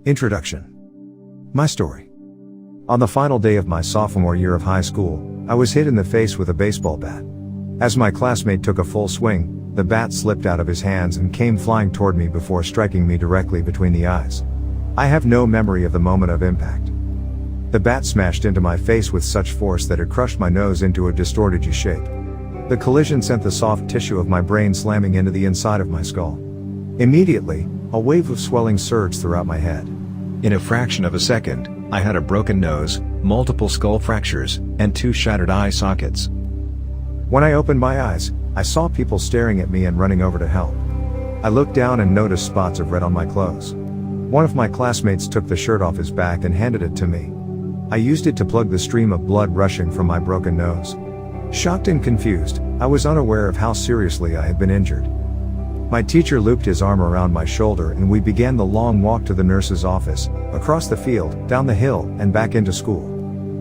Introduction. My story. On the final day of my sophomore year of high school, I was hit in the face with a baseball bat. As my classmate took a full swing, the bat slipped out of his hands and came flying toward me before striking me directly between the eyes. I have no memory of the moment of impact. The bat smashed into my face with such force that it crushed my nose into a distorted U shape. The collision sent the soft tissue of my brain slamming into the inside of my skull. Immediately, a wave of swelling surged throughout my head. In a fraction of a second, I had a broken nose, multiple skull fractures, and 2 shattered eye sockets. When I opened my eyes, I saw people staring at me and running over to help. I looked down and noticed spots of red on my clothes. One of my classmates took the shirt off his back and handed it to me. I used it to plug the stream of blood rushing from my broken nose. Shocked and confused, I was unaware of how seriously I had been injured. My teacher looped his arm around my shoulder and we began the long walk to the nurse's office, across the field, down the hill, and back into school.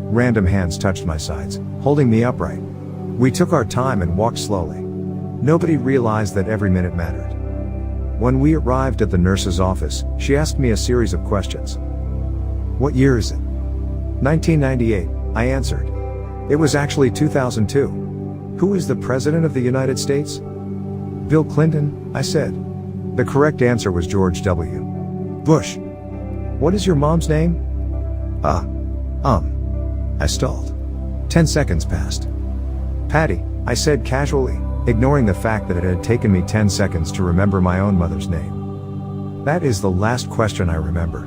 Random hands touched my sides, holding me upright. We took our time and walked slowly. Nobody realized that every minute mattered. When we arrived at the nurse's office, she asked me a series of questions. "What year is it?" 1998, I answered. "It was actually 2002. Who is the President of the United States?" "Bill Clinton," I said. The correct answer was George W. Bush. "What is your mom's name?" I stalled. 10 seconds passed. "Patty," I said casually, ignoring the fact that it had taken me 10 seconds to remember my own mother's name. That is the last question I remember.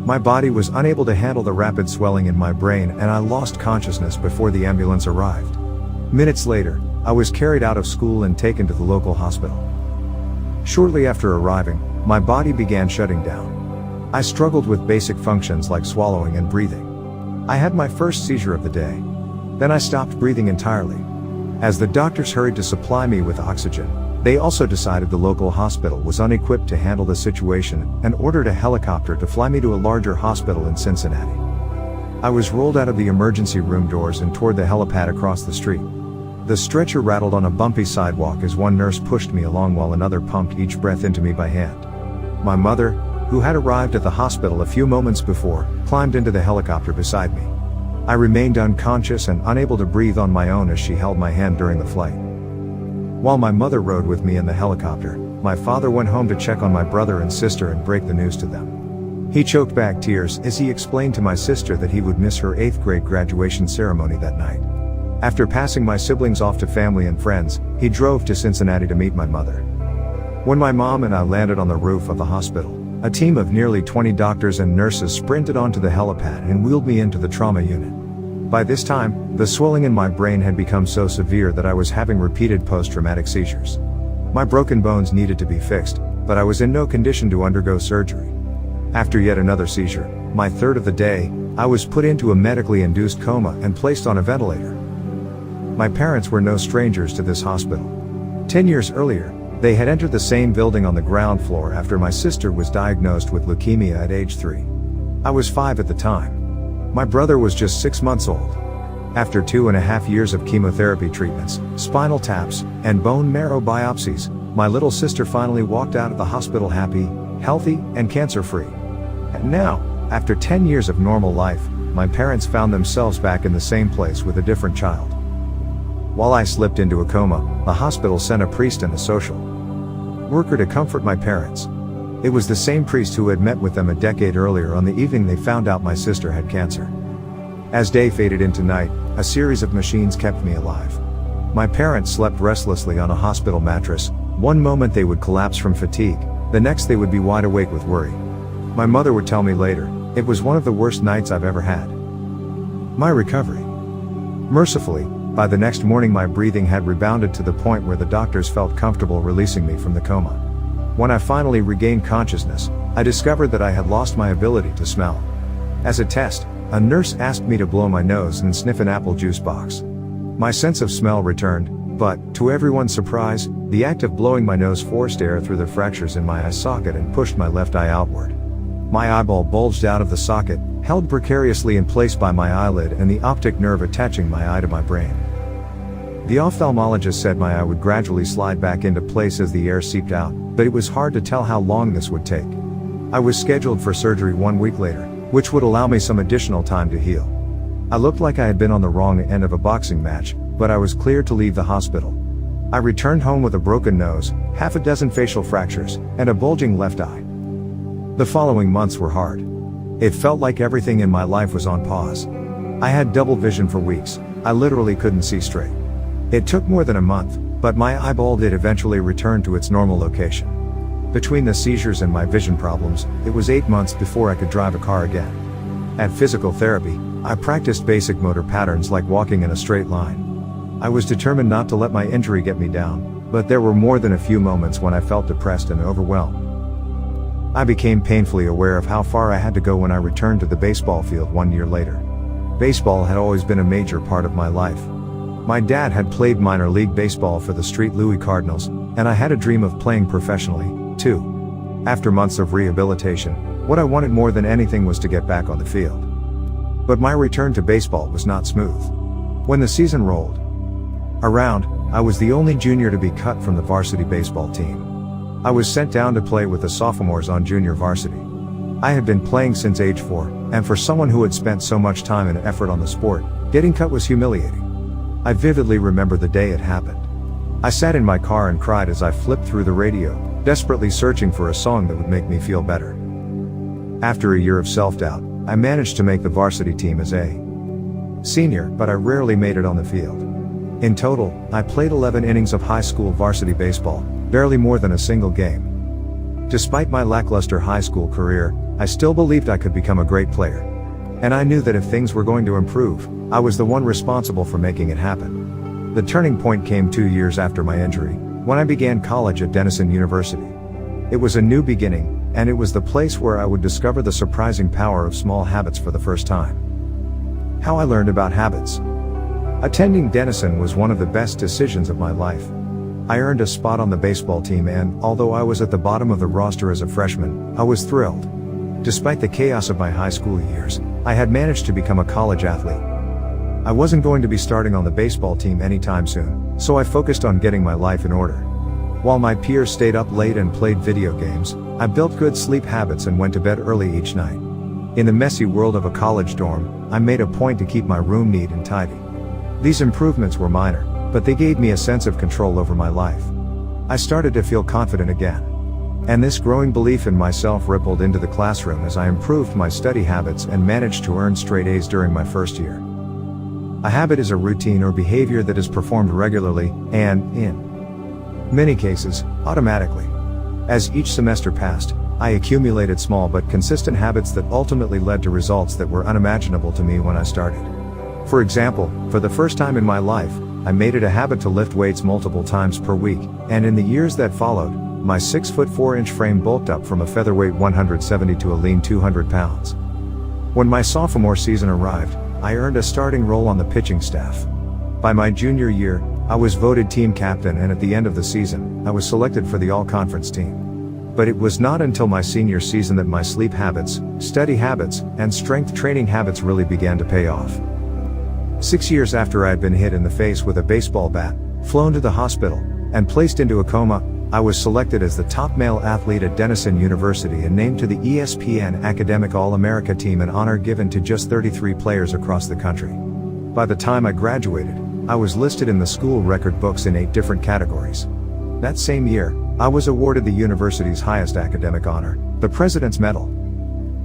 My body was unable to handle the rapid swelling in my brain and I lost consciousness before the ambulance arrived. Minutes later, I was carried out of school and taken to the local hospital. Shortly after arriving, my body began shutting down. I struggled with basic functions like swallowing and breathing. I had my first seizure of the day. Then I stopped breathing entirely. As the doctors hurried to supply me with oxygen, they also decided the local hospital was unequipped to handle the situation and ordered a helicopter to fly me to a larger hospital in Cincinnati. I was rolled out of the emergency room doors and toward the helipad across the street. The stretcher rattled on a bumpy sidewalk as one nurse pushed me along while another pumped each breath into me by hand. My mother, who had arrived at the hospital a few moments before, climbed into the helicopter beside me. I remained unconscious and unable to breathe on my own as she held my hand during the flight. While my mother rode with me in the helicopter, my father went home to check on my brother and sister and break the news to them. He choked back tears as he explained to my sister that he would miss her 8th grade graduation ceremony that night. After passing my siblings off to family and friends, he drove to Cincinnati to meet my mother. When my mom and I landed on the roof of the hospital, a team of nearly 20 doctors and nurses sprinted onto the helipad and wheeled me into the trauma unit. By this time, the swelling in my brain had become so severe that I was having repeated post-traumatic seizures. My broken bones needed to be fixed, but I was in no condition to undergo surgery. After yet another seizure, my 3rd of the day, I was put into a medically induced coma and placed on a ventilator. My parents were no strangers to this hospital. 10 years earlier, they had entered the same building on the ground floor after my sister was diagnosed with leukemia at age 3. I was 5 at the time. My brother was just 6 months old. After 2.5 years of chemotherapy treatments, spinal taps, and bone marrow biopsies, my little sister finally walked out of the hospital happy, healthy, and cancer-free. And now, after 10 years of normal life, my parents found themselves back in the same place with a different child. While I slipped into a coma, the hospital sent a priest and a social worker to comfort my parents. It was the same priest who had met with them a decade earlier on the evening they found out my sister had cancer. As day faded into night, a series of machines kept me alive. My parents slept restlessly on a hospital mattress. One moment they would collapse from fatigue, the next they would be wide awake with worry. My mother would tell me later, "It was one of the worst nights I've ever had." My recovery. Mercifully, by the next morning my breathing had rebounded to the point where the doctors felt comfortable releasing me from the coma. When I finally regained consciousness, I discovered that I had lost my ability to smell. As a test, a nurse asked me to blow my nose and sniff an apple juice box. My sense of smell returned, but, to everyone's surprise, the act of blowing my nose forced air through the fractures in my eye socket and pushed my left eye outward. My eyeball bulged out of the socket, held precariously in place by my eyelid and the optic nerve attaching my eye to my brain. The ophthalmologist said my eye would gradually slide back into place as the air seeped out, but it was hard to tell how long this would take. I was scheduled for surgery 1 week later, which would allow me some additional time to heal. I looked like I had been on the wrong end of a boxing match, but I was cleared to leave the hospital. I returned home with a broken nose, half a dozen facial fractures, and a bulging left eye. The following months were hard. It felt like everything in my life was on pause. I had double vision for weeks. I literally couldn't see straight. It took more than a month, but my eyeball did eventually return to its normal location. Between the seizures and my vision problems, it was 8 months before I could drive a car again. At physical therapy, I practiced basic motor patterns like walking in a straight line. I was determined not to let my injury get me down, but there were more than a few moments when I felt depressed and overwhelmed. I became painfully aware of how far I had to go when I returned to the baseball field 1 year later. Baseball had always been a major part of my life. My dad had played minor league baseball for the St. Louis Cardinals, and I had a dream of playing professionally, too. After months of rehabilitation, what I wanted more than anything was to get back on the field. But my return to baseball was not smooth. When the season rolled around, I was the only junior to be cut from the varsity baseball team. I was sent down to play with the sophomores on junior varsity. I had been playing since age 4, and for someone who had spent so much time and effort on the sport, getting cut was humiliating. I vividly remember the day it happened. I sat in my car and cried as I flipped through the radio, desperately searching for a song that would make me feel better. After a year of self-doubt, I managed to make the varsity team as a senior, but I rarely made it on the field. In total, I played 11 innings of high school varsity baseball, barely more than a single game. Despite my lackluster high school career, I still believed I could become a great player. And I knew that if things were going to improve, I was the one responsible for making it happen. The turning point came 2 years after my injury, when I began college at Denison University. It was a new beginning, and it was the place where I would discover the surprising power of small habits for the first time. How I learned about habits. Attending Denison was one of the best decisions of my life. I earned a spot on the baseball team and, although I was at the bottom of the roster as a freshman, I was thrilled. Despite the chaos of my high school years, I had managed to become a college athlete. I wasn't going to be starting on the baseball team anytime soon, so I focused on getting my life in order. While my peers stayed up late and played video games, I built good sleep habits and went to bed early each night. In the messy world of a college dorm, I made a point to keep my room neat and tidy. These improvements were minor, but they gave me a sense of control over my life. I started to feel confident again. And this growing belief in myself rippled into the classroom as I improved my study habits and managed to earn straight A's during my first year. A habit is a routine or behavior that is performed regularly, and, in many cases, automatically. As each semester passed, I accumulated small but consistent habits that ultimately led to results that were unimaginable to me when I started. For example, for the first time in my life, I made it a habit to lift weights multiple times per week, and in the years that followed, my 6'4" frame bulked up from a featherweight 170 to a lean 200 pounds. When my sophomore season arrived, I earned a starting role on the pitching staff. By my junior year, I was voted team captain, and at the end of the season, I was selected for the all-conference team. But it was not until my senior season that my sleep habits, study habits, and strength training habits really began to pay off. 6 years after I had been hit in the face with a baseball bat, flown to the hospital, and placed into a coma, I was selected as the top male athlete at Denison University and named to the ESPN Academic All-America team, an honor given to just 33 players across the country. By the time I graduated, I was listed in the school record books in 8 different categories. That same year, I was awarded the university's highest academic honor, the President's Medal.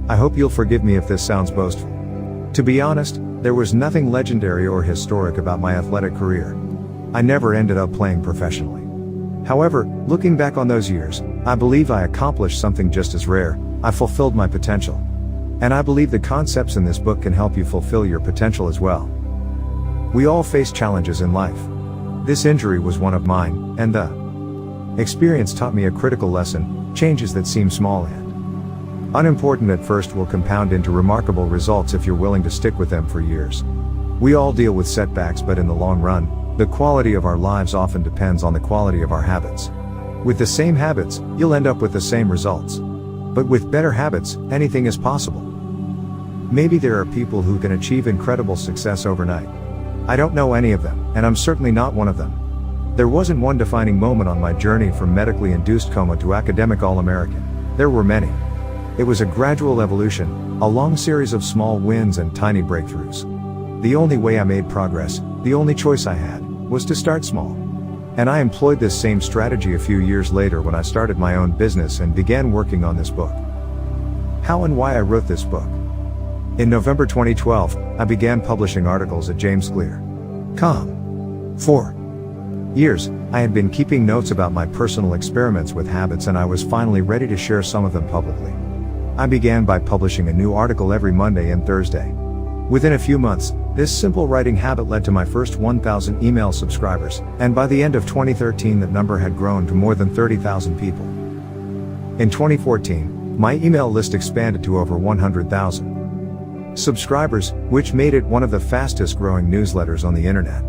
I hope you'll forgive me if this sounds boastful. To be honest, there was nothing legendary or historic about my athletic career. I never ended up playing professionally. However, looking back on those years, I believe I accomplished something just as rare. I fulfilled my potential. And I believe the concepts in this book can help you fulfill your potential as well. We all face challenges in life. This injury was one of mine, and the experience taught me a critical lesson: changes that seem small and unimportant at first will compound into remarkable results if you're willing to stick with them for years. We all deal with setbacks, but in the long run, the quality of our lives often depends on the quality of our habits. With the same habits, you'll end up with the same results. But with better habits, anything is possible. Maybe there are people who can achieve incredible success overnight. I don't know any of them, and I'm certainly not one of them. There wasn't one defining moment on my journey from medically induced coma to academic All-American. There were many. It was a gradual evolution, a long series of small wins and tiny breakthroughs. The only way I made progress, the only choice I had, was to start small. And I employed this same strategy a few years later when I started my own business and began working on this book. How and why I wrote this book. In November 2012, I began publishing articles at JamesClear.com. For years, I had been keeping notes about my personal experiments with habits, and I was finally ready to share some of them publicly. I began by publishing a new article every Monday and Thursday. Within a few months, this simple writing habit led to my first 1,000 email subscribers, and by the end of 2013 that number had grown to more than 30,000 people. In 2014, my email list expanded to over 100,000 subscribers, which made it one of the fastest growing newsletters on the internet.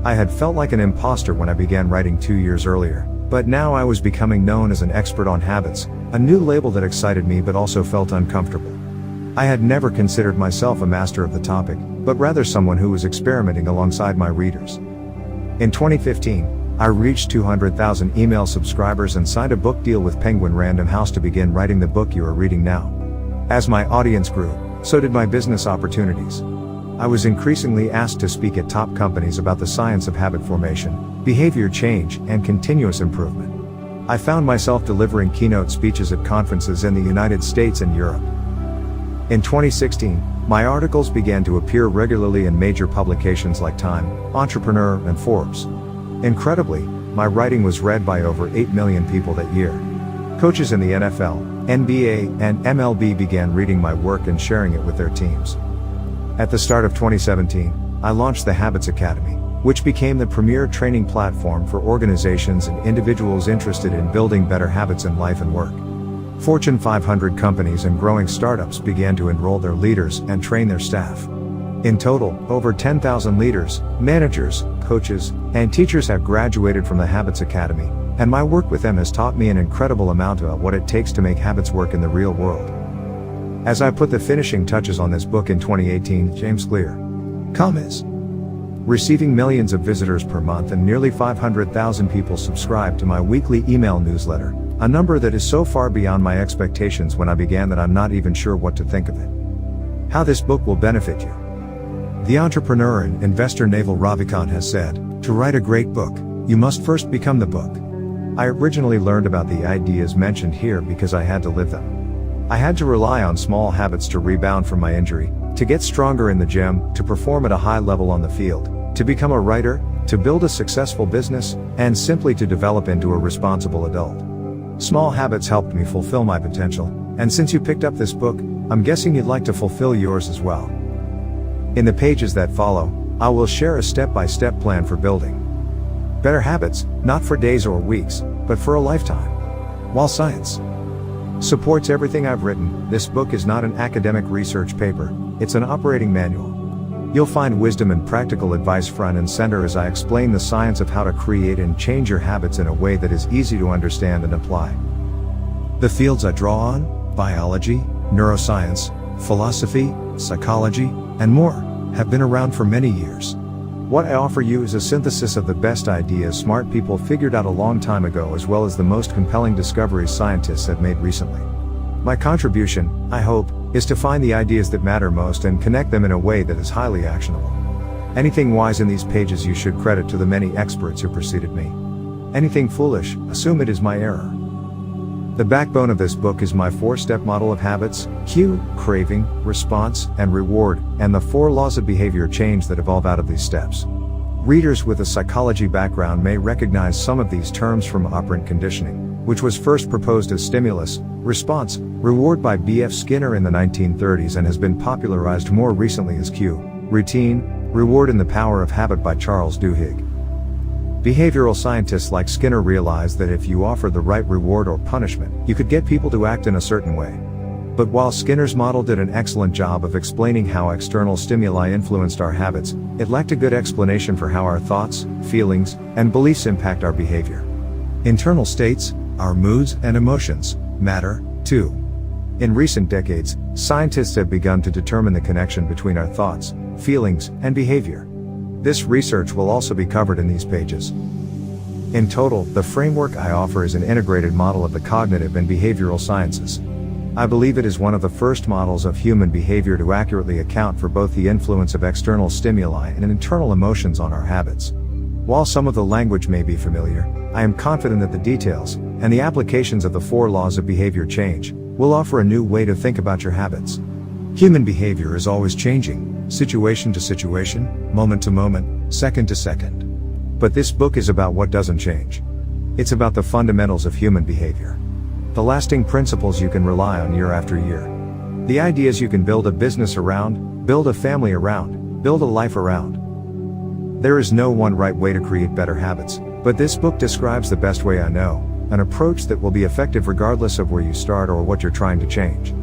I had felt like an imposter when I began writing 2 years earlier, but now I was becoming known as an expert on habits, a new label that excited me but also felt uncomfortable. I had never considered myself a master of the topic, but rather someone who was experimenting alongside my readers. In 2015, I reached 200,000 email subscribers and signed a book deal with Penguin Random House to begin writing the book you are reading now. As my audience grew, so did my business opportunities. I was increasingly asked to speak at top companies about the science of habit formation, behavior change, and continuous improvement. I found myself delivering keynote speeches at conferences in the United States and Europe. In 2016, my articles began to appear regularly in major publications like Time, Entrepreneur, and Forbes. Incredibly, my writing was read by over 8 million people that year. Coaches in the NFL, NBA, and MLB began reading my work and sharing it with their teams. At the start of 2017, I launched the Habits Academy, which became the premier training platform for organizations and individuals interested in building better habits in life and work. Fortune 500 companies and growing startups began to enroll their leaders and train their staff. In total, over 10,000 leaders, managers, coaches, and teachers have graduated from the Habits Academy, and my work with them has taught me an incredible amount about what it takes to make habits work in the real world. As I put the finishing touches on this book in 2018, JamesClear.com is receiving millions of visitors per month, and nearly 500,000 people subscribe to my weekly email newsletter, a number that is so far beyond my expectations when I began that I'm not even sure what to think of it. How this book will benefit you. The entrepreneur and investor Naval Ravikant has said, "To write a great book, you must first become the book." I originally learned about the ideas mentioned here because I had to live them. I had to rely on small habits to rebound from my injury, to get stronger in the gym, to perform at a high level on the field, to become a writer, to build a successful business, and simply to develop into a responsible adult. Small habits helped me fulfill my potential, and since you picked up this book, I'm guessing you'd like to fulfill yours as well. In the pages that follow, I will share a step-by-step plan for building better habits, not for days or weeks, but for a lifetime. While science supports everything I've written, this book is not an academic research paper, it's an operating manual. You'll find wisdom and practical advice front and center as I explain the science of how to create and change your habits in a way that is easy to understand and apply. The fields I draw on, biology, neuroscience, philosophy, psychology, and more, have been around for many years. What I offer you is a synthesis of the best ideas smart people figured out a long time ago, as well as the most compelling discoveries scientists have made recently. My contribution, I hope, is to find the ideas that matter most and connect them in a way that is highly actionable. Anything wise in these pages you should credit to the many experts who preceded me. Anything foolish, assume it is my error. The backbone of this book is my 4-step model of habits: cue, craving, response, and reward, and the 4 laws of behavior change that evolve out of these steps. Readers with a psychology background may recognize some of these terms from operant conditioning, which was first proposed as stimulus, response, reward by B.F. Skinner in the 1930s and has been popularized more recently as cue, routine, reward, and the power of habit by Charles Duhigg. Behavioral scientists like Skinner realized that if you offered the right reward or punishment, you could get people to act in a certain way. But while Skinner's model did an excellent job of explaining how external stimuli influenced our habits, it lacked a good explanation for how our thoughts, feelings, and beliefs impact our behavior. Internal states, our moods and emotions, matter, too. In recent decades, scientists have begun to determine the connection between our thoughts, feelings, and behavior. This research will also be covered in these pages. In total, the framework I offer is an integrated model of the cognitive and behavioral sciences. I believe it is one of the first models of human behavior to accurately account for both the influence of external stimuli and internal emotions on our habits. While some of the language may be familiar, I am confident that the details, and the applications of the 4 laws of behavior change, will offer a new way to think about your habits. Human behavior is always changing, situation to situation, moment to moment, second to second. But this book is about what doesn't change. It's about the fundamentals of human behavior. The lasting principles you can rely on year after year. The ideas you can build a business around, build a family around, build a life around. There is no one right way to create better habits, but this book describes the best way I know, an approach that will be effective regardless of where you start or what you're trying to change.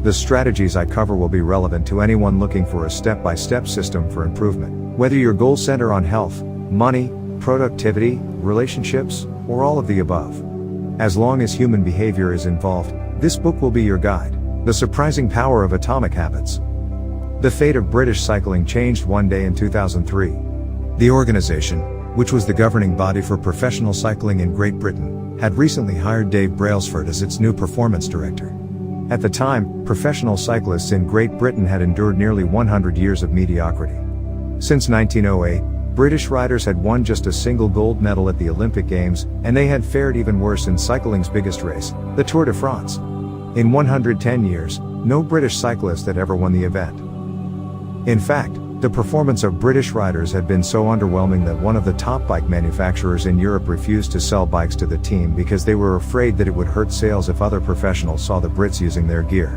The strategies I cover will be relevant to anyone looking for a step-by-step system for improvement, whether your goals center on health, money, productivity, relationships, or all of the above. As long as human behavior is involved, this book will be your guide. The Surprising Power of Atomic Habits. The fate of British cycling changed one day in 2003. The organization, which was the governing body for professional cycling in Great Britain, had recently hired Dave Brailsford as its new performance director. At the time, professional cyclists in Great Britain had endured nearly 100 years of mediocrity. Since 1908, British riders had won just a single gold medal at the Olympic Games, and they had fared even worse in cycling's biggest race, the Tour de France. In 110 years, no British cyclist had ever won the event. In fact, the performance of British riders had been so underwhelming that one of the top bike manufacturers in Europe refused to sell bikes to the team because they were afraid that it would hurt sales if other professionals saw the Brits using their gear.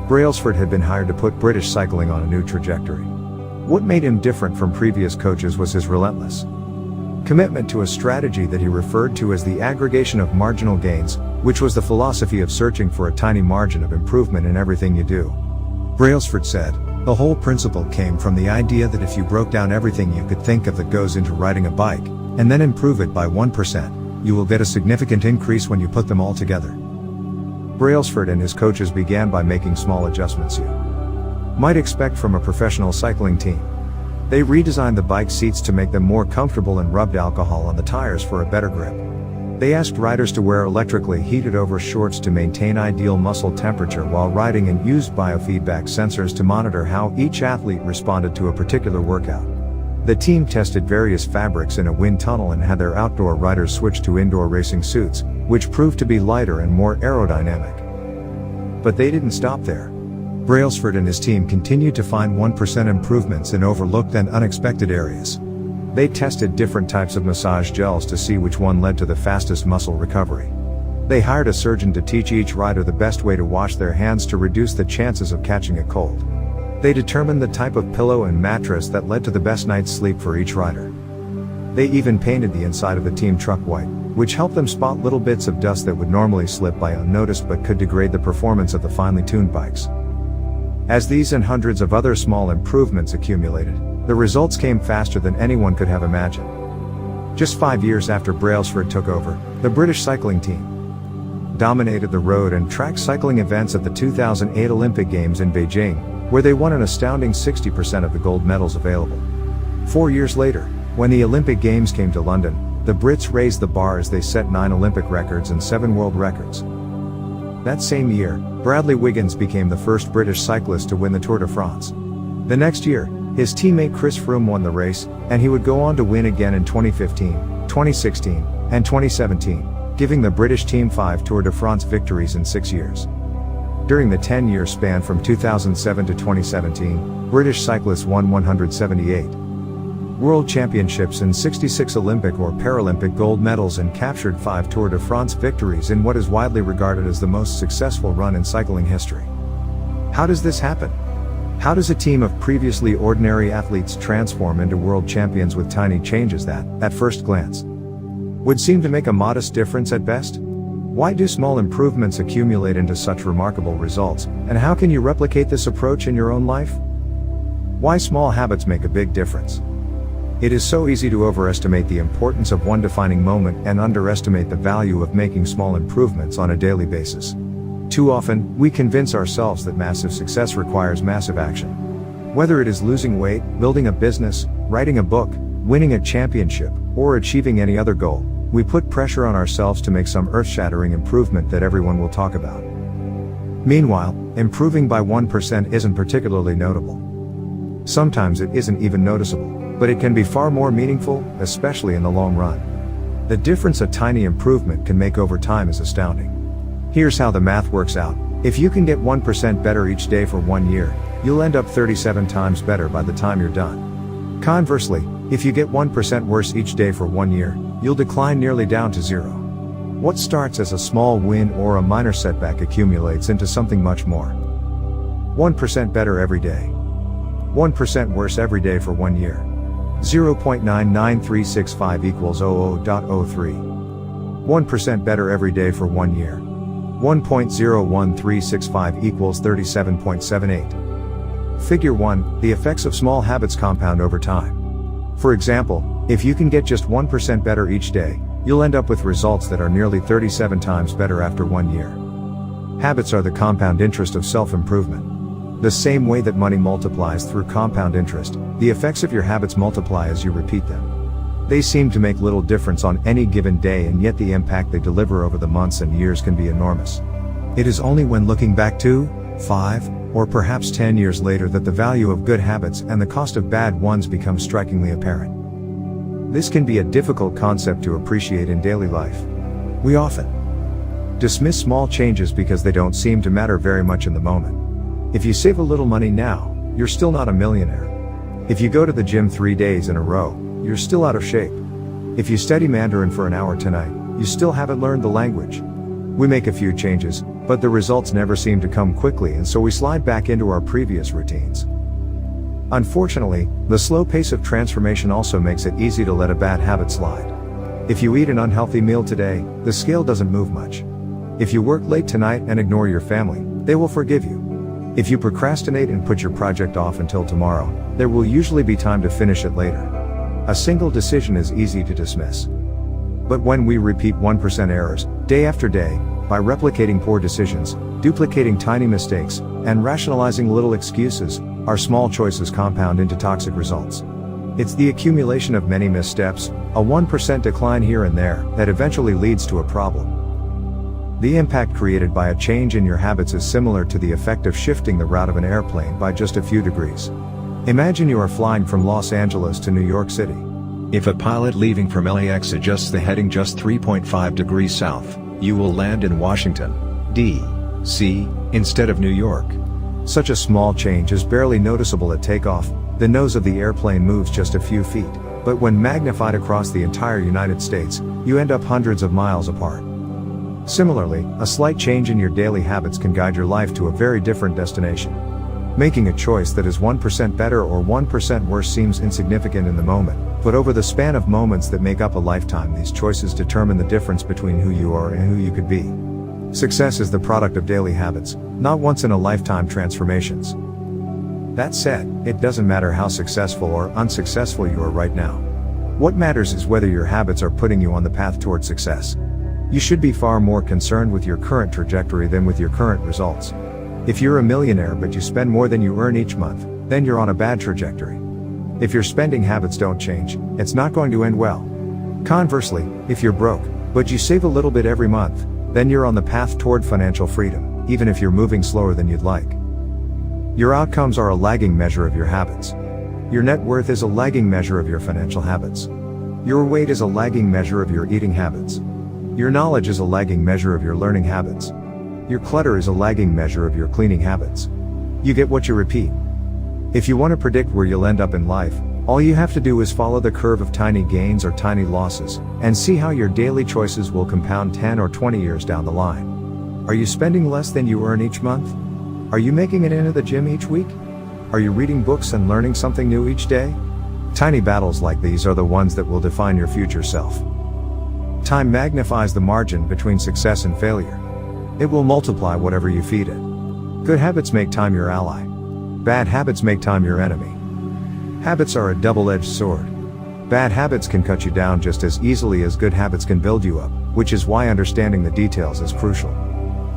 Brailsford had been hired to put British cycling on a new trajectory. What made him different from previous coaches was his relentless commitment to a strategy that he referred to as the aggregation of marginal gains, which was the philosophy of searching for a tiny margin of improvement in everything you do. Brailsford said, "The whole principle came from the idea that if you broke down everything you could think of that goes into riding a bike, and then improve it by 1%, you will get a significant increase when you put them all together." Brailsford and his coaches began by making small adjustments you might expect from a professional cycling team. They redesigned the bike seats to make them more comfortable and rubbed alcohol on the tires for a better grip. They asked riders to wear electrically heated over shorts to maintain ideal muscle temperature while riding, and used biofeedback sensors to monitor how each athlete responded to a particular workout. The team tested various fabrics in a wind tunnel and had their outdoor riders switch to indoor racing suits, which proved to be lighter and more aerodynamic. But they didn't stop there. Brailsford and his team continued to find 1% improvements in overlooked and unexpected areas. They tested different types of massage gels to see which one led to the fastest muscle recovery. They hired a surgeon to teach each rider the best way to wash their hands to reduce the chances of catching a cold. They determined the type of pillow and mattress that led to the best night's sleep for each rider. They even painted the inside of the team truck white, which helped them spot little bits of dust that would normally slip by unnoticed but could degrade the performance of the finely tuned bikes. As these and hundreds of other small improvements accumulated, the results came faster than anyone could have imagined. Just 5 years after Brailsford took over, the British cycling team dominated the road and track cycling events at the 2008 Olympic Games in Beijing, where they won an astounding 60% of the gold medals available. 4 years later, when the Olympic Games came to London, the Brits raised the bar as they set 9 Olympic records and 7 world records. That same year, Bradley Wiggins became the first British cyclist to win the Tour de France. The next year, his teammate Chris Froome won the race, and he would go on to win again in 2015, 2016, and 2017, giving the British team 5 Tour de France victories in 6 years. During the 10-year span from 2007 to 2017, British cyclists won 178 World Championships and 66 Olympic or Paralympic gold medals and captured 5 Tour de France victories in what is widely regarded as the most successful run in cycling history. How does this happen? How does a team of previously ordinary athletes transform into world champions with tiny changes that, at first glance, would seem to make a modest difference at best? Why do small improvements accumulate into such remarkable results, and how can you replicate this approach in your own life? Why small habits make a big difference? It is so easy to overestimate the importance of one defining moment and underestimate the value of making small improvements on a daily basis. Too often, we convince ourselves that massive success requires massive action. Whether it is losing weight, building a business, writing a book, winning a championship, or achieving any other goal, we put pressure on ourselves to make some earth-shattering improvement that everyone will talk about. Meanwhile, improving by 1% isn't particularly notable. Sometimes it isn't even noticeable, but it can be far more meaningful, especially in the long run. The difference a tiny improvement can make over time is astounding. Here's how the math works out. If you can get 1% better each day for 1 year, you'll end up 37 times better by the time you're done. Conversely, if you get 1% worse each day for 1 year, you'll decline nearly down to zero. What starts as a small win or a minor setback accumulates into something much more. 1% better every day. 1% worse every day for 1 year. 0.99365 equals 00.03. 1% better every day for 1 year. 1.01365 equals 37.78. Figure 1, the effects of small habits compound over time. For example, if you can get just 1% better each day, you'll end up with results that are nearly 37 times better after 1 year. Habits are the compound interest of self-improvement. The same way that money multiplies through compound interest, the effects of your habits multiply as you repeat them. They seem to make little difference on any given day, and yet the impact they deliver over the months and years can be enormous. It is only when looking back 2, 5, or perhaps 10 years later that the value of good habits and the cost of bad ones become strikingly apparent. This can be a difficult concept to appreciate in daily life. We often dismiss small changes because they don't seem to matter very much in the moment. If you save a little money now, you're still not a millionaire. If you go to the gym 3 days in a row, you're still out of shape. If you study Mandarin for an hour tonight, you still haven't learned the language. We make a few changes, but the results never seem to come quickly, and so we slide back into our previous routines. Unfortunately, the slow pace of transformation also makes it easy to let a bad habit slide. If you eat an unhealthy meal today, the scale doesn't move much. If you work late tonight and ignore your family, they will forgive you. If you procrastinate and put your project off until tomorrow, there will usually be time to finish it later. A single decision is easy to dismiss. But when we repeat 1% errors, day after day, by replicating poor decisions, duplicating tiny mistakes, and rationalizing little excuses, our small choices compound into toxic results. It's the accumulation of many missteps, a 1% decline here and there, that eventually leads to a problem. The impact created by a change in your habits is similar to the effect of shifting the route of an airplane by just a few degrees. Imagine you are flying from Los Angeles to New York City. If a pilot leaving from LAX adjusts the heading just 3.5 degrees south, you will land in Washington, D.C., instead of New York. Such a small change is barely noticeable at takeoff. The nose of the airplane moves just a few feet, but when magnified across the entire United States, you end up hundreds of miles apart. Similarly, a slight change in your daily habits can guide your life to a very different destination. Making a choice that is 1% better or 1% worse seems insignificant in the moment, but over the span of moments that make up a lifetime, these choices determine the difference between who you are and who you could be. Success is the product of daily habits, not once-in-a-lifetime transformations. That said, it doesn't matter how successful or unsuccessful you are right now. What matters is whether your habits are putting you on the path toward success. You should be far more concerned with your current trajectory than with your current results. If you're a millionaire but you spend more than you earn each month, then you're on a bad trajectory. If your spending habits don't change, it's not going to end well. Conversely, if you're broke, but you save a little bit every month, then you're on the path toward financial freedom, even if you're moving slower than you'd like. Your outcomes are a lagging measure of your habits. Your net worth is a lagging measure of your financial habits. Your weight is a lagging measure of your eating habits. Your knowledge is a lagging measure of your learning habits. Your clutter is a lagging measure of your cleaning habits. You get what you repeat. If you want to predict where you'll end up in life, all you have to do is follow the curve of tiny gains or tiny losses, and see how your daily choices will compound 10 or 20 years down the line. Are you spending less than you earn each month? Are you making it into the gym each week? Are you reading books and learning something new each day? Tiny battles like these are the ones that will define your future self. Time magnifies the margin between success and failure. It will multiply whatever you feed it. Good habits make time your ally. Bad habits make time your enemy. Habits are a double-edged sword. Bad habits can cut you down just as easily as good habits can build you up, which is why understanding the details is crucial.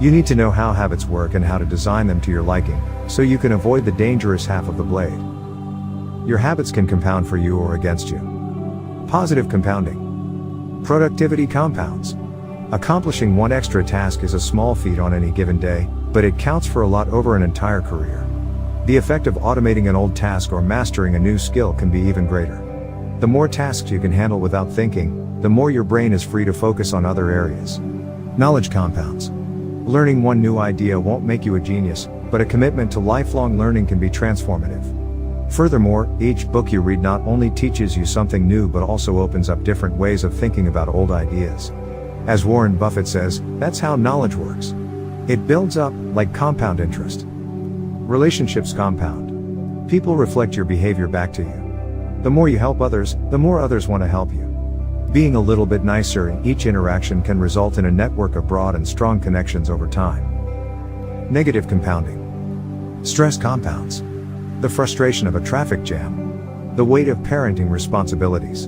You need to know how habits work and how to design them to your liking, so you can avoid the dangerous half of the blade. Your habits can compound for you or against you. Positive compounding. Productivity compounds. Accomplishing one extra task is a small feat on any given day, but it counts for a lot over an entire career. The effect of automating an old task or mastering a new skill can be even greater. The more tasks you can handle without thinking, the more your brain is free to focus on other areas. Knowledge compounds. Learning one new idea won't make you a genius, but a commitment to lifelong learning can be transformative. Furthermore, each book you read not only teaches you something new but also opens up different ways of thinking about old ideas. As Warren Buffett says, that's how knowledge works. It builds up, like compound interest. Relationships compound. People reflect your behavior back to you. The more you help others, the more others want to help you. Being a little bit nicer in each interaction can result in a network of broad and strong connections over time. Negative compounding. Stress compounds. The frustration of a traffic jam. The weight of parenting responsibilities.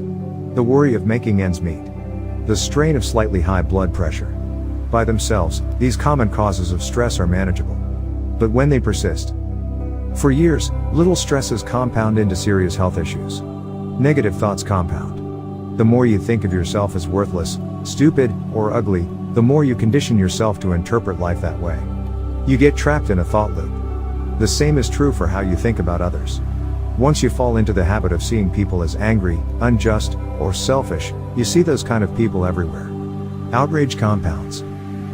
The worry of making ends meet. The strain of slightly high blood pressure. By themselves, these common causes of stress are manageable. But when they persist for years, little stresses compound into serious health issues. Negative thoughts compound. The more you think of yourself as worthless, stupid, or ugly, the more you condition yourself to interpret life that way. You get trapped in a thought loop. The same is true for how you think about others. Once you fall into the habit of seeing people as angry, unjust, or selfish, you see those kind of people everywhere. Outrage compounds.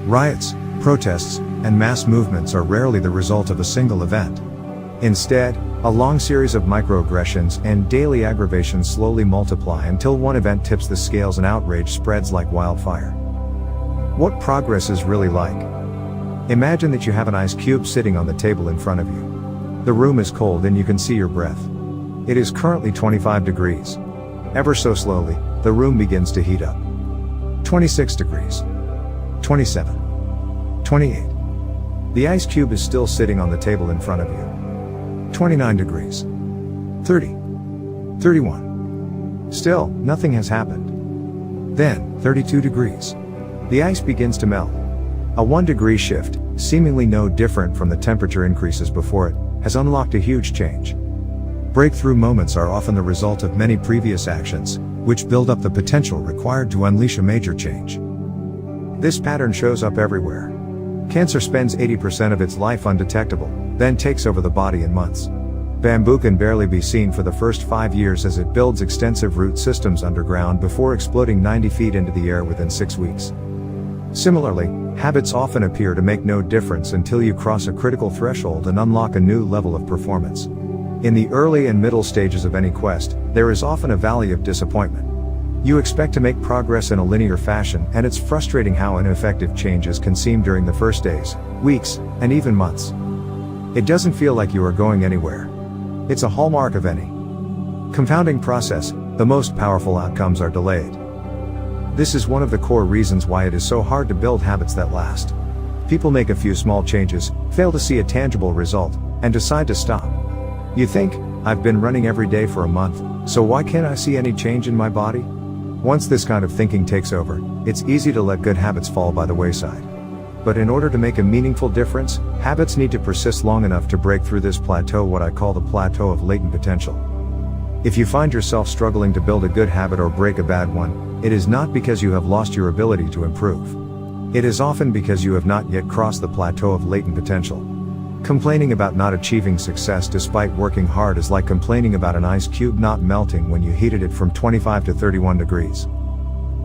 Riots, protests, and mass movements are rarely the result of a single event. Instead, a long series of microaggressions and daily aggravations slowly multiply until one event tips the scales and outrage spreads like wildfire. What progress is really like? Imagine that you have an ice cube sitting on the table in front of you. The room is cold and you can see your breath. It is currently 25 degrees. Ever so slowly, the room begins to heat up. 26 degrees. 27. 28. The ice cube is still sitting on the table in front of you. 29 degrees. 30. 31. Still, nothing has happened. Then, 32 degrees. The ice begins to melt. A 1 degree shift, seemingly no different from the temperature increases before it, has unlocked a huge change. Breakthrough moments are often the result of many previous actions, which build up the potential required to unleash a major change. This pattern shows up everywhere. Cancer spends 80% of its life undetectable, then takes over the body in months. Bamboo can barely be seen for the first 5 years as it builds extensive root systems underground before exploding 90 feet into the air within 6 weeks. Similarly, habits often appear to make no difference until you cross a critical threshold and unlock a new level of performance. In the early and middle stages of any quest, there is often a valley of disappointment. You expect to make progress in a linear fashion, and it's frustrating how ineffective changes can seem during the first days, weeks, and even months. It doesn't feel like you are going anywhere. It's a hallmark of any compounding process. The most powerful outcomes are delayed. This is one of the core reasons why it is so hard to build habits that last. People make a few small changes, fail to see a tangible result, and decide to stop. You think, I've been running every day for a month, so why can't I see any change in my body? Once this kind of thinking takes over, it's easy to let good habits fall by the wayside. But in order to make a meaningful difference, habits need to persist long enough to break through this plateau, what I call the plateau of latent potential. If you find yourself struggling to build a good habit or break a bad one, it is not because you have lost your ability to improve. It is often because you have not yet crossed the plateau of latent potential. Complaining about not achieving success despite working hard is like complaining about an ice cube not melting when you heated it from 25 to 31 degrees.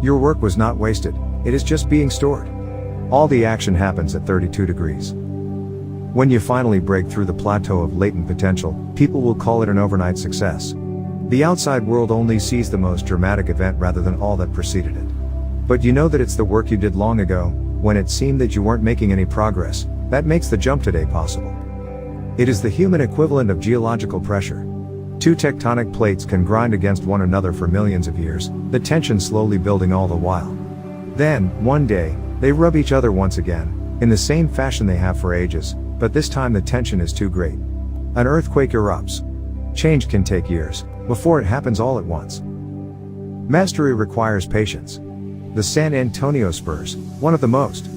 Your work was not wasted, it is just being stored. All the action happens at 32 degrees. When you finally break through the plateau of latent potential, people will call it an overnight success. The outside world only sees the most dramatic event rather than all that preceded it. But you know that it's the work you did long ago, when it seemed that you weren't making any progress, that makes the jump today possible. It is the human equivalent of geological pressure. Two tectonic plates can grind against one another for millions of years, the tension slowly building all the while. Then, one day, they rub each other once again, in the same fashion they have for ages, but this time the tension is too great. An earthquake erupts. Change can take years, before it happens all at once. Mastery requires patience. The San Antonio Spurs, one of the most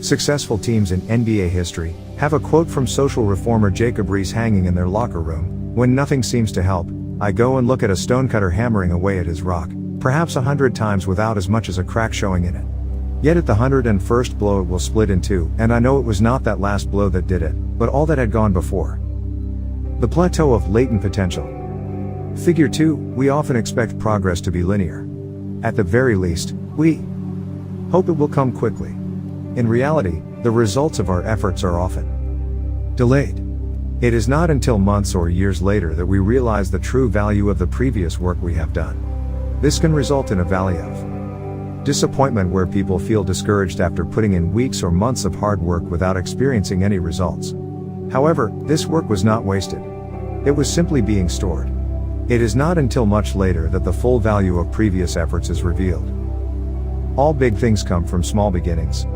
successful teams in NBA history, have a quote from social reformer Jacob Riis hanging in their locker room: "When nothing seems to help, I go and look at a stonecutter hammering away at his rock, perhaps 100 times without as much as a crack showing in it." Yet at the 101st blow it will split in two, and I know it was not that last blow that did it, but all that had gone before. The plateau of latent potential. Figure 2, we often expect progress to be linear. At the very least, we hope it will come quickly. In reality, the results of our efforts are often delayed. It is not until months or years later that we realize the true value of the previous work we have done. This can result in a valley of disappointment where people feel discouraged after putting in weeks or months of hard work without experiencing any results. However, this work was not wasted. It was simply being stored. It is not until much later that the full value of previous efforts is revealed. All big things come from small beginnings.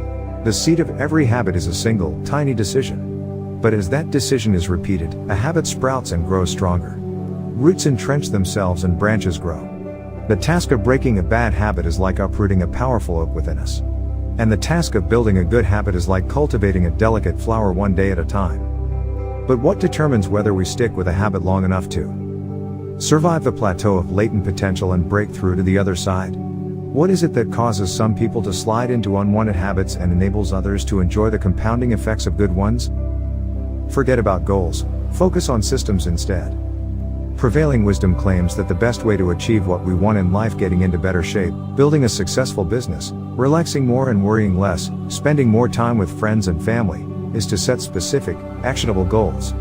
The seed of every habit is a single, tiny decision. But as that decision is repeated, a habit sprouts and grows stronger. Roots entrench themselves and branches grow. The task of breaking a bad habit is like uprooting a powerful oak within us. And the task of building a good habit is like cultivating a delicate flower one day at a time. But what determines whether we stick with a habit long enough to survive the plateau of latent potential and break through to the other side? What is it that causes some people to slide into unwanted habits and enables others to enjoy the compounding effects of good ones? Forget about goals, focus on systems instead. Prevailing wisdom claims that the best way to achieve what we want in life, getting into better shape, building a successful business, relaxing more and worrying less, spending more time with friends and family, is to set specific, actionable goals.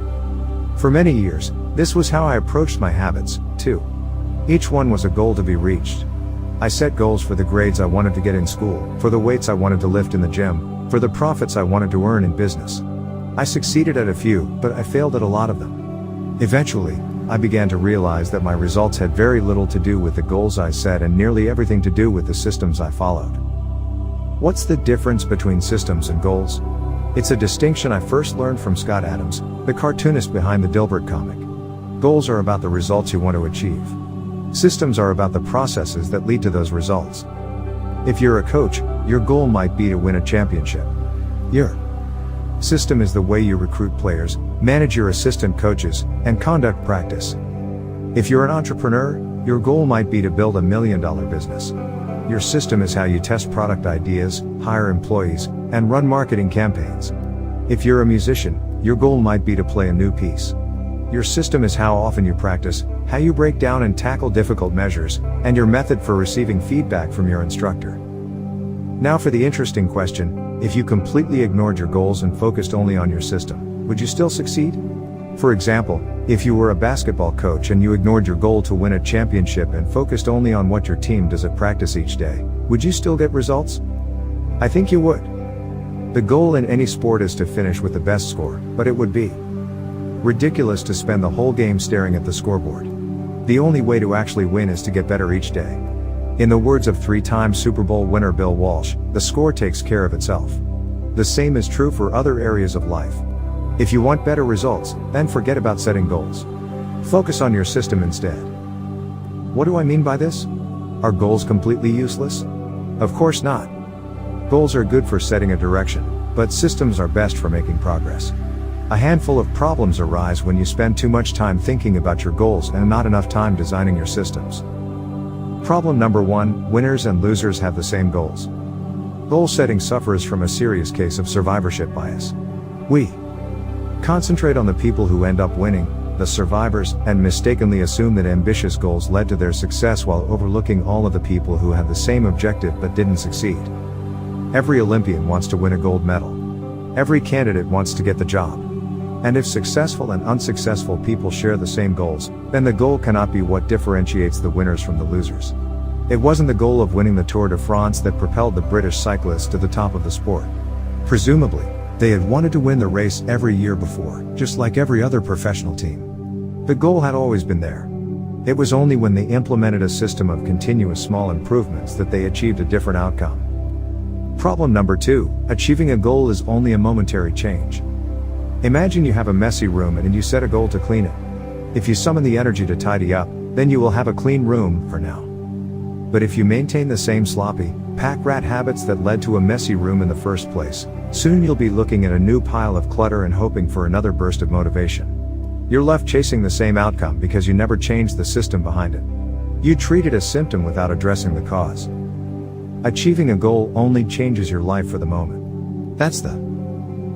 For many years, this was how I approached my habits, too. Each one was a goal to be reached. I set goals for the grades I wanted to get in school, for the weights I wanted to lift in the gym, for the profits I wanted to earn in business. I succeeded at a few, but I failed at a lot of them. Eventually, I began to realize that my results had very little to do with the goals I set and nearly everything to do with the systems I followed. What's the difference between systems and goals? It's a distinction I first learned from Scott Adams, the cartoonist behind the Dilbert comic. Goals are about the results you want to achieve. Systems are about the processes that lead to those results. If you're a coach, your goal might be to win a championship. Your system is the way you recruit players, manage your assistant coaches, and conduct practice. If you're an entrepreneur, your goal might be to build $1 million business. Your system is how you test product ideas, hire employees, and run marketing campaigns. If you're a musician, your goal might be to play a new piece. Your system is how often you practice, how you break down and tackle difficult measures, and your method for receiving feedback from your instructor. Now for the interesting question, if you completely ignored your goals and focused only on your system, would you still succeed? For example, if you were a basketball coach and you ignored your goal to win a championship and focused only on what your team does at practice each day, would you still get results? I think you would. The goal in any sport is to finish with the best score, but it would be ridiculous to spend the whole game staring at the scoreboard. The only way to actually win is to get better each day. In the words of 3-time Super Bowl winner Bill Walsh, the score takes care of itself. The same is true for other areas of life. If you want better results, then forget about setting goals. Focus on your system instead. What do I mean by this? Are goals completely useless? Of course not. Goals are good for setting a direction, but systems are best for making progress. A handful of problems arise when you spend too much time thinking about your goals and not enough time designing your systems. Problem number 1, winners and losers have the same goals. Goal setting suffers from a serious case of survivorship bias. We concentrate on the people who end up winning, the survivors, and mistakenly assume that ambitious goals led to their success while overlooking all of the people who had the same objective but didn't succeed. Every Olympian wants to win a gold medal. Every candidate wants to get the job. And if successful and unsuccessful people share the same goals, then the goal cannot be what differentiates the winners from the losers. It wasn't the goal of winning the Tour de France that propelled the British cyclists to the top of the sport. Presumably, they had wanted to win the race every year before, just like every other professional team. The goal had always been there. It was only when they implemented a system of continuous small improvements that they achieved a different outcome. Problem number 2, achieving a goal is only a momentary change. Imagine you have a messy room and you set a goal to clean it. If you summon the energy to tidy up, then you will have a clean room for now. But if you maintain the same sloppy, pack-rat habits that led to a messy room in the first place, soon you'll be looking at a new pile of clutter and hoping for another burst of motivation. You're left chasing the same outcome because you never changed the system behind it. You treated a symptom without addressing the cause. Achieving a goal only changes your life for the moment. That's the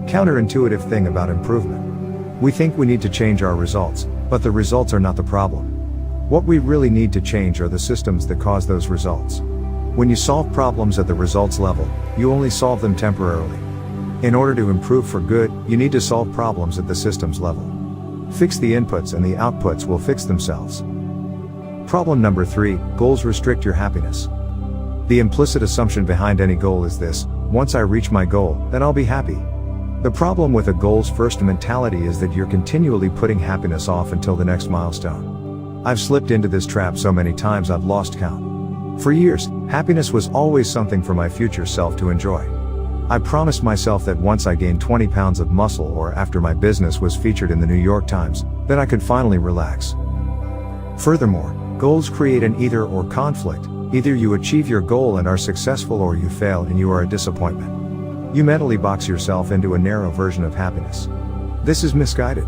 counterintuitive thing about improvement. We think we need to change our results, but the results are not the problem. What we really need to change are the systems that cause those results. When you solve problems at the results level, you only solve them temporarily. In order to improve for good, you need to solve problems at the systems level. Fix the inputs and the outputs will fix themselves. Problem number 3, goals restrict your happiness. The implicit assumption behind any goal is this: once I reach my goal, then I'll be happy. The problem with a goals first mentality is that you're continually putting happiness off until the next milestone. I've slipped into this trap so many times I've lost count. For years, happiness was always something for my future self to enjoy. I promised myself that once I gained 20 pounds of muscle or after my business was featured in the New York Times, then I could finally relax. Furthermore, goals create an either-or conflict. Either you achieve your goal and are successful, or you fail and you are a disappointment. You mentally box yourself into a narrow version of happiness. This is misguided.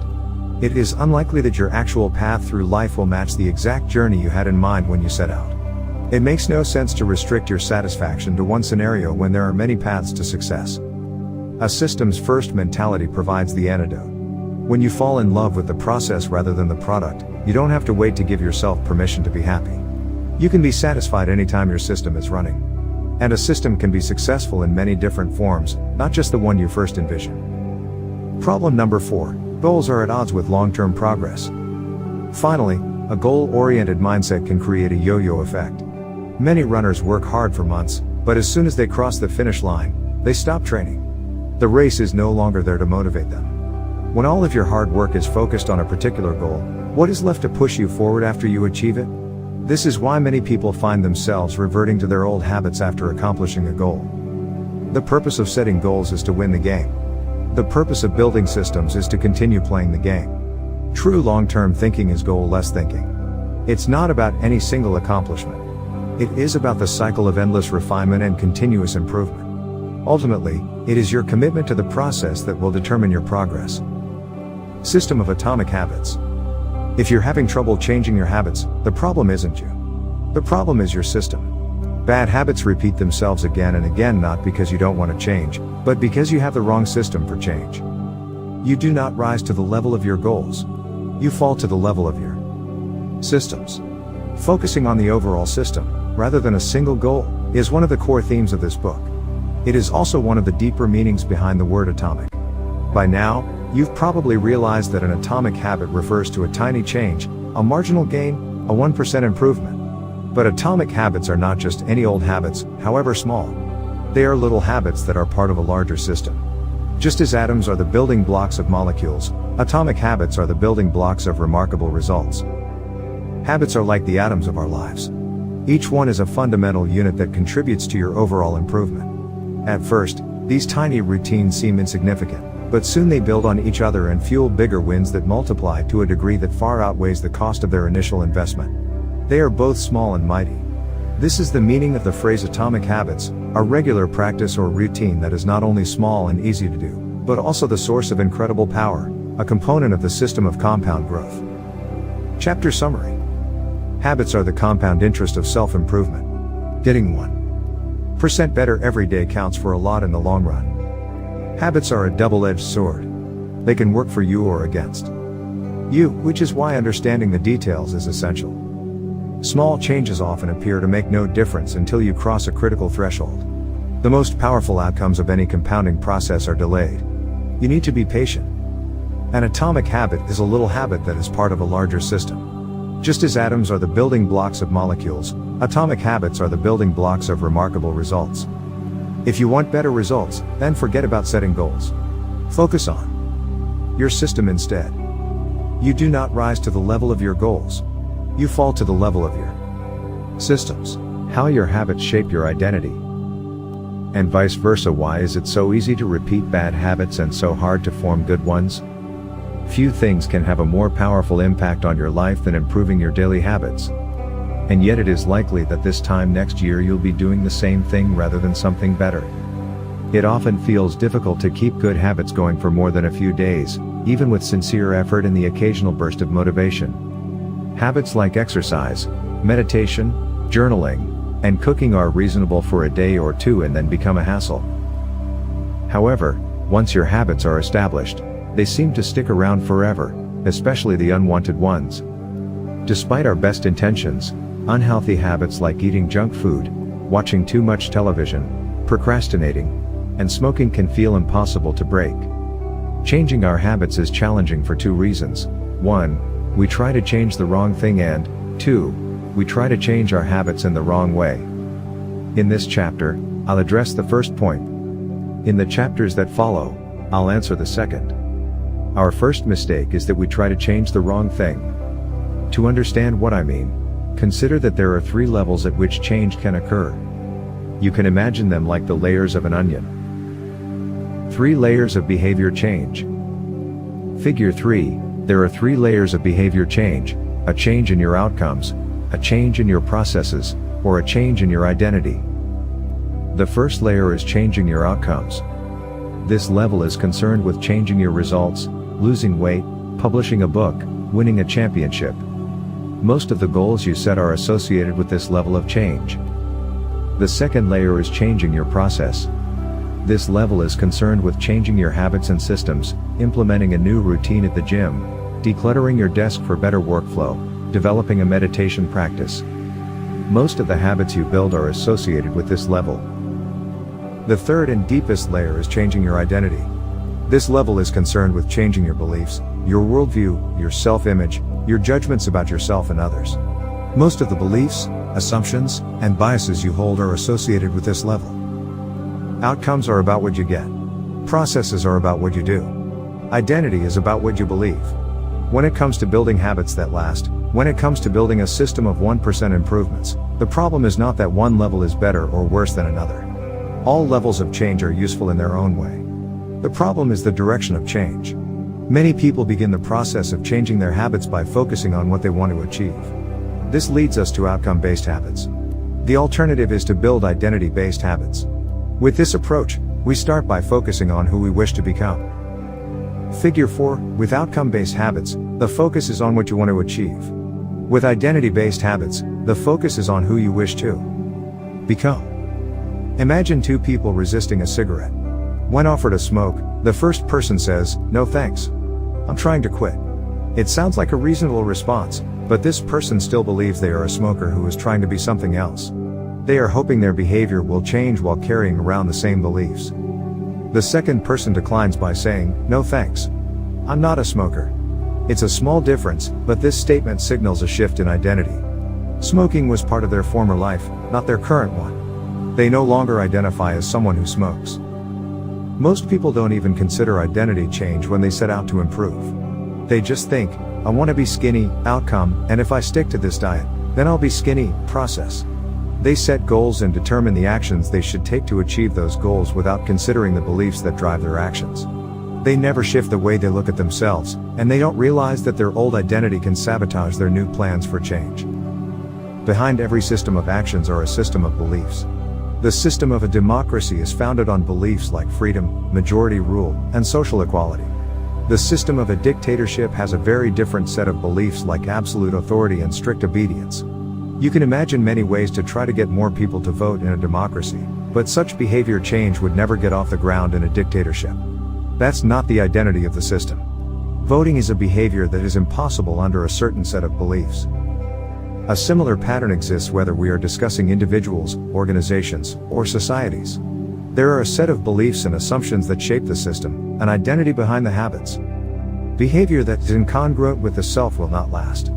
It is unlikely that your actual path through life will match the exact journey you had in mind when you set out. It makes no sense to restrict your satisfaction to one scenario when there are many paths to success. A systems-first mentality provides the antidote. When you fall in love with the process rather than the product, you don't have to wait to give yourself permission to be happy. You can be satisfied anytime your system is running. And a system can be successful in many different forms, not just the one you first envisioned. Problem number 4, goals are at odds with long-term progress. Finally, a goal-oriented mindset can create a yo-yo effect. Many runners work hard for months, but as soon as they cross the finish line, they stop training. The race is no longer there to motivate them. When all of your hard work is focused on a particular goal, what is left to push you forward after you achieve it? This is why many people find themselves reverting to their old habits after accomplishing a goal. The purpose of setting goals is to win the game. The purpose of building systems is to continue playing the game. True long-term thinking is goal-less thinking. It's not about any single accomplishment. It is about the cycle of endless refinement and continuous improvement. Ultimately, it is your commitment to the process that will determine your progress. System of atomic habits. If you're having trouble changing your habits, the problem isn't you. The problem is your system. Bad habits repeat themselves again and again, not because you don't want to change, but because you have the wrong system for change. You do not rise to the level of your goals. You fall to the level of your systems. Focusing on the overall system, rather than a single goal, is one of the core themes of this book. It is also one of the deeper meanings behind the word atomic. By now, you've probably realized that an atomic habit refers to a tiny change, a marginal gain, a 1% improvement. But atomic habits are not just any old habits, however small. They are little habits that are part of a larger system. Just as atoms are the building blocks of molecules, atomic habits are the building blocks of remarkable results. Habits are like the atoms of our lives. Each one is a fundamental unit that contributes to your overall improvement. At first, these tiny routines seem insignificant, but soon they build on each other and fuel bigger wins that multiply to a degree that far outweighs the cost of their initial investment. They are both small and mighty. This is the meaning of the phrase atomic habits, a regular practice or routine that is not only small and easy to do, but also the source of incredible power, a component of the system of compound growth. Chapter summary. Habits are the compound interest of self-improvement. Getting 1% better every day counts for a lot in the long run. Habits are a double-edged sword. They can work for you or against you, which is why understanding the details is essential. Small changes often appear to make no difference until you cross a critical threshold. The most powerful outcomes of any compounding process are delayed. You need to be patient. An atomic habit is a little habit that is part of a larger system. Just as atoms are the building blocks of molecules, atomic habits are the building blocks of remarkable results. If you want better results, then forget about setting goals. Focus on your system instead. You do not rise to the level of your goals. You fall to the level of your systems. How your habits shape your identity. And vice versa. Why is it so easy to repeat bad habits and so hard to form good ones? Few things can have a more powerful impact on your life than improving your daily habits. And yet it is likely that this time next year you'll be doing the same thing rather than something better. It often feels difficult to keep good habits going for more than a few days, even with sincere effort and the occasional burst of motivation. Habits like exercise, meditation, journaling, and cooking are reasonable for a day or two and then become a hassle. However, once your habits are established, they seem to stick around forever, especially the unwanted ones. Despite our best intentions, unhealthy habits like eating junk food, watching too much television, procrastinating, and smoking can feel impossible to break. Changing our habits is challenging for two reasons. 1, we try to change the wrong thing, and 2, we try to change our habits in the wrong way. In this chapter, I'll address the first point. In the chapters that follow, I'll answer the second. Our first mistake is that we try to change the wrong thing. To understand what I mean, consider that there are 3 levels at which change can occur. You can imagine them like the layers of an onion. 3 layers of behavior change. Figure 3, there are 3 layers of behavior change: a change in your outcomes, a change in your processes, or a change in your identity. The first layer is changing your outcomes. This level is concerned with changing your results, losing weight, publishing a book, winning a championship. Most of the goals you set are associated with this level of change. The second layer is changing your process. This level is concerned with changing your habits and systems, implementing a new routine at the gym, decluttering your desk for better workflow, developing a meditation practice. Most of the habits you build are associated with this level. The third and deepest layer is changing your identity. This level is concerned with changing your beliefs, your worldview, your self-image, your judgments about yourself and others. Most of the beliefs, assumptions, and biases you hold are associated with this level. Outcomes are about what you get. Processes are about what you do. Identity is about what you believe. When it comes to building habits that last, when it comes to building a system of 1% improvements, the problem is not that one level is better or worse than another. All levels of change are useful in their own way. The problem is the direction of change. Many people begin the process of changing their habits by focusing on what they want to achieve. This leads us to outcome-based habits. The alternative is to build identity-based habits. With this approach, we start by focusing on who we wish to become. Figure 4, with outcome-based habits, the focus is on what you want to achieve. With identity-based habits, the focus is on who you wish to become. Imagine 2 people resisting a cigarette. When offered a smoke, the first person says, "No thanks. I'm trying to quit." It sounds like a reasonable response, but this person still believes they are a smoker who is trying to be something else. They are hoping their behavior will change while carrying around the same beliefs. The second person declines by saying, "No thanks. I'm not a smoker." It's a small difference, but this statement signals a shift in identity. Smoking was part of their former life, not their current one. They no longer identify as someone who smokes. Most people don't even consider identity change when they set out to improve. They just think, "I want to be skinny," outcome, "and if I stick to this diet, then I'll be skinny," process. They set goals and determine the actions they should take to achieve those goals without considering the beliefs that drive their actions. They never shift the way they look at themselves, and they don't realize that their old identity can sabotage their new plans for change. Behind every system of actions are a system of beliefs. The system of a democracy is founded on beliefs like freedom, majority rule, and social equality. The system of a dictatorship has a very different set of beliefs like absolute authority and strict obedience. You can imagine many ways to try to get more people to vote in a democracy, but such behavior change would never get off the ground in a dictatorship. That's not the identity of the system. Voting is a behavior that is impossible under a certain set of beliefs. A similar pattern exists whether we are discussing individuals, organizations, or societies. There are a set of beliefs and assumptions that shape the system, an identity behind the habits. Behavior that is incongruent with the self will not last.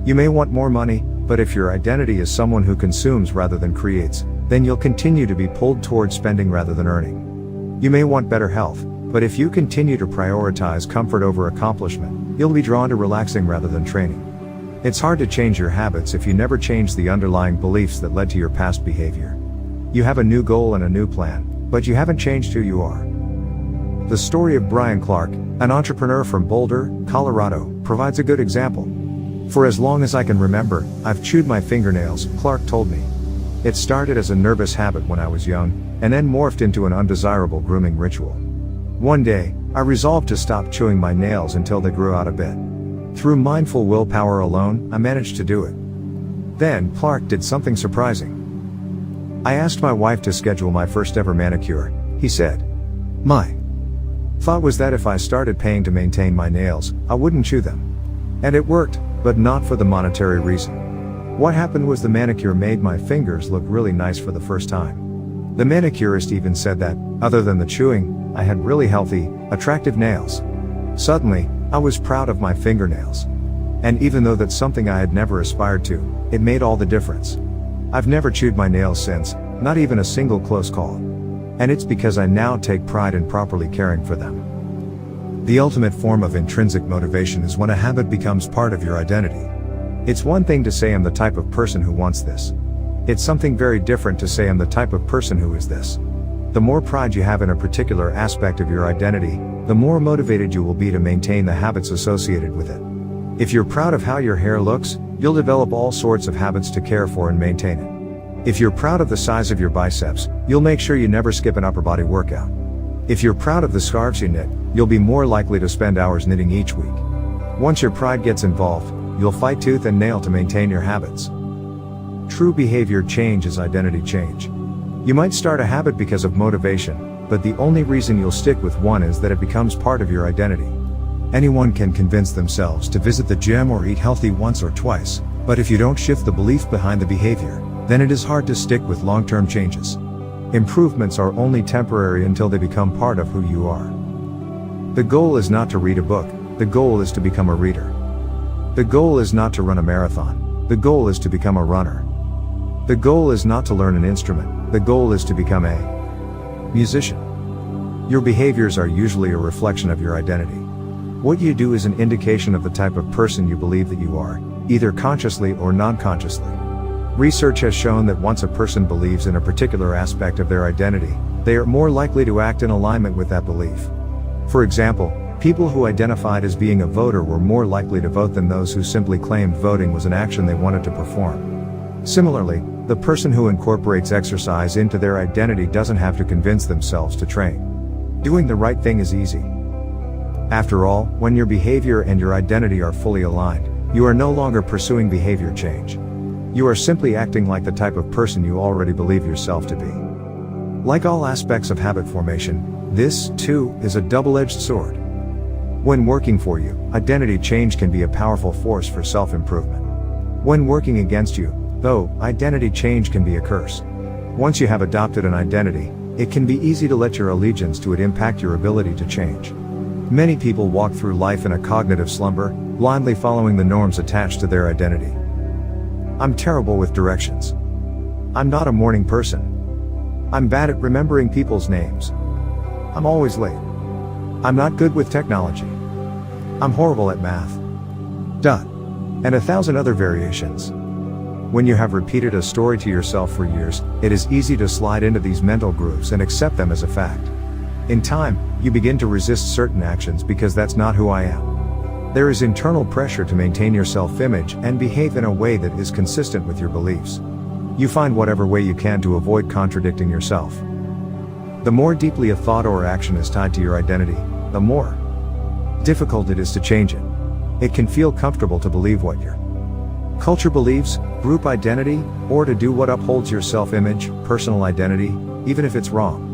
You may want more money, but if your identity is someone who consumes rather than creates, then you'll continue to be pulled toward spending rather than earning. You may want better health, but if you continue to prioritize comfort over accomplishment, you'll be drawn to relaxing rather than training. It's hard to change your habits if you never change the underlying beliefs that led to your past behavior. You have a new goal and a new plan, but you haven't changed who you are. The story of Brian Clark, an entrepreneur from Boulder, Colorado, provides a good example. "For as long as I can remember, I've chewed my fingernails," Clark told me. "It started as a nervous habit when I was young, and then morphed into an undesirable grooming ritual. One day, I resolved to stop chewing my nails until they grew out a bit. Through mindful willpower alone, I managed to do it." Then, Clark did something surprising. I asked my wife to schedule my first ever manicure. He said, "My thought was that if I started paying to maintain my nails, I wouldn't chew them." And it worked, but not for the monetary reason. What happened was the manicure made my fingers look really nice for the first time. The manicurist even said that, other than the chewing, I had really healthy, attractive nails. Suddenly, I was proud of my fingernails. And even though that's something I had never aspired to, it made all the difference. I've never chewed my nails since, not even a single close call. And it's because I now take pride in properly caring for them. The ultimate form of intrinsic motivation is when a habit becomes part of your identity. It's one thing to say I'm the type of person who wants this. It's something very different to say I'm the type of person who is this. The more pride you have in a particular aspect of your identity, the more motivated you will be to maintain the habits associated with it. If you're proud of how your hair looks, you'll develop all sorts of habits to care for and maintain it. If you're proud of the size of your biceps, you'll make sure you never skip an upper body workout. If you're proud of the scarves you knit, you'll be more likely to spend hours knitting each week. Once your pride gets involved, you'll fight tooth and nail to maintain your habits. True behavior change is identity change. You might start a habit because of motivation, but the only reason you'll stick with one is that it becomes part of your identity. Anyone can convince themselves to visit the gym or eat healthy once or twice, but if you don't shift the belief behind the behavior, then it is hard to stick with long-term changes. Improvements are only temporary until they become part of who you are. The goal is not to read a book, the goal is to become a reader. The goal is not to run a marathon, the goal is to become a runner. The goal is not to learn an instrument, the goal is to become a musician. Your behaviors are usually a reflection of your identity. What you do is an indication of the type of person you believe that you are, either consciously or non-consciously. Research has shown that once a person believes in a particular aspect of their identity, they are more likely to act in alignment with that belief. For example, people who identified as being a voter were more likely to vote than those who simply claimed voting was an action they wanted to perform. Similarly, the person who incorporates exercise into their identity doesn't have to convince themselves to train. Doing the right thing is easy. After all, when your behavior and your identity are fully aligned, you are no longer pursuing behavior change. You are simply acting like the type of person you already believe yourself to be. Like all aspects of habit formation, this, too, is a double-edged sword. When working for you, identity change can be a powerful force for self-improvement. When working against you, though, identity change can be a curse. Once you have adopted an identity, it can be easy to let your allegiance to it impact your ability to change. Many people walk through life in a cognitive slumber, blindly following the norms attached to their identity. I'm terrible with directions. I'm not a morning person. I'm bad at remembering people's names. I'm always late. I'm not good with technology. I'm horrible at math. And 1,000 other variations. When you have repeated a story to yourself for years, it is easy to slide into these mental grooves and accept them as a fact. In time, you begin to resist certain actions because that's not who I am. There is internal pressure to maintain your self-image and behave in a way that is consistent with your beliefs. You find whatever way you can to avoid contradicting yourself. The more deeply a thought or action is tied to your identity, the more difficult it is to change it. It can feel comfortable to believe what your culture believes, group identity, or to do what upholds your self-image, personal identity, even if it's wrong.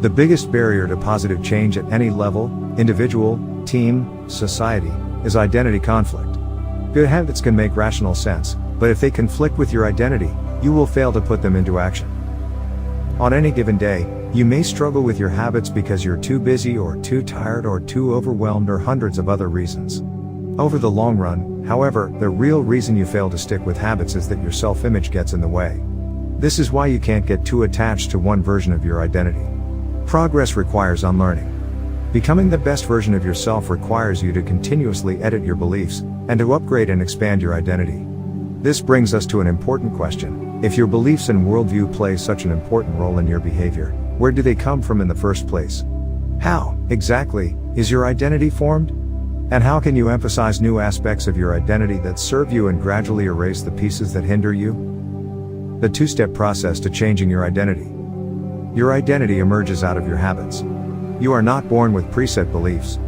The biggest barrier to positive change at any level, individual, team, society, is identity conflict. Good habits can make rational sense, but if they conflict with your identity, you will fail to put them into action. On any given day, you may struggle with your habits because you're too busy or too tired or too overwhelmed or hundreds of other reasons. Over the long run, however, the real reason you fail to stick with habits is that your self-image gets in the way. This is why you can't get too attached to one version of your identity. Progress requires unlearning. Becoming the best version of yourself requires you to continuously edit your beliefs, and to upgrade and expand your identity. This brings us to an important question. If your beliefs and worldview play such an important role in your behavior, where do they come from in the first place? How, exactly, is your identity formed? And how can you emphasize new aspects of your identity that serve you and gradually erase the pieces that hinder you? The two-step process to changing your identity. Your identity emerges out of your habits. You are not born with preset beliefs.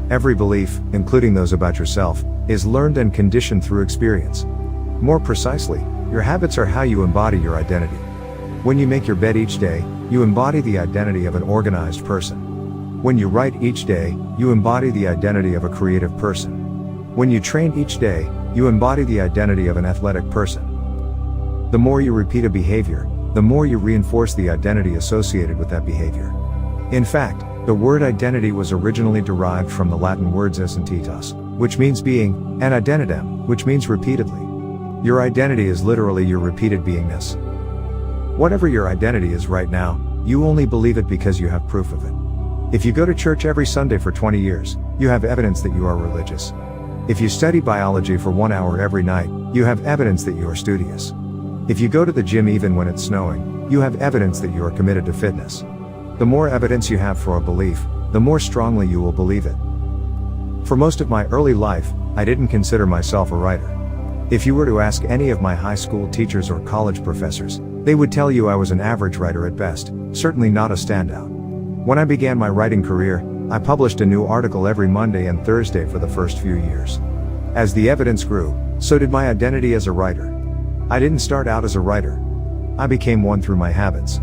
Every belief, including those about yourself, is learned and conditioned through experience. More precisely, your habits are how you embody your identity. When you make your bed each day, you embody the identity of an organized person. When you write each day, you embody the identity of a creative person. When you train each day, you embody the identity of an athletic person. The more you repeat a behavior, the more you reinforce the identity associated with that behavior. In fact, the word identity was originally derived from the Latin words essentitas, which means being, and identitam, which means repeatedly. Your identity is literally your repeated beingness. Whatever your identity is right now, you only believe it because you have proof of it. If you go to church every Sunday for 20 years, you have evidence that you are religious. If you study biology for 1 hour every night, you have evidence that you are studious. If you go to the gym even when it's snowing, you have evidence that you are committed to fitness. The more evidence you have for a belief, the more strongly you will believe it. For most of my early life, I didn't consider myself a writer. If you were to ask any of my high school teachers or college professors, they would tell you I was an average writer at best, certainly not a standout. When I began my writing career, I published a new article every Monday and Thursday for the first few years. As the evidence grew, so did my identity as a writer. I didn't start out as a writer. I became one through my habits.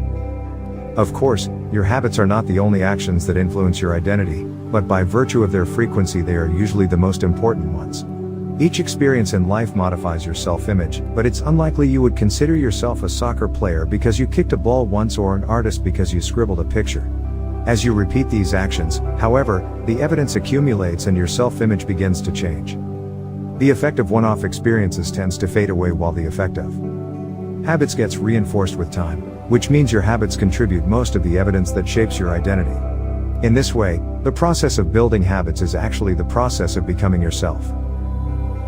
Of course, your habits are not the only actions that influence your identity, but by virtue of their frequency they are usually the most important ones. Each experience in life modifies your self-image, but it's unlikely you would consider yourself a soccer player because you kicked a ball once or an artist because you scribbled a picture. As you repeat these actions, however, the evidence accumulates and your self-image begins to change. The effect of one-off experiences tends to fade away while the effect of habits gets reinforced with time, which means your habits contribute most of the evidence that shapes your identity. In this way, the process of building habits is actually the process of becoming yourself.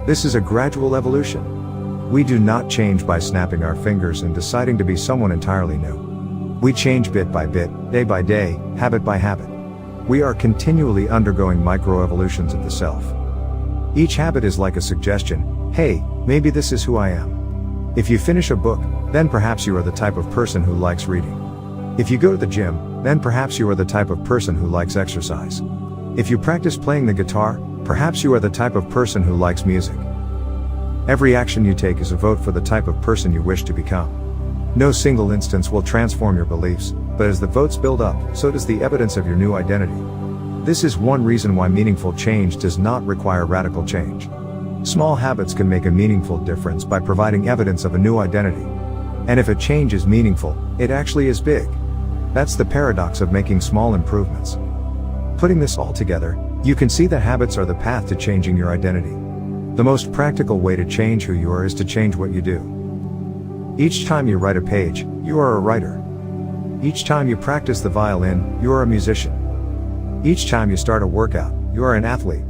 This is a gradual evolution. We do not change by snapping our fingers and deciding to be someone entirely new. We change bit by bit, day by day, habit by habit. We are continually undergoing microevolutions of the self. Each habit is like a suggestion, hey, maybe this is who I am. If you finish a book, then perhaps you are the type of person who likes reading. If you go to the gym, then perhaps you are the type of person who likes exercise. If you practice playing the guitar, perhaps you are the type of person who likes music. Every action you take is a vote for the type of person you wish to become. No single instance will transform your beliefs, but as the votes build up, so does the evidence of your new identity. This is one reason why meaningful change does not require radical change. Small habits can make a meaningful difference by providing evidence of a new identity. And if a change is meaningful, it actually is big. That's the paradox of making small improvements. Putting this all together, you can see that habits are the path to changing your identity. The most practical way to change who you are is to change what you do. Each time you write a page, you are a writer. Each time you practice the violin, you are a musician. Each time you start a workout, you are an athlete.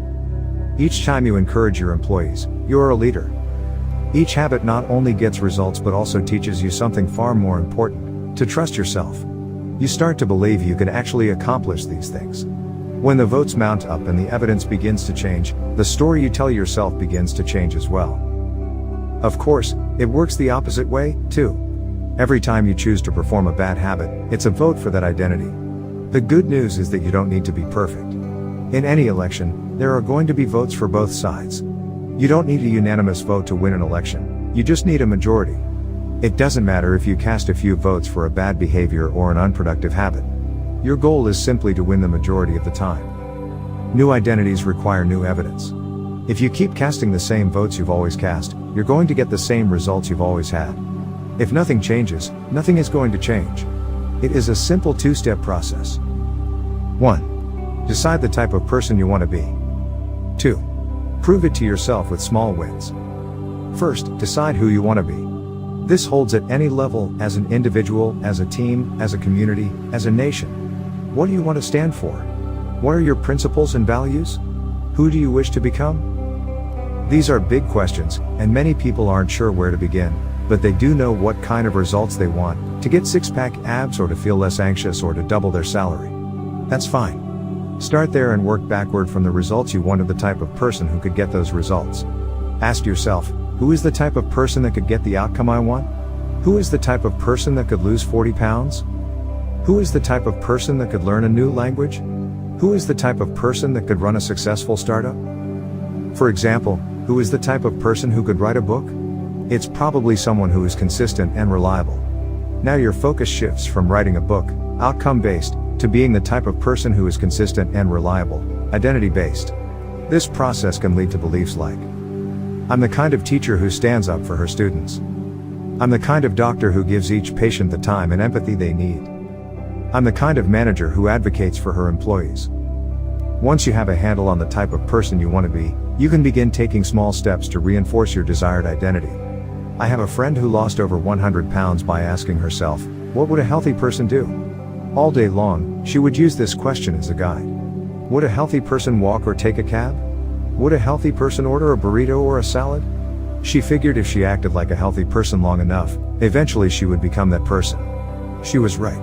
Each time you encourage your employees, you are a leader. Each habit not only gets results but also teaches you something far more important, to trust yourself. You start to believe you can actually accomplish these things. When the votes mount up and the evidence begins to change, the story you tell yourself begins to change as well. Of course, it works the opposite way, too. Every time you choose to perform a bad habit, it's a vote for that identity. The good news is that you don't need to be perfect. In any election, there are going to be votes for both sides. You don't need a unanimous vote to win an election, you just need a majority. It doesn't matter if you cast a few votes for a bad behavior or an unproductive habit. Your goal is simply to win the majority of the time. New identities require new evidence. If you keep casting the same votes you've always cast, you're going to get the same results you've always had. If nothing changes, nothing is going to change. It is a simple two-step process. 1. Decide the type of person you want to be. 2. Prove it to yourself with small wins. First, decide who you want to be. This holds at any level, as an individual, as a team, as a community, as a nation. What do you want to stand for? What are your principles and values? Who do you wish to become? These are big questions, and many people aren't sure where to begin, but they do know what kind of results they want, to get six-pack abs or to feel less anxious or to double their salary. That's fine. Start there and work backward from the results you want to the type of person who could get those results. Ask yourself, who is the type of person that could get the outcome I want? Who is the type of person that could lose 40 pounds? Who is the type of person that could learn a new language? Who is the type of person that could run a successful startup? For example, who is the type of person who could write a book? It's probably someone who is consistent and reliable. Now your focus shifts from writing a book, outcome-based, to being the type of person who is consistent and reliable, identity-based. This process can lead to beliefs like, I'm the kind of teacher who stands up for her students. I'm the kind of doctor who gives each patient the time and empathy they need. I'm the kind of manager who advocates for her employees. Once you have a handle on the type of person you want to be, you can begin taking small steps to reinforce your desired identity. I have a friend who lost over 100 pounds by asking herself, what would a healthy person do? All day long, she would use this question as a guide. Would a healthy person walk or take a cab? Would a healthy person order a burrito or a salad? She figured if she acted like a healthy person long enough, eventually she would become that person. She was right.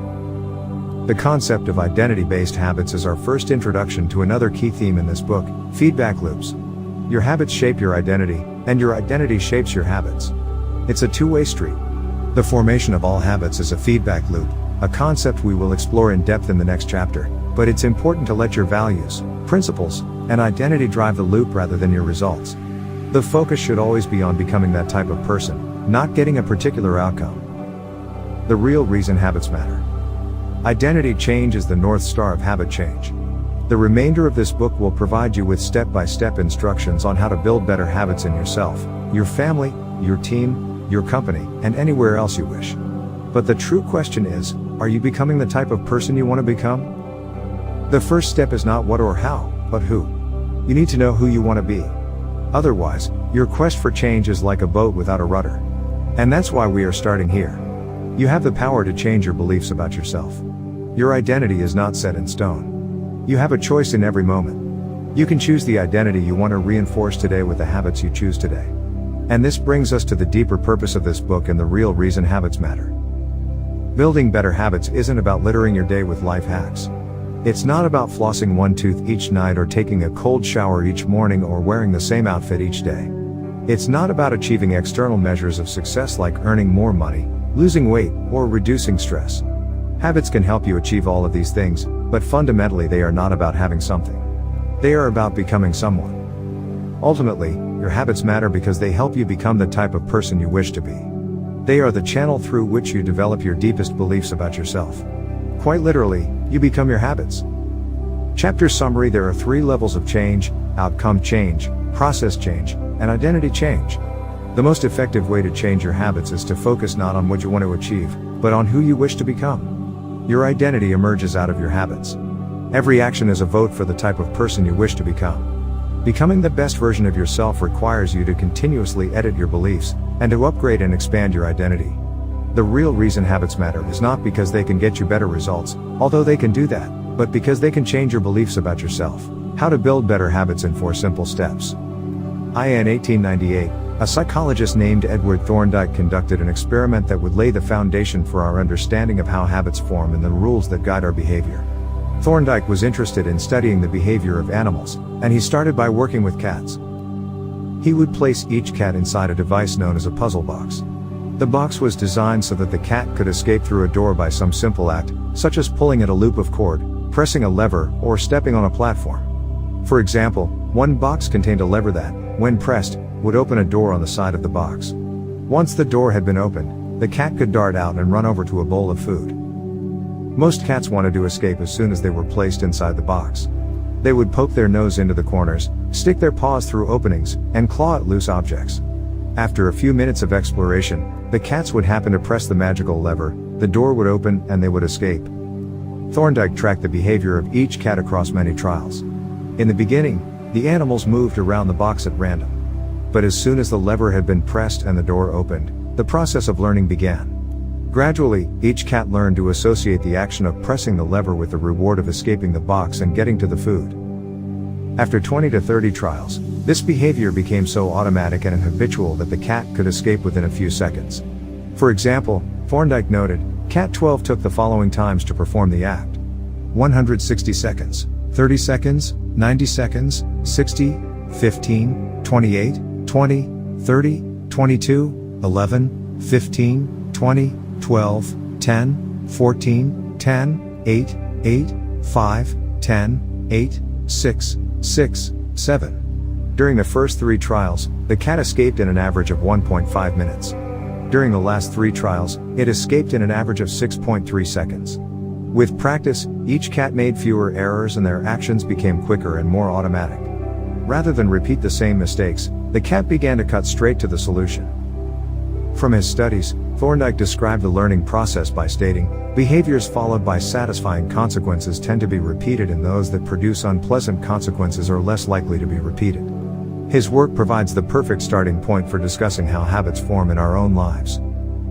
The concept of identity-based habits is our first introduction to another key theme in this book, feedback loops. Your habits shape your identity, and your identity shapes your habits. It's a two-way street. The formation of all habits is a feedback loop, a concept we will explore in depth in the next chapter, but it's important to let your values, principles, and identity drive the loop rather than your results. The focus should always be on becoming that type of person, not getting a particular outcome. The real reason habits matter. Identity change is the North Star of habit change. The remainder of this book will provide you with step-by-step instructions on how to build better habits in yourself, your family, your team, your company, and anywhere else you wish. But the true question is, are you becoming the type of person you want to become? The first step is not what or how, but who. You need to know who you want to be. Otherwise, your quest for change is like a boat without a rudder. And that's why we are starting here. You have the power to change your beliefs about yourself. Your identity is not set in stone. You have a choice in every moment. You can choose the identity you want to reinforce today with the habits you choose today. And this brings us to the deeper purpose of this book and the real reason habits matter. Building better habits isn't about littering your day with life hacks. It's not about flossing one tooth each night or taking a cold shower each morning or wearing the same outfit each day. It's not about achieving external measures of success like earning more money, losing weight, or reducing stress. Habits can help you achieve all of these things, but fundamentally they are not about having something. They are about becoming someone. Ultimately, your habits matter because they help you become the type of person you wish to be. They are the channel through which you develop your deepest beliefs about yourself. Quite literally, you become your habits. Chapter summary: there are 3 levels of change: outcome change, process change, and identity change. The most effective way to change your habits is to focus not on what you want to achieve, but on who you wish to become. Your identity emerges out of your habits. Every action is a vote for the type of person you wish to become. Becoming the best version of yourself requires you to continuously edit your beliefs, and to upgrade and expand your identity. The real reason habits matter is not because they can get you better results, although they can do that, but because they can change your beliefs about yourself. How to build better habits in 4 simple steps. In 1898, a psychologist named Edward Thorndike conducted an experiment that would lay the foundation for our understanding of how habits form and the rules that guide our behavior. Thorndike was interested in studying the behavior of animals, and he started by working with cats. He would place each cat inside a device known as a puzzle box. The box was designed so that the cat could escape through a door by some simple act, such as pulling at a loop of cord, pressing a lever, or stepping on a platform. For example, one box contained a lever that, when pressed, would open a door on the side of the box. Once the door had been opened, the cat could dart out and run over to a bowl of food. Most cats wanted to escape as soon as they were placed inside the box. They would poke their nose into the corners, stick their paws through openings, and claw at loose objects. After a few minutes of exploration, the cats would happen to press the magical lever, the door would open, and they would escape. Thorndike tracked the behavior of each cat across many trials. In the beginning, the animals moved around the box at random. But as soon as the lever had been pressed and the door opened, the process of learning began. Gradually, each cat learned to associate the action of pressing the lever with the reward of escaping the box and getting to the food. After 20 to 30 trials, this behavior became so automatic and habitual that the cat could escape within a few seconds. For example, Thorndike noted, Cat 12 took the following times to perform the act: 160 seconds, 30 seconds, 90 seconds, 60, 15, 28, 20, 30, 22, 11, 15, 20, 12, 10, 14, 10, 8, 8, 5, 10, 8, 6, 6, 7. During the first 3 trials, the cat escaped in an average of 1.5 minutes. During the last 3 trials, it escaped in an average of 6.3 seconds. With practice, each cat made fewer errors and their actions became quicker and more automatic. Rather than repeat the same mistakes, the cat began to cut straight to the solution. From his studies, Thorndike described the learning process by stating, "Behaviors followed by satisfying consequences tend to be repeated, and those that produce unpleasant consequences are less likely to be repeated." His work provides the perfect starting point for discussing how habits form in our own lives.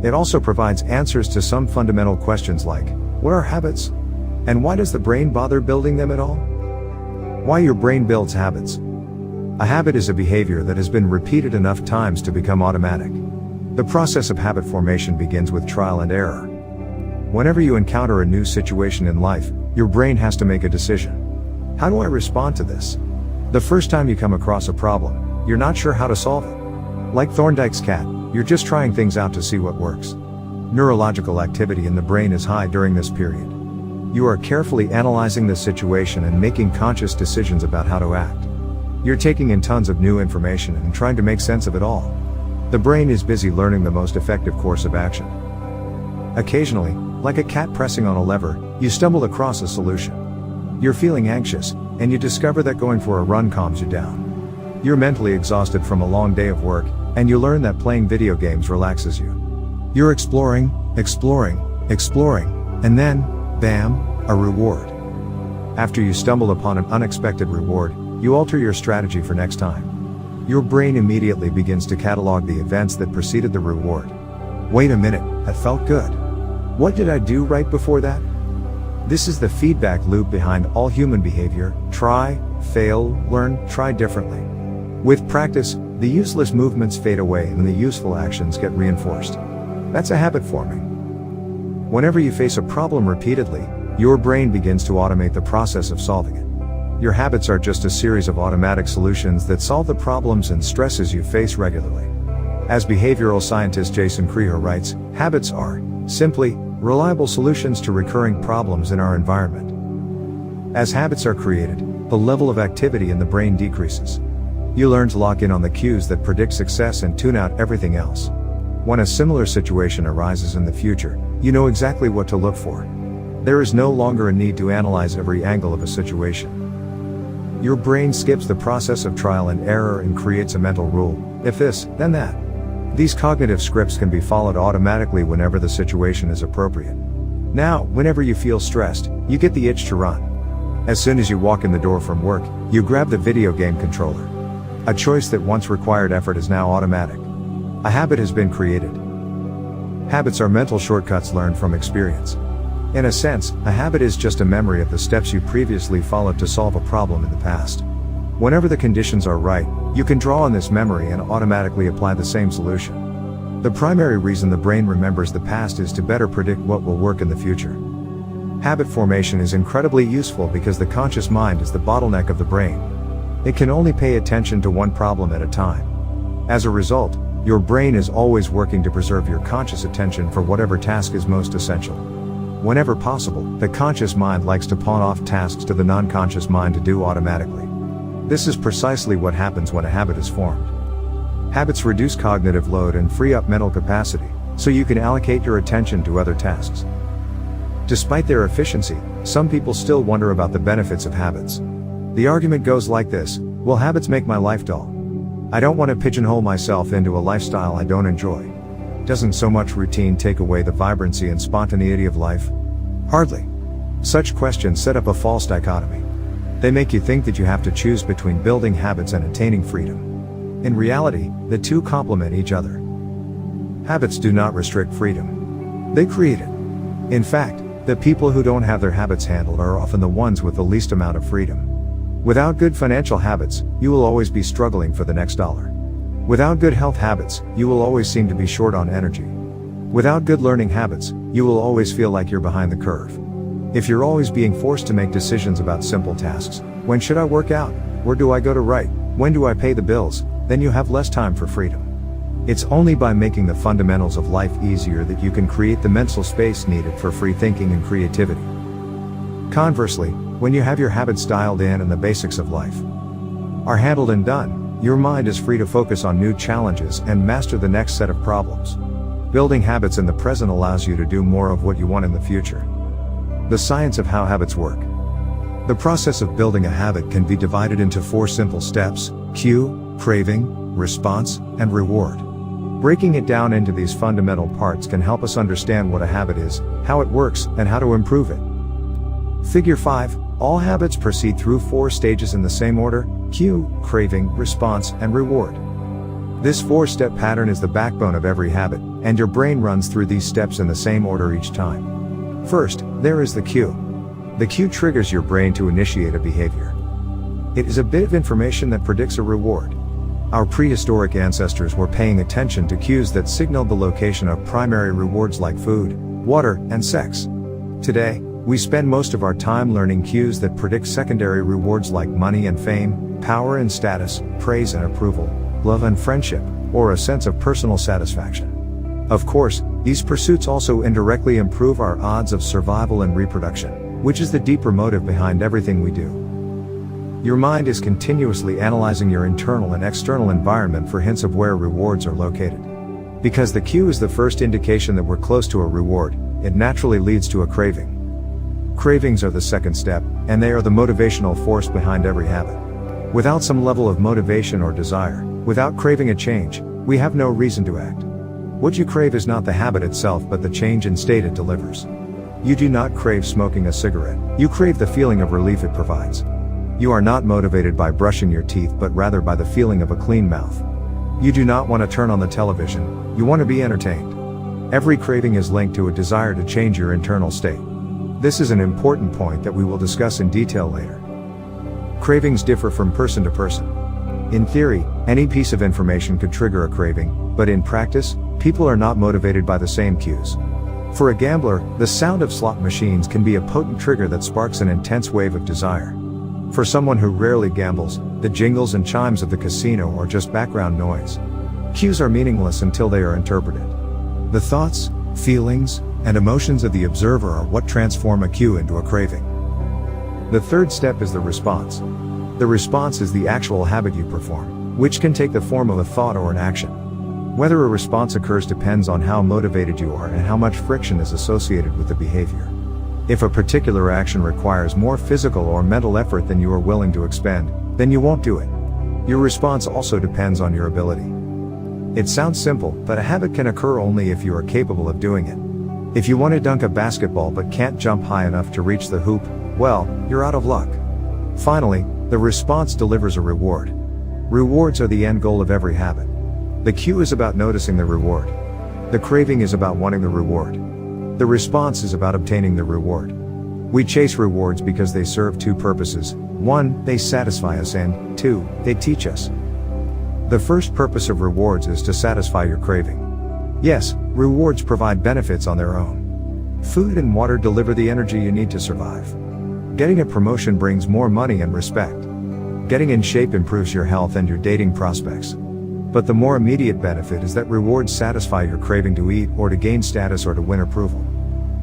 It also provides answers to some fundamental questions like, what are habits? And why does the brain bother building them at all? Why your brain builds habits. A habit is a behavior that has been repeated enough times to become automatic. The process of habit formation begins with trial and error. Whenever you encounter a new situation in life, your brain has to make a decision. How do I respond to this? The first time you come across a problem, you're not sure how to solve it. Like Thorndike's cat, you're just trying things out to see what works. Neurological activity in the brain is high during this period. You are carefully analyzing the situation and making conscious decisions about how to act. You're taking in tons of new information and trying to make sense of it all. The brain is busy learning the most effective course of action. Occasionally, like a cat pressing on a lever, you stumble across a solution. You're feeling anxious, and you discover that going for a run calms you down. You're mentally exhausted from a long day of work, and you learn that playing video games relaxes you. You're exploring, and then, bam, a reward. After you stumble upon an unexpected reward, you alter your strategy for next time. Your brain immediately begins to catalog the events that preceded the reward. Wait a minute, that felt good. What did I do right before that? This is the feedback loop behind all human behavior: try, fail, learn, try differently. With practice, the useless movements fade away and the useful actions get reinforced. That's a habit forming. Whenever you face a problem repeatedly, your brain begins to automate the process of solving it. Your habits are just a series of automatic solutions that solve the problems and stresses you face regularly. As behavioral scientist Jason Creher writes, habits are, simply, reliable solutions to recurring problems in our environment. As habits are created, the level of activity in the brain decreases. You learn to lock in on the cues that predict success and tune out everything else. When a similar situation arises in the future, you know exactly what to look for. There is no longer a need to analyze every angle of a situation. Your brain skips the process of trial and error and creates a mental rule: if this, then that. These cognitive scripts can be followed automatically whenever the situation is appropriate. Now, whenever you feel stressed, you get the itch to run. As soon as you walk in the door from work, you grab the video game controller. A choice that once required effort is now automatic. A habit has been created. Habits are mental shortcuts learned from experience. In a sense, a habit is just a memory of the steps you previously followed to solve a problem in the past. Whenever the conditions are right, you can draw on this memory and automatically apply the same solution. The primary reason the brain remembers the past is to better predict what will work in the future. Habit formation is incredibly useful because the conscious mind is the bottleneck of the brain. It can only pay attention to one problem at a time. As a result, your brain is always working to preserve your conscious attention for whatever task is most essential. Whenever possible, the conscious mind likes to pawn off tasks to the non-conscious mind to do automatically. This is precisely what happens when a habit is formed. Habits reduce cognitive load and free up mental capacity, so you can allocate your attention to other tasks. Despite their efficiency, some people still wonder about the benefits of habits. The argument goes like this: will habits make my life dull? I don't want to pigeonhole myself into a lifestyle I don't enjoy. Doesn't so much routine take away the vibrancy and spontaneity of life? Hardly. Such questions set up a false dichotomy. They make you think that you have to choose between building habits and attaining freedom. In reality, the two complement each other. Habits do not restrict freedom. They create it. In fact, the people who don't have their habits handled are often the ones with the least amount of freedom. Without good financial habits, you will always be struggling for the next dollar. Without good health habits, you will always seem to be short on energy. Without good learning habits, you will always feel like you're behind the curve. If you're always being forced to make decisions about simple tasks, when should I work out? Where do I go to write? When do I pay the bills? Then you have less time for freedom. It's only by making the fundamentals of life easier that you can create the mental space needed for free thinking and creativity. Conversely, when you have your habits dialed in and the basics of life are handled and done, your mind is free to focus on new challenges and master the next set of problems. Building habits in the present allows you to do more of what you want in the future. The science of how habits work. The process of building a habit can be divided into 4 simple steps: cue, craving, response, and reward. Breaking it down into these fundamental parts can help us understand what a habit is, how it works, and how to improve it. Figure 5. All habits proceed through 4 stages in the same order: cue, craving, response, and reward. This 4-step pattern is the backbone of every habit, and your brain runs through these steps in the same order each time. First, there is the cue. The cue triggers your brain to initiate a behavior. It is a bit of information that predicts a reward. Our prehistoric ancestors were paying attention to cues that signaled the location of primary rewards like food, water, and sex. Today, we spend most of our time learning cues that predict secondary rewards like money and fame, power and status, praise and approval, love and friendship, or a sense of personal satisfaction. Of course, these pursuits also indirectly improve our odds of survival and reproduction, which is the deeper motive behind everything we do. Your mind is continuously analyzing your internal and external environment for hints of where rewards are located. Because the cue is the first indication that we're close to a reward, it naturally leads to a craving. Cravings are the second step, and they are the motivational force behind every habit. Without some level of motivation or desire, without craving a change, we have no reason to act. What you crave is not the habit itself but the change in state it delivers. You do not crave smoking a cigarette, you crave the feeling of relief it provides. You are not motivated by brushing your teeth but rather by the feeling of a clean mouth. You do not want to turn on the television, you want to be entertained. Every craving is linked to a desire to change your internal state. This is an important point that we will discuss in detail later. Cravings differ from person to person. In theory, any piece of information could trigger a craving, but in practice, people are not motivated by the same cues. For a gambler, the sound of slot machines can be a potent trigger that sparks an intense wave of desire. For someone who rarely gambles, the jingles and chimes of the casino are just background noise. Cues are meaningless until they are interpreted. The thoughts, feelings, and emotions of the observer are what transform a cue into a craving. The third step is the response. The response is the actual habit you perform, which can take the form of a thought or an action. Whether a response occurs depends on how motivated you are and how much friction is associated with the behavior. If a particular action requires more physical or mental effort than you are willing to expend, then you won't do it. Your response also depends on your ability. It sounds simple, but a habit can occur only if you are capable of doing it. If you want to dunk a basketball but can't jump high enough to reach the hoop, well, you're out of luck. Finally, the response delivers a reward. Rewards are the end goal of every habit. The cue is about noticing the reward. The craving is about wanting the reward. The response is about obtaining the reward. We chase rewards because they serve 2 purposes. 1, they satisfy us, and 2, they teach us. The first purpose of rewards is to satisfy your craving. Yes, rewards provide benefits on their own. Food and water deliver the energy you need to survive. Getting a promotion brings more money and respect. Getting in shape improves your health and your dating prospects. But the more immediate benefit is that rewards satisfy your craving to eat or to gain status or to win approval.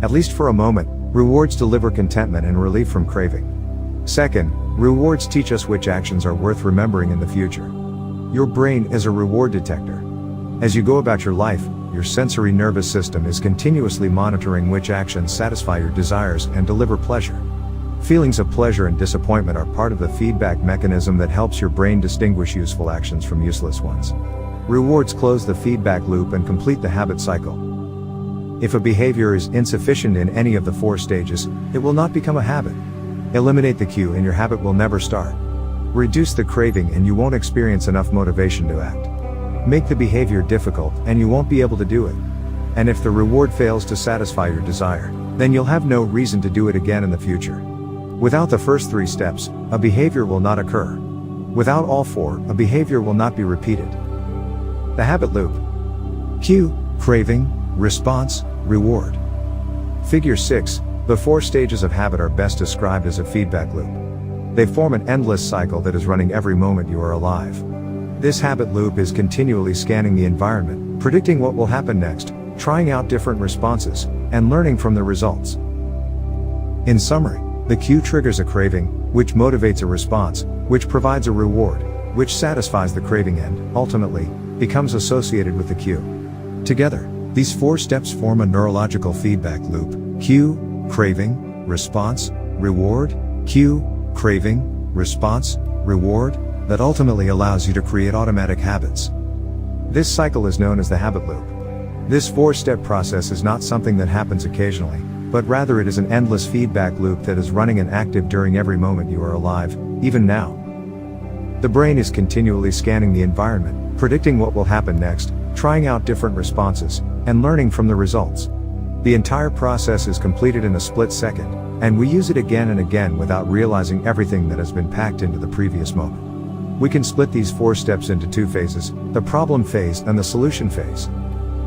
At least for a moment, rewards deliver contentment and relief from craving. Second, rewards teach us which actions are worth remembering in the future. Your brain is a reward detector. As you go about your life, your sensory nervous system is continuously monitoring which actions satisfy your desires and deliver pleasure. Feelings of pleasure and disappointment are part of the feedback mechanism that helps your brain distinguish useful actions from useless ones. Rewards close the feedback loop and complete the habit cycle. If a behavior is insufficient in any of the 4 stages, it will not become a habit. Eliminate the cue and your habit will never start. Reduce the craving and you won't experience enough motivation to act. Make the behavior difficult and you won't be able to do it. And if the reward fails to satisfy your desire, then you'll have no reason to do it again in the future. Without the first 3 steps, a behavior will not occur. Without all 4, a behavior will not be repeated. The habit loop. Cue, craving, response, reward. Figure 6, the 4 stages of habit are best described as a feedback loop. They form an endless cycle that is running every moment you are alive. This habit loop is continually scanning the environment, predicting what will happen next, trying out different responses, and learning from the results. In summary, the cue triggers a craving, which motivates a response, which provides a reward, which satisfies the craving and, ultimately, becomes associated with the cue. Together, These 4 steps form a neurological feedback loop: cue, craving, response, reward, cue, craving, response, reward, that ultimately allows you to create automatic habits. This cycle is known as the habit loop. This 4-step process is not something that happens occasionally, but rather it is an endless feedback loop that is running and active during every moment you are alive, even now. The brain is continually scanning the environment, predicting what will happen next, trying out different responses, and learning from the results. The entire process is completed in a split second, and we use it again and again without realizing everything that has been packed into the previous moment. We can split these 4 steps into 2 phases, the problem phase and the solution phase.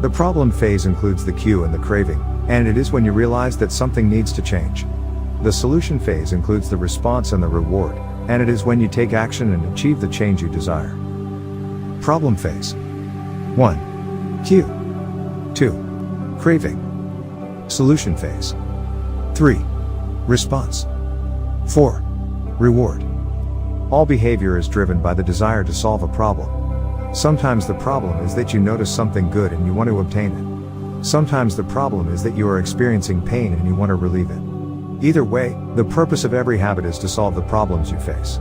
The problem phase includes the cue and the craving, and it is when you realize that something needs to change. The solution phase includes the response and the reward, and it is when you take action and achieve the change you desire. Problem phase. 1. Cue. 2. Craving. Solution phase. 3. Response. 4. Reward. All behavior is driven by the desire to solve a problem. Sometimes the problem is that you notice something good and you want to obtain it. Sometimes the problem is that you are experiencing pain and you want to relieve it. Either way, the purpose of every habit is to solve the problems you face.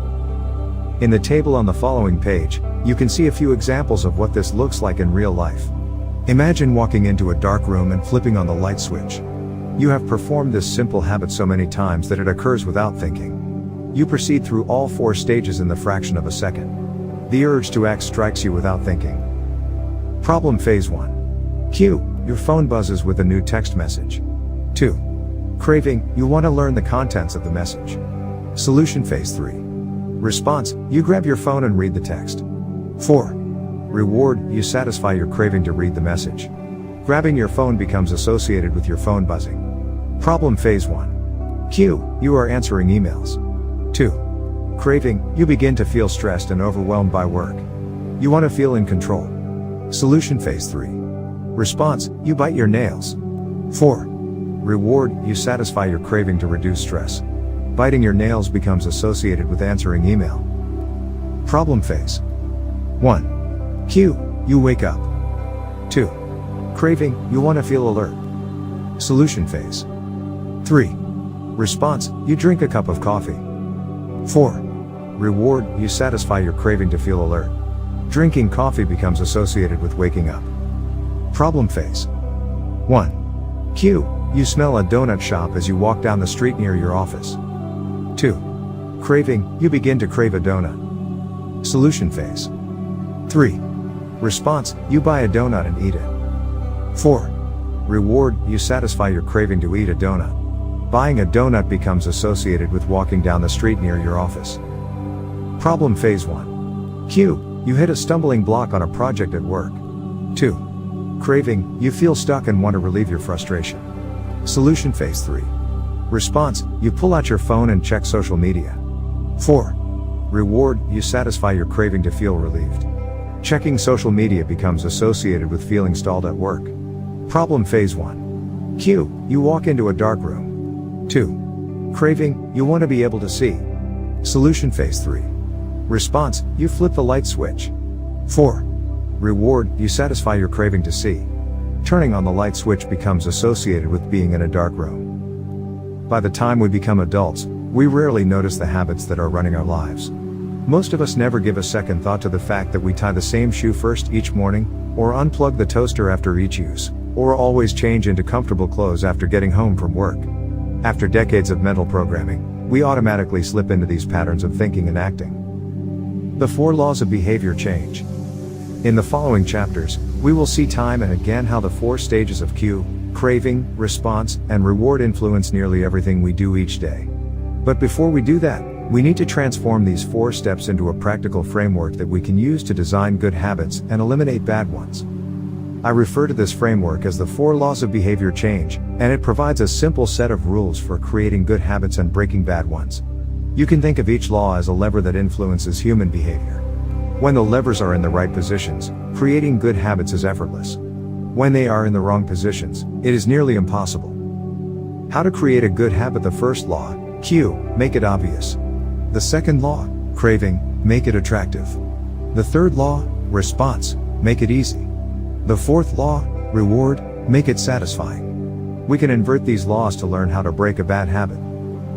In the table on the following page, you can see a few examples of what this looks like in real life. Imagine walking into a dark room and flipping on the light switch. You have performed this simple habit so many times that it occurs without thinking. You proceed through all 4 stages in the fraction of a second. The urge to act strikes you without thinking. Problem phase 1. Cue. Your phone buzzes with a new text message. 2. Craving. You want to learn the contents of the message. Solution phase 3. Response. You grab your phone and read the text. 4. Reward. You satisfy your craving to read the message. Grabbing your phone becomes associated with your phone buzzing. Problem phase 1. Cue. You are answering emails. 2. Craving. You begin to feel stressed and overwhelmed by work. You want to feel in control. Solution phase 3. Response. You bite your nails. 4. Reward. You satisfy your craving to reduce stress. Biting your nails becomes associated with answering email. Problem phase. 1. Cue. You wake up. 2. Craving. You want to feel alert. Solution phase. 3. Response. You drink a cup of coffee. 4. Reward. You satisfy your craving to feel alert. Drinking coffee becomes associated with waking up. Problem phase. 1. Cue. You smell a donut shop as you walk down the street near your office. 2. Craving. You begin to crave a donut. Solution phase. 3. Response. You buy a donut and eat it. 4. Reward. You satisfy your craving to eat a donut. Buying a donut becomes associated with walking down the street near your office. Problem phase 1. Cue. You hit a stumbling block on a project at work. 2. Craving. You feel stuck and want to relieve your frustration. Solution phase 3. Response. You pull out your phone and check social media. 4. Reward. You satisfy your craving to feel relieved. Checking social media becomes associated with feeling stalled at work. Problem phase 1. Cue. You walk into a dark room. 2. Craving. You want to be able to see. Solution phase 3. Response. You flip the light switch. 4. Reward. You satisfy your craving to see. Turning on the light switch becomes associated with being in a dark room. By the time we become adults, we rarely notice the habits that are running our lives. Most of us never give a second thought to the fact that we tie the same shoe first each morning, or unplug the toaster after each use, or always change into comfortable clothes after getting home from work. After decades of mental programming, we automatically slip into these patterns of thinking and acting. The 4 laws of behavior change. In the following chapters, we will see time and again how the 4 stages of cue, craving, response, and reward influence nearly everything we do each day. But before we do that, we need to transform these 4 steps into a practical framework that we can use to design good habits and eliminate bad ones. I refer to this framework as the 4 laws of behavior change, and it provides a simple set of rules for creating good habits and breaking bad ones. You can think of each law as a lever that influences human behavior. When the levers are in the right positions, creating good habits is effortless. When they are in the wrong positions, it is nearly impossible. How to create a good habit? The first law, cue, make it obvious. The second law, craving, make it attractive. The third law, response, make it easy. The fourth law, reward, make it satisfying. We can invert these laws to learn how to break a bad habit.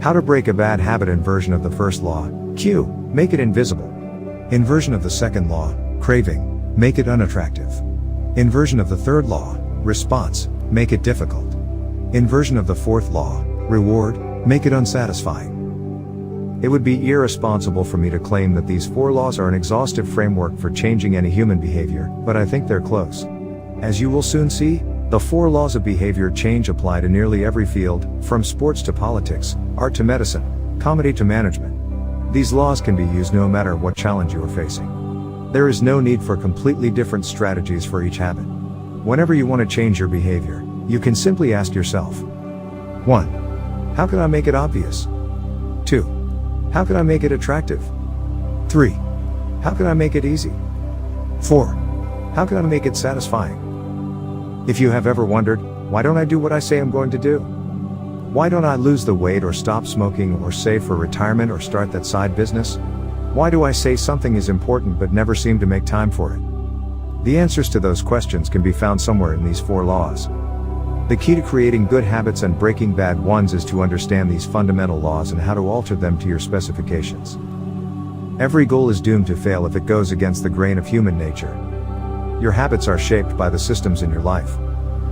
How to break a bad habit: inversion of the first law, Q, make it invisible. Inversion of the second law, craving, make it unattractive. Inversion of the third law, response, make it difficult. Inversion of the fourth law, reward, make it unsatisfying. It would be irresponsible for me to claim that these 4 laws are an exhaustive framework for changing any human behavior, but I think they're close. As you will soon see, the 4 laws of behavior change apply to nearly every field, from sports to politics, art to medicine, comedy to management. These laws can be used no matter what challenge you are facing. There is no need for completely different strategies for each habit. Whenever you want to change your behavior, you can simply ask yourself: 1. How can I make it obvious? 2. How can I make it attractive? 3. How can I make it easy? 4. How can I make it satisfying? If you have ever wondered, why don't I do what I say I'm going to do? Why don't I lose the weight or stop smoking or save for retirement or start that side business? Why do I say something is important but never seem to make time for it? The answers to those questions can be found somewhere in these 4 laws. The key to creating good habits and breaking bad ones is to understand these fundamental laws and how to alter them to your specifications. Every goal is doomed to fail if it goes against the grain of human nature. Your habits are shaped by the systems in your life.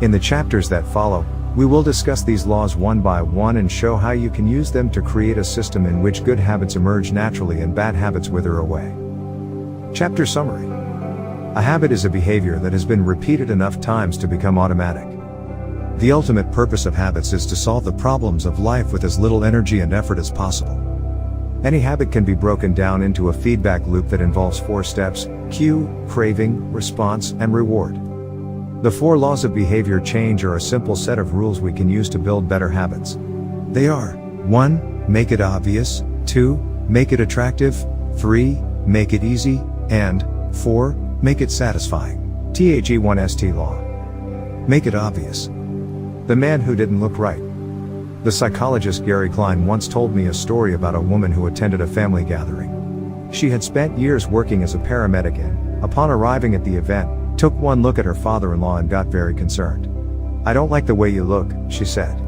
In the chapters that follow, we will discuss these laws one by one and show how you can use them to create a system in which good habits emerge naturally and bad habits wither away. Chapter Summary. A habit is a behavior that has been repeated enough times to become automatic. The ultimate purpose of habits is to solve the problems of life with as little energy and effort as possible. Any habit can be broken down into a feedback loop that involves 4 steps: cue, craving, response, and reward. The 4 laws of behavior change are a simple set of rules we can use to build better habits. They are: 1. Make it obvious. 2. Make it attractive. 3. Make it easy. And 4. Make it satisfying. THE1ST law. Make it obvious. The man who didn't look right. The psychologist Gary Klein once told me a story about a woman who attended a family gathering. She had spent years working as a paramedic and, upon arriving at the event, took one look at her father-in-law and got very concerned. "I don't like the way you look," she said.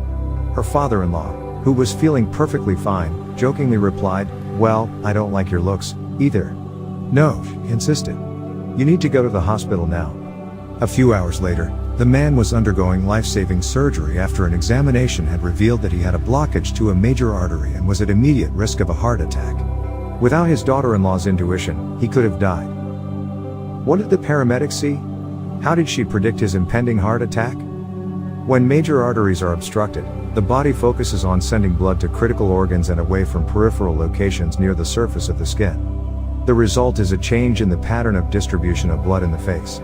Her father-in-law, who was feeling perfectly fine, jokingly replied, "Well, I don't like your looks, either." "No," she insisted. "You need to go to the hospital now." A few hours later, the man was undergoing life-saving surgery after an examination had revealed that he had a blockage to a major artery and was at immediate risk of a heart attack. Without his daughter-in-law's intuition, he could have died. What did the paramedic see? How did she predict his impending heart attack? When major arteries are obstructed, the body focuses on sending blood to critical organs and away from peripheral locations near the surface of the skin. The result is a change in the pattern of distribution of blood in the face.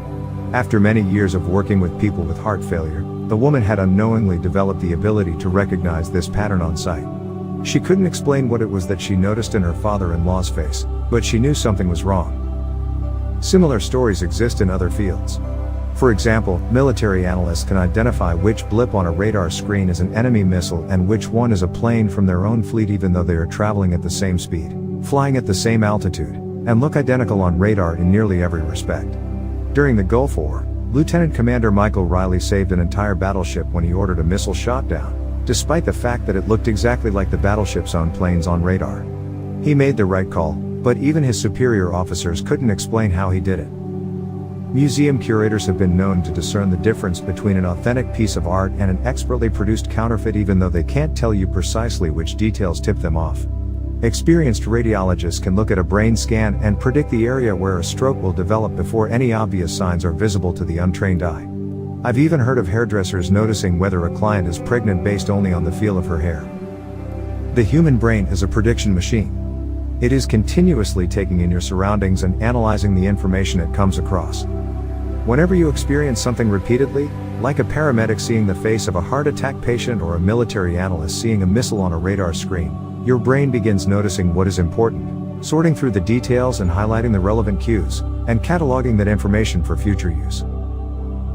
After many years of working with people with heart failure, the woman had unknowingly developed the ability to recognize this pattern on sight. She couldn't explain what it was that she noticed in her father-in-law's face, but she knew something was wrong. Similar stories exist in other fields. For example, military analysts can identify which blip on a radar screen is an enemy missile and which one is a plane from their own fleet, even though they are traveling at the same speed, flying at the same altitude, and look identical on radar in nearly every respect. During the Gulf War, Lieutenant Commander Michael Riley saved an entire battleship when he ordered a missile shot down, despite the fact that it looked exactly like the battleship's own planes on radar. He made the right call, but even his superior officers couldn't explain how he did it. Museum curators have been known to discern the difference between an authentic piece of art and an expertly produced counterfeit, even though they can't tell you precisely which details tip them off. Experienced radiologists can look at a brain scan and predict the area where a stroke will develop before any obvious signs are visible to the untrained eye. I've even heard of hairdressers noticing whether a client is pregnant based only on the feel of her hair. The human brain is a prediction machine. It is continuously taking in your surroundings and analyzing the information it comes across. Whenever you experience something repeatedly, like a paramedic seeing the face of a heart attack patient or a military analyst seeing a missile on a radar screen, your brain begins noticing what is important, sorting through the details and highlighting the relevant cues, and cataloging that information for future use.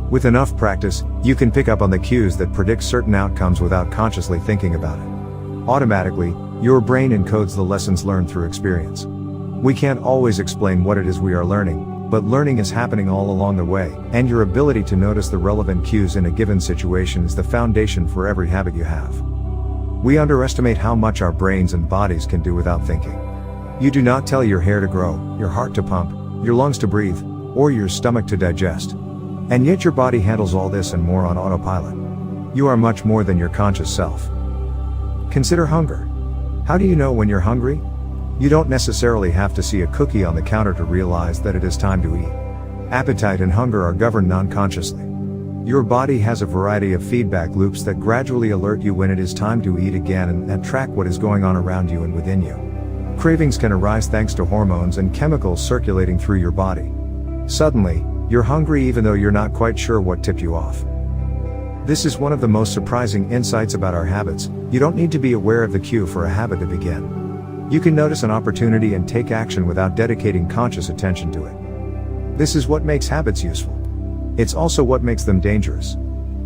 With enough practice, you can pick up on the cues that predict certain outcomes without consciously thinking about it. Automatically, your brain encodes the lessons learned through experience. We can't always explain what it is we are learning, but learning is happening all along the way, and your ability to notice the relevant cues in a given situation is the foundation for every habit you have. We underestimate how much our brains and bodies can do without thinking. You do not tell your hair to grow, your heart to pump, your lungs to breathe, or your stomach to digest. And yet your body handles all this and more on autopilot. You are much more than your conscious self. Consider hunger. How do you know when you're hungry? You don't necessarily have to see a cookie on the counter to realize that it is time to eat. Appetite and hunger are governed non-consciously. Your body has a variety of feedback loops that gradually alert you when it is time to eat again and that track what is going on around you and within you. Cravings can arise thanks to hormones and chemicals circulating through your body. Suddenly, you're hungry even though you're not quite sure what tipped you off. This is one of the most surprising insights about our habits. You don't need to be aware of the cue for a habit to begin. You can notice an opportunity and take action without dedicating conscious attention to it. This is what makes habits useful. It's also what makes them dangerous.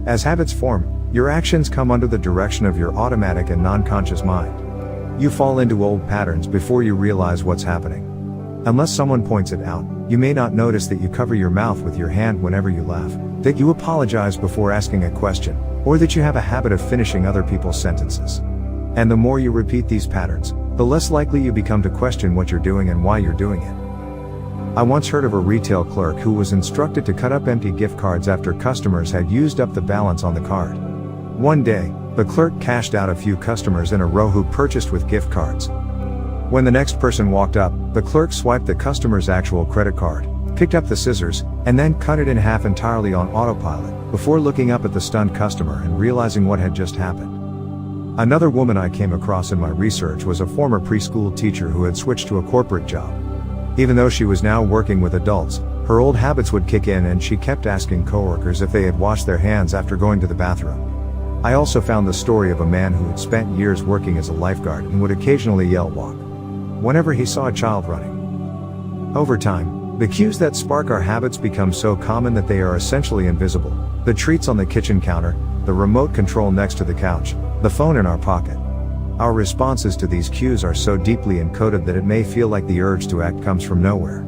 As habits form, your actions come under the direction of your automatic and non-conscious mind. You fall into old patterns before you realize what's happening. Unless someone points it out, you may not notice that you cover your mouth with your hand whenever you laugh, that you apologize before asking a question, or that you have a habit of finishing other people's sentences. And the more you repeat these patterns, the less likely you become to question what you're doing and why you're doing it. I once heard of a retail clerk who was instructed to cut up empty gift cards after customers had used up the balance on the card. One day, the clerk cashed out a few customers in a row who purchased with gift cards. When the next person walked up, the clerk swiped the customer's actual credit card, picked up the scissors, and then cut it in half entirely on autopilot, before looking up at the stunned customer and realizing what had just happened. Another woman I came across in my research was a former preschool teacher who had switched to a corporate job. Even though she was now working with adults, her old habits would kick in and she kept asking coworkers if they had washed their hands after going to the bathroom. I also found the story of a man who had spent years working as a lifeguard and would occasionally yell "walk" whenever he saw a child running. Over time, the cues that spark our habits become so common that they are essentially invisible. The treats on the kitchen counter, the remote control next to the couch, the phone in our pocket. Our responses to these cues are so deeply encoded that it may feel like the urge to act comes from nowhere.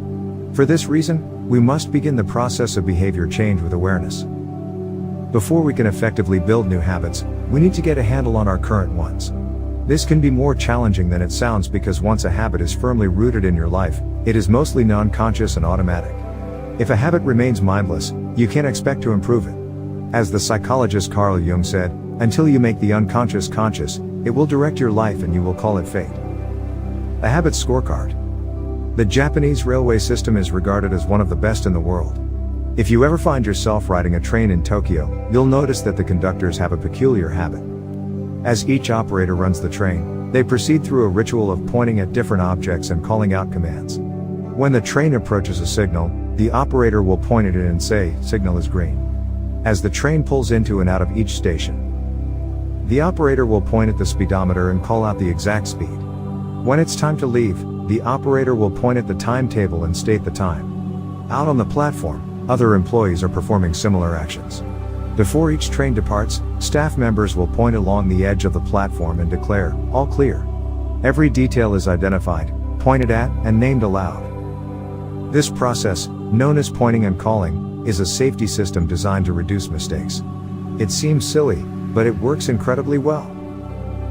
For this reason, we must begin the process of behavior change with awareness. Before we can effectively build new habits, we need to get a handle on our current ones. This can be more challenging than it sounds because once a habit is firmly rooted in your life, it is mostly non-conscious and automatic. If a habit remains mindless, you can't expect to improve it. As the psychologist Carl Jung said, until you make the unconscious conscious, it will direct your life and you will call it fate. A habit scorecard. The Japanese railway system is regarded as one of the best in the world. If you ever find yourself riding a train in Tokyo, you'll notice that the conductors have a peculiar habit. As each operator runs the train, they proceed through a ritual of pointing at different objects and calling out commands. When the train approaches a signal, the operator will point at it and say, "Signal is green." As the train pulls into and out of each station, the operator will point at the speedometer and call out the exact speed. When it's time to leave, the operator will point at the timetable and state the time. Out on the platform, other employees are performing similar actions. Before each train departs, staff members will point along the edge of the platform and declare, "All clear." Every detail is identified, pointed at, and named aloud. This process, known as pointing and calling, is a safety system designed to reduce mistakes. It seems silly, but it works incredibly well.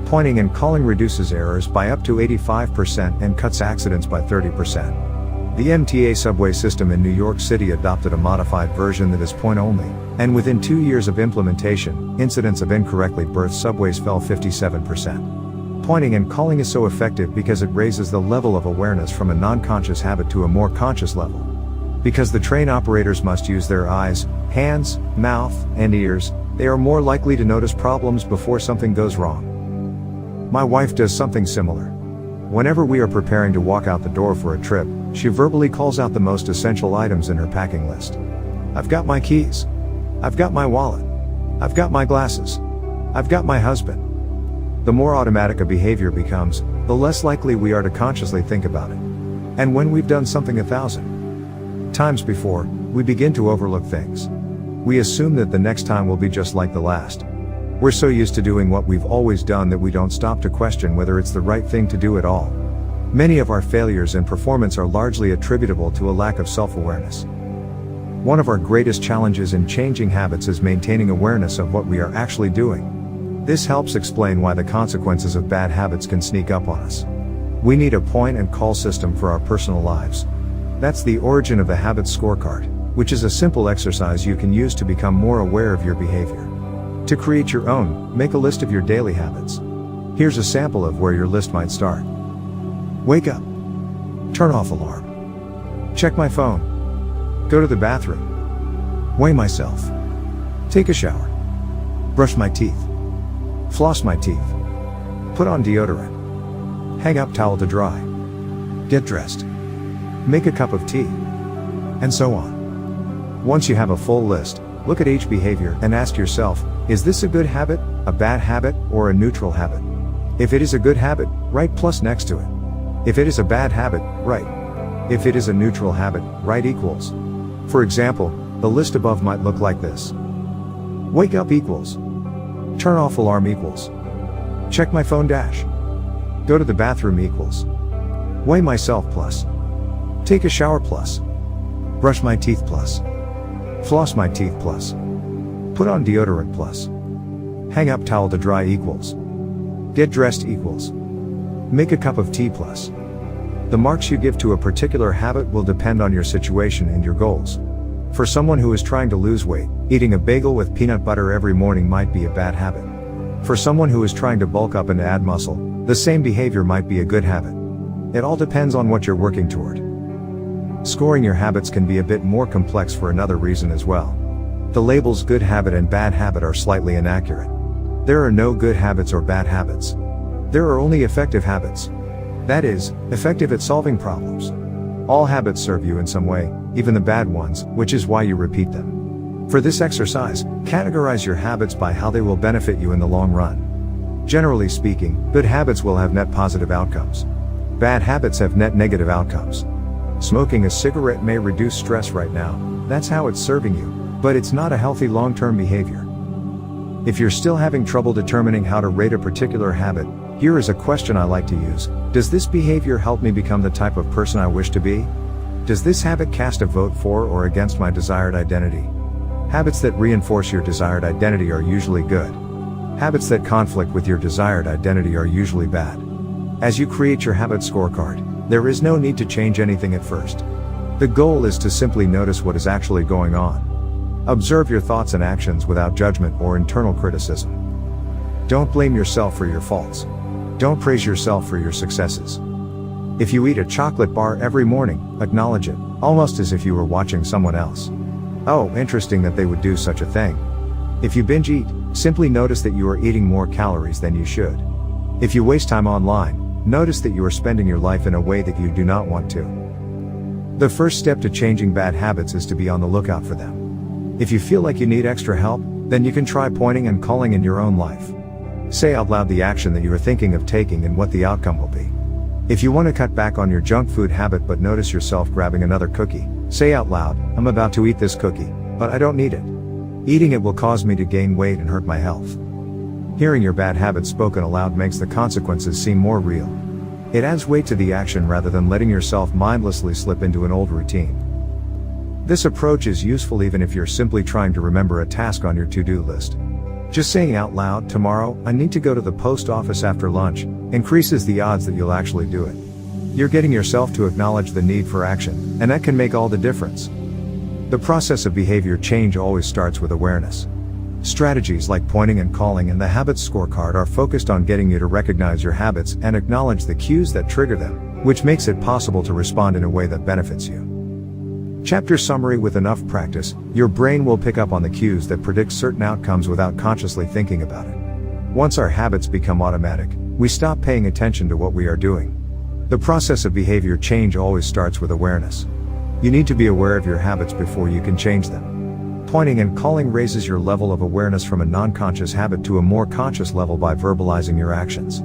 Pointing and calling reduces errors by up to 85% and cuts accidents by 30%. The MTA subway system in New York City adopted a modified version that is point only, and within 2 years of implementation, incidents of incorrectly berthed subways fell 57%. Pointing and calling is so effective because it raises the level of awareness from a non-conscious habit to a more conscious level. Because the train operators must use their eyes, hands, mouth, and ears, they are more likely to notice problems before something goes wrong. My wife does something similar. Whenever we are preparing to walk out the door for a trip, she verbally calls out the most essential items in her packing list. "I've got my keys. I've got my wallet. I've got my glasses. I've got my husband." The more automatic a behavior becomes, the less likely we are to consciously think about it. And when we've done something 1,000 times before, we begin to overlook things. We assume that the next time will be just like the last. We're so used to doing what we've always done that we don't stop to question whether it's the right thing to do at all. Many of our failures in performance are largely attributable to a lack of self-awareness. One of our greatest challenges in changing habits is maintaining awareness of what we are actually doing. This helps explain why the consequences of bad habits can sneak up on us. We need a point and call system for our personal lives. That's the origin of the habit scorecard, which is a simple exercise you can use to become more aware of your behavior. To create your own, make a list of your daily habits. Here's a sample of where your list might start. Wake up. Turn off alarm. Check my phone. Go to the bathroom. Weigh myself. Take a shower. Brush my teeth. Floss my teeth. Put on deodorant. Hang up towel to dry. Get dressed. Make a cup of tea. And so on. Once you have a full list, look at each behavior and ask yourself, is this a good habit, a bad habit, or a neutral habit? If it is a good habit, write plus next to it. If it is a bad habit, write. If it is a neutral habit, write equals. For example, the list above might look like this. Wake up equals. Turn off alarm equals. Check my phone dash. Go to the bathroom equals. Weigh myself plus. Take a shower plus. Brush my teeth plus. Floss my teeth plus. Put on deodorant plus. Hang up towel to dry equals. Get dressed equals. Make a cup of tea plus. The marks you give to a particular habit will depend on your situation and your goals. For someone who is trying to lose weight, eating a bagel with peanut butter every morning might be a bad habit. For someone who is trying to bulk up and add muscle, the same behavior might be a good habit. It all depends on what you're working toward. Scoring your habits can be a bit more complex for another reason as well. The labels good habit and bad habit are slightly inaccurate. There are no good habits or bad habits. There are only effective habits. That is, effective at solving problems. All habits serve you in some way, even the bad ones, which is why you repeat them. For this exercise, categorize your habits by how they will benefit you in the long run. Generally speaking, good habits will have net positive outcomes. Bad habits have net negative outcomes. Smoking a cigarette may reduce stress right now, that's how it's serving you, but it's not a healthy long-term behavior. If you're still having trouble determining how to rate a particular habit, here is a question I like to use. Does this behavior help me become the type of person I wish to be? Does this habit cast a vote for or against my desired identity? Habits that reinforce your desired identity are usually good. Habits that conflict with your desired identity are usually bad. As you create your habit scorecard, there is no need to change anything at first. The goal is to simply notice what is actually going on. Observe your thoughts and actions without judgment or internal criticism. Don't blame yourself for your faults. Don't praise yourself for your successes. If you eat a chocolate bar every morning, acknowledge it, almost as if you were watching someone else. Oh, interesting that they would do such a thing. If you binge eat, simply notice that you are eating more calories than you should. If you waste time online, notice that you are spending your life in a way that you do not want to. The first step to changing bad habits is to be on the lookout for them. If you feel like you need extra help, then you can try pointing and calling in your own life. Say out loud the action that you are thinking of taking and what the outcome will be. If you want to cut back on your junk food habit but notice yourself grabbing another cookie, say out loud, I'm about to eat this cookie, but I don't need it. Eating it will cause me to gain weight and hurt my health. Hearing your bad habit spoken aloud makes the consequences seem more real. It adds weight to the action rather than letting yourself mindlessly slip into an old routine. This approach is useful even if you're simply trying to remember a task on your to-do list. Just saying out loud, tomorrow, I need to go to the post office after lunch, increases the odds that you'll actually do it. You're getting yourself to acknowledge the need for action, and that can make all the difference. The process of behavior change always starts with awareness. Strategies like pointing and calling and the habits scorecard are focused on getting you to recognize your habits and acknowledge the cues that trigger them, which makes it possible to respond in a way that benefits you. Chapter summary: with enough practice, your brain will pick up on the cues that predict certain outcomes without consciously thinking about it. Once our habits become automatic, we stop paying attention to what we are doing. The process of behavior change always starts with awareness. You need to be aware of your habits before you can change them. Pointing and calling raises your level of awareness from a non-conscious habit to a more conscious level by verbalizing your actions.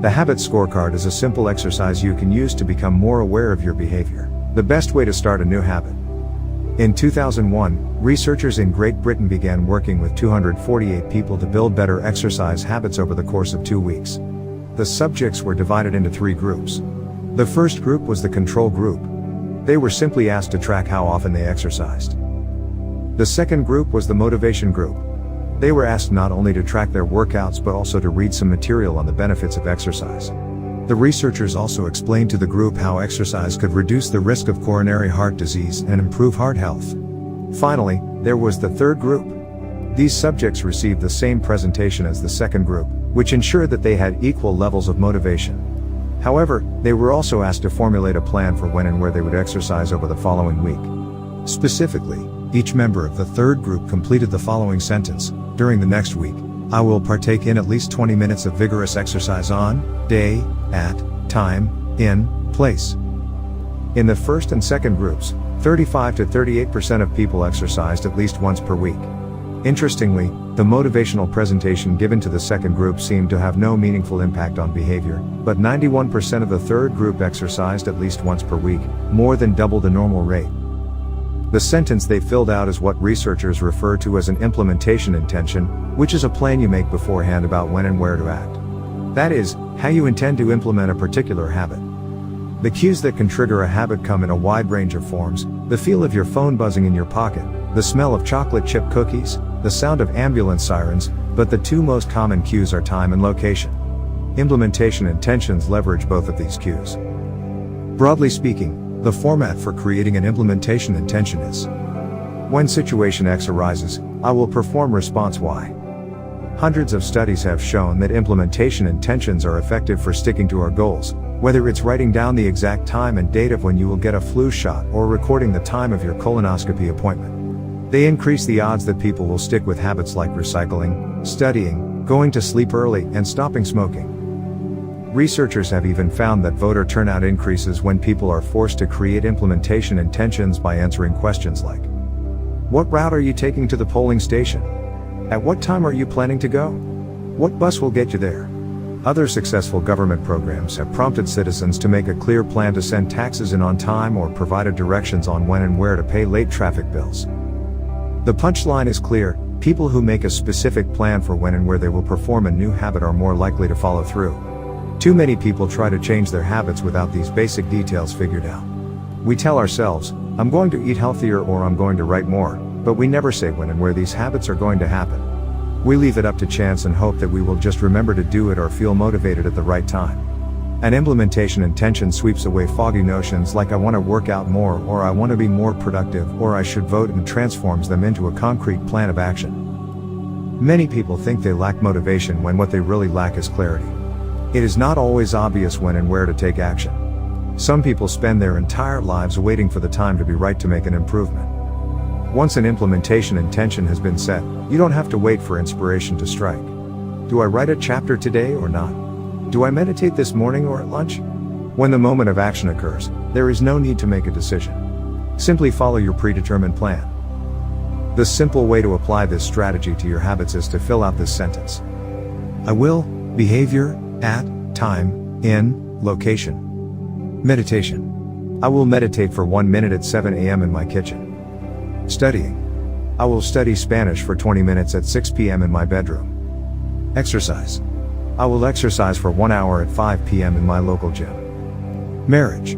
The habit scorecard is a simple exercise you can use to become more aware of your behavior. The best way to start a new habit. In 2001, researchers in Great Britain began working with 248 people to build better exercise habits over the course of 2 weeks. The subjects were divided into 3 groups. The first group was the control group. They were simply asked to track how often they exercised. The second group was the motivation group. They were asked not only to track their workouts but also to read some material on the benefits of exercise. The researchers also explained to the group how exercise could reduce the risk of coronary heart disease and improve heart health. Finally, there was the third group. These subjects received the same presentation as the second group, which ensured that they had equal levels of motivation. However, they were also asked to formulate a plan for when and where they would exercise over the following week. Specifically, each member of the third group completed the following sentence: during the next week, I will partake in at least 20 minutes of vigorous exercise on, day, at, time, in, place. In the first and second groups, 35 to 38% of people exercised at least once per week. Interestingly, the motivational presentation given to the second group seemed to have no meaningful impact on behavior, but 91% of the third group exercised at least once per week, more than double the normal rate. The sentence they filled out is what researchers refer to as an implementation intention, which is a plan you make beforehand about when and where to act. That is, how you intend to implement a particular habit. The cues that can trigger a habit come in a wide range of forms: the feel of your phone buzzing in your pocket, the smell of chocolate chip cookies, the sound of ambulance sirens, but the two most common cues are time and location. Implementation intentions leverage both of these cues. Broadly speaking, the format for creating an implementation intention is: when situation X arises, I will perform response Y. Hundreds of studies have shown that implementation intentions are effective for sticking to our goals, whether it's writing down the exact time and date of when you will get a flu shot or recording the time of your colonoscopy appointment. They increase the odds that people will stick with habits like recycling, studying, going to sleep early, and stopping smoking. Researchers have even found that voter turnout increases when people are forced to create implementation intentions by answering questions like: what route are you taking to the polling station? At what time are you planning to go? What bus will get you there? Other successful government programs have prompted citizens to make a clear plan to send taxes in on time or provided directions on when and where to pay late traffic bills. The punchline is clear: people who make a specific plan for when and where they will perform a new habit are more likely to follow through. Too many people try to change their habits without these basic details figured out. We tell ourselves, I'm going to eat healthier or I'm going to write more, but we never say when and where these habits are going to happen. We leave it up to chance and hope that we will just remember to do it or feel motivated at the right time. An implementation intention sweeps away foggy notions like I want to work out more or I want to be more productive or I should vote, and transforms them into a concrete plan of action. Many people think they lack motivation when what they really lack is clarity. It is not always obvious when and where to take action. Some people spend their entire lives waiting for the time to be right to make an improvement. Once an implementation intention has been set, you don't have to wait for inspiration to strike. Do I write a chapter today or not? Do I meditate this morning or at lunch? When the moment of action occurs, there is no need to make a decision. Simply follow your predetermined plan. The simple way to apply this strategy to your habits is to fill out this sentence. I will, behavior, at, time, in, location. Meditation. I will meditate for 1 minute at 7 a.m. in my kitchen. Studying. I will study Spanish for 20 minutes at 6 p.m. in my bedroom. Exercise. I will exercise for 1 hour at 5 p.m. in my local gym. Marriage.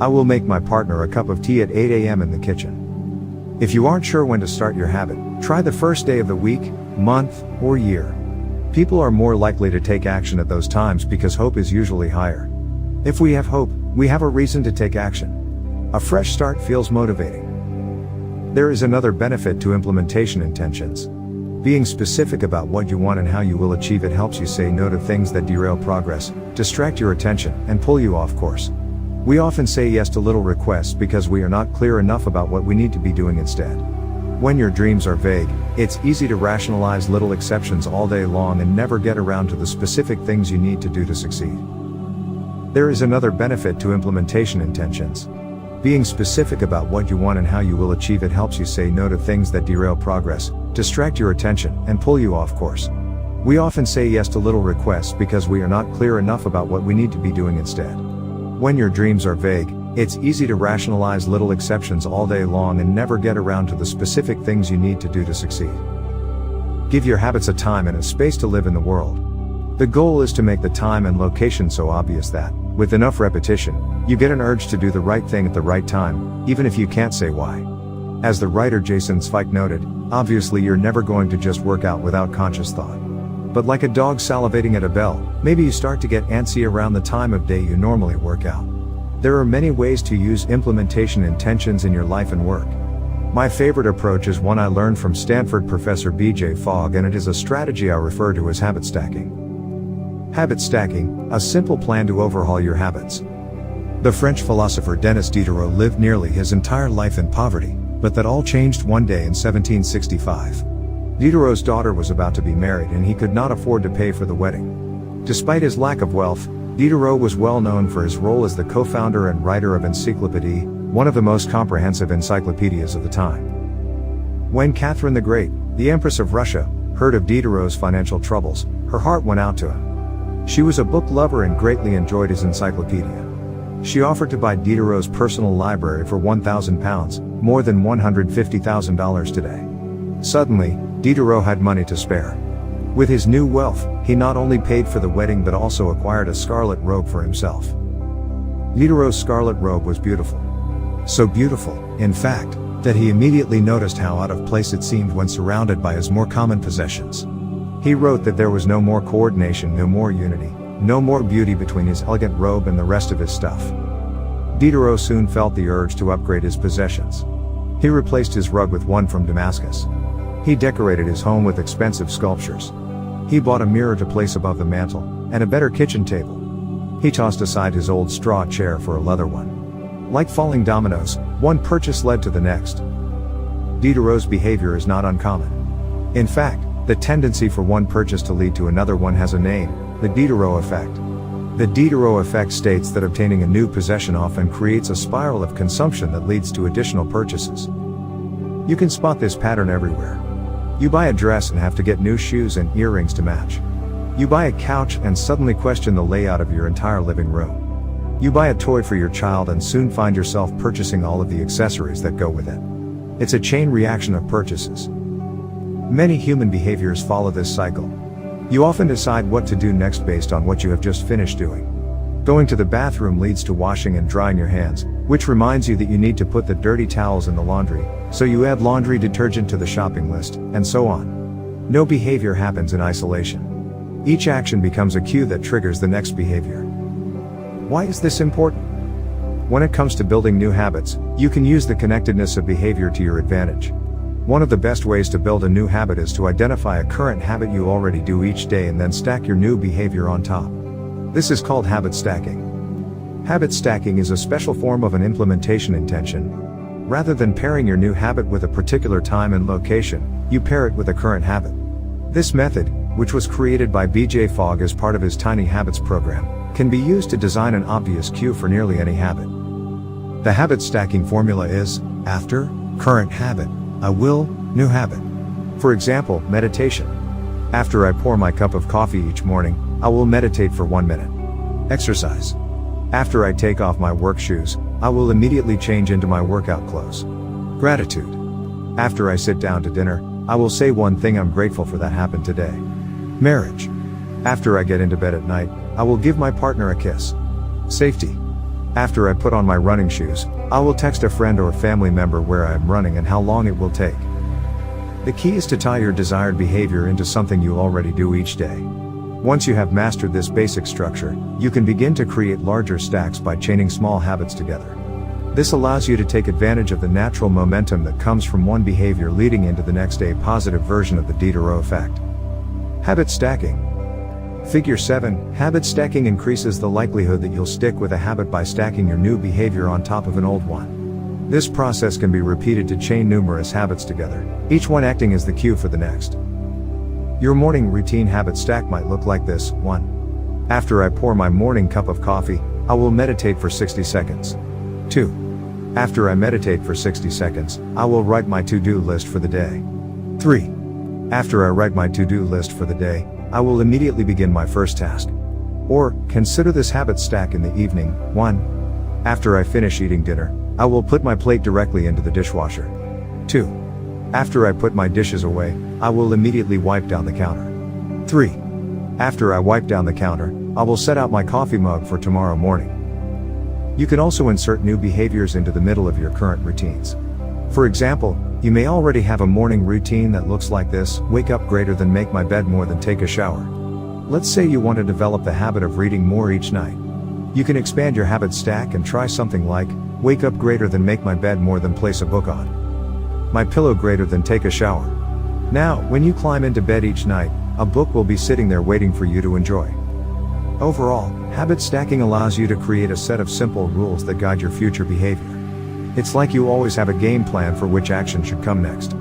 I will make my partner a cup of tea at 8 a.m. in the kitchen. If you aren't sure when to start your habit, try the first day of the week, month, or year. People are more likely to take action at those times because hope is usually higher. If we have hope, we have a reason to take action. A fresh start feels motivating. There is another benefit to implementation intentions. Being specific about what you want and how you will achieve it helps you say no to things that derail progress, distract your attention, and pull you off course. We often say yes to little requests because we are not clear enough about what we need to be doing instead. When your dreams are vague, it's easy to rationalize little exceptions all day long and never get around to the specific things you need to do to succeed. There is another benefit to implementation intentions. Being specific about what you want and how you will achieve it helps you say no to things that derail progress, distract your attention, and pull you off course. We often say yes to little requests because we are not clear enough about what we need to be doing instead. When your dreams are vague, it's easy to rationalize little exceptions all day long and never get around to the specific things you need to do to succeed. Give your habits a time and a space to live in the world. The goal is to make the time and location so obvious that, with enough repetition, you get an urge to do the right thing at the right time, even if you can't say why. As the writer Jason Zweig noted, obviously you're never going to just work out without conscious thought. But like a dog salivating at a bell, maybe you start to get antsy around the time of day you normally work out. There are many ways to use implementation intentions in your life and work. My favorite approach is one I learned from Stanford professor B.J. Fogg, and it is a strategy I refer to as habit stacking. Habit stacking, a simple plan to overhaul your habits. The French philosopher Denis Diderot lived nearly his entire life in poverty, but that all changed one day in 1765. Diderot's daughter was about to be married and he could not afford to pay for the wedding. Despite his lack of wealth, Diderot was well known for his role as the co-founder and writer of Encyclopédie, one of the most comprehensive encyclopedias of the time. When Catherine the Great, the Empress of Russia, heard of Diderot's financial troubles, her heart went out to him. She was a book lover and greatly enjoyed his encyclopedia. She offered to buy Diderot's personal library for £1,000, more than $150,000 today. Suddenly, Diderot had money to spare. With his new wealth, he not only paid for the wedding but also acquired a scarlet robe for himself. Diderot's scarlet robe was beautiful. So beautiful, in fact, that he immediately noticed how out of place it seemed when surrounded by his more common possessions. He wrote that there was no more coordination, no more unity, no more beauty between his elegant robe and the rest of his stuff. Diderot soon felt the urge to upgrade his possessions. He replaced his rug with one from Damascus. He decorated his home with expensive sculptures. He bought a mirror to place above the mantel, and a better kitchen table. He tossed aside his old straw chair for a leather one. Like falling dominoes, one purchase led to the next. Diderot's behavior is not uncommon. In fact, the tendency for one purchase to lead to another one has a name: the Diderot effect. The Diderot effect states that obtaining a new possession often creates a spiral of consumption that leads to additional purchases. You can spot this pattern everywhere. You buy a dress and have to get new shoes and earrings to match. You buy a couch and suddenly question the layout of your entire living room. You buy a toy for your child and soon find yourself purchasing all of the accessories that go with it. It's a chain reaction of purchases. Many human behaviors follow this cycle. You often decide what to do next based on what you have just finished doing. Going to the bathroom leads to washing and drying your hands, which reminds you that you need to put the dirty towels in the laundry, so you add laundry detergent to the shopping list, and so on. No behavior happens in isolation. Each action becomes a cue that triggers the next behavior. Why is this important? When it comes to building new habits, you can use the connectedness of behavior to your advantage. One of the best ways to build a new habit is to identify a current habit you already do each day and then stack your new behavior on top. This is called habit stacking. Habit stacking is a special form of an implementation intention. Rather than pairing your new habit with a particular time and location, you pair it with a current habit. This method, which was created by B.J. Fogg as part of his Tiny Habits program, can be used to design an obvious cue for nearly any habit. The habit stacking formula is: after, current habit, I will, new habit. For example, meditation. After I pour my cup of coffee each morning, I will meditate for 1 minute. Exercise. After I take off my work shoes, I will immediately change into my workout clothes. Gratitude. After I sit down to dinner, I will say one thing I'm grateful for that happened today. Marriage. After I get into bed at night, I will give my partner a kiss. Safety. After I put on my running shoes, I will text a friend or family member where I am running and how long it will take. The key is to tie your desired behavior into something you already do each day. Once you have mastered this basic structure, you can begin to create larger stacks by chaining small habits together. This allows you to take advantage of the natural momentum that comes from one behavior leading into the next, a positive version of the Diderot effect. Habit stacking. Figure 7, habit stacking increases the likelihood that you'll stick with a habit by stacking your new behavior on top of an old one. This process can be repeated to chain numerous habits together, each one acting as the cue for the next. Your morning routine habit stack might look like this: 1. After I pour my morning cup of coffee, I will meditate for 60 seconds. 2. After I meditate for 60 seconds, I will write my to-do list for the day. 3. After I write my to-do list for the day, I will immediately begin my first task. Or, consider this habit stack in the evening: 1. After I finish eating dinner, I will put my plate directly into the dishwasher. 2. After I put my dishes away, I will immediately wipe down the counter. 3. After I wipe down the counter, I will set out my coffee mug for tomorrow morning. You can also insert new behaviors into the middle of your current routines. For example, you may already have a morning routine that looks like this: wake up greater than make my bed more than take a shower. Let's say you want to develop the habit of reading more each night. You can expand your habit stack and try something like, wake up greater than make my bed more than place a book on my pillow greater than take a shower. Now, when you climb into bed each night, a book will be sitting there waiting for you to enjoy. Overall, habit stacking allows you to create a set of simple rules that guide your future behavior. It's like you always have a game plan for which action should come next.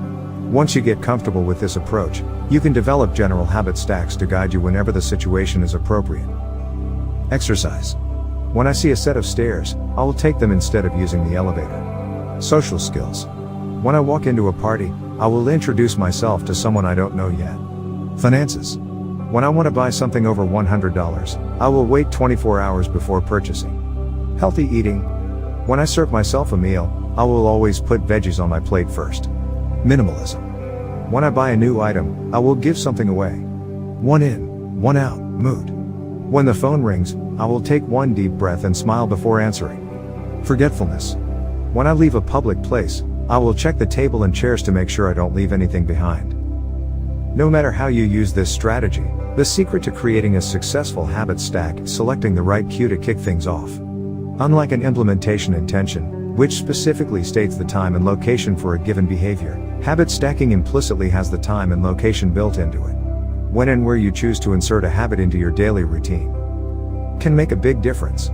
Once you get comfortable with this approach, you can develop general habit stacks to guide you whenever the situation is appropriate. Exercise. When I see a set of stairs, I will take them instead of using the elevator. Social skills. When I walk into a party, I will introduce myself to someone I don't know yet. Finances. When I want to buy something over $100, I will wait 24 hours before purchasing. Healthy eating. When I serve myself a meal, I will always put veggies on my plate first. Minimalism. When I buy a new item, I will give something away. One in, one out, mood. When the phone rings, I will take one deep breath and smile before answering. Forgetfulness. When I leave a public place, I will check the table and chairs to make sure I don't leave anything behind. No matter how you use this strategy, the secret to creating a successful habit stack is selecting the right cue to kick things off. Unlike an implementation intention, which specifically states the time and location for a given behavior, habit stacking implicitly has the time and location built into it. When and where you choose to insert a habit into your daily routine can make a big difference.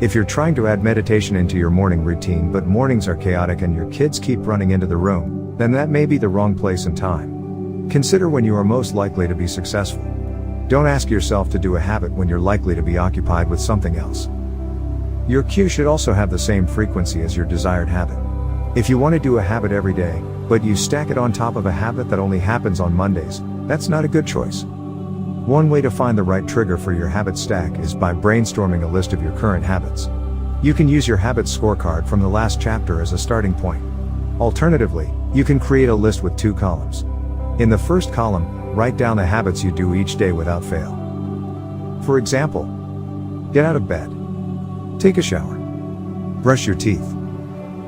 If you're trying to add meditation into your morning routine but mornings are chaotic and your kids keep running into the room, then that may be the wrong place and time. Consider when you are most likely to be successful. Don't ask yourself to do a habit when you're likely to be occupied with something else. Your cue should also have the same frequency as your desired habit. If you want to do a habit every day, but you stack it on top of a habit that only happens on Mondays, that's not a good choice. One way to find the right trigger for your habit stack is by brainstorming a list of your current habits. You can use your habit scorecard from the last chapter as a starting point. Alternatively, you can create a list with 2 columns. In the first column, write down the habits you do each day without fail. For example, get out of bed, take a shower, brush your teeth,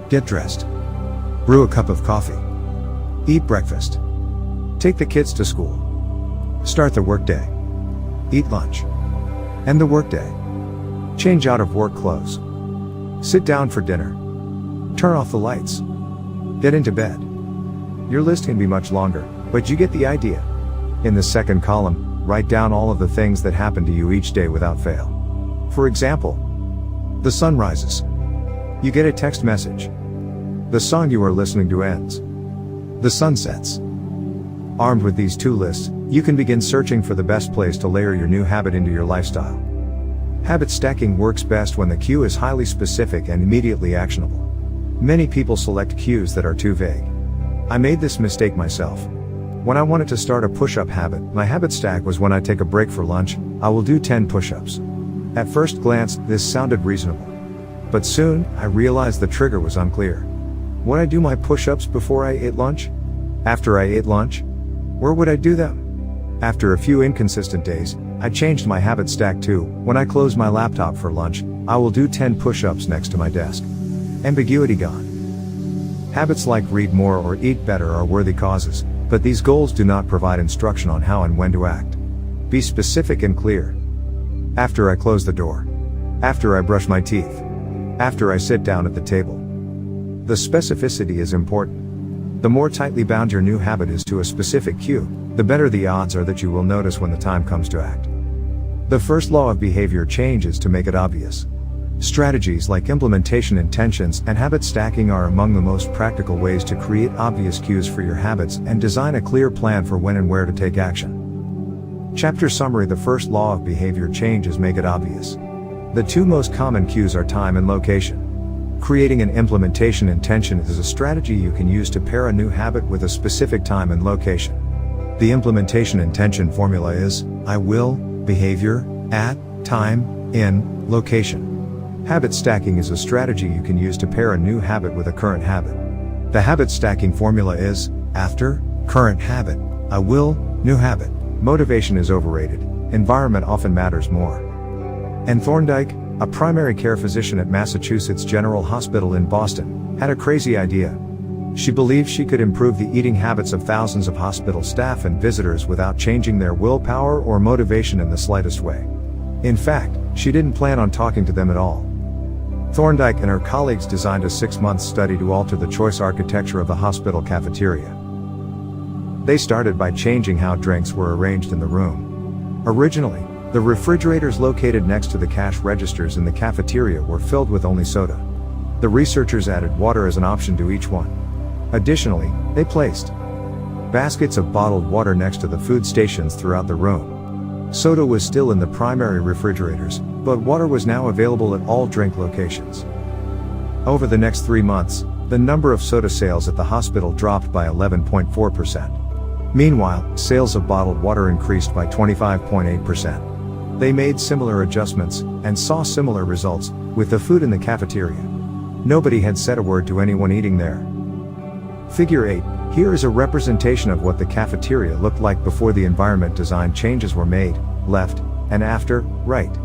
get dressed, brew a cup of coffee, eat breakfast, take the kids to school, start the workday, eat lunch, end the workday, change out of work clothes, sit down for dinner, turn off the lights, get into bed. Your list can be much longer, but you get the idea. In the second column, write down all of the things that happen to you each day without fail. For example, the sun rises. You get a text message. The song you are listening to ends. The sun sets. Armed with these 2 lists, you can begin searching for the best place to layer your new habit into your lifestyle. Habit stacking works best when the cue is highly specific and immediately actionable. Many people select cues that are too vague. I made this mistake myself. When I wanted to start a push-up habit, my habit stack was when I take a break for lunch, I will do 10 push-ups. At first glance, this sounded reasonable. But soon, I realized the trigger was unclear. Would I do my push-ups before I ate lunch? After I ate lunch? Where would I do them? After a few inconsistent days, I changed my habit stack to, when I close my laptop for lunch, I will do 10 push-ups next to my desk. Ambiguity gone. Habits like read more or eat better are worthy causes, but these goals do not provide instruction on how and when to act. Be specific and clear. After I close the door. After I brush my teeth. After I sit down at the table. The specificity is important. The more tightly bound your new habit is to a specific cue, the better the odds are that you will notice when the time comes to act. The first law of behavior change is to make it obvious. Strategies like implementation intentions and habit stacking are among the most practical ways to create obvious cues for your habits and design a clear plan for when and where to take action. Chapter summary: the first law of behavior change is make it obvious. The 2 most common cues are time and location. Creating an implementation intention is a strategy you can use to pair a new habit with a specific time and location. The implementation intention formula is, I will, behavior, at, time, in, location. Habit stacking is a strategy you can use to pair a new habit with a current habit. The habit stacking formula is, after, current habit, I will, new habit. Motivation is overrated. environment often matters more. Anne Thorndike, a primary care physician at Massachusetts General Hospital in Boston, had a crazy idea. She believed she could improve the eating habits of thousands of hospital staff and visitors without changing their willpower or motivation in the slightest way. In fact, she didn't plan on talking to them at all. Thorndike and her colleagues designed a 6-month study to alter the choice architecture of the hospital cafeteria. They started by changing how drinks were arranged in the room. Originally, the refrigerators located next to the cash registers in the cafeteria were filled with only soda. The researchers added water as an option to each one. Additionally, they placed baskets of bottled water next to the food stations throughout the room. Soda was still in the primary refrigerators, but water was now available at all drink locations. Over the next 3 months, the number of soda sales at the hospital dropped by 11.4%. Meanwhile, sales of bottled water increased by 25.8%. They made similar adjustments, and saw similar results, with the food in the cafeteria. Nobody had said a word to anyone eating there. Figure 8. Here is a representation of what the cafeteria looked like before the environment design changes were made, left, and after, right.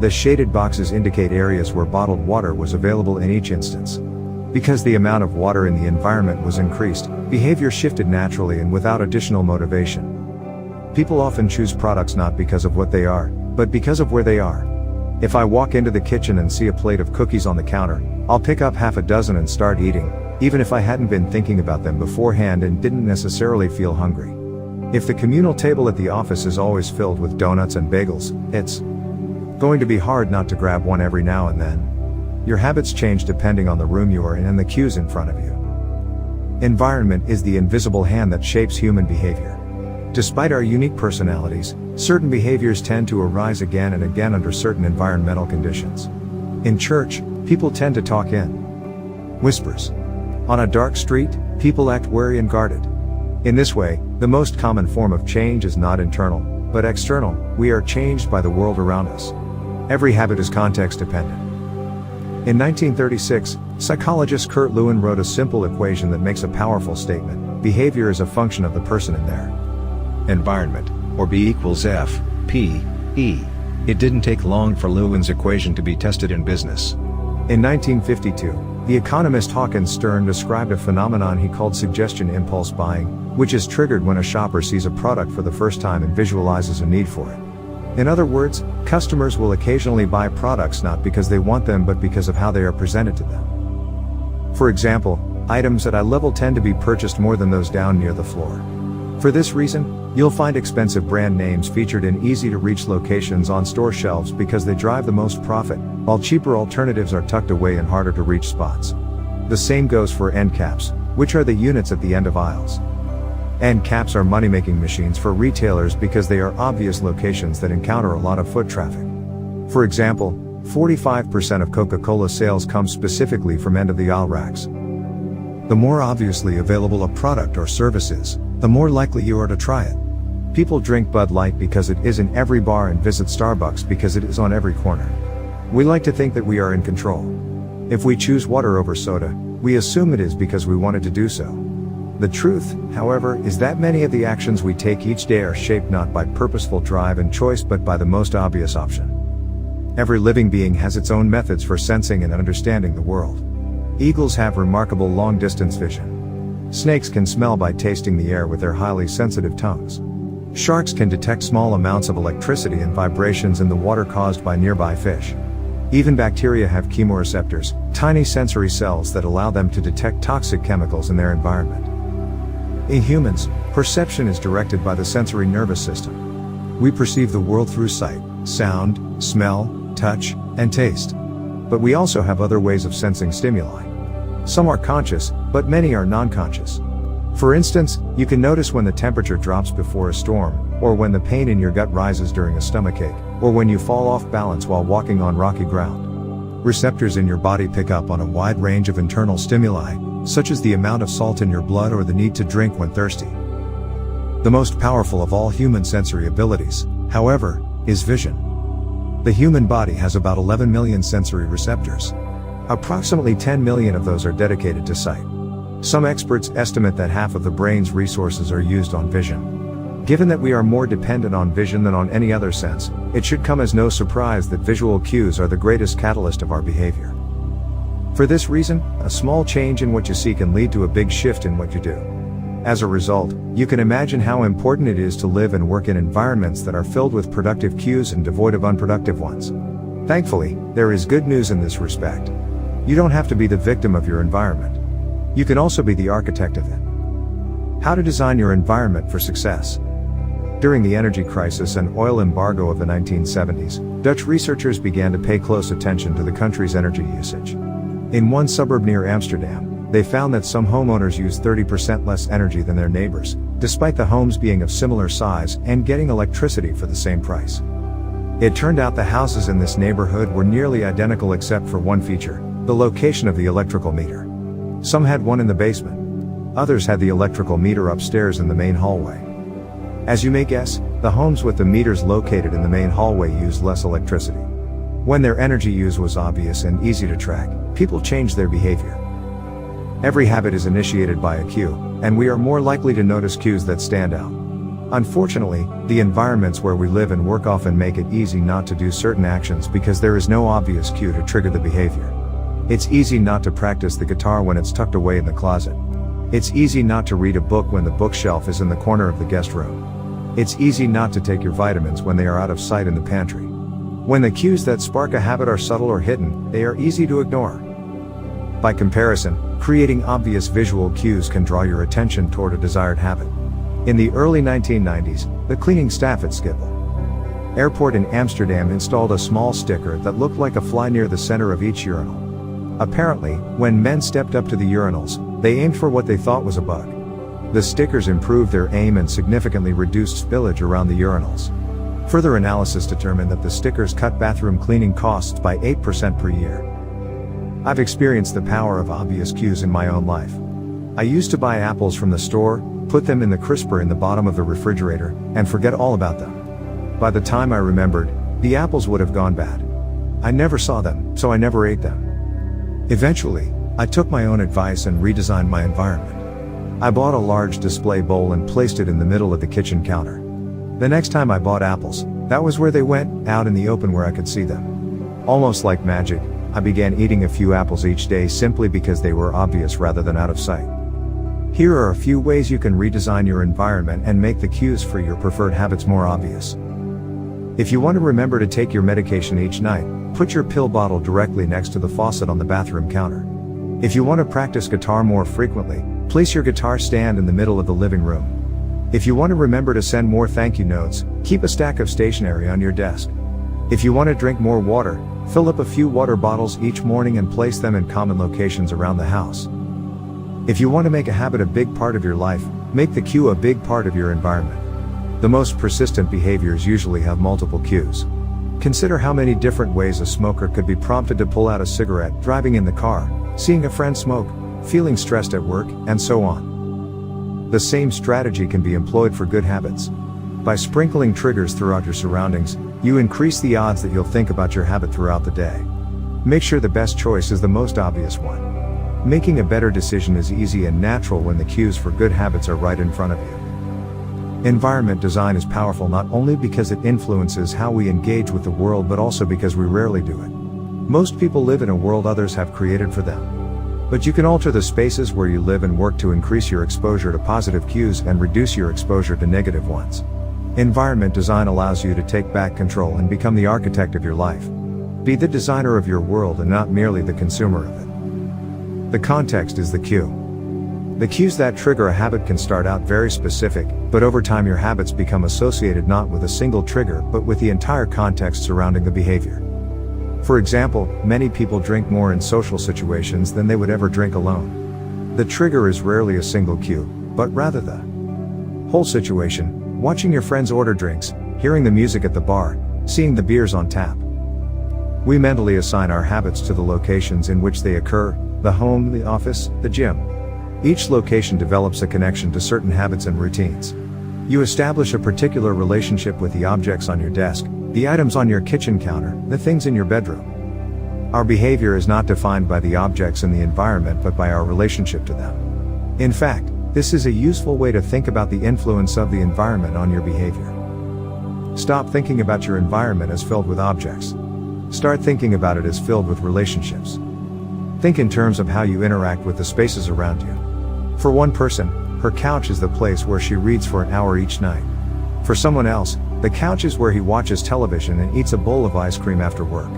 The shaded boxes indicate areas where bottled water was available in each instance. Because the amount of water in the environment was increased, behavior shifted naturally and without additional motivation. People often choose products not because of what they are, but because of where they are. If I walk into the kitchen and see a plate of cookies on the counter, I'll pick up half a dozen and start eating, even if I hadn't been thinking about them beforehand and didn't necessarily feel hungry. If the communal table at the office is always filled with donuts and bagels, it's going to be hard not to grab one every now and then. Your habits change depending on the room you are in and the cues in front of you. Environment is the invisible hand that shapes human behavior. Despite our unique personalities, certain behaviors tend to arise again and again under certain environmental conditions. In church, people tend to talk in whispers. On a dark street, people act wary and guarded. In this way, the most common form of change is not internal, but external. We are changed by the world around us. Every habit is context dependent. In 1936, psychologist Kurt Lewin wrote a simple equation that makes a powerful statement: behavior is a function of the person in their environment, or B equals F, P, E. It didn't take long for Lewin's equation to be tested in business. In 1952, the economist Hawkins Stern described a phenomenon he called suggestion impulse buying, which is triggered when a shopper sees a product for the first time and visualizes a need for it. In other words, customers will occasionally buy products not because they want them but because of how they are presented to them. For example, items at eye level tend to be purchased more than those down near the floor. For this reason, you'll find expensive brand names featured in easy-to-reach locations on store shelves because they drive the most profit, while cheaper alternatives are tucked away in harder-to-reach spots. The same goes for end caps, which are the units at the end of aisles. End caps are money-making machines for retailers because they are obvious locations that encounter a lot of foot traffic. For example, 45% of Coca-Cola sales come specifically from end-of-the-aisle racks. The more obviously available a product or service is, the more likely you are to try it. People drink Bud Light because it is in every bar and visit Starbucks because it is on every corner. We like to think that we are in control. If we choose water over soda, we assume it is because we wanted to do so. The truth, however, is that many of the actions we take each day are shaped not by purposeful drive and choice but by the most obvious option. Every living being has its own methods for sensing and understanding the world. Eagles have remarkable long-distance vision. Snakes can smell by tasting the air with their highly sensitive tongues. Sharks can detect small amounts of electricity and vibrations in the water caused by nearby fish. Even bacteria have chemoreceptors, tiny sensory cells that allow them to detect toxic chemicals in their environment. In humans, perception is directed by the sensory nervous system. We perceive the world through sight, sound, smell, touch, and taste. But we also have other ways of sensing stimuli. Some are conscious, but many are non-conscious. For instance, you can notice when the temperature drops before a storm, or when the pain in your gut rises during a stomachache, or when you fall off balance while walking on rocky ground. Receptors in your body pick up on a wide range of internal stimuli, such as the amount of salt in your blood or the need to drink when thirsty. The most powerful of all human sensory abilities, however, is vision. The human body has about 11 million sensory receptors. Approximately 10 million of those are dedicated to sight. Some experts estimate that half of the brain's resources are used on vision. Given that we are more dependent on vision than on any other sense, it should come as no surprise that visual cues are the greatest catalyst of our behavior. For this reason, a small change in what you see can lead to a big shift in what you do. As a result, you can imagine how important it is to live and work in environments that are filled with productive cues and devoid of unproductive ones. Thankfully, there is good news in this respect. You don't have to be the victim of your environment. You can also be the architect of it. How to design your environment for success. During the energy crisis and oil embargo of the 1970s, Dutch researchers began to pay close attention to the country's energy usage. In one suburb near Amsterdam, they found that some homeowners used 30% less energy than their neighbors, despite the homes being of similar size and getting electricity for the same price. It turned out the houses in this neighborhood were nearly identical except for one feature: the location of the electrical meter. Some had one in the basement. Others had the electrical meter upstairs in the main hallway. As you may guess, the homes with the meters located in the main hallway used less electricity. When their energy use was obvious and easy to track, people changed their behavior. Every habit is initiated by a cue, and we are more likely to notice cues that stand out. Unfortunately, the environments where we live and work often make it easy not to do certain actions because there is no obvious cue to trigger the behavior. It's easy not to practice the guitar when it's tucked away in the closet. It's easy not to read a book when the bookshelf is in the corner of the guest room. It's easy not to take your vitamins when they are out of sight in the pantry. When the cues that spark a habit are subtle or hidden, they are easy to ignore. By comparison, creating obvious visual cues can draw your attention toward a desired habit. In the early 1990s, the cleaning staff at Schiphol Airport in Amsterdam installed a small sticker that looked like a fly near the center of each urinal. Apparently, when men stepped up to the urinals, they aimed for what they thought was a bug. The stickers improved their aim and significantly reduced spillage around the urinals. Further analysis determined that the stickers cut bathroom cleaning costs by 8% per year. I've experienced the power of obvious cues in my own life. I used to buy apples from the store, put them in the crisper in the bottom of the refrigerator, and forget all about them. By the time I remembered, the apples would have gone bad. I never saw them, so I never ate them. Eventually, I took my own advice and redesigned my environment. I bought a large display bowl and placed it in the middle of the kitchen counter. The next time I bought apples, that was where they went, out in the open where I could see them. Almost like magic, I began eating a few apples each day simply because they were obvious rather than out of sight. Here are a few ways you can redesign your environment and make the cues for your preferred habits more obvious. If you want to remember to take your medication each night, put your pill bottle directly next to the faucet on the bathroom counter. If you want to practice guitar more frequently, place your guitar stand in the middle of the living room. If you want to remember to send more thank you notes, keep a stack of stationery on your desk. If you want to drink more water, fill up a few water bottles each morning and place them in common locations around the house. If you want to make a habit a big part of your life, make the cue a big part of your environment. The most persistent behaviors usually have multiple cues. Consider how many different ways a smoker could be prompted to pull out a cigarette driving in the car, seeing a friend smoke, feeling stressed at work, and so on. The same strategy can be employed for good habits. By sprinkling triggers throughout your surroundings, you increase the odds that you'll think about your habit throughout the day. Make sure the best choice is the most obvious one. Making a better decision is easy and natural when the cues for good habits are right in front of you. Environment design is powerful not only because it influences how we engage with the world but also because we rarely do it. Most people live in a world others have created for them. But you can alter the spaces where you live and work to increase your exposure to positive cues and reduce your exposure to negative ones. Environment design allows you to take back control and become the architect of your life. Be the designer of your world and not merely the consumer of it. The context is the cue. The cues that trigger a habit can start out very specific, but over time your habits become associated not with a single trigger but with the entire context surrounding the behavior. For example, many people drink more in social situations than they would ever drink alone. The trigger is rarely a single cue, but rather the whole situation: watching your friends order drinks, hearing the music at the bar, seeing the beers on tap. We mentally assign our habits to the locations in which they occur: the home, the office, the gym. Each location develops a connection to certain habits and routines. You establish a particular relationship with the objects on your desk, the items on your kitchen counter, the things in your bedroom. Our behavior is not defined by the objects in the environment but by our relationship to them. In fact, This is a useful way to think about the influence of the environment on your behavior. Stop thinking about your environment as filled with objects. Start thinking about it as filled with relationships. Think in terms of how you interact with the spaces around you. For one person, her couch is the place where she reads for an hour each night. For someone else, the couch is where he watches television and eats a bowl of ice cream after work.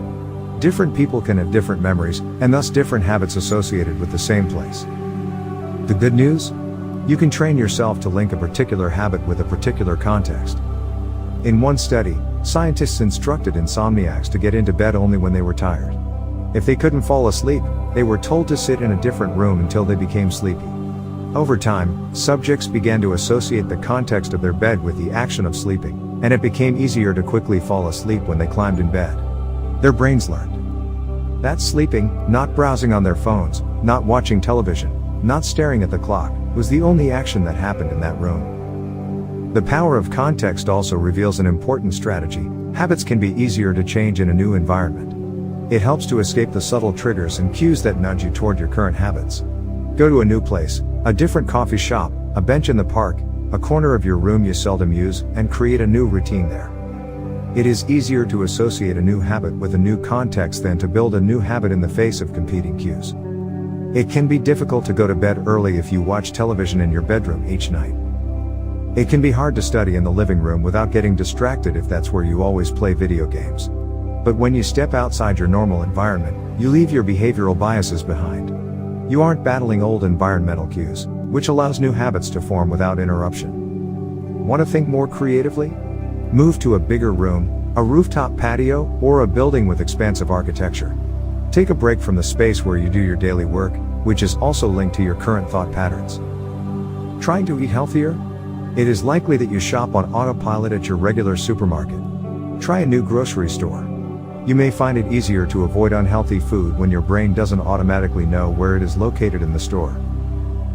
Different people can have different memories, and thus different habits associated with the same place. The good news? You can train yourself to link a particular habit with a particular context. In one study, scientists instructed insomniacs to get into bed only when they were tired. If they couldn't fall asleep, they were told to sit in a different room until they became sleepy. Over time, subjects began to associate the context of their bed with the action of sleeping, and it became easier to quickly fall asleep when they climbed in bed. Their brains learned that sleeping, not browsing on their phones, not watching television, not staring at the clock, was the only action that happened in that room. The power of context also reveals an important strategy. Habits can be easier to change in a new environment. It helps to escape the subtle triggers and cues that nudge you toward your current habits. Go to a new place, a different coffee shop, a bench in the park, a corner of your room you seldom use, and create a new routine there. It is easier to associate a new habit with a new context than to build a new habit in the face of competing cues. It can be difficult to go to bed early if you watch television in your bedroom each night. It can be hard to study in the living room without getting distracted if that's where you always play video games. But when you step outside your normal environment, you leave your behavioral biases behind. You aren't battling old environmental cues, which allows new habits to form without interruption. Want to think more creatively? Move to a bigger room, a rooftop patio, or a building with expansive architecture. Take a break from the space where you do your daily work, which is also linked to your current thought patterns. Trying to eat healthier? It is likely that you shop on autopilot at your regular supermarket. Try a new grocery store. You may find it easier to avoid unhealthy food when your brain doesn't automatically know where it is located in the store.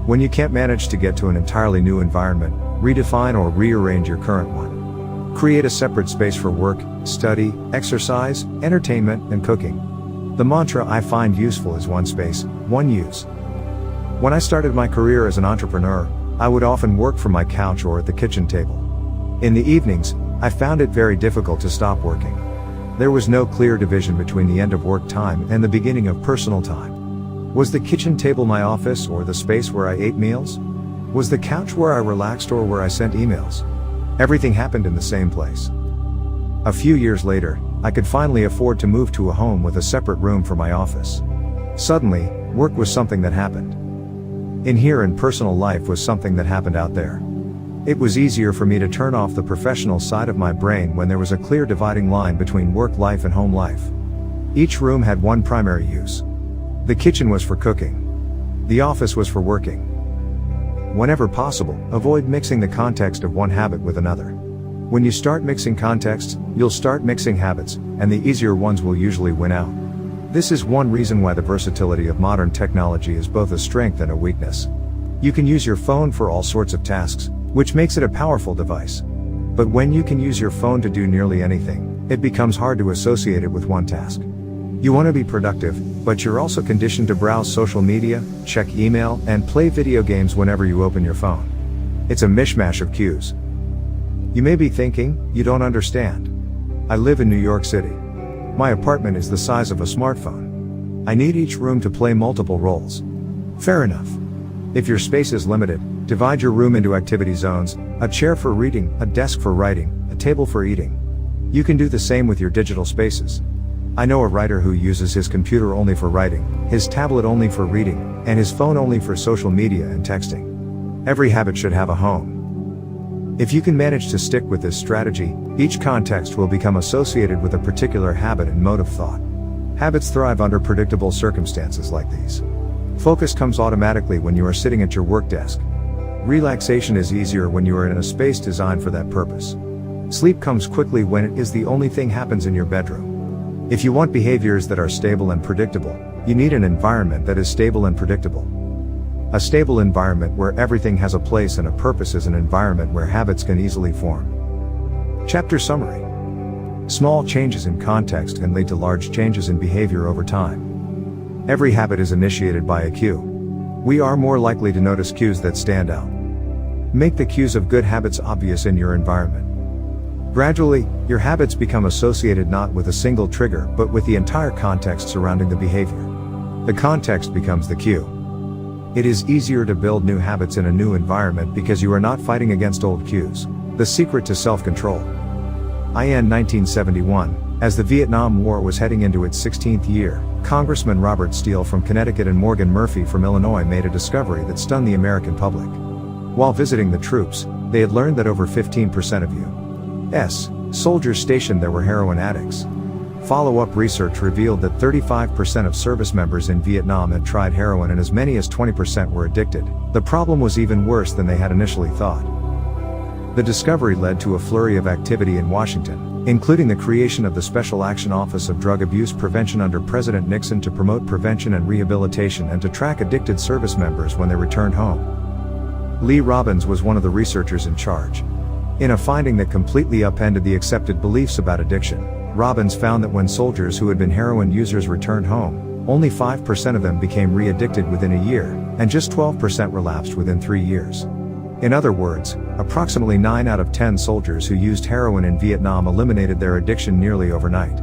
When you can't manage to get to an entirely new environment, redefine or rearrange your current one. Create a separate space for work, study, exercise, entertainment, and cooking. The mantra I find useful is one space, one use. When I started my career as an entrepreneur, I would often work from my couch or at the kitchen table. In the evenings, I found it very difficult to stop working. There was no clear division between the end of work time and the beginning of personal time. Was the kitchen table my office or the space where I ate meals? Was the couch where I relaxed or where I sent emails? Everything happened in the same place. A few years later, I could finally afford to move to a home with a separate room for my office. Suddenly, work was something that happened. In here and personal life was something that happened out there. It was easier for me to turn off the professional side of my brain when there was a clear dividing line between work life and home life. Each room had one primary use. The kitchen was for cooking. The office was for working. Whenever possible, avoid mixing the context of one habit with another. When you start mixing contexts, you'll start mixing habits, and the easier ones will usually win out. This is one reason why the versatility of modern technology is both a strength and a weakness. You can use your phone for all sorts of tasks, which makes it a powerful device. But when you can use your phone to do nearly anything, it becomes hard to associate it with one task. You want to be productive, but you're also conditioned to browse social media, check email, and play video games whenever you open your phone. It's a mishmash of cues. You may be thinking, you don't understand. I live in New York City. My apartment is the size of a smartphone. I need each room to play multiple roles. Fair enough. If your space is limited, divide your room into activity zones, a chair for reading, a desk for writing, a table for eating. You can do the same with your digital spaces. I know a writer who uses his computer only for writing, his tablet only for reading, and his phone only for social media and texting. Every habit should have a home. If you can manage to stick with this strategy, each context will become associated with a particular habit and mode of thought. Habits thrive under predictable circumstances like these. Focus comes automatically when you are sitting at your work desk. Relaxation is easier when you are in a space designed for that purpose. Sleep comes quickly when it is the only thing happens in your bedroom. If you want behaviors that are stable and predictable, you need an environment that is stable and predictable. A stable environment where everything has a place and a purpose is an environment where habits can easily form. Chapter summary. Small changes in context can lead to large changes in behavior over time. Every habit is initiated by a cue. We are more likely to notice cues that stand out. Make the cues of good habits obvious in your environment. Gradually, your habits become associated not with a single trigger but with the entire context surrounding the behavior. The context becomes the cue. It is easier to build new habits in a new environment because you are not fighting against old cues. The secret to self-control. In 1971, as the Vietnam War was heading into its 16th year, Congressman Robert Steele from Connecticut and Morgan Murphy from Illinois made a discovery that stunned the American public. While visiting the troops, they had learned that over 15% of U.S. soldiers stationed there were heroin addicts. Follow-up research revealed that 35% of service members in Vietnam had tried heroin and as many as 20% were addicted. The problem was even worse than they had initially thought. The discovery led to a flurry of activity in Washington, including the creation of the Special Action Office of Drug Abuse Prevention under President Nixon to promote prevention and rehabilitation and to track addicted service members when they returned home. Lee Robbins was one of the researchers in charge. In a finding that completely upended the accepted beliefs about addiction, Robbins found that when soldiers who had been heroin users returned home, only 5% of them became re-addicted within a year, and just 12% relapsed within 3 years. In other words, approximately 9 out of 10 soldiers who used heroin in Vietnam eliminated their addiction nearly overnight.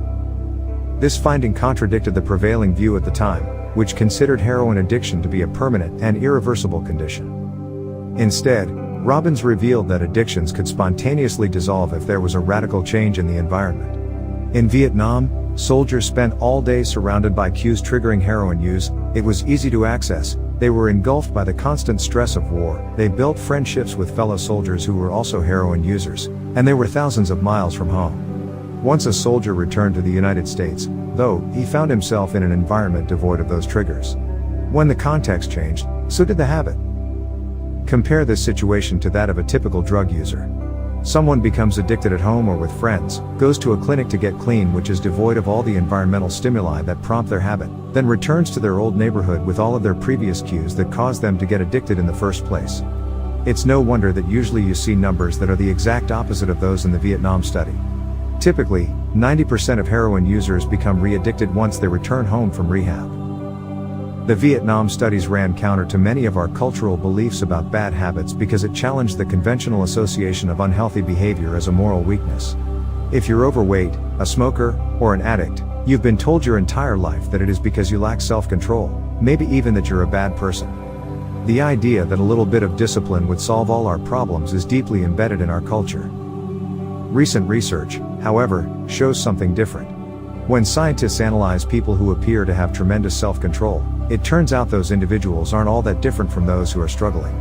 This finding contradicted the prevailing view at the time, which considered heroin addiction to be a permanent and irreversible condition. Instead, Robbins revealed that addictions could spontaneously dissolve if there was a radical change in the environment. In Vietnam, soldiers spent all day surrounded by cues triggering heroin use. It was easy to access. They were engulfed by the constant stress of war. They built friendships with fellow soldiers who were also heroin users, and they were thousands of miles from home. Once a soldier returned to the United States, though, he found himself in an environment devoid of those triggers. When the context changed, so did the habit. Compare this situation to that of a typical drug user. Someone becomes addicted at home or with friends, goes to a clinic to get clean which is devoid of all the environmental stimuli that prompt their habit, then returns to their old neighborhood with all of their previous cues that caused them to get addicted in the first place. It's no wonder that usually you see numbers that are the exact opposite of those in the Vietnam study. Typically, 90% of heroin users become re-addicted once they return home from rehab. The Vietnam studies ran counter to many of our cultural beliefs about bad habits because it challenged the conventional association of unhealthy behavior as a moral weakness. If you're overweight, a smoker, or an addict, you've been told your entire life that it is because you lack self-control, maybe even that you're a bad person. The idea that a little bit of discipline would solve all our problems is deeply embedded in our culture. Recent research, however, shows something different. When scientists analyze people who appear to have tremendous self-control, it turns out those individuals aren't all that different from those who are struggling.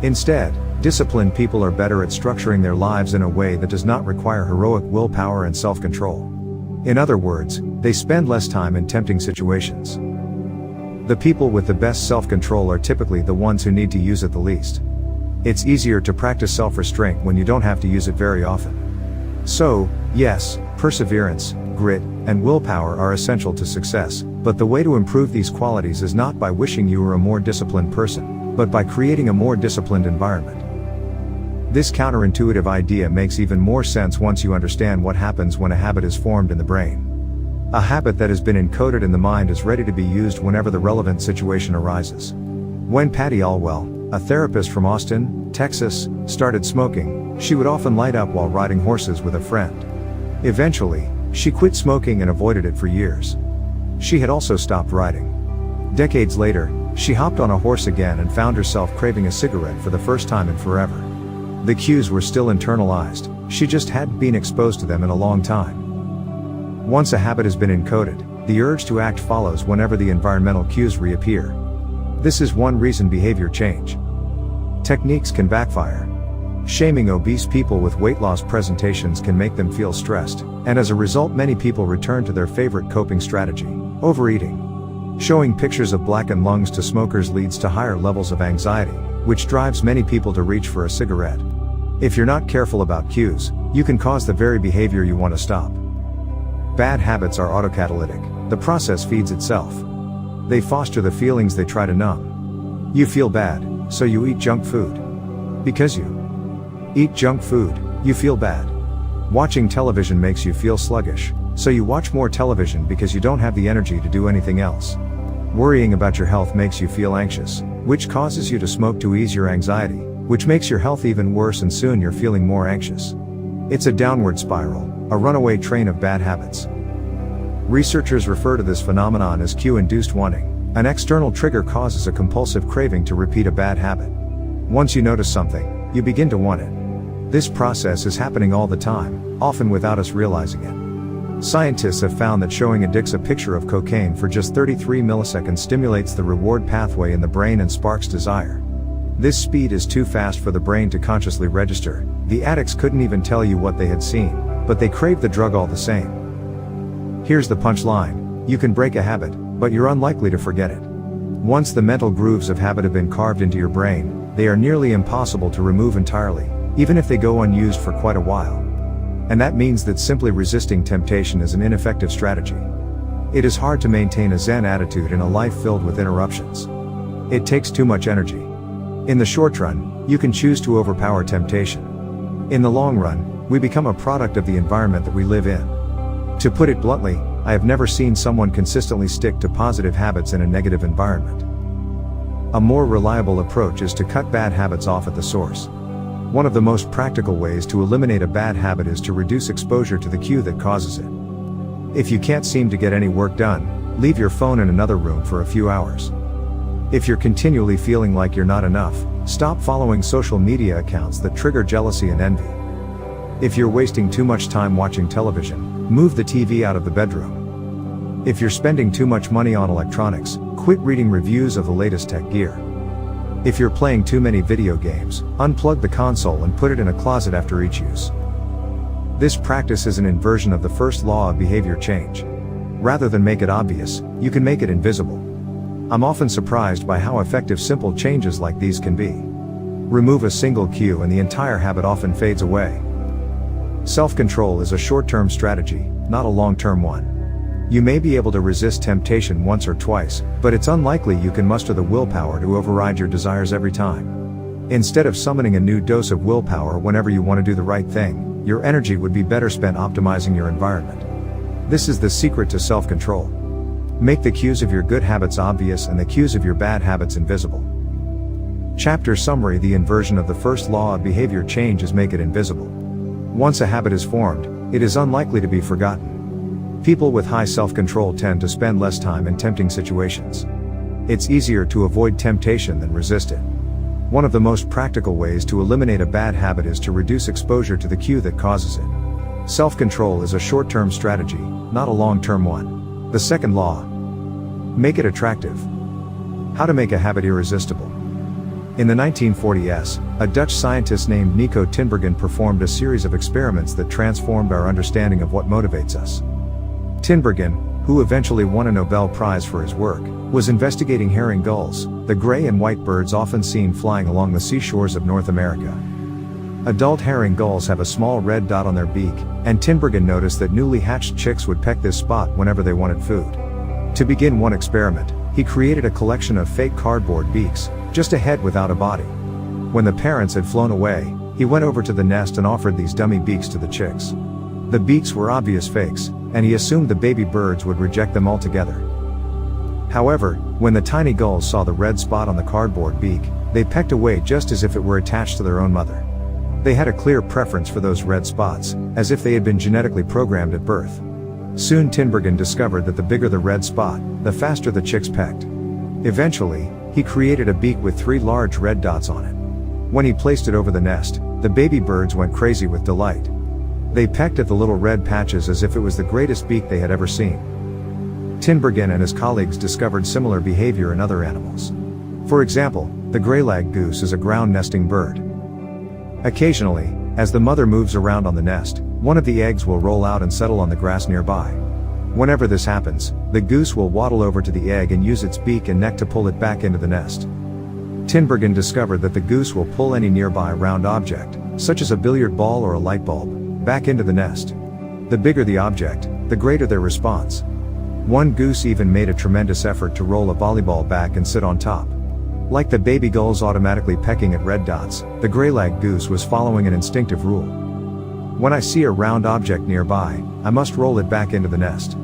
Instead, disciplined people are better at structuring their lives in a way that does not require heroic willpower and self-control. In other words, they spend less time in tempting situations. The people with the best self-control are typically the ones who need to use it the least. It's easier to practice self-restraint when you don't have to use it very often. So, yes, perseverance, grit, and willpower are essential to success, but the way to improve these qualities is not by wishing you were a more disciplined person, but by creating a more disciplined environment. This counterintuitive idea makes even more sense once you understand what happens when a habit is formed in the brain. A habit that has been encoded in the mind is ready to be used whenever the relevant situation arises. When Patty Alwell, a therapist from Austin, Texas, started smoking, she would often light up while riding horses with a friend. Eventually, she quit smoking and avoided it for years. She had also stopped riding. Decades later, she hopped on a horse again and found herself craving a cigarette for the first time in forever. The cues were still internalized, she just hadn't been exposed to them in a long time. Once a habit has been encoded, the urge to act follows whenever the environmental cues reappear. This is one reason behavior change techniques can backfire. Shaming obese people with weight loss presentations can make them feel stressed, and as a result many people return to their favorite coping strategy, overeating. Showing pictures of blackened lungs to smokers leads to higher levels of anxiety, which drives many people to reach for a cigarette. If you're not careful about cues, you can cause the very behavior you want to stop. Bad habits are autocatalytic. The process feeds itself. They foster the feelings they try to numb. You feel bad, so you eat junk food. Because you eat junk food, you feel bad. Watching television makes you feel sluggish, so you watch more television because you don't have the energy to do anything else. Worrying about your health makes you feel anxious, which causes you to smoke to ease your anxiety, which makes your health even worse, and soon you're feeling more anxious. It's a downward spiral, a runaway train of bad habits. Researchers refer to this phenomenon as cue-induced wanting. An external trigger causes a compulsive craving to repeat a bad habit. Once you notice something, you begin to want it. This process is happening all the time, often without us realizing it. Scientists have found that showing addicts a picture of cocaine for just 33 milliseconds stimulates the reward pathway in the brain and sparks desire. This speed is too fast for the brain to consciously register. The addicts couldn't even tell you what they had seen, but they craved the drug all the same. Here's the punchline: you can break a habit, but you're unlikely to forget it. Once the mental grooves of habit have been carved into your brain, they are nearly impossible to remove entirely, even if they go unused for quite a while. And that means that simply resisting temptation is an ineffective strategy. It is hard to maintain a Zen attitude in a life filled with interruptions. It takes too much energy. In the short run, you can choose to overpower temptation. In the long run, we become a product of the environment that we live in. To put it bluntly, I have never seen someone consistently stick to positive habits in a negative environment. A more reliable approach is to cut bad habits off at the source. One of the most practical ways to eliminate a bad habit is to reduce exposure to the cue that causes it. If you can't seem to get any work done, leave your phone in another room for a few hours. If you're continually feeling like you're not enough, stop following social media accounts that trigger jealousy and envy. If you're wasting too much time watching television, move the TV out of the bedroom. If you're spending too much money on electronics, quit reading reviews of the latest tech gear. If you're playing too many video games, unplug the console and put it in a closet after each use. This practice is an inversion of the first law of behavior change. Rather than make it obvious, you can make it invisible. I'm often surprised by how effective simple changes like these can be. Remove a single cue and the entire habit often fades away. Self-control is a short-term strategy, not a long-term one. You may be able to resist temptation once or twice, but it's unlikely you can muster the willpower to override your desires every time. Instead of summoning a new dose of willpower whenever you want to do the right thing, your energy would be better spent optimizing your environment. This is the secret to self-control. Make the cues of your good habits obvious and the cues of your bad habits invisible. Chapter summary: the inversion of the first law of behavior change is make it invisible. Once a habit is formed, it is unlikely to be forgotten. People with high self-control tend to spend less time in tempting situations. It's easier to avoid temptation than resist it. One of the most practical ways to eliminate a bad habit is to reduce exposure to the cue that causes it. Self-control is a short-term strategy, not a long-term one. The second law: make it attractive. How to make a habit irresistible. In the 1940s, a Dutch scientist named Nico Tinbergen performed a series of experiments that transformed our understanding of what motivates us. Tinbergen, who eventually won a Nobel Prize for his work, was investigating herring gulls, the gray and white birds often seen flying along the seashores of North America. Adult herring gulls have a small red dot on their beak, and Tinbergen noticed that newly hatched chicks would peck this spot whenever they wanted food. To begin one experiment, he created a collection of fake cardboard beaks, just a head without a body. When the parents had flown away, he went over to the nest and offered these dummy beaks to the chicks. The beaks were obvious fakes, and he assumed the baby birds would reject them altogether. However, when the tiny gulls saw the red spot on the cardboard beak, they pecked away just as if it were attached to their own mother. They had a clear preference for those red spots, as if they had been genetically programmed at birth. Soon Tinbergen discovered that the bigger the red spot, the faster the chicks pecked. Eventually, he created a beak with 3 large red dots on it. When he placed it over the nest, the baby birds went crazy with delight. They pecked at the little red patches as if it was the greatest beak they had ever seen. Tinbergen and his colleagues discovered similar behavior in other animals. For example, the greylag goose is a ground nesting bird. Occasionally, as the mother moves around on the nest, one of the eggs will roll out and settle on the grass nearby. Whenever this happens, the goose will waddle over to the egg and use its beak and neck to pull it back into the nest. Tinbergen discovered that the goose will pull any nearby round object, such as a billiard ball or a light bulb, back into the nest. The bigger the object, the greater their response. One goose even made a tremendous effort to roll a volleyball back and sit on top. Like the baby gulls automatically pecking at red dots, the greylag goose was following an instinctive rule. When I see a round object nearby, I must roll it back into the nest.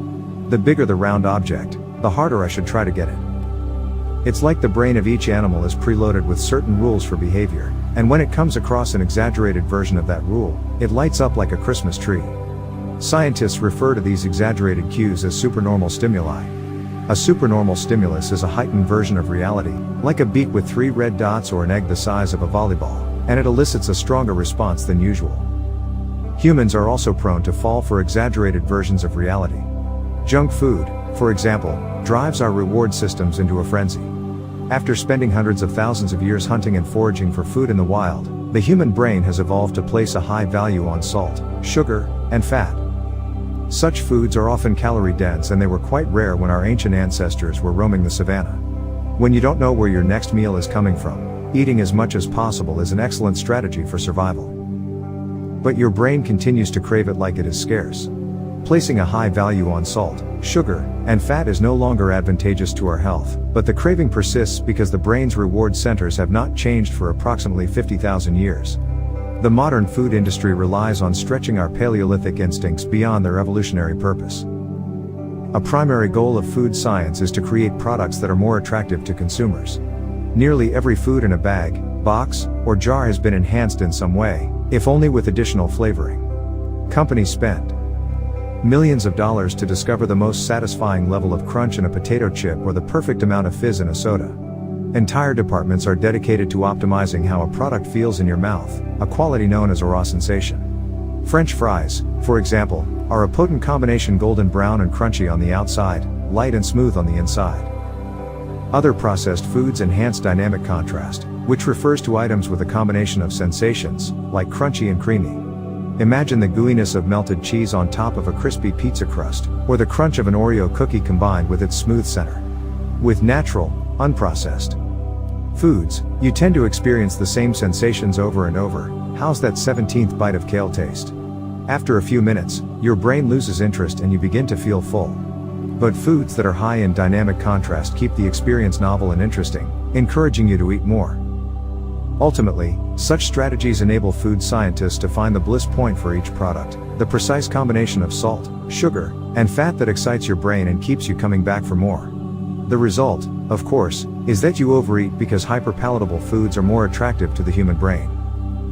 The bigger the round object, the harder I should try to get it. It's like the brain of each animal is preloaded with certain rules for behavior, and when it comes across an exaggerated version of that rule, it lights up like a Christmas tree. Scientists refer to these exaggerated cues as supernormal stimuli. A supernormal stimulus is a heightened version of reality, like a beak with 3 red dots or an egg the size of a volleyball, and it elicits a stronger response than usual. Humans are also prone to fall for exaggerated versions of reality. Junk food, for example, drives our reward systems into a frenzy. After spending hundreds of thousands of years hunting and foraging for food in the wild, the human brain has evolved to place a high value on salt, sugar, and fat. Such foods are often calorie-dense, and they were quite rare when our ancient ancestors were roaming the savannah. When you don't know where your next meal is coming from, eating as much as possible is an excellent strategy for survival. But your brain continues to crave it like it is scarce. Placing a high value on salt, sugar, and fat is no longer advantageous to our health, but the craving persists because the brain's reward centers have not changed for approximately 50,000 years. The modern food industry relies on stretching our Paleolithic instincts beyond their evolutionary purpose. A primary goal of food science is to create products that are more attractive to consumers. Nearly every food in a bag, box, or jar has been enhanced in some way, if only with additional flavoring. Companies spend millions of dollars to discover the most satisfying level of crunch in a potato chip or the perfect amount of fizz in a soda. Entire departments are dedicated to optimizing how a product feels in your mouth, a quality known as a raw sensation. French fries, for example, are a potent combination: golden brown and crunchy on the outside, light and smooth on the inside. Other processed foods enhance dynamic contrast, which refers to items with a combination of sensations, like crunchy and creamy. Imagine the gooiness of melted cheese on top of a crispy pizza crust, or the crunch of an Oreo cookie combined with its smooth center. With natural, unprocessed foods, you tend to experience the same sensations over and over. How's that 17th bite of kale taste? After a few minutes, your brain loses interest and you begin to feel full. But foods that are high in dynamic contrast keep the experience novel and interesting, encouraging you to eat more. Ultimately, such strategies enable food scientists to find the bliss point for each product, the precise combination of salt, sugar, and fat that excites your brain and keeps you coming back for more. The result, of course, is that you overeat because hyperpalatable foods are more attractive to the human brain.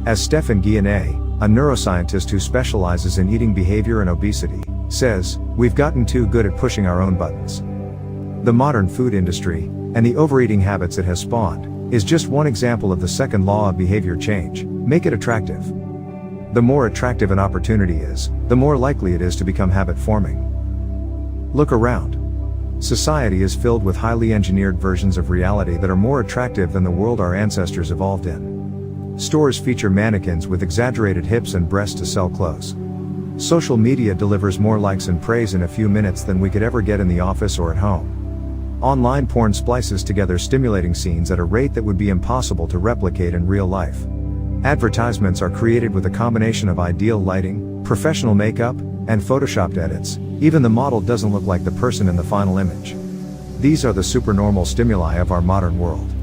As Stephan Guyenet, a neuroscientist who specializes in eating behavior and obesity, says, "We've gotten too good at pushing our own buttons." The modern food industry, and the overeating habits it has spawned, is just one example of the second law of behavior change: make it attractive. The more attractive an opportunity is, the more likely it is to become habit-forming. Look around. Society is filled with highly engineered versions of reality that are more attractive than the world our ancestors evolved in. Stores feature mannequins with exaggerated hips and breasts to sell clothes. Social media delivers more likes and praise in a few minutes than we could ever get in the office or at home. Online porn splices together stimulating scenes at a rate that would be impossible to replicate in real life. Advertisements are created with a combination of ideal lighting, professional makeup, and photoshopped edits. Even the model doesn't look like the person in the final image. These are the supernormal stimuli of our modern world.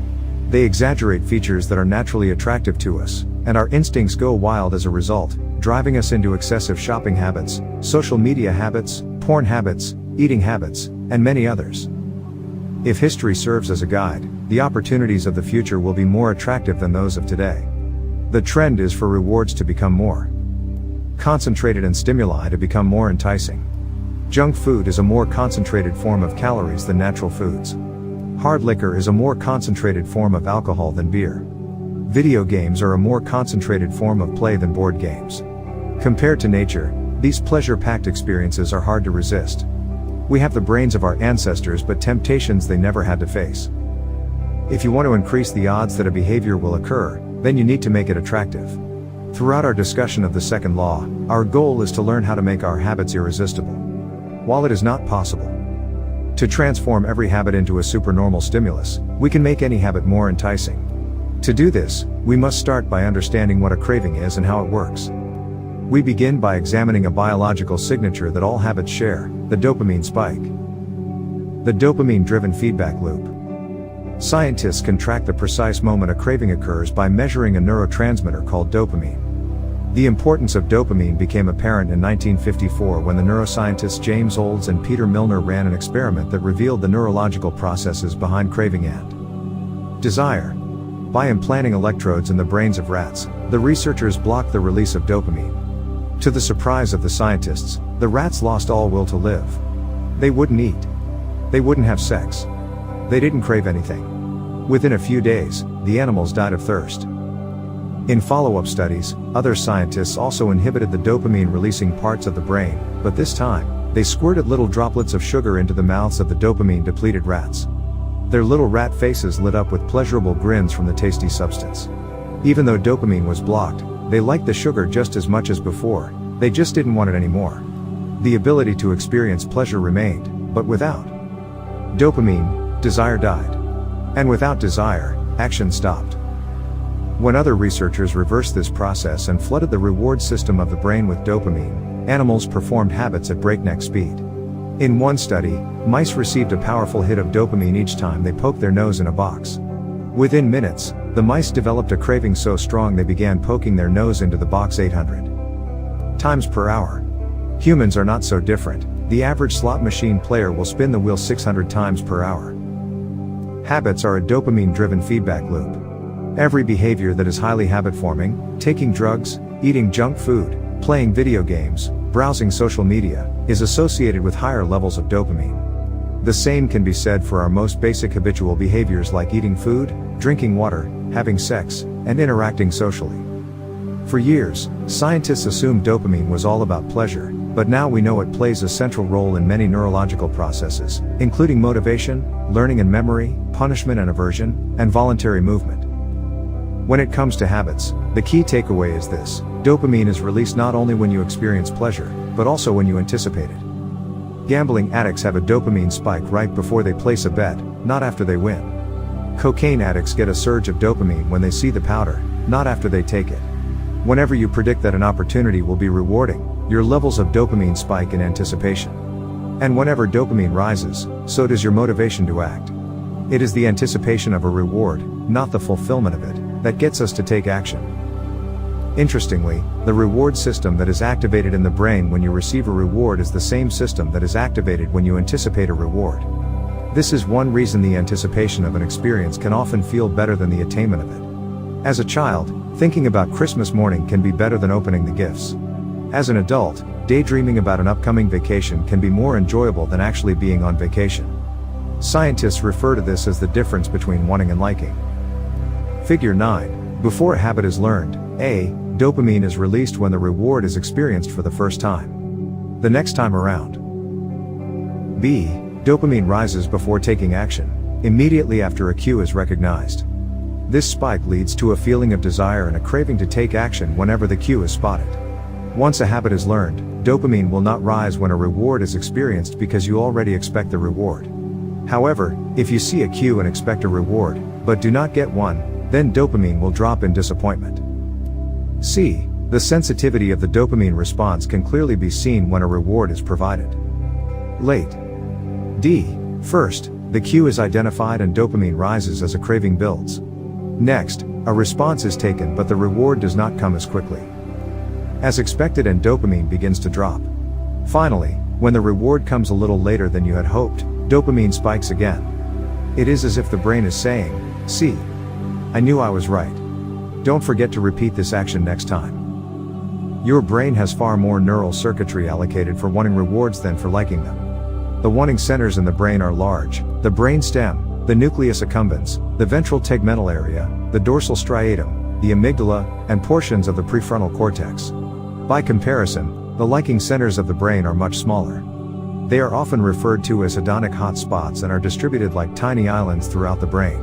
They exaggerate features that are naturally attractive to us, and our instincts go wild as a result, driving us into excessive shopping habits, social media habits, porn habits, eating habits, and many others. If history serves as a guide, the opportunities of the future will be more attractive than those of today. The trend is for rewards to become more concentrated and stimuli to become more enticing. Junk food is a more concentrated form of calories than natural foods. Hard liquor is a more concentrated form of alcohol than beer. Video games are a more concentrated form of play than board games. Compared to nature, these pleasure-packed experiences are hard to resist. We have the brains of our ancestors but temptations they never had to face. If you want to increase the odds that a behavior will occur, then you need to make it attractive. Throughout our discussion of the second law, our goal is to learn how to make our habits irresistible. While it is not possible to transform every habit into a supernormal stimulus, we can make any habit more enticing. To do this, we must start by understanding what a craving is and how it works. We begin by examining a biological signature that all habits share: the dopamine spike. The dopamine-driven feedback loop. Scientists can track the precise moment a craving occurs by measuring a neurotransmitter called dopamine. The importance of dopamine became apparent in 1954 when the neuroscientists James Olds and Peter Milner ran an experiment that revealed the neurological processes behind craving and Desire. By implanting electrodes in the brains of rats, the researchers blocked the release of dopamine. To the surprise of the scientists, the rats lost all will to live. They wouldn't eat. They wouldn't have sex. They didn't crave anything. Within a few days, the animals died of thirst. In follow-up studies, other scientists also inhibited the dopamine-releasing parts of the brain, but this time, they squirted little droplets of sugar into the mouths of the dopamine-depleted rats. Their little rat faces lit up with pleasurable grins from the tasty substance. Even though dopamine was blocked, they liked the sugar just as much as before, they just didn't want it anymore. The ability to experience pleasure remained, but without dopamine, desire died. And without desire, action stopped. When other researchers reversed this process and flooded the reward system of the brain with dopamine, animals performed habits at breakneck speed. In one study, mice received a powerful hit of dopamine each time they poked their nose in a box. Within minutes, the mice developed a craving so strong they began poking their nose into the box 800 times per hour. Humans are not so different. The average slot machine player will spin the wheel 600 times per hour. Habits are a dopamine-driven feedback loop. Every behavior that is highly habit-forming, taking drugs, eating junk food, playing video games, browsing social media, is associated with higher levels of dopamine. The same can be said for our most basic habitual behaviors like eating food, drinking water, having sex, and interacting socially. For years, scientists assumed dopamine was all about pleasure, but now we know it plays a central role in many neurological processes, including motivation, learning and memory, punishment and aversion, and voluntary movement. When it comes to habits, the key takeaway is this: dopamine is released not only when you experience pleasure, but also when you anticipate it. Gambling addicts have a dopamine spike right before they place a bet, not after they win. Cocaine addicts get a surge of dopamine when they see the powder, not after they take it. Whenever you predict that an opportunity will be rewarding, your levels of dopamine spike in anticipation. And whenever dopamine rises, so does your motivation to act. It is the anticipation of a reward, not the fulfillment of it, that gets us to take action. Interestingly, the reward system that is activated in the brain when you receive a reward is the same system that is activated when you anticipate a reward. This is one reason the anticipation of an experience can often feel better than the attainment of it. As a child, thinking about Christmas morning can be better than opening the gifts. As an adult, daydreaming about an upcoming vacation can be more enjoyable than actually being on vacation. Scientists refer to this as the difference between wanting and liking. Figure 9. Before a habit is learned, A. Dopamine is released when the reward is experienced for the first time. The next time around. B. Dopamine rises before taking action, immediately after a cue is recognized. This spike leads to a feeling of desire and a craving to take action whenever the cue is spotted. Once a habit is learned, dopamine will not rise when a reward is experienced because you already expect the reward. However, if you see a cue and expect a reward, but do not get one, then dopamine will drop in disappointment. C. The sensitivity of the dopamine response can clearly be seen when a reward is provided late. D. First, the cue is identified and dopamine rises as a craving builds. Next, a response is taken but the reward does not come as quickly as expected and dopamine begins to drop. Finally, when the reward comes a little later than you had hoped, dopamine spikes again. It is as if the brain is saying, "See, I knew I was right. Don't forget to repeat this action next time." Your brain has far more neural circuitry allocated for wanting rewards than for liking them. The wanting centers in the brain are large: the brain stem, the nucleus accumbens, the ventral tegmental area, the dorsal striatum, the amygdala, and portions of the prefrontal cortex. By comparison, the liking centers of the brain are much smaller. They are often referred to as hedonic hot spots and are distributed like tiny islands throughout the brain.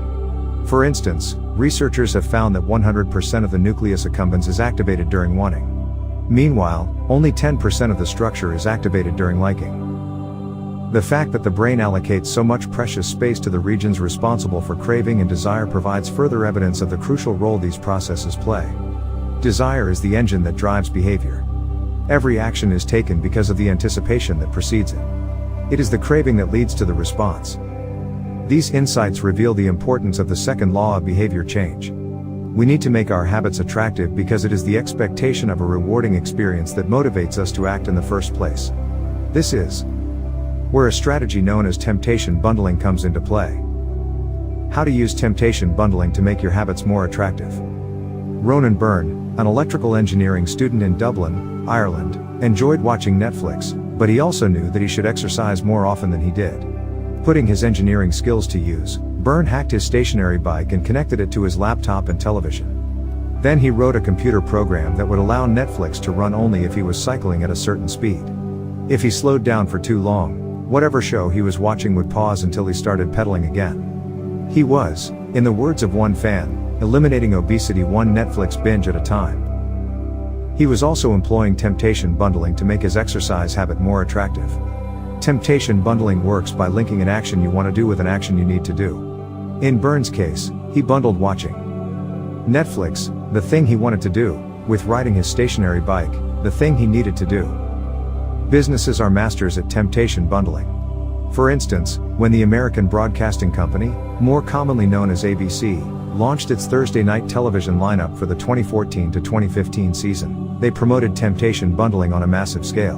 For instance, researchers have found that 100% of the nucleus accumbens is activated during wanting. Meanwhile, only 10% of the structure is activated during liking. The fact that the brain allocates so much precious space to the regions responsible for craving and desire provides further evidence of the crucial role these processes play. Desire is the engine that drives behavior. Every action is taken because of the anticipation that precedes it. It is the craving that leads to the response. These insights reveal the importance of the second law of behavior change. We need to make our habits attractive because it is the expectation of a rewarding experience that motivates us to act in the first place. This is where a strategy known as temptation bundling comes into play. How to use temptation bundling to make your habits more attractive. Ronan Byrne, an electrical engineering student in Dublin, Ireland, enjoyed watching Netflix, but he also knew that he should exercise more often than he did. Putting his engineering skills to use, Byrne hacked his stationary bike and connected it to his laptop and television. Then he wrote a computer program that would allow Netflix to run only if he was cycling at a certain speed. If he slowed down for too long, whatever show he was watching would pause until he started pedaling again. He was, in the words of one fan, eliminating obesity one Netflix binge at a time. He was also employing temptation bundling to make his exercise habit more attractive. Temptation bundling works by linking an action you want to do with an action you need to do. In Byrne's case, he bundled watching Netflix, the thing he wanted to do, with riding his stationary bike, the thing he needed to do. Businesses are masters at temptation bundling. For instance, when the American Broadcasting Company, more commonly known as ABC, launched its Thursday night television lineup for the 2014 to 2015 season, they promoted temptation bundling on a massive scale.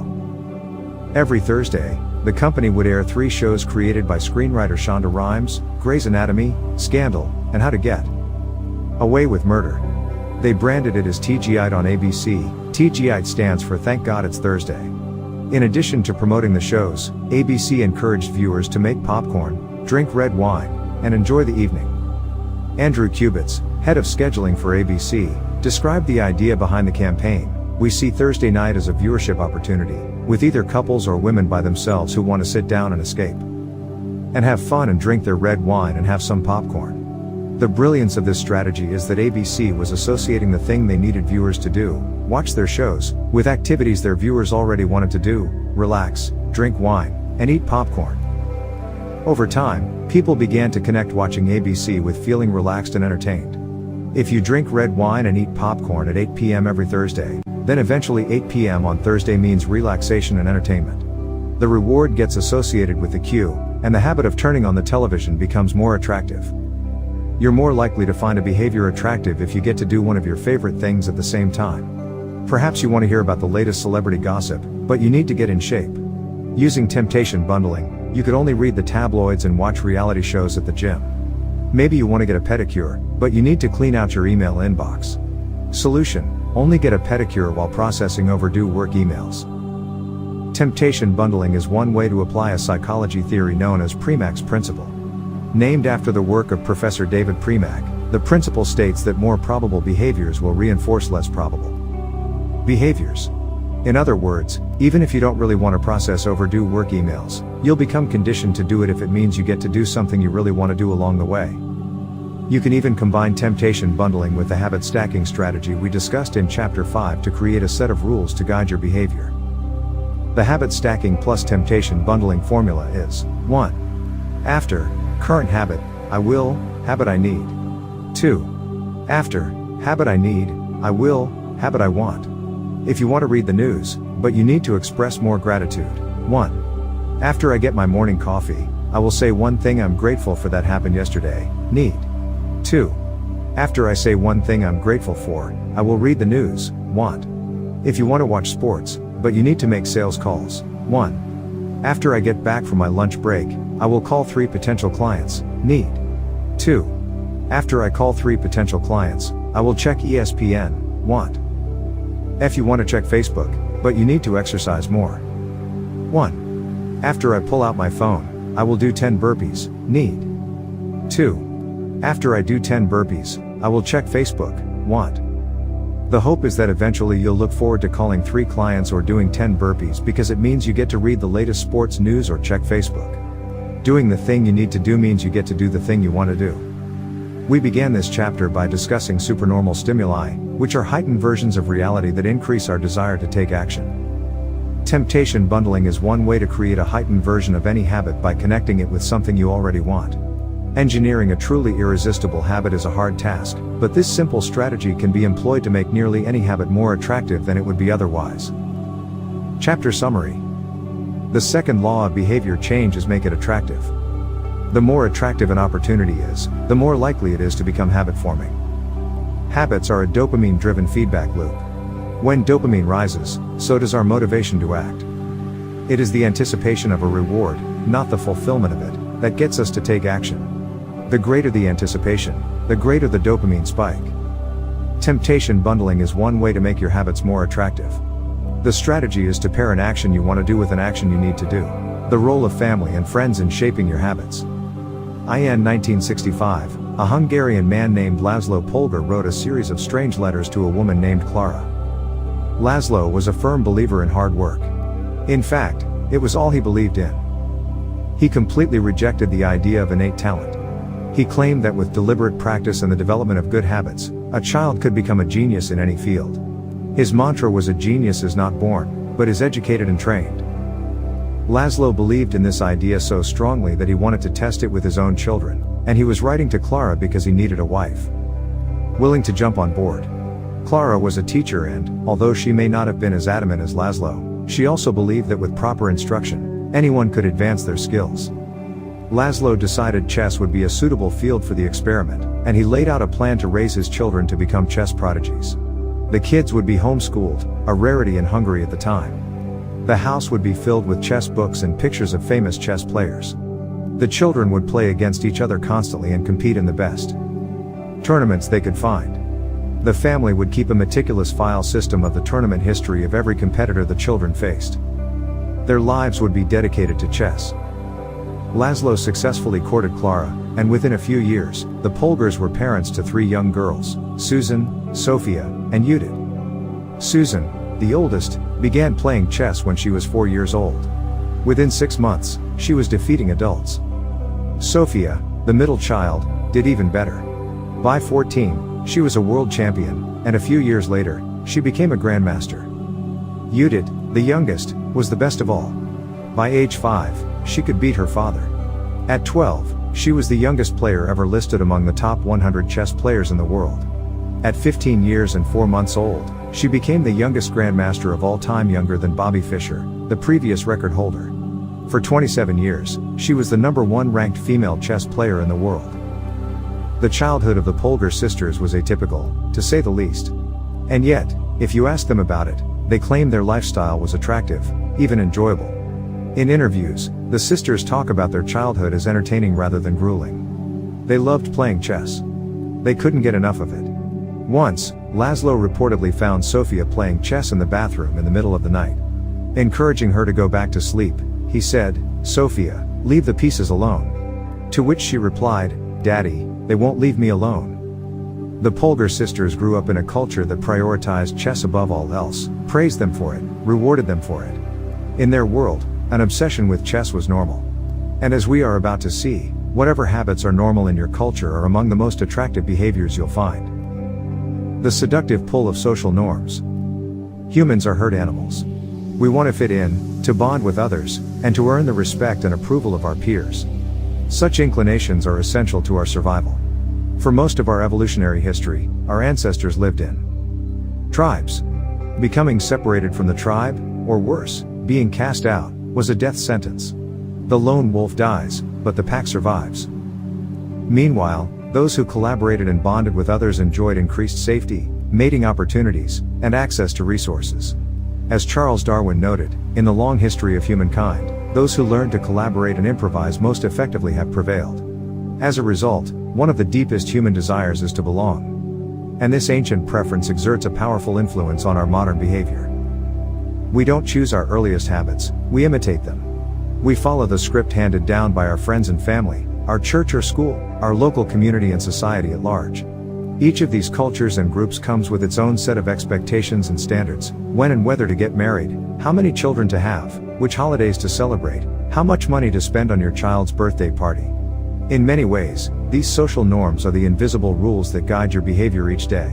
Every Thursday, the company would air 3 shows created by screenwriter Shonda Rhimes: Grey's Anatomy, Scandal, and How to Get Away with Murder. They branded it as TGI'd on ABC. TGI'd stands for Thank God It's Thursday. In addition to promoting the shows, ABC encouraged viewers to make popcorn, drink red wine, and enjoy the evening. Andrew Kubitz, head of scheduling for ABC, described the idea behind the campaign. We see Thursday night as a viewership opportunity, with either couples or women by themselves who want to sit down and escape, and have fun and drink their red wine and have some popcorn. The brilliance of this strategy is that ABC was associating the thing they needed viewers to do, watch their shows, with activities their viewers already wanted to do: relax, drink wine, and eat popcorn. Over time, people began to connect watching ABC with feeling relaxed and entertained. If you drink red wine and eat popcorn at 8 p.m. every Thursday, then eventually 8 p.m. on Thursday means relaxation and entertainment. The reward gets associated with the cue, and the habit of turning on the television becomes more attractive. You're more likely to find a behavior attractive if you get to do one of your favorite things at the same time. Perhaps you want to hear about the latest celebrity gossip, but you need to get in shape. Using temptation bundling, you could only read the tabloids and watch reality shows at the gym. Maybe you want to get a pedicure, but you need to clean out your email inbox. Solution: only get a pedicure while processing overdue work emails. Temptation bundling is one way to apply a psychology theory known as Premack's principle. Named after the work of Professor David Premack, the principle states that more probable behaviors will reinforce less probable behaviors. In other words, even if you don't really want to process overdue work emails, you'll become conditioned to do it if it means you get to do something you really want to do along the way. You can even combine temptation bundling with the habit stacking strategy we discussed in Chapter 5 to create a set of rules to guide your behavior. The habit stacking plus temptation bundling formula is: 1. After current habit, I will, habit I need. 2. After habit I need, I will, habit I want. If you want to read the news, but you need to express more gratitude: 1. After I get my morning coffee, I will say one thing I'm grateful for that happened yesterday. Need. 2. After I say one thing I'm grateful for, I will read the news. Want. If you want to watch sports, but you need to make sales calls: 1. After I get back from my lunch break, I will call 3 potential clients. Need. 2. After I call 3 potential clients, I will check ESPN. Want. If you want to check Facebook, but you need to exercise more: 1. After I pull out my phone, I will do 10 burpees. Need. 2. After I do 10 burpees, I will check Facebook. Want. The hope is that eventually you'll look forward to calling 3 clients or doing 10 burpees because it means you get to read the latest sports news or check Facebook. Doing the thing you need to do means you get to do the thing you want to do. We began this chapter by discussing supernormal stimuli, which are heightened versions of reality that increase our desire to take action. Temptation bundling is one way to create a heightened version of any habit by connecting it with something you already want. Engineering a truly irresistible habit is a hard task, but this simple strategy can be employed to make nearly any habit more attractive than it would be otherwise. Chapter summary. The second law of behavior change is make it attractive. The more attractive an opportunity is, the more likely it is to become habit forming. Habits are a dopamine-driven feedback loop. When dopamine rises, so does our motivation to act. It is the anticipation of a reward, not the fulfillment of it, that gets us to take action. The greater the anticipation, the greater the dopamine spike. Temptation bundling is one way to make your habits more attractive. The strategy is to pair an action you want to do with an action you need to do. The role of family and friends in shaping your habits. In 1965, a Hungarian man named Laszlo Polgar wrote a series of strange letters to a woman named Clara. Laszlo was a firm believer in hard work. In fact, it was all he believed in. He completely rejected the idea of innate talent. He claimed that with deliberate practice and the development of good habits, a child could become a genius in any field. His mantra was, a genius is not born, but is educated and trained. Laszlo believed in this idea so strongly that he wanted to test it with his own children, and he was writing to Clara because he needed a wife willing to jump on board. Clara was a teacher and, although she may not have been as adamant as Laszlo, she also believed that with proper instruction, anyone could advance their skills. Laszlo decided chess would be a suitable field for the experiment, and he laid out a plan to raise his children to become chess prodigies. The kids would be homeschooled, a rarity in Hungary at the time. The house would be filled with chess books and pictures of famous chess players. The children would play against each other constantly and compete in the best tournaments they could find. The family would keep a meticulous file system of the tournament history of every competitor the children faced. Their lives would be dedicated to chess. Laszlo successfully courted Clara, and within a few years, the Polgars were parents to 3 young girls, Susan, Sofia, and Judith. Susan, the oldest, began playing chess when she was 4 years old. Within 6 months, she was defeating adults. Sofia, the middle child, did even better. By 14, she was a world champion, and a few years later, she became a grandmaster. Judith, the youngest, was the best of all. By age 5, she could beat her father. At 12, she was the youngest player ever listed among the top 100 chess players in the world. At 15 years and 4 months old, she became the youngest grandmaster of all time, younger than Bobby Fischer, the previous record holder. For 27 years, she was the #1 ranked female chess player in the world. The childhood of the Polgar sisters was atypical, to say the least. And yet, if you ask them about it, they claim their lifestyle was attractive, even enjoyable. In interviews, the sisters talk about their childhood as entertaining rather than grueling. They loved playing chess. They couldn't get enough of it. Once, Laszlo reportedly found Sofia playing chess in the bathroom in the middle of the night. Encouraging her to go back to sleep, he said, "Sofia, leave the pieces alone." To which she replied, "Daddy, they won't leave me alone." The Polgar sisters grew up in a culture that prioritized chess above all else, praised them for it, rewarded them for it. In their world, an obsession with chess was normal. And as we are about to see, whatever habits are normal in your culture are among the most attractive behaviors you'll find. The seductive pull of social norms. Humans are herd animals. We want to fit in, to bond with others, and to earn the respect and approval of our peers. Such inclinations are essential to our survival. For most of our evolutionary history, our ancestors lived in tribes. Becoming separated from the tribe, or worse, being cast out, was a death sentence. The lone wolf dies, but the pack survives. Meanwhile, those who collaborated and bonded with others enjoyed increased safety, mating opportunities, and access to resources. As Charles Darwin noted, in the long history of humankind, those who learned to collaborate and improvise most effectively have prevailed. As a result, one of the deepest human desires is to belong. And this ancient preference exerts a powerful influence on our modern behavior. We don't choose our earliest habits, we imitate them. We follow the script handed down by our friends and family, our church or school, our local community and society at large. Each of these cultures and groups comes with its own set of expectations and standards: when and whether to get married, how many children to have, which holidays to celebrate, how much money to spend on your child's birthday party. In many ways, these social norms are the invisible rules that guide your behavior each day.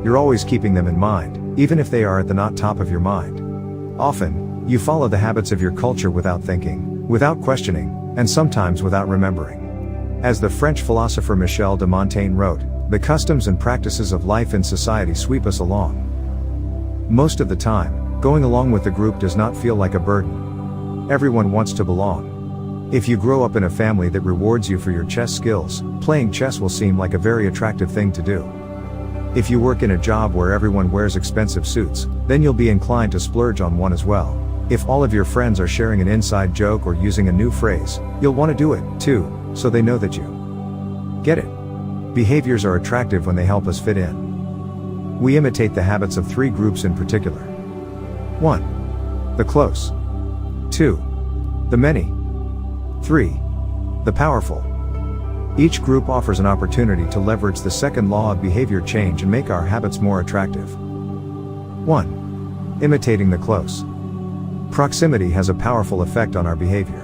You're always keeping them in mind, even if they are at the not top of your mind. Often, you follow the habits of your culture without thinking, without questioning, and sometimes without remembering. As the French philosopher Michel de Montaigne wrote, the customs and practices of life in society sweep us along. Most of the time, going along with the group does not feel like a burden. Everyone wants to belong. If you grow up in a family that rewards you for your chess skills, playing chess will seem like a very attractive thing to do. If you work in a job where everyone wears expensive suits, then you'll be inclined to splurge on one as well. If all of your friends are sharing an inside joke or using a new phrase, you'll want to do it, too, so they know that you Get it? Behaviors are attractive when they help us fit in. We imitate the habits of 3 groups in particular. 1. The close. 2. The many. 3. The powerful. Each group offers an opportunity to leverage the second law of behavior change and make our habits more attractive. 1. Imitating the close. Proximity has a powerful effect on our behavior.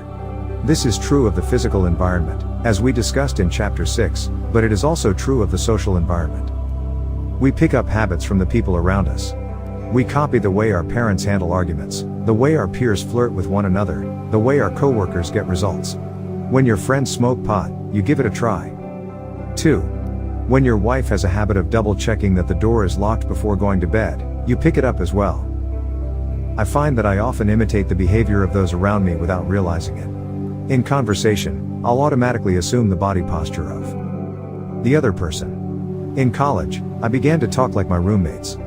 This is true of the physical environment, as we discussed in Chapter 6, but it is also true of the social environment. We pick up habits from the people around us. We copy the way our parents handle arguments, the way our peers flirt with one another, the way our coworkers get results. When your friends smoke pot, you give it a try. 2. When your wife has a habit of double-checking that the door is locked before going to bed, you pick it up as well. I find that I often imitate the behavior of those around me without realizing it. In conversation, I'll automatically assume the body posture of the other person. In college, I began to talk like my roommates.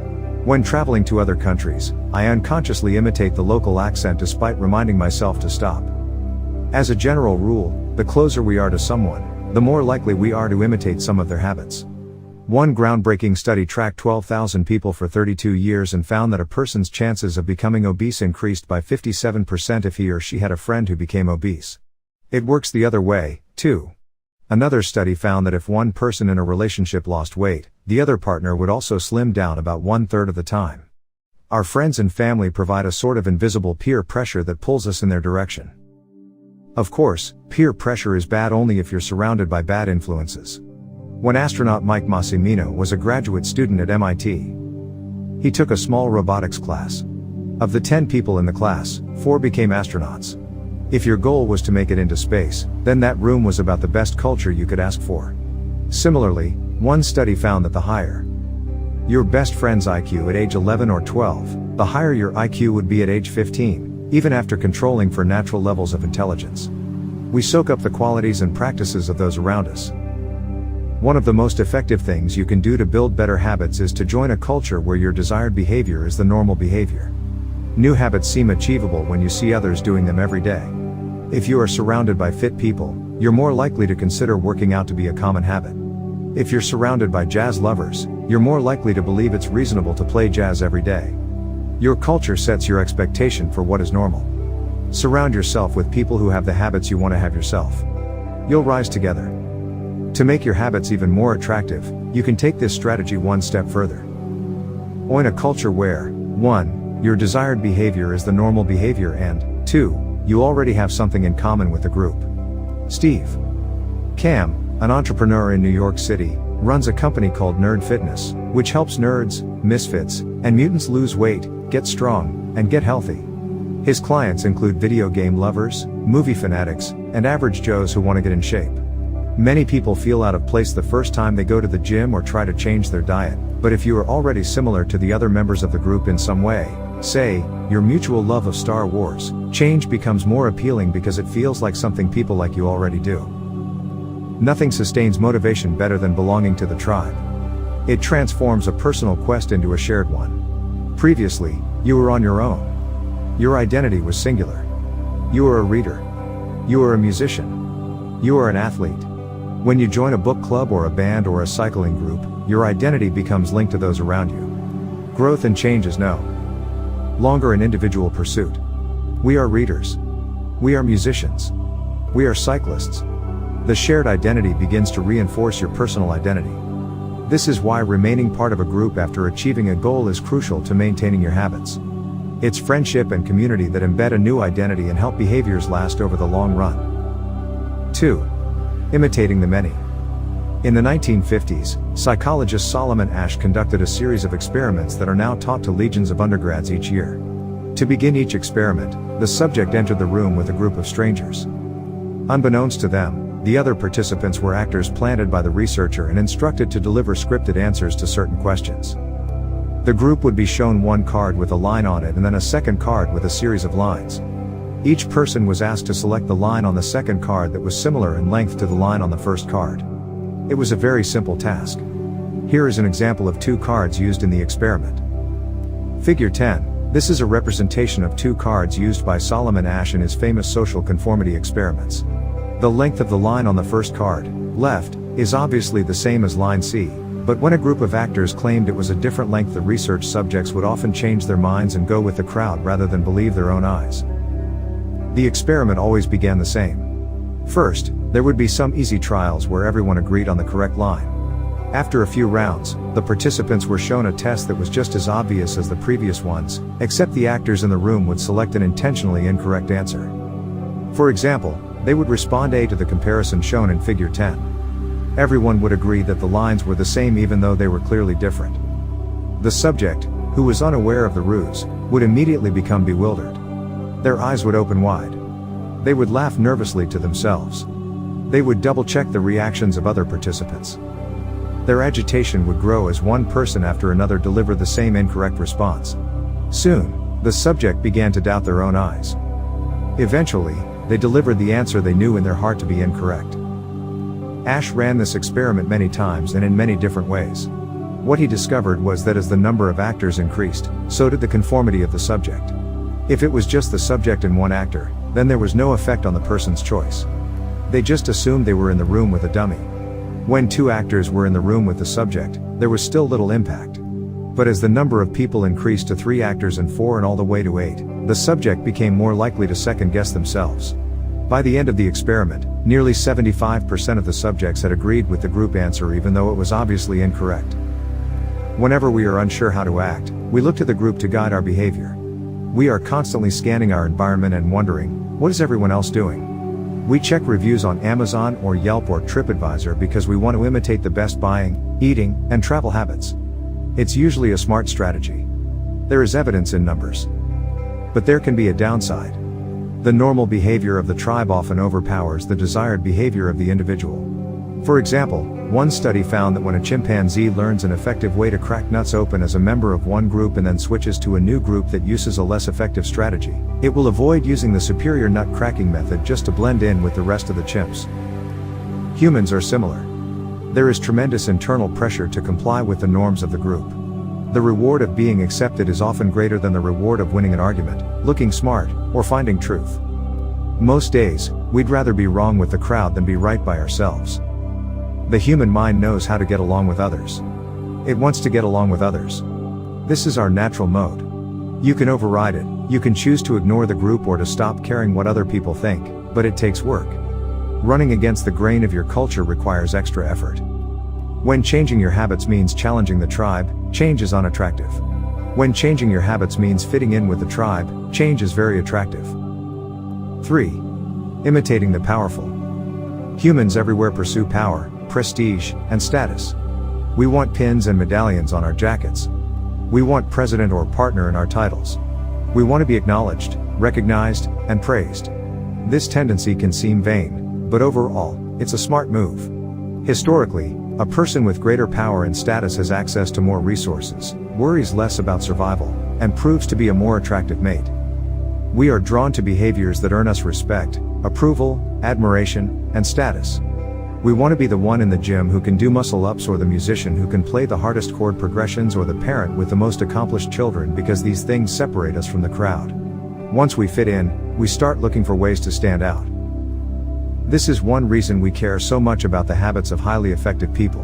When traveling to other countries, I unconsciously imitate the local accent despite reminding myself to stop. As a general rule, the closer we are to someone, the more likely we are to imitate some of their habits. One groundbreaking study tracked 12,000 people for 32 years and found that a person's chances of becoming obese increased by 57% if he or she had a friend who became obese. It works the other way, too. Another study found that if one person in a relationship lost weight, the other partner would also slim down about 1/3 of the time. Our friends and family provide a sort of invisible peer pressure that pulls us in their direction. Of course, peer pressure is bad only if you're surrounded by bad influences. When astronaut Mike Massimino was a graduate student at MIT, he took a small robotics class. Of the 10 people in the class, 4 became astronauts. If your goal was to make it into space, then that room was about the best culture you could ask for. Similarly, one study found that the higher your best friend's IQ at age 11 or 12, the higher your IQ would be at age 15, even after controlling for natural levels of intelligence. We soak up the qualities and practices of those around us. One of the most effective things you can do to build better habits is to join a culture where your desired behavior is the normal behavior. New habits seem achievable when you see others doing them every day. If you are surrounded by fit people, you're more likely to consider working out to be a common habit. If you're surrounded by jazz lovers, you're more likely to believe it's reasonable to play jazz every day. Your culture sets your expectation for what is normal. Surround yourself with people who have the habits you want to have yourself. You'll rise together. To make your habits even more attractive, you can take this strategy one step further. Own a culture where 1. Your desired behavior is the normal behavior and 2. You already have something in common with the group. Steve Kamb, an entrepreneur in New York City, runs a company called Nerd Fitness, which helps nerds, misfits, and mutants lose weight, get strong, and get healthy. His clients include video game lovers, movie fanatics, and average Joes who want to get in shape. Many people feel out of place the first time they go to the gym or try to change their diet, but if you are already similar to the other members of the group in some way, say, your mutual love of Star Wars, change becomes more appealing because it feels like something people like you already do. Nothing sustains motivation better than belonging to the tribe. It transforms a personal quest into a shared one. Previously, you were on your own. Your identity was singular. You were a reader. You were a musician. You were an athlete. When you join a book club or a band or a cycling group, your identity becomes linked to those around you. Growth and change is no longer an individual pursuit. We are readers. We are musicians. We are cyclists. The shared identity begins to reinforce your personal identity. This is why remaining part of a group after achieving a goal is crucial to maintaining your habits. It's friendship and community that embed a new identity and help behaviors last over the long run. 2. Imitating the many. In the 1950s, psychologist Solomon Asch conducted a series of experiments that are now taught to legions of undergrads each year. To begin each experiment, the subject entered the room with a group of strangers. Unbeknownst to them, the other participants were actors planted by the researcher and instructed to deliver scripted answers to certain questions. The group would be shown one card with a line on it and then a second card with a series of lines. Each person was asked to select the line on the second card that was similar in length to the line on the first card. It was a very simple task. Here is an example of 2 cards used in the experiment. Figure 10. This is a representation of 2 cards used by Solomon Asch in his famous social conformity experiments. The length of the line on the first card, left, is obviously the same as line C, but when a group of actors claimed it was a different length, the research subjects would often change their minds and go with the crowd rather than believe their own eyes. The experiment always began the same. First, there would be some easy trials where everyone agreed on the correct line. After a few rounds, the participants were shown a test that was just as obvious as the previous ones, except the actors in the room would select an intentionally incorrect answer. For example, they would respond A to the comparison shown in Figure 10. Everyone would agree that the lines were the same even though they were clearly different. The subject, who was unaware of the ruse, would immediately become bewildered. Their eyes would open wide. They would laugh nervously to themselves. They would double-check the reactions of other participants. Their agitation would grow as one person after another delivered the same incorrect response. Soon, the subject began to doubt their own eyes. Eventually, they delivered the answer they knew in their heart to be incorrect. Ash ran this experiment many times and in many different ways. What he discovered was that as the number of actors increased, so did the conformity of the subject. If it was just the subject and one actor, then there was no effect on the person's choice. They just assumed they were in the room with a dummy. When 2 actors were in the room with the subject, there was still little impact. But as the number of people increased to 3 actors and 4 and all the way to 8, the subject became more likely to second-guess themselves. By the end of the experiment, nearly 75% of the subjects had agreed with the group answer even though it was obviously incorrect. Whenever we are unsure how to act, we look to the group to guide our behavior. We are constantly scanning our environment and wondering, what is everyone else doing? We check reviews on Amazon or Yelp or TripAdvisor because we want to imitate the best buying, eating, and travel habits. It's usually a smart strategy. There is evidence in numbers. But there can be a downside. The normal behavior of the tribe often overpowers the desired behavior of the individual. For example, one study found that when a chimpanzee learns an effective way to crack nuts open as a member of one group and then switches to a new group that uses a less effective strategy, it will avoid using the superior nut cracking method just to blend in with the rest of the chimps. Humans are similar. There is tremendous internal pressure to comply with the norms of the group. The reward of being accepted is often greater than the reward of winning an argument, looking smart, or finding truth. Most days, we'd rather be wrong with the crowd than be right by ourselves. The human mind knows how to get along with others. It wants to get along with others. This is our natural mode. You can override it, you can choose to ignore the group or to stop caring what other people think, but it takes work. Running against the grain of your culture requires extra effort. When changing your habits means challenging the tribe, change is unattractive. When changing your habits means fitting in with the tribe, change is very attractive. 3. Imitating the powerful. Humans everywhere pursue power, prestige, and status. We want pins and medallions on our jackets. We want president or partner in our titles. We want to be acknowledged, recognized, and praised. This tendency can seem vain, but overall, it's a smart move. Historically, a person with greater power and status has access to more resources, worries less about survival, and proves to be a more attractive mate. We are drawn to behaviors that earn us respect, approval, admiration, and status. We want to be the one in the gym who can do muscle-ups or the musician who can play the hardest chord progressions or the parent with the most accomplished children because these things separate us from the crowd. Once we fit in, we start looking for ways to stand out. This is one reason we care so much about the habits of highly effective people.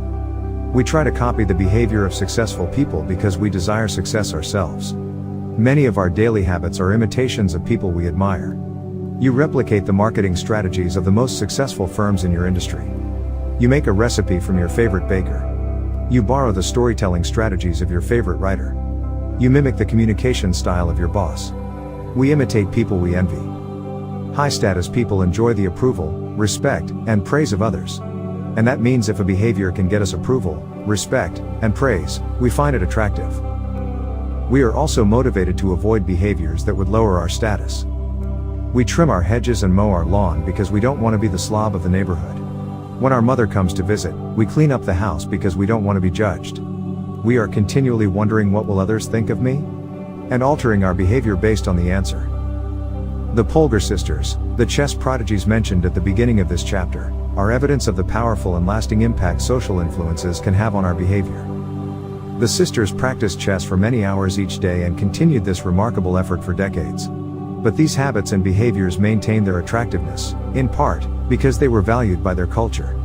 We try to copy the behavior of successful people because we desire success ourselves. Many of our daily habits are imitations of people we admire. You replicate the marketing strategies of the most successful firms in your industry. You make a recipe from your favorite baker. You borrow the storytelling strategies of your favorite writer. You mimic the communication style of your boss. We imitate people we envy. High-status people enjoy the approval, respect, and praise of others. And that means if a behavior can get us approval, respect, and praise, we find it attractive. We are also motivated to avoid behaviors that would lower our status. We trim our hedges and mow our lawn because we don't want to be the slob of the neighborhood. When our mother comes to visit, we clean up the house because we don't want to be judged. We are continually wondering what will others think of me? And altering our behavior based on the answer. The Polgar sisters, the chess prodigies mentioned at the beginning of this chapter, are evidence of the powerful and lasting impact social influences can have on our behavior. The sisters practiced chess for many hours each day and continued this remarkable effort for decades. But these habits and behaviors maintained their attractiveness, in part, because they were valued by their culture.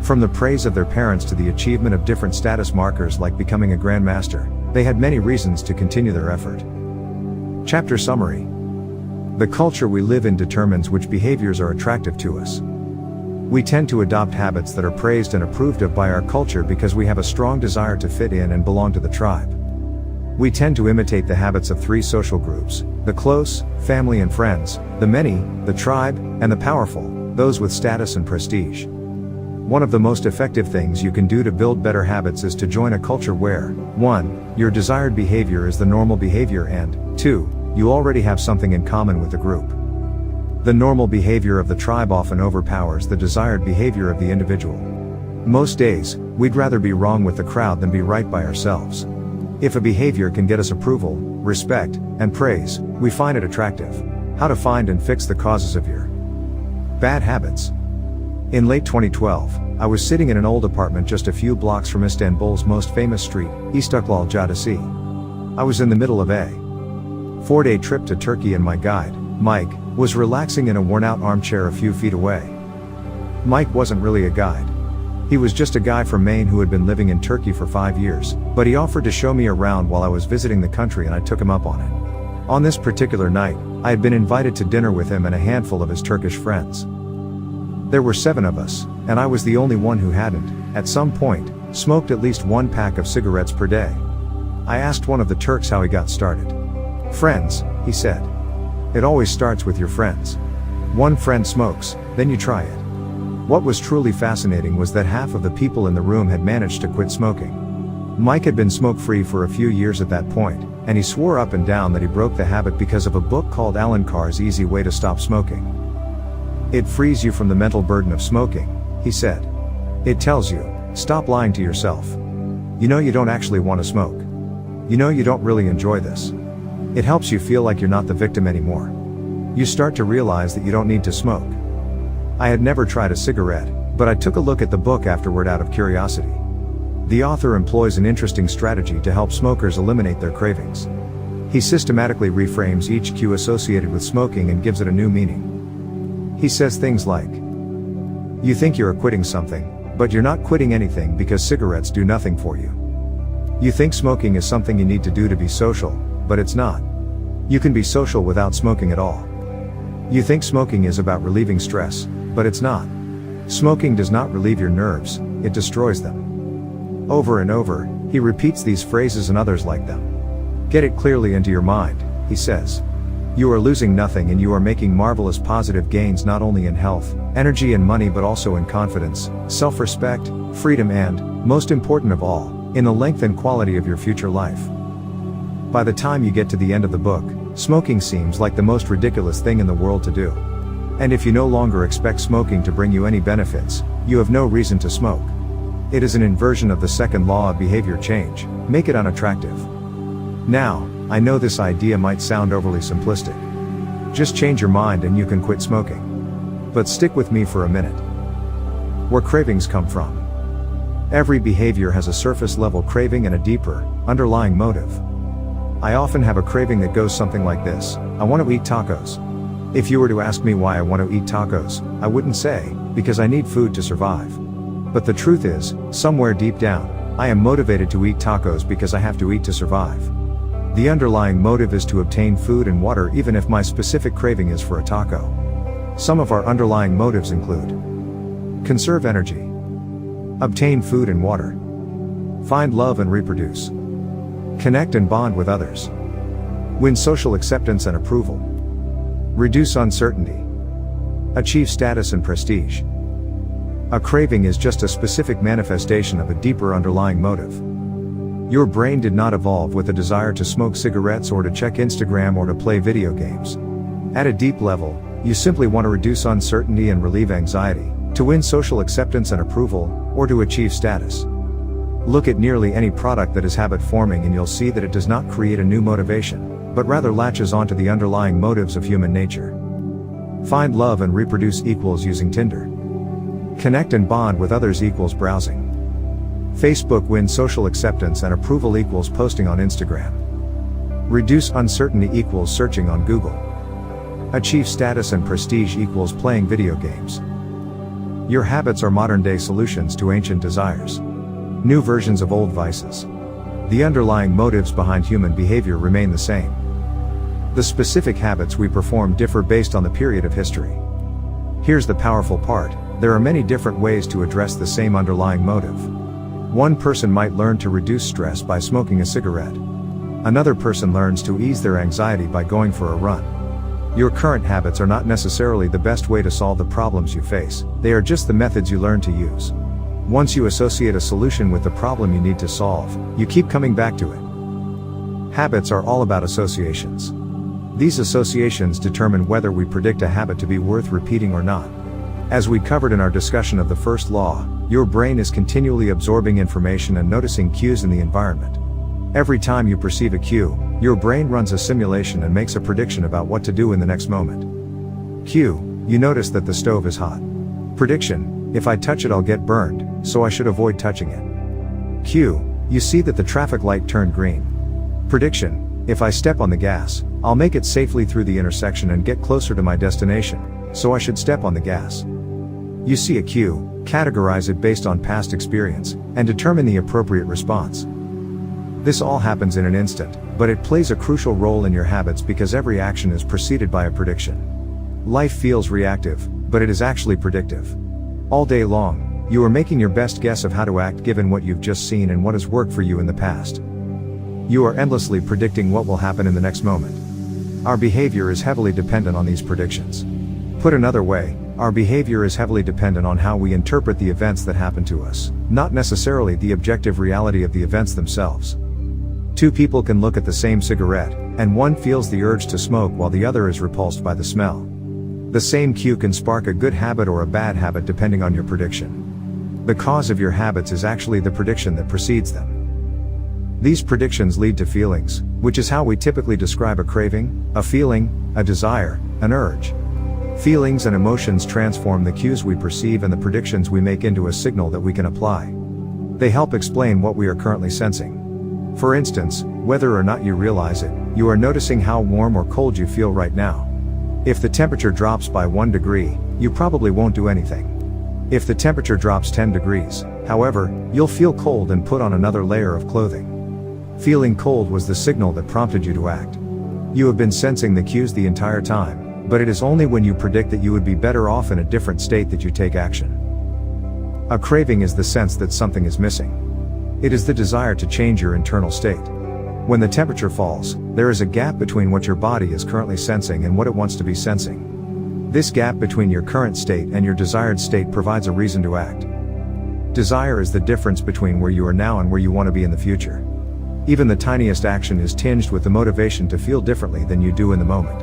From the praise of their parents to the achievement of different status markers like becoming a grandmaster, they had many reasons to continue their effort. Chapter summary. The culture we live in determines which behaviors are attractive to us. We tend to adopt habits that are praised and approved of by our culture because we have a strong desire to fit in and belong to the tribe. We tend to imitate the habits of three social groups: the close, family and friends; the many, the tribe; and the powerful, those with status and prestige. One of the most effective things you can do to build better habits is to join a culture where, 1. Your desired behavior is the normal behavior and, 2. You already have something in common with the group. The normal behavior of the tribe often overpowers the desired behavior of the individual. Most days, we'd rather be wrong with the crowd than be right by ourselves. If a behavior can get us approval, respect, and praise, we find it attractive. How to find and fix the causes of your bad habits. In late 2012, I was sitting in an old apartment just a few blocks from Istanbul's most famous street, Istiklal Caddesi. I was in the middle of a 4-day trip to Turkey and my guide, Mike, was relaxing in a worn-out armchair a few feet away. Mike wasn't really a guide. He was just a guy from Maine who had been living in Turkey for 5 years, but he offered to show me around while I was visiting the country and I took him up on it. On this particular night, I had been invited to dinner with him and a handful of his Turkish friends. There were 7 of us, and I was the only one who hadn't, at some point, smoked at least 1 pack of cigarettes per day. I asked one of the Turks how he got started. "Friends," he said. "It always starts with your friends. One friend smokes, then you try it." What was truly fascinating was that half of the people in the room had managed to quit smoking. Mike had been smoke-free for a few years at that point, and he swore up and down that he broke the habit because of a book called Alan Carr's Easy Way to Stop Smoking. "It frees you from the mental burden of smoking," he said. "It tells you, stop lying to yourself. You know you don't actually want to smoke. You know you don't really enjoy this. It helps you feel like you're not the victim anymore. You start to realize that you don't need to smoke." I had never tried a cigarette, but I took a look at the book afterward out of curiosity. The author employs an interesting strategy to help smokers eliminate their cravings. He systematically reframes each cue associated with smoking and gives it a new meaning. He says things like, "You think you're quitting something, but you're not quitting anything because cigarettes do nothing for you. You think smoking is something you need to do to be social, but it's not. You can be social without smoking at all. You think smoking is about relieving stress, but it's not. Smoking does not relieve your nerves, it destroys them." Over and over, he repeats these phrases and others like them. "Get it clearly into your mind," he says. "You are losing nothing and you are making marvelous positive gains not only in health, energy and money but also in confidence, self-respect, freedom and, most important of all, in the length and quality of your future life." By the time you get to the end of the book, smoking seems like the most ridiculous thing in the world to do. And if you no longer expect smoking to bring you any benefits, you have no reason to smoke. It is an inversion of the second law of behavior change: make it unattractive. Now, I know this idea might sound overly simplistic. Just change your mind and you can quit smoking. But stick with me for a minute. Where cravings come from. Every behavior has a surface level craving and a deeper, underlying motive. I often have a craving that goes something like this: I want to eat tacos. If you were to ask me why I want to eat tacos, I wouldn't say, because I need food to survive. But the truth is, somewhere deep down, I am motivated to eat tacos because I have to eat to survive. The underlying motive is to obtain food and water even if my specific craving is for a taco. Some of our underlying motives include: conserve energy, obtain food and water, find love and reproduce, connect and bond with others, win social acceptance and approval, reduce uncertainty, achieve status and prestige. A craving is just a specific manifestation of a deeper underlying motive. Your brain did not evolve with a desire to smoke cigarettes or to check Instagram or to play video games. At a deep level, you simply want to reduce uncertainty and relieve anxiety, to win social acceptance and approval, or to achieve status. Look at nearly any product that is habit forming and you'll see that it does not create a new motivation, but rather latches onto the underlying motives of human nature. Find love and reproduce equals using Tinder. Connect and bond with others equals browsing. Facebook win social acceptance and approval equals posting on Instagram. Reduce uncertainty equals searching on Google. Achieve status and prestige equals playing video games. Your habits are modern-day solutions to ancient desires. New versions of old vices. The underlying motives behind human behavior remain the same. The specific habits we perform differ based on the period of history. Here's the powerful part: there are many different ways to address the same underlying motive. One person might learn to reduce stress by smoking a cigarette. Another person learns to ease their anxiety by going for a run. Your current habits are not necessarily the best way to solve the problems you face, they are just the methods you learn to use. Once you associate a solution with the problem you need to solve, you keep coming back to it. Habits are all about associations. These associations determine whether we predict a habit to be worth repeating or not. As we covered in our discussion of the first law, your brain is continually absorbing information and noticing cues in the environment. Every time you perceive a cue, your brain runs a simulation and makes a prediction about what to do in the next moment. Cue: you notice that the stove is hot. Prediction: if I touch it I'll get burned, so I should avoid touching it. Cue: you see that the traffic light turned green. Prediction: if I step on the gas, I'll make it safely through the intersection and get closer to my destination, so I should step on the gas. You see a cue, categorize it based on past experience, and determine the appropriate response. This all happens in an instant, but it plays a crucial role in your habits because every action is preceded by a prediction. Life feels reactive, but it is actually predictive. All day long, you are making your best guess of how to act given what you've just seen and what has worked for you in the past. You are endlessly predicting what will happen in the next moment. Our behavior is heavily dependent on these predictions. Put another way, our behavior is heavily dependent on how we interpret the events that happen to us, not necessarily the objective reality of the events themselves. Two people can look at the same cigarette, and one feels the urge to smoke while the other is repulsed by the smell. The same cue can spark a good habit or a bad habit depending on your prediction. The cause of your habits is actually the prediction that precedes them. These predictions lead to feelings, which is how we typically describe a craving, a feeling, a desire, an urge. Feelings and emotions transform the cues we perceive and the predictions we make into a signal that we can apply. They help explain what we are currently sensing. For instance, whether or not you realize it, you are noticing how warm or cold you feel right now. If the temperature drops by 1 degree, you probably won't do anything. If the temperature drops 10 degrees, however, you'll feel cold and put on another layer of clothing. Feeling cold was the signal that prompted you to act. You have been sensing the cues the entire time, but it is only when you predict that you would be better off in a different state that you take action. A craving is the sense that something is missing. It is the desire to change your internal state. When the temperature falls, there is a gap between what your body is currently sensing and what it wants to be sensing. This gap between your current state and your desired state provides a reason to act. Desire is the difference between where you are now and where you want to be in the future. Even the tiniest action is tinged with the motivation to feel differently than you do in the moment.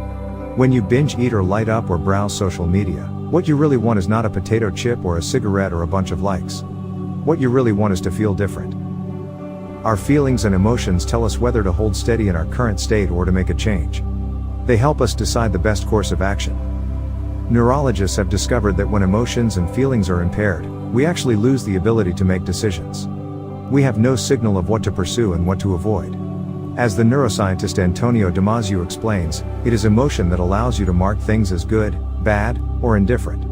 When you binge eat or light up or browse social media, what you really want is not a potato chip or a cigarette or a bunch of likes. What you really want is to feel different. Our feelings and emotions tell us whether to hold steady in our current state or to make a change. They help us decide the best course of action. Neurologists have discovered that when emotions and feelings are impaired, we actually lose the ability to make decisions. We have no signal of what to pursue and what to avoid. As the neuroscientist Antonio Damasio explains, it is emotion that allows you to mark things as good, bad, or indifferent.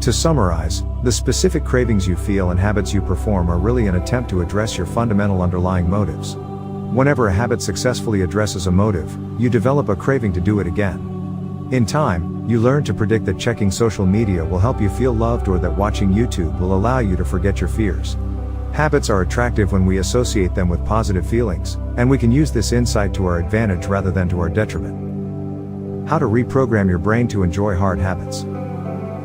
To summarize, the specific cravings you feel and habits you perform are really an attempt to address your fundamental underlying motives. Whenever a habit successfully addresses a motive, you develop a craving to do it again. In time, you learn to predict that checking social media will help you feel loved or that watching YouTube will allow you to forget your fears. Habits are attractive when we associate them with positive feelings, and we can use this insight to our advantage rather than to our detriment. How to reprogram your brain to enjoy hard habits.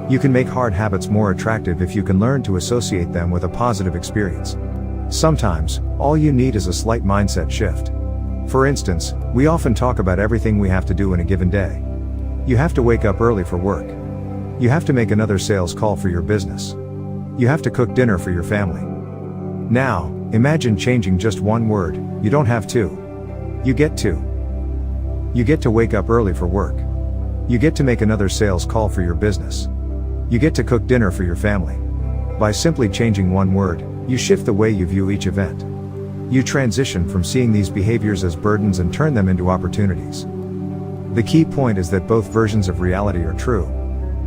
You can make hard habits more attractive if you can learn to associate them with a positive experience. Sometimes, all you need is a slight mindset shift. For instance, we often talk about everything we have to do in a given day. You have to wake up early for work. You have to make another sales call for your business. You have to cook dinner for your family. Now, imagine changing just one word. You don't have to. You get to. You get to wake up early for work. You get to make another sales call for your business. You get to cook dinner for your family. By simply changing one word, you shift the way you view each event. You transition from seeing these behaviors as burdens and turn them into opportunities. The key point is that both versions of reality are true.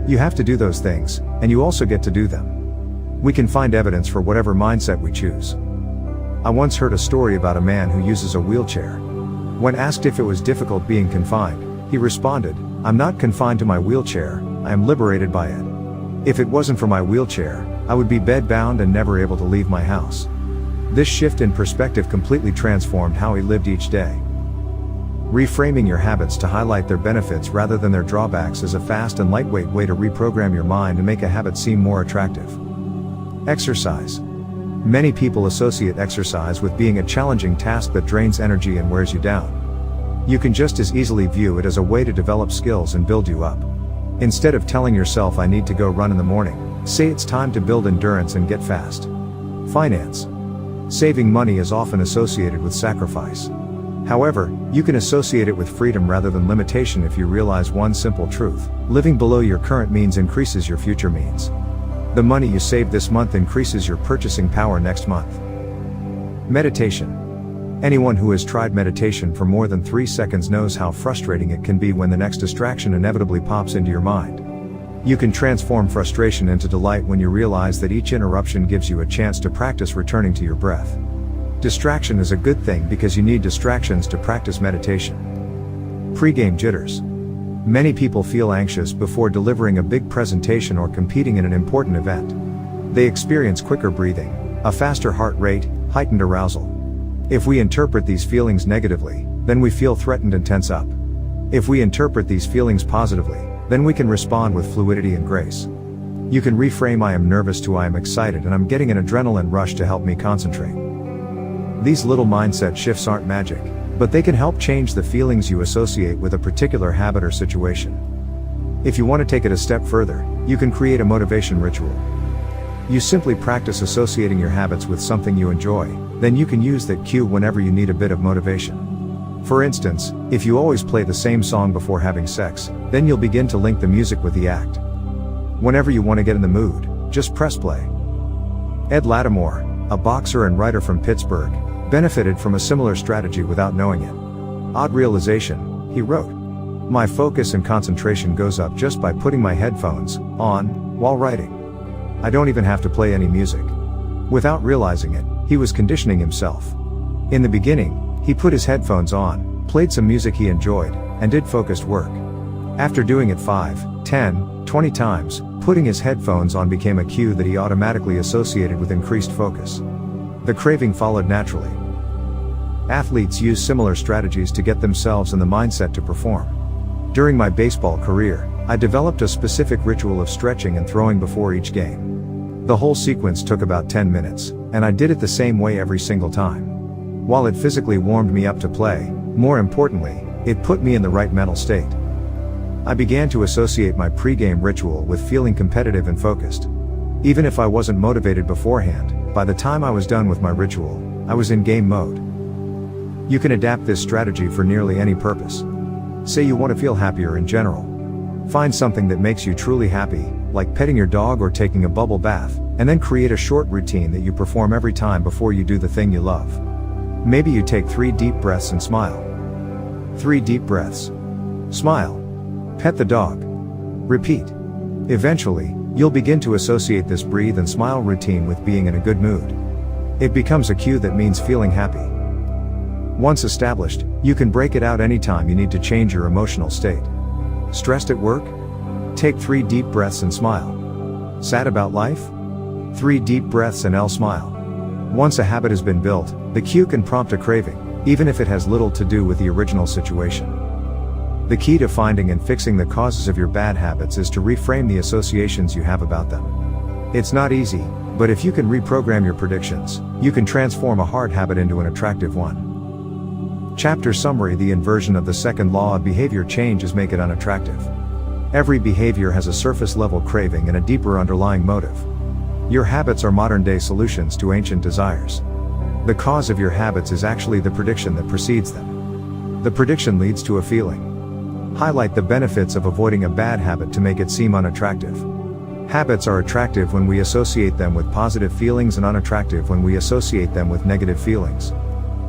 You have to do those things, and you also get to do them. We can find evidence for whatever mindset we choose. I once heard a story about a man who uses a wheelchair. When asked if it was difficult being confined, he responded, "I'm not confined to my wheelchair, I am liberated by it. If it wasn't for my wheelchair, I would be bedbound and never able to leave my house." This shift in perspective completely transformed how he lived each day. Reframing your habits to highlight their benefits rather than their drawbacks is a fast and lightweight way to reprogram your mind and make a habit seem more attractive. Exercise. Many people associate exercise with being a challenging task that drains energy and wears you down. You can just as easily view it as a way to develop skills and build you up. Instead of telling yourself "I need to go run in the morning," say it's time to build endurance and get fast. Finance. Saving money is often associated with sacrifice. However, you can associate it with freedom rather than limitation if you realize one simple truth: living below your current means increases your future means. The money you save this month increases your purchasing power next month. Meditation. Anyone who has tried meditation for more than 3 seconds knows how frustrating it can be when the next distraction inevitably pops into your mind. You can transform frustration into delight when you realize that each interruption gives you a chance to practice returning to your breath. Distraction is a good thing because you need distractions to practice meditation. Pre-game jitters. Many people feel anxious before delivering a big presentation or competing in an important event. They experience quicker breathing, a faster heart rate, heightened arousal. If we interpret these feelings negatively, then we feel threatened and tense up. If we interpret these feelings positively, then we can respond with fluidity and grace. You can reframe "I am nervous" to "I am excited and I'm getting an adrenaline rush to help me concentrate." These little mindset shifts aren't magic, but they can help change the feelings you associate with a particular habit or situation. If you want to take it a step further, you can create a motivation ritual. You simply practice associating your habits with something you enjoy, then you can use that cue whenever you need a bit of motivation. For instance, if you always play the same song before having sex, then you'll begin to link the music with the act. Whenever you want to get in the mood, just press play. Ed Lattimore, a boxer and writer from Pittsburgh, benefited from a similar strategy without knowing it. "Odd realization," he wrote. "My focus and concentration goes up just by putting my headphones on while writing. I don't even have to play any music." Without realizing it, he was conditioning himself. In the beginning, he put his headphones on, played some music he enjoyed, and did focused work. After doing it 5, 10, 20 times, putting his headphones on became a cue that he automatically associated with increased focus. The craving followed naturally. Athletes use similar strategies to get themselves in the mindset to perform. During my baseball career, I developed a specific ritual of stretching and throwing before each game. The whole sequence took about 10 minutes, and I did it the same way every single time. While it physically warmed me up to play, more importantly, it put me in the right mental state. I began to associate my pre-game ritual with feeling competitive and focused. Even if I wasn't motivated beforehand, by the time I was done with my ritual, I was in game mode. You can adapt this strategy for nearly any purpose. Say you want to feel happier in general. Find something that makes you truly happy, like petting your dog or taking a bubble bath, and then create a short routine that you perform every time before you do the thing you love. Maybe you take 3 deep breaths and smile. 3 deep breaths. Smile. Pet the dog. Repeat. Eventually, you'll begin to associate this breathe and smile routine with being in a good mood. It becomes a cue that means feeling happy. Once established, you can break it out anytime you need to change your emotional state. Stressed at work? Take 3 deep breaths and smile. Sad about life? 3 deep breaths and smile. Once a habit has been built, the cue can prompt a craving, even if it has little to do with the original situation. The key to finding and fixing the causes of your bad habits is to reframe the associations you have about them. It's not easy, but if you can reprogram your predictions, you can transform a hard habit into an attractive one. Chapter summary: the inversion of the second law of behavior change is make it unattractive. Every behavior has a surface level craving and a deeper underlying motive. Your habits are modern day solutions to ancient desires. The cause of your habits is actually the prediction that precedes them. The prediction leads to a feeling. Highlight the benefits of avoiding a bad habit to make it seem unattractive. Habits are attractive when we associate them with positive feelings and unattractive when we associate them with negative feelings.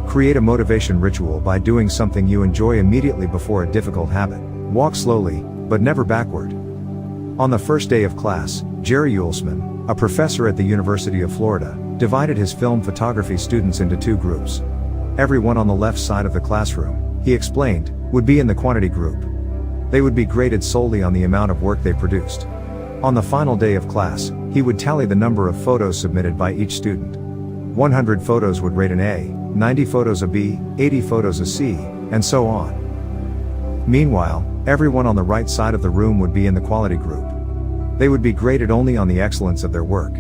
Create a motivation ritual by doing something you enjoy immediately before a difficult habit. Walk slowly, but never backward. On the first day of class, Jerry Uelsman, a professor at the University of Florida, divided his film photography students into two groups. Everyone on the left side of the classroom, he explained, would be in the quantity group. They would be graded solely on the amount of work they produced. On the final day of class, he would tally the number of photos submitted by each student. 100 photos would rate an A, 90 photos a B, 80 photos a C, and so on. Meanwhile, everyone on the right side of the room would be in the quality group. They would be graded only on the excellence of their work.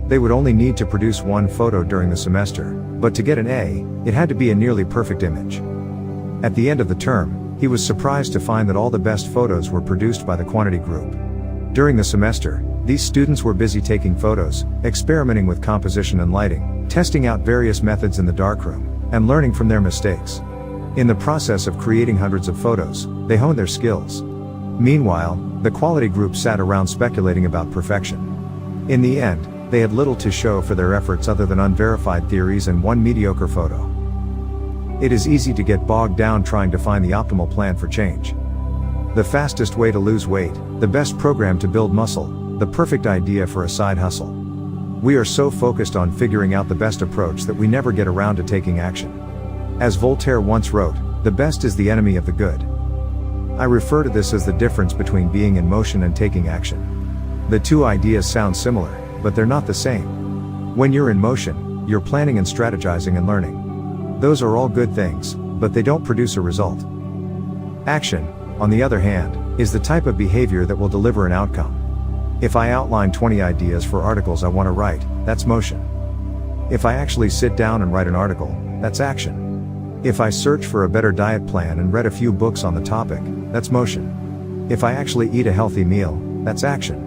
They would only need to produce one photo during the semester, but to get an A, it had to be a nearly perfect image. At the end of the term, he was surprised to find that all the best photos were produced by the quantity group. During the semester, these students were busy taking photos, experimenting with composition and lighting, testing out various methods in the darkroom, and learning from their mistakes. In the process of creating hundreds of photos, they honed their skills. Meanwhile, the quality group sat around speculating about perfection. In the end, they had little to show for their efforts other than unverified theories and one mediocre photo. It is easy to get bogged down trying to find the optimal plan for change. The fastest way to lose weight, the best program to build muscle, the perfect idea for a side hustle. We are so focused on figuring out the best approach that we never get around to taking action. As Voltaire once wrote, "The best is the enemy of the good." I refer to this as the difference between being in motion and taking action. The two ideas sound similar, but they're not the same. When you're in motion, you're planning and strategizing and learning. Those are all good things, but they don't produce a result. Action, on the other hand, is the type of behavior that will deliver an outcome. If I outline 20 ideas for articles I want to write, that's motion. If I actually sit down and write an article, that's action. If I search for a better diet plan and read a few books on the topic, that's motion. If I actually eat a healthy meal, that's action.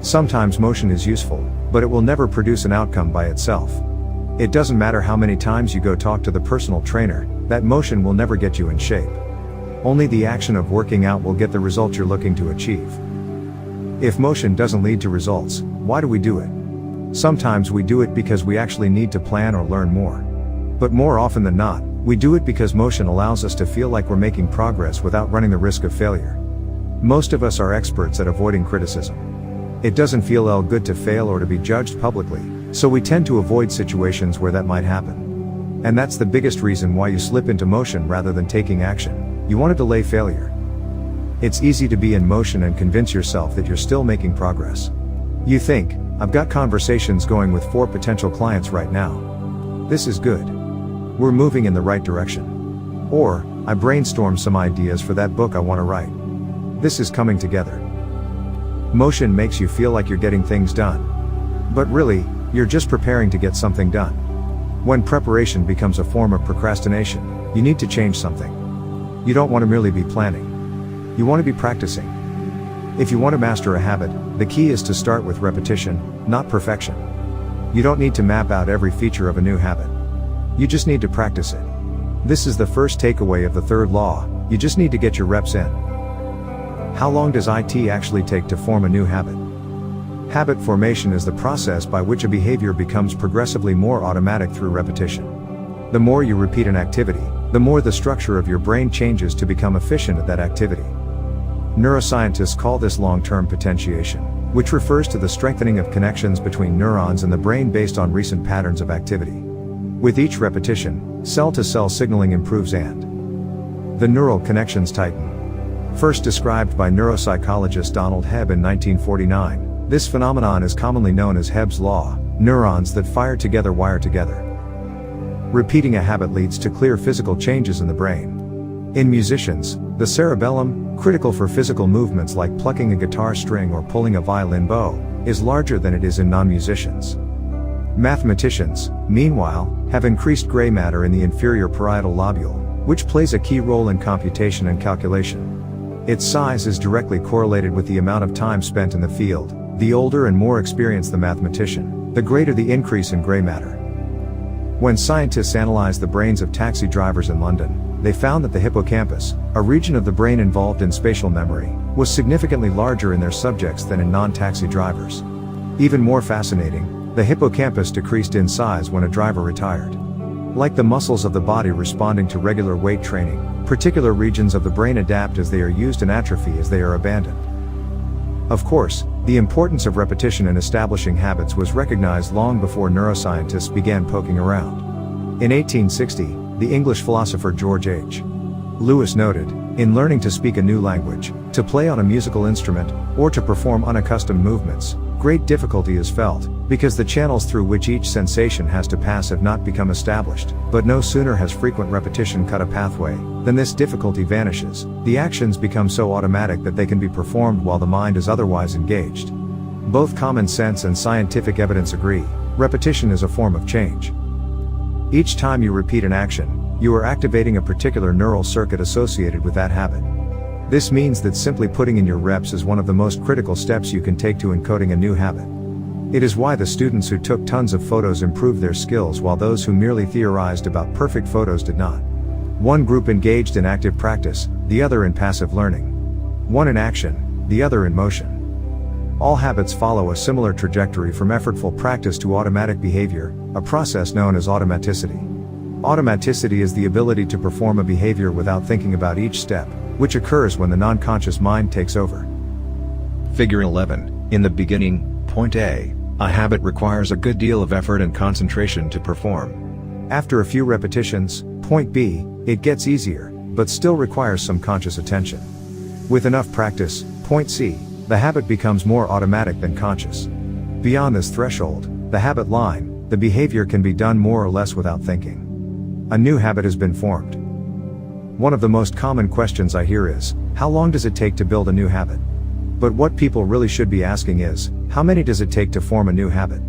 Sometimes motion is useful, but it will never produce an outcome by itself. It doesn't matter how many times you go talk to the personal trainer, that motion will never get you in shape. Only the action of working out will get the result you're looking to achieve. If motion doesn't lead to results, why do we do it? Sometimes we do it because we actually need to plan or learn more. But more often than not, we do it because motion allows us to feel like we're making progress without running the risk of failure. Most of us are experts at avoiding criticism. It doesn't feel good to fail or to be judged publicly, so we tend to avoid situations where that might happen. And that's the biggest reason why you slip into motion rather than taking action. You want to delay failure. It's easy to be in motion and convince yourself that you're still making progress. You think, I've got conversations going with 4 potential clients right now. This is good. We're moving in the right direction. Or, I brainstormed some ideas for that book I want to write. This is coming together. Motion makes you feel like you're getting things done. But really, you're just preparing to get something done. When preparation becomes a form of procrastination, you need to change something. You don't want to merely be planning. You want to be practicing. If you want to master a habit, the key is to start with repetition, not perfection. You don't need to map out every feature of a new habit. You just need to practice it. This is the first takeaway of the third law, you just need to get your reps in. How long does it actually take to form a new habit? Habit formation is the process by which a behavior becomes progressively more automatic through repetition. The more you repeat an activity, the more the structure of your brain changes to become efficient at that activity. Neuroscientists call this long-term potentiation, which refers to the strengthening of connections between neurons in the brain based on recent patterns of activity. With each repetition, cell-to-cell signaling improves and the neural connections tighten. First described by neuropsychologist Donald Hebb in 1949, this phenomenon is commonly known as Hebb's law. Neurons that fire together wire together. Repeating a habit leads to clear physical changes in the brain. In musicians, the cerebellum, critical for physical movements like plucking a guitar string or pulling a violin bow, is larger than it is in non-musicians. Mathematicians, meanwhile, have increased gray matter in the inferior parietal lobule, which plays a key role in computation and calculation. Its size is directly correlated with the amount of time spent in the field. The older and more experienced the mathematician, the greater the increase in gray matter. When scientists analyzed the brains of taxi drivers in London, they found that the hippocampus, a region of the brain involved in spatial memory, was significantly larger in their subjects than in non-taxi drivers. Even more fascinating, the hippocampus decreased in size when a driver retired. Like the muscles of the body responding to regular weight training, particular regions of the brain adapt as they are used and atrophy as they are abandoned. Of course, the importance of repetition in establishing habits was recognized long before neuroscientists began poking around. In 1860, the English philosopher George H. Lewis noted, in learning to speak a new language, to play on a musical instrument, or to perform unaccustomed movements, great difficulty is felt, because the channels through which each sensation has to pass have not become established, but no sooner has frequent repetition cut a pathway, than this difficulty vanishes. The actions become so automatic that they can be performed while the mind is otherwise engaged. Both common sense and scientific evidence agree, repetition is a form of change. Each time you repeat an action, you are activating a particular neural circuit associated with that habit. This means that simply putting in your reps is one of the most critical steps you can take to encoding a new habit. It is why the students who took tons of photos improved their skills while those who merely theorized about perfect photos did not. One group engaged in active practice, the other in passive learning. One in action, the other in motion. All habits follow a similar trajectory from effortful practice to automatic behavior, a process known as automaticity. Automaticity is the ability to perform a behavior without thinking about each step, which occurs when the non-conscious mind takes over. Figure 11. In the beginning, point A, a habit requires a good deal of effort and concentration to perform. After a few repetitions, point B, it gets easier, but still requires some conscious attention. With enough practice, point C, the habit becomes more automatic than conscious. Beyond this threshold, the habit line, the behavior can be done more or less without thinking. A new habit has been formed. One of the most common questions I hear is, how long does it take to build a new habit? But what people really should be asking is, how many does it take to form a new habit?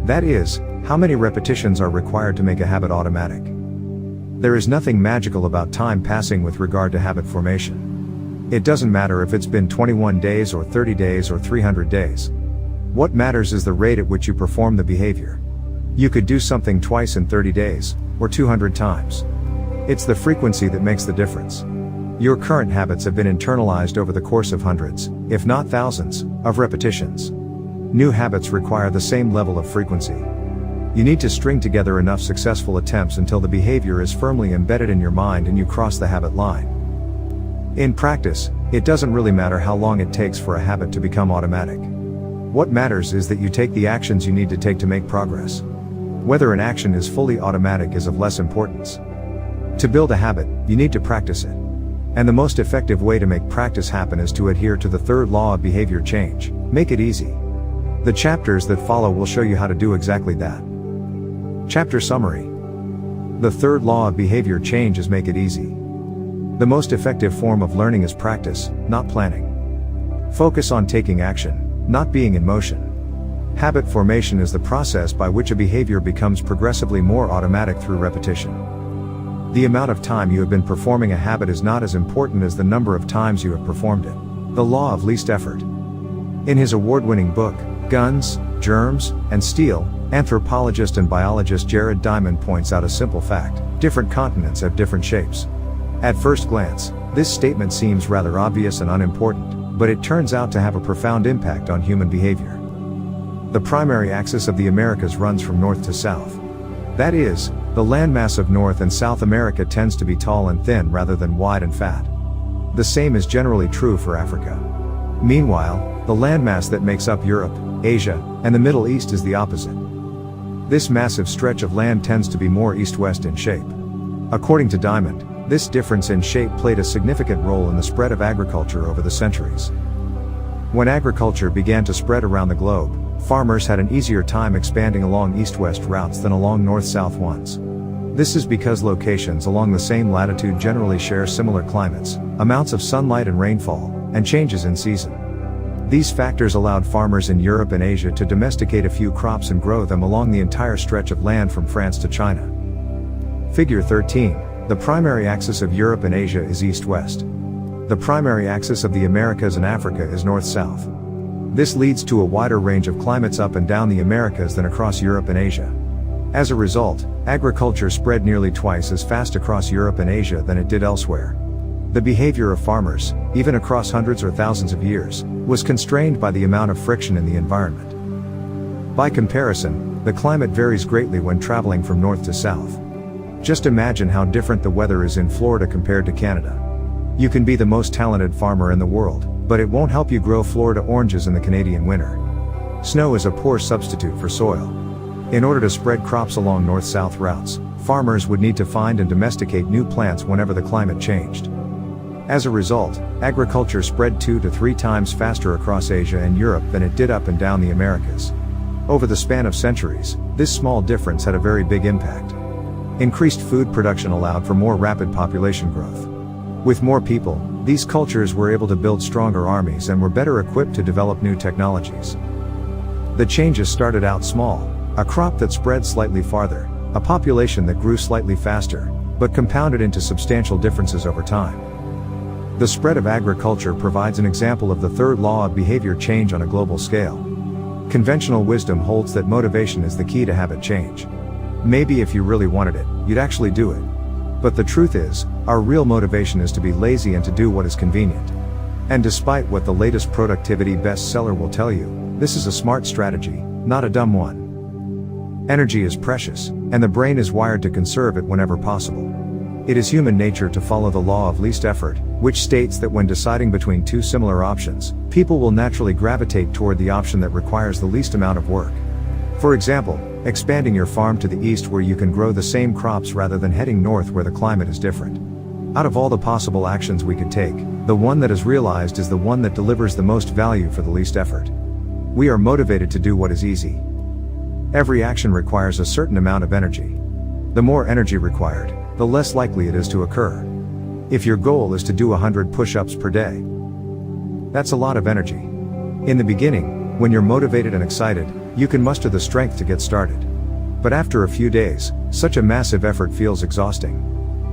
That is, how many repetitions are required to make a habit automatic? There is nothing magical about time passing with regard to habit formation. It doesn't matter if it's been 21 days or 30 days or 300 days. What matters is the rate at which you perform the behavior. You could do something twice in 30 days, or 200 times. It's the frequency that makes the difference. Your current habits have been internalized over the course of hundreds, if not thousands, of repetitions. New habits require the same level of frequency. You need to string together enough successful attempts until the behavior is firmly embedded in your mind and you cross the habit line. In practice, it doesn't really matter how long it takes for a habit to become automatic. What matters is that you take the actions you need to take to make progress. Whether an action is fully automatic is of less importance. To build a habit, you need to practice it. And the most effective way to make practice happen is to adhere to the third law of behavior change: make it easy. The chapters that follow will show you how to do exactly that. Chapter summary. The third law of behavior change is make it easy. The most effective form of learning is practice, not planning. Focus on taking action, not being in motion. Habit formation is the process by which a behavior becomes progressively more automatic through repetition. The amount of time you have been performing a habit is not as important as the number of times you have performed it. The law of least effort. In his award-winning book, Guns, Germs, and Steel, anthropologist and biologist Jared Diamond points out a simple fact: different continents have different shapes. At first glance, this statement seems rather obvious and unimportant, but it turns out to have a profound impact on human behavior. The primary axis of the Americas runs from north to south. That is, the landmass of North and South America tends to be tall and thin rather than wide and fat. The same is generally true for Africa. Meanwhile, the landmass that makes up Europe, Asia, and the Middle East is the opposite. This massive stretch of land tends to be more east-west in shape. According to Diamond, this difference in shape played a significant role in the spread of agriculture over the centuries. When agriculture began to spread around the globe, farmers had an easier time expanding along east-west routes than along north-south ones. This is because locations along the same latitude generally share similar climates, amounts of sunlight and rainfall, and changes in season. These factors allowed farmers in Europe and Asia to domesticate a few crops and grow them along the entire stretch of land from France to China. Figure 13. The primary axis of Europe and Asia is east-west. The primary axis of the Americas and Africa is north-south. This leads to a wider range of climates up and down the Americas than across Europe and Asia. As a result, agriculture spread nearly twice as fast across Europe and Asia than it did elsewhere. The behavior of farmers, even across hundreds or thousands of years, was constrained by the amount of friction in the environment. By comparison, the climate varies greatly when traveling from north to south. Just imagine how different the weather is in Florida compared to Canada. You can be the most talented farmer in the world, but it won't help you grow Florida oranges in the Canadian winter. Snow is a poor substitute for soil. In order to spread crops along north-south routes, farmers would need to find and domesticate new plants whenever the climate changed. As a result, agriculture spread 2 to 3 times faster across Asia and Europe than it did up and down the Americas. Over the span of centuries, this small difference had a very big impact. Increased food production allowed for more rapid population growth. With more people, these cultures were able to build stronger armies and were better equipped to develop new technologies. The changes started out small, a crop that spread slightly farther, a population that grew slightly faster, but compounded into substantial differences over time. The spread of agriculture provides an example of the third law of behavior change on a global scale. Conventional wisdom holds that motivation is the key to habit change. Maybe if you really wanted it, you'd actually do it. But the truth is, our real motivation is to be lazy and to do what is convenient. And despite what the latest productivity bestseller will tell you, this is a smart strategy, not a dumb one. Energy is precious, and the brain is wired to conserve it whenever possible. It is human nature to follow the law of least effort, which states that when deciding between two similar options, people will naturally gravitate toward the option that requires the least amount of work. For example, expanding your farm to the east where you can grow the same crops rather than heading north where the climate is different. Out of all the possible actions we could take, the one that is realized is the one that delivers the most value for the least effort. We are motivated to do what is easy. Every action requires a certain amount of energy. The more energy required, the less likely it is to occur. If your goal is to do 100 push-ups per day, that's a lot of energy. In the beginning, when you're motivated and excited, you can muster the strength to get started. But after a few days, such a massive effort feels exhausting.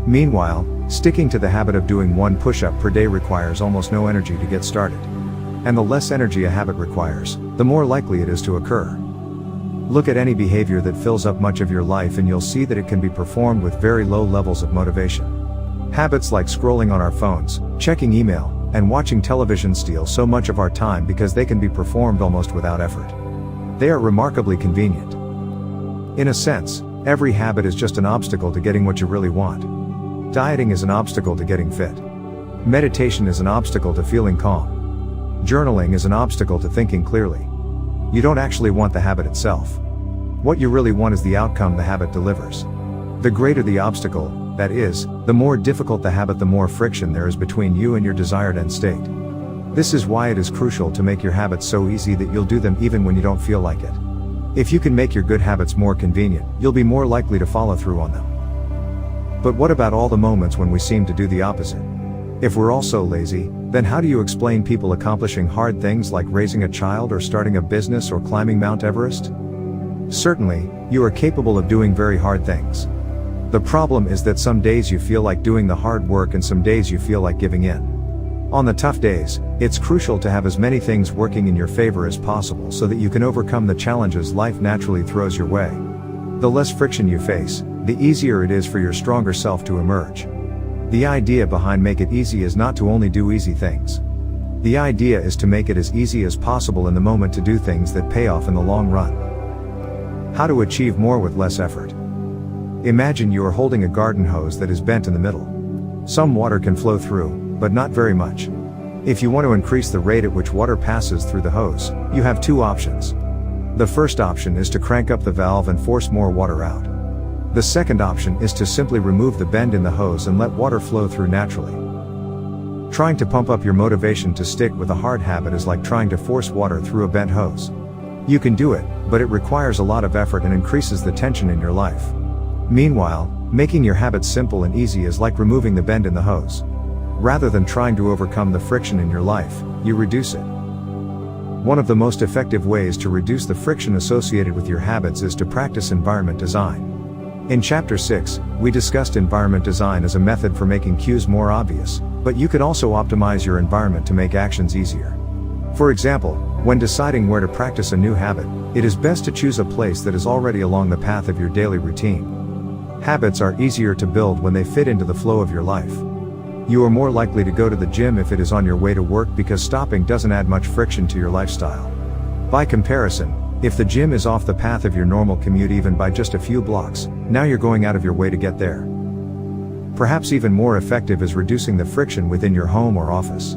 Meanwhile, sticking to the habit of doing 1 push-up per day requires almost no energy to get started. And the less energy a habit requires, the more likely it is to occur. Look at any behavior that fills up much of your life and you'll see that it can be performed with very low levels of motivation. Habits like scrolling on our phones, checking email, and watching television steal so much of our time because they can be performed almost without effort. They are remarkably convenient. In a sense, every habit is just an obstacle to getting what you really want. Dieting is an obstacle to getting fit. Meditation is an obstacle to feeling calm. Journaling is an obstacle to thinking clearly. You don't actually want the habit itself. What you really want is the outcome the habit delivers. The greater the obstacle, that is, the more difficult the habit, the more friction there is between you and your desired end state. This is why it is crucial to make your habits so easy that you'll do them even when you don't feel like it. If you can make your good habits more convenient, you'll be more likely to follow through on them. But what about all the moments when we seem to do the opposite? If we're all so lazy, then how do you explain people accomplishing hard things like raising a child or starting a business or climbing Mount Everest? Certainly, you are capable of doing very hard things. The problem is that some days you feel like doing the hard work and some days you feel like giving in. On the tough days, it's crucial to have as many things working in your favor as possible so that you can overcome the challenges life naturally throws your way. The less friction you face, the easier it is for your stronger self to emerge. The idea behind Make It Easy is not to only do easy things. The idea is to make it as easy as possible in the moment to do things that pay off in the long run. How to achieve more with less effort. Imagine you are holding a garden hose that is bent in the middle. Some water can flow through, but not very much. If you want to increase the rate at which water passes through the hose, you have 2 options. The first option is to crank up the valve and force more water out. The second option is to simply remove the bend in the hose and let water flow through naturally. Trying to pump up your motivation to stick with a hard habit is like trying to force water through a bent hose. You can do it, but it requires a lot of effort and increases the tension in your life. Meanwhile, making your habits simple and easy is like removing the bend in the hose. Rather than trying to overcome the friction in your life, you reduce it. One of the most effective ways to reduce the friction associated with your habits is to practice environment design. In Chapter 6, we discussed environment design as a method for making cues more obvious, but you can also optimize your environment to make actions easier. For example, when deciding where to practice a new habit, it is best to choose a place that is already along the path of your daily routine. Habits are easier to build when they fit into the flow of your life. You are more likely to go to the gym if it is on your way to work because stopping doesn't add much friction to your lifestyle. By comparison, if the gym is off the path of your normal commute even by just a few blocks, now you're going out of your way to get there. Perhaps even more effective is reducing the friction within your home or office.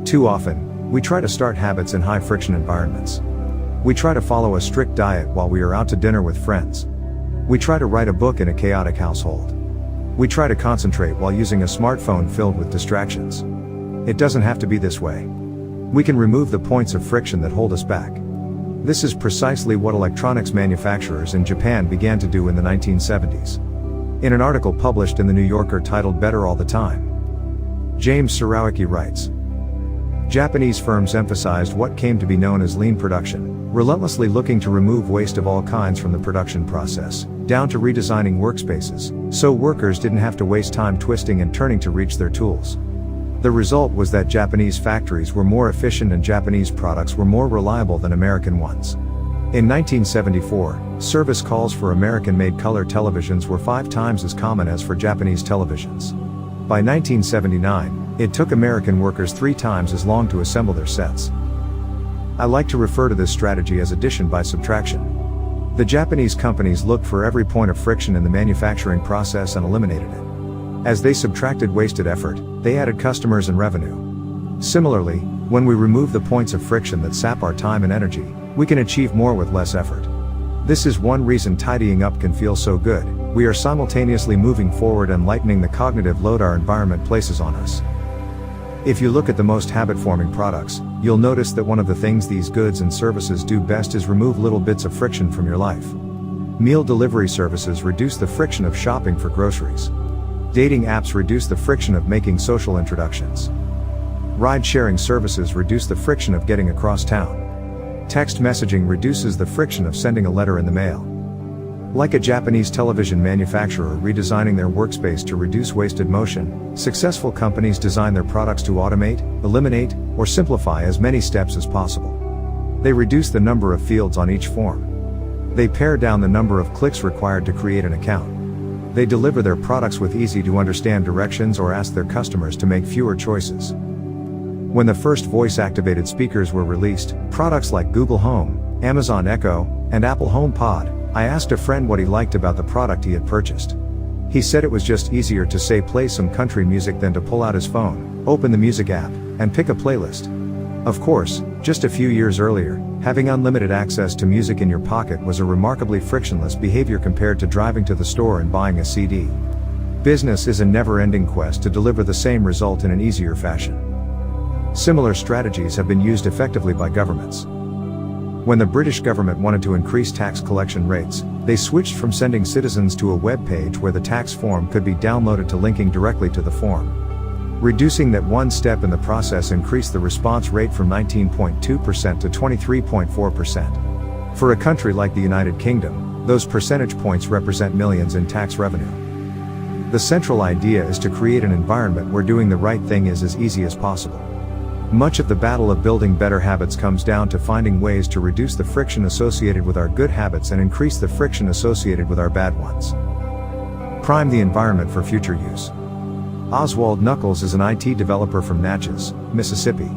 Too often, We try to start habits in high friction environments. We try to follow a strict diet while we are out to dinner with friends. We try to write a book in a chaotic household. We try to concentrate while using a smartphone filled with distractions. It doesn't have to be this way. We can remove the points of friction that hold us back. This is precisely what electronics manufacturers in Japan began to do in the 1970s. In an article published in The New Yorker titled Better All the Time, James Surowiecki writes, Japanese firms emphasized what came to be known as lean production, relentlessly looking to remove waste of all kinds from the production process, down to redesigning workspaces, so workers didn't have to waste time twisting and turning to reach their tools. The result was that Japanese factories were more efficient and Japanese products were more reliable than American ones. In 1974, service calls for American-made color televisions were 5 times as common as for Japanese televisions. By 1979, it took American workers 3 times as long to assemble their sets. I like to refer to this strategy as addition by subtraction. The Japanese companies looked for every point of friction in the manufacturing process and eliminated it. As they subtracted wasted effort, they added customers and revenue. Similarly, when we remove the points of friction that sap our time and energy, we can achieve more with less effort. This is one reason tidying up can feel so good. We are simultaneously moving forward and lightening the cognitive load our environment places on us. If you look at the most habit-forming products, you'll notice that one of the things these goods and services do best is remove little bits of friction from your life. Meal delivery services reduce the friction of shopping for groceries. Dating apps reduce the friction of making social introductions. Ride-sharing services reduce the friction of getting across town. Text messaging reduces the friction of sending a letter in the mail. Like a Japanese television manufacturer redesigning their workspace to reduce wasted motion, successful companies design their products to automate, eliminate, or simplify as many steps as possible. They reduce the number of fields on each form. They pare down the number of clicks required to create an account. They deliver their products with easy-to-understand directions or ask their customers to make fewer choices. When the first voice-activated speakers were released, products like Google Home, Amazon Echo, and Apple HomePod, I asked a friend what he liked about the product he had purchased. He said it was just easier to say play some country music than to pull out his phone, open the music app, and pick a playlist. Of course, just a few years earlier, having unlimited access to music in your pocket was a remarkably frictionless behavior compared to driving to the store and buying a CD. Business is a never-ending quest to deliver the same result in an easier fashion. Similar strategies have been used effectively by governments. When the British government wanted to increase tax collection rates, they switched from sending citizens to a web page where the tax form could be downloaded to linking directly to the form. Reducing that one step in the process increased the response rate from 19.2% to 23.4%. For a country like the United Kingdom, those percentage points represent millions in tax revenue. The central idea is to create an environment where doing the right thing is as easy as possible. Much of the battle of building better habits comes down to finding ways to reduce the friction associated with our good habits and increase the friction associated with our bad ones. Prime the environment for future use. Oswald Knuckles is an IT developer from Natchez, Mississippi.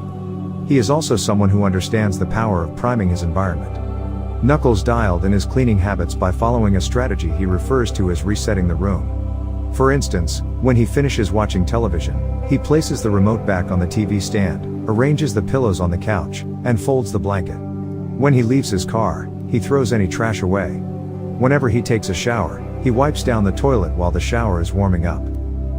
He is also someone who understands the power of priming his environment. Knuckles dialed in his cleaning habits by following a strategy he refers to as resetting the room. For instance, when he finishes watching television, he places the remote back on the TV stand, arranges the pillows on the couch, and folds the blanket. When he leaves his car, he throws any trash away. Whenever he takes a shower, he wipes down the toilet while the shower is warming up.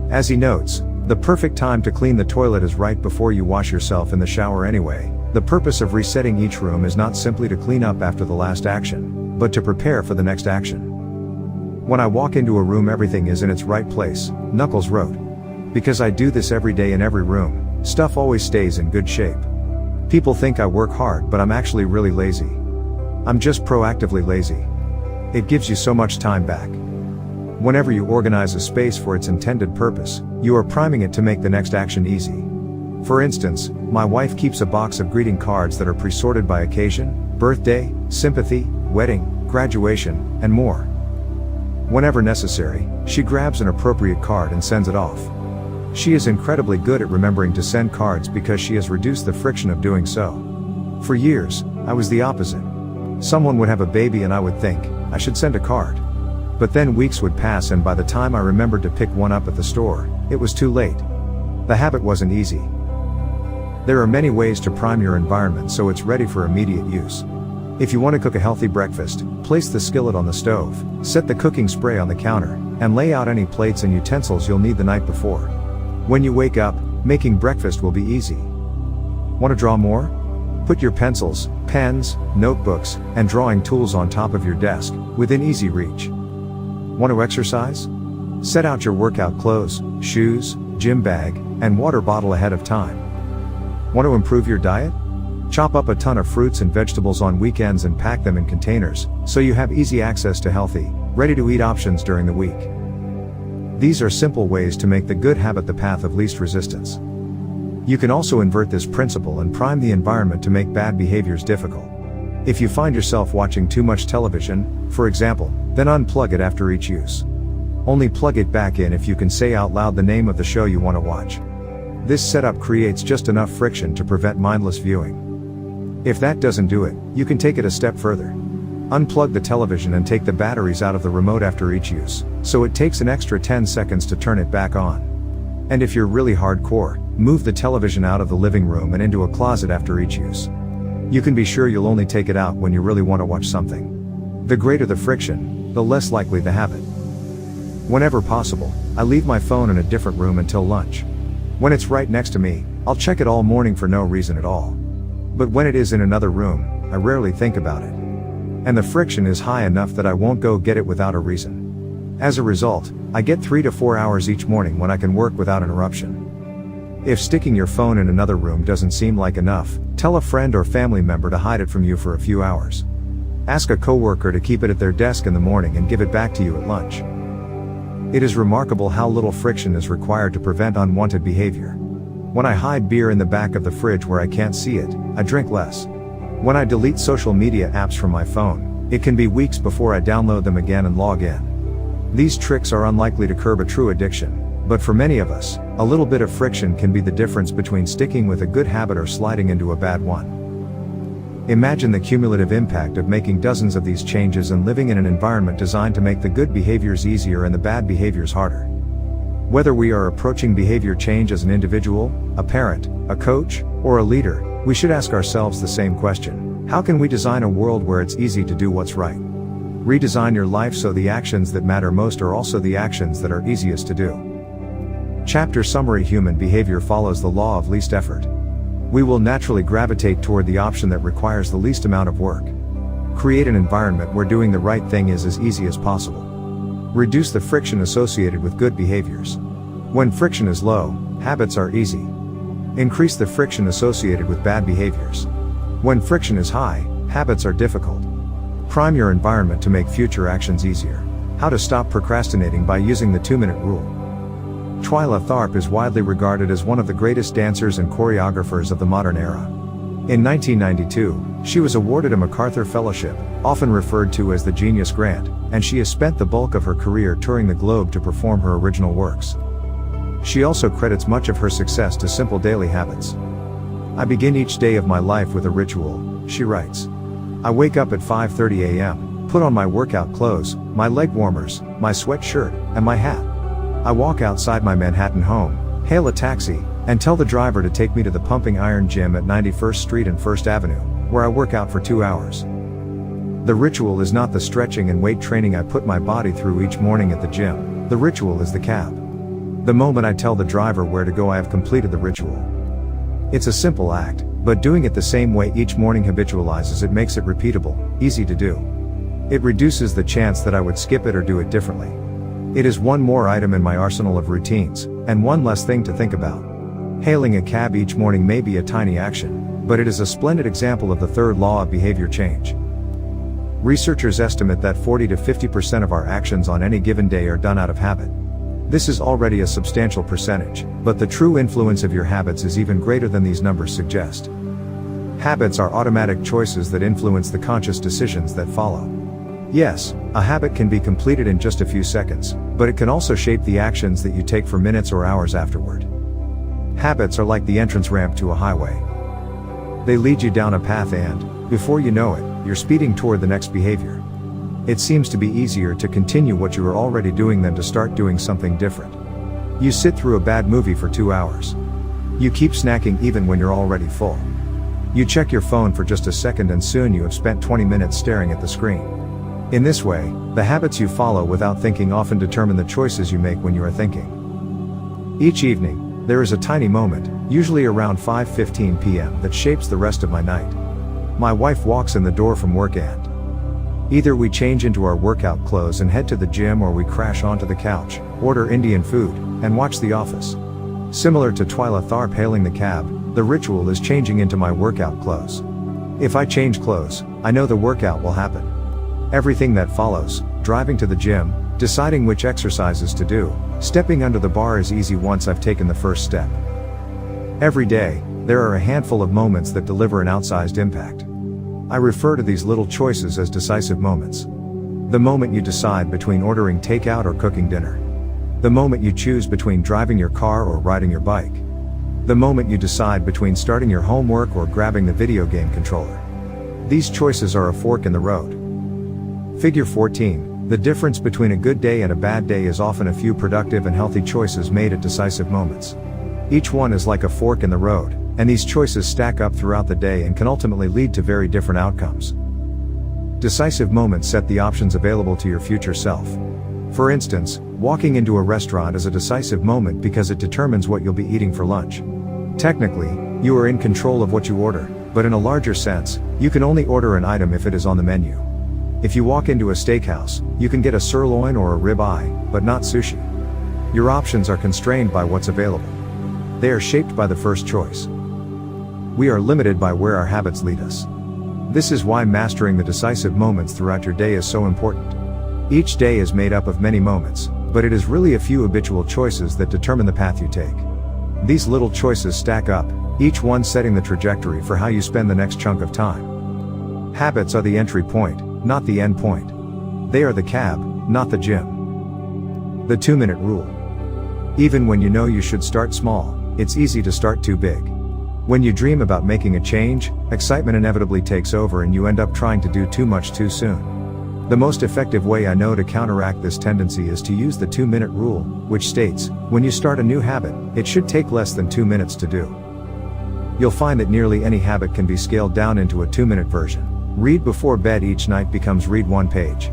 As he notes, the perfect time to clean the toilet is right before you wash yourself in the shower anyway. The purpose of resetting each room is not simply to clean up after the last action, but to prepare for the next action. When I walk into a room, everything is in its right place, Knuckles wrote. Because I do this every day in every room, stuff always stays in good shape. People think I work hard, but I'm actually really lazy. I'm just proactively lazy. It gives you so much time back. Whenever you organize a space for its intended purpose, you are priming it to make the next action easy. For instance, my wife keeps a box of greeting cards that are pre-sorted by occasion, birthday, sympathy, wedding, graduation, and more. Whenever necessary, she grabs an appropriate card and sends it off. She is incredibly good at remembering to send cards because she has reduced the friction of doing so. For years, I was the opposite. Someone would have a baby and I would think, I should send a card. But then weeks would pass and by the time I remembered to pick one up at the store, it was too late. The habit wasn't easy. There are many ways to prime your environment so it's ready for immediate use. If you want to cook a healthy breakfast, place the skillet on the stove, set the cooking spray on the counter, and lay out any plates and utensils you'll need the night before. When you wake up, making breakfast will be easy. Want to draw more? Put your pencils, pens, notebooks, and drawing tools on top of your desk, within easy reach. Want to exercise? Set out your workout clothes, shoes, gym bag, and water bottle ahead of time. Want to improve your diet? Chop up a ton of fruits and vegetables on weekends and pack them in containers, so you have easy access to healthy, ready-to-eat options during the week. These are simple ways to make the good habit the path of least resistance. You can also invert this principle and prime the environment to make bad behaviors difficult. If you find yourself watching too much television, for example, then unplug it after each use. Only plug it back in if you can say out loud the name of the show you want to watch. This setup creates just enough friction to prevent mindless viewing. If that doesn't do it, you can take it a step further. Unplug the television and take the batteries out of the remote after each use, so it takes an extra 10 seconds to turn it back on. And if you're really hardcore, move the television out of the living room and into a closet after each use. You can be sure you'll only take it out when you really want to watch something. The greater the friction, the less likely the habit. Whenever possible, I leave my phone in a different room until lunch. When it's right next to me, I'll check it all morning for no reason at all. But when it is in another room, I rarely think about it. And the friction is high enough that I won't go get it without a reason. As a result, I get 3 to 4 hours each morning when I can work without interruption. If sticking your phone in another room doesn't seem like enough, tell a friend or family member to hide it from you for a few hours. Ask a coworker to keep it at their desk in the morning and give it back to you at lunch. It is remarkable how little friction is required to prevent unwanted behavior. When I hide beer in the back of the fridge where I can't see it, I drink less. When I delete social media apps from my phone, it can be weeks before I download them again and log in. These tricks are unlikely to curb a true addiction, but for many of us, a little bit of friction can be the difference between sticking with a good habit or sliding into a bad one. Imagine the cumulative impact of making dozens of these changes and living in an environment designed to make the good behaviors easier and the bad behaviors harder. Whether we are approaching behavior change as an individual, a parent, a coach, or a leader, we should ask ourselves the same question: how can we design a world where it's easy to do what's right? Redesign your life so the actions that matter most are also the actions that are easiest to do. Chapter summary: Human behavior follows the law of least effort. We will naturally gravitate toward the option that requires the least amount of work. Create an environment where doing the right thing is as easy as possible. Reduce the friction associated with good behaviors. When friction is low, habits are easy. Increase the friction associated with bad behaviors. When friction is high, habits are difficult. Prime your environment to make future actions easier. How to stop procrastinating by using the 2-minute rule. Twyla Tharp is widely regarded as one of the greatest dancers and choreographers of the modern era. In 1992, she was awarded a MacArthur Fellowship, often referred to as the Genius Grant, and she has spent the bulk of her career touring the globe to perform her original works. She also credits much of her success to simple daily habits. I begin each day of my life with a ritual, she writes. I wake up at 5:30 a.m., put on my workout clothes, my leg warmers, my sweatshirt, and my hat. I walk outside my Manhattan home, hail a taxi, and tell the driver to take me to the Pumping Iron Gym at 91st Street and 1st Avenue, where I work out for 2 hours. The ritual is not the stretching and weight training I put my body through each morning at the gym. The ritual is the cab. The moment I tell the driver where to go, I have completed the ritual. It's a simple act, but doing it the same way each morning habitualizes it, makes it repeatable, easy to do. It reduces the chance that I would skip it or do it differently. It is one more item in my arsenal of routines, and one less thing to think about. Hailing a cab each morning may be a tiny action, but it is a splendid example of the third law of behavior change. Researchers estimate that 40 to 50% of our actions on any given day are done out of habit. This is already a substantial percentage, but the true influence of your habits is even greater than these numbers suggest. Habits are automatic choices that influence the conscious decisions that follow. Yes, a habit can be completed in just a few seconds, but it can also shape the actions that you take for minutes or hours afterward. Habits are like the entrance ramp to a highway. They lead you down a path and, before you know it, you're speeding toward the next behavior. It seems to be easier to continue what you are already doing than to start doing something different. You sit through a bad movie for 2 hours. You keep snacking even when you're already full. You check your phone for just a second and soon you have spent 20 minutes staring at the screen. In this way, the habits you follow without thinking often determine the choices you make when you are thinking. Each evening, there is a tiny moment, usually around 5:15 p.m., that shapes the rest of my night. My wife walks in the door from work and either we change into our workout clothes and head to the gym, or we crash onto the couch, order Indian food, and watch The Office. Similar to Twyla Tharp hailing the cab, the ritual is changing into my workout clothes. If I change clothes, I know the workout will happen. Everything that follows, driving to the gym, deciding which exercises to do, stepping under the bar is easy once I've taken the first step. Every day, there are a handful of moments that deliver an outsized impact. I refer to these little choices as decisive moments. The moment you decide between ordering takeout or cooking dinner. The moment you choose between driving your car or riding your bike. The moment you decide between starting your homework or grabbing the video game controller. These choices are a fork in the road. Figure 14, the difference between a good day and a bad day is often a few productive and healthy choices made at decisive moments. Each one is like a fork in the road, and these choices stack up throughout the day and can ultimately lead to very different outcomes. Decisive moments set the options available to your future self. For instance, walking into a restaurant is a decisive moment because it determines what you'll be eating for lunch. Technically, you are in control of what you order, but in a larger sense, you can only order an item if it is on the menu. If you walk into a steakhouse, you can get a sirloin or a rib-eye, but not sushi. Your options are constrained by what's available. They are shaped by the first choice. We are limited by where our habits lead us. This is why mastering the decisive moments throughout your day is so important. Each day is made up of many moments, but it is really a few habitual choices that determine the path you take. These little choices stack up, each one setting the trajectory for how you spend the next chunk of time. Habits are the entry point, not the end point. They are the cab, not the gym. The 2-minute rule. Even when you know you should start small, it's easy to start too big. When you dream about making a change, excitement inevitably takes over and you end up trying to do too much too soon. The most effective way I know to counteract this tendency is to use the 2-minute rule, which states, when you start a new habit, it should take less than 2 minutes to do. You'll find that nearly any habit can be scaled down into a 2-minute version. Read before bed each night becomes read 1 page.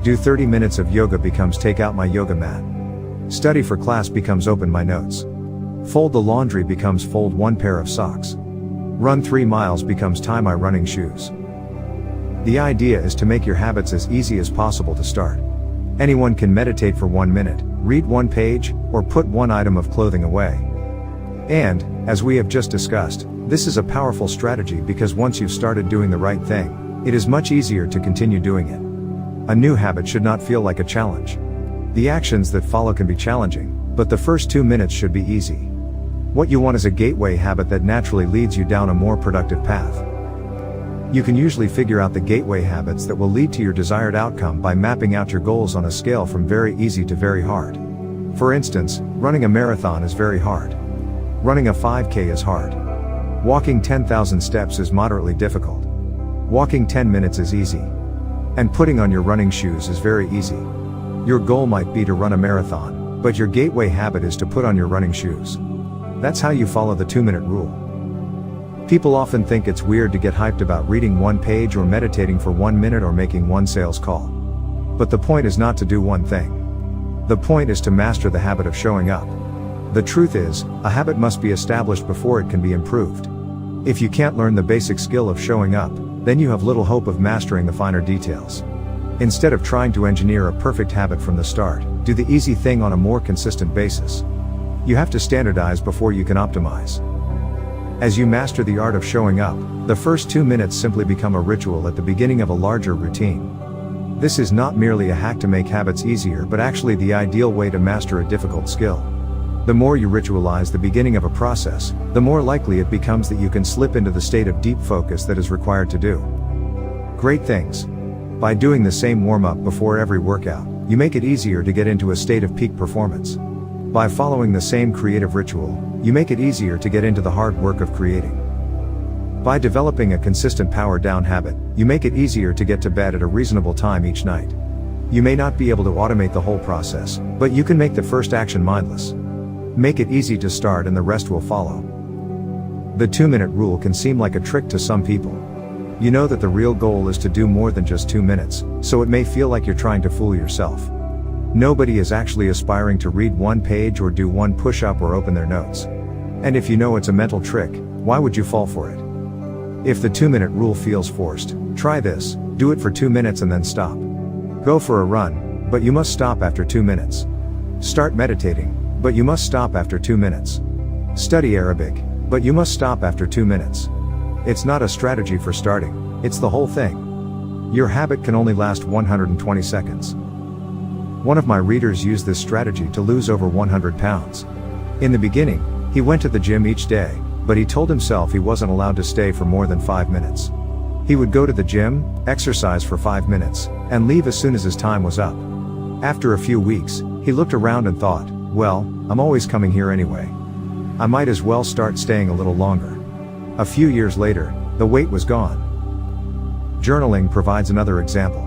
Do 30 minutes of yoga becomes take out my yoga mat. Study for class becomes open my notes. Fold the laundry becomes fold 1 pair of socks. Run 3 miles becomes tie my running shoes. The idea is to make your habits as easy as possible to start. Anyone can meditate for 1 minute, read 1 page, or put 1 item of clothing away. And, as we have just discussed, this is a powerful strategy because once you've started doing the right thing, it is much easier to continue doing it. A new habit should not feel like a challenge. The actions that follow can be challenging, but the first 2 minutes should be easy. What you want is a gateway habit that naturally leads you down a more productive path. You can usually figure out the gateway habits that will lead to your desired outcome by mapping out your goals on a scale from very easy to very hard. For instance, running a marathon is very hard. Running a 5K is hard. Walking 10,000 steps is moderately difficult. Walking 10 minutes is easy. And putting on your running shoes is very easy. Your goal might be to run a marathon, but your gateway habit is to put on your running shoes. That's how you follow the 2-minute rule. People often think it's weird to get hyped about reading 1 page or meditating for 1 minute or making 1 sales call. But the point is not to do one thing. The point is to master the habit of showing up. The truth is, a habit must be established before it can be improved. If you can't learn the basic skill of showing up, then you have little hope of mastering the finer details. Instead of trying to engineer a perfect habit from the start, do the easy thing on a more consistent basis. You have to standardize before you can optimize. As you master the art of showing up, the first 2 minutes simply become a ritual at the beginning of a larger routine. This is not merely a hack to make habits easier but actually the ideal way to master a difficult skill. The more you ritualize the beginning of a process, the more likely it becomes that you can slip into the state of deep focus that is required to do great things. By doing the same warm-up before every workout, you make it easier to get into a state of peak performance. By following the same creative ritual, you make it easier to get into the hard work of creating. By developing a consistent power-down habit, you make it easier to get to bed at a reasonable time each night. You may not be able to automate the whole process, but you can make the first action mindless. Make it easy to start and the rest will follow. The 2-minute rule can seem like a trick to some people. You know that the real goal is to do more than just 2 minutes, so it may feel like you're trying to fool yourself. Nobody is actually aspiring to read 1 page or do 1 push-up or open their notes. And if you know it's a mental trick, why would you fall for it? If the 2-minute rule feels forced, try this: do it for 2 minutes and then stop. Go for a run, but you must stop after 2 minutes. Start meditating, but you must stop after 2 minutes. Study Arabic, but you must stop after 2 minutes. It's not a strategy for starting, it's the whole thing. Your habit can only last 120 seconds. One of my readers used this strategy to lose over 100 pounds. In the beginning, he went to the gym each day, but he told himself he wasn't allowed to stay for more than 5 minutes. He would go to the gym, exercise for 5 minutes, and leave as soon as his time was up. After a few weeks, he looked around and thought, well, I'm always coming here anyway. I might as well start staying a little longer. A few years later, the weight was gone. Journaling provides another example.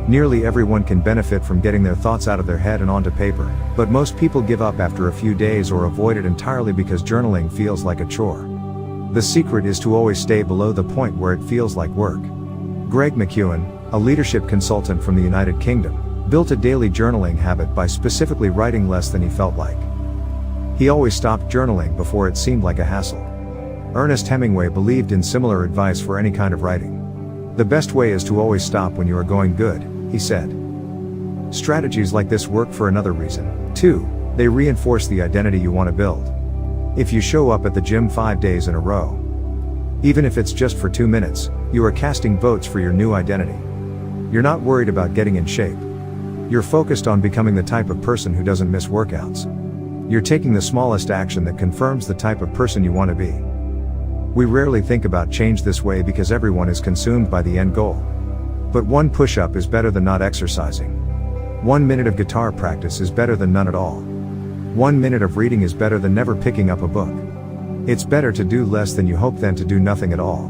Nearly everyone can benefit from getting their thoughts out of their head and onto paper, but most people give up after a few days or avoid it entirely because journaling feels like a chore. The secret is to always stay below the point where it feels like work. Greg McKeown, a leadership consultant from the United Kingdom, built a daily journaling habit by specifically writing less than he felt like. He always stopped journaling before it seemed like a hassle. Ernest Hemingway believed in similar advice for any kind of writing. The best way is to always stop when you are going good, he said. Strategies like this work for another reason, too. They reinforce the identity you want to build. If you show up at the gym 5 days in a row, even if it's just for 2 minutes, you are casting votes for your new identity. You're not worried about getting in shape. You're focused on becoming the type of person who doesn't miss workouts. You're taking the smallest action that confirms the type of person you want to be. We rarely think about change this way because everyone is consumed by the end goal. But 1 push-up is better than not exercising. 1 minute of guitar practice is better than none at all. 1 minute of reading is better than never picking up a book. It's better to do less than you hope than to do nothing at all.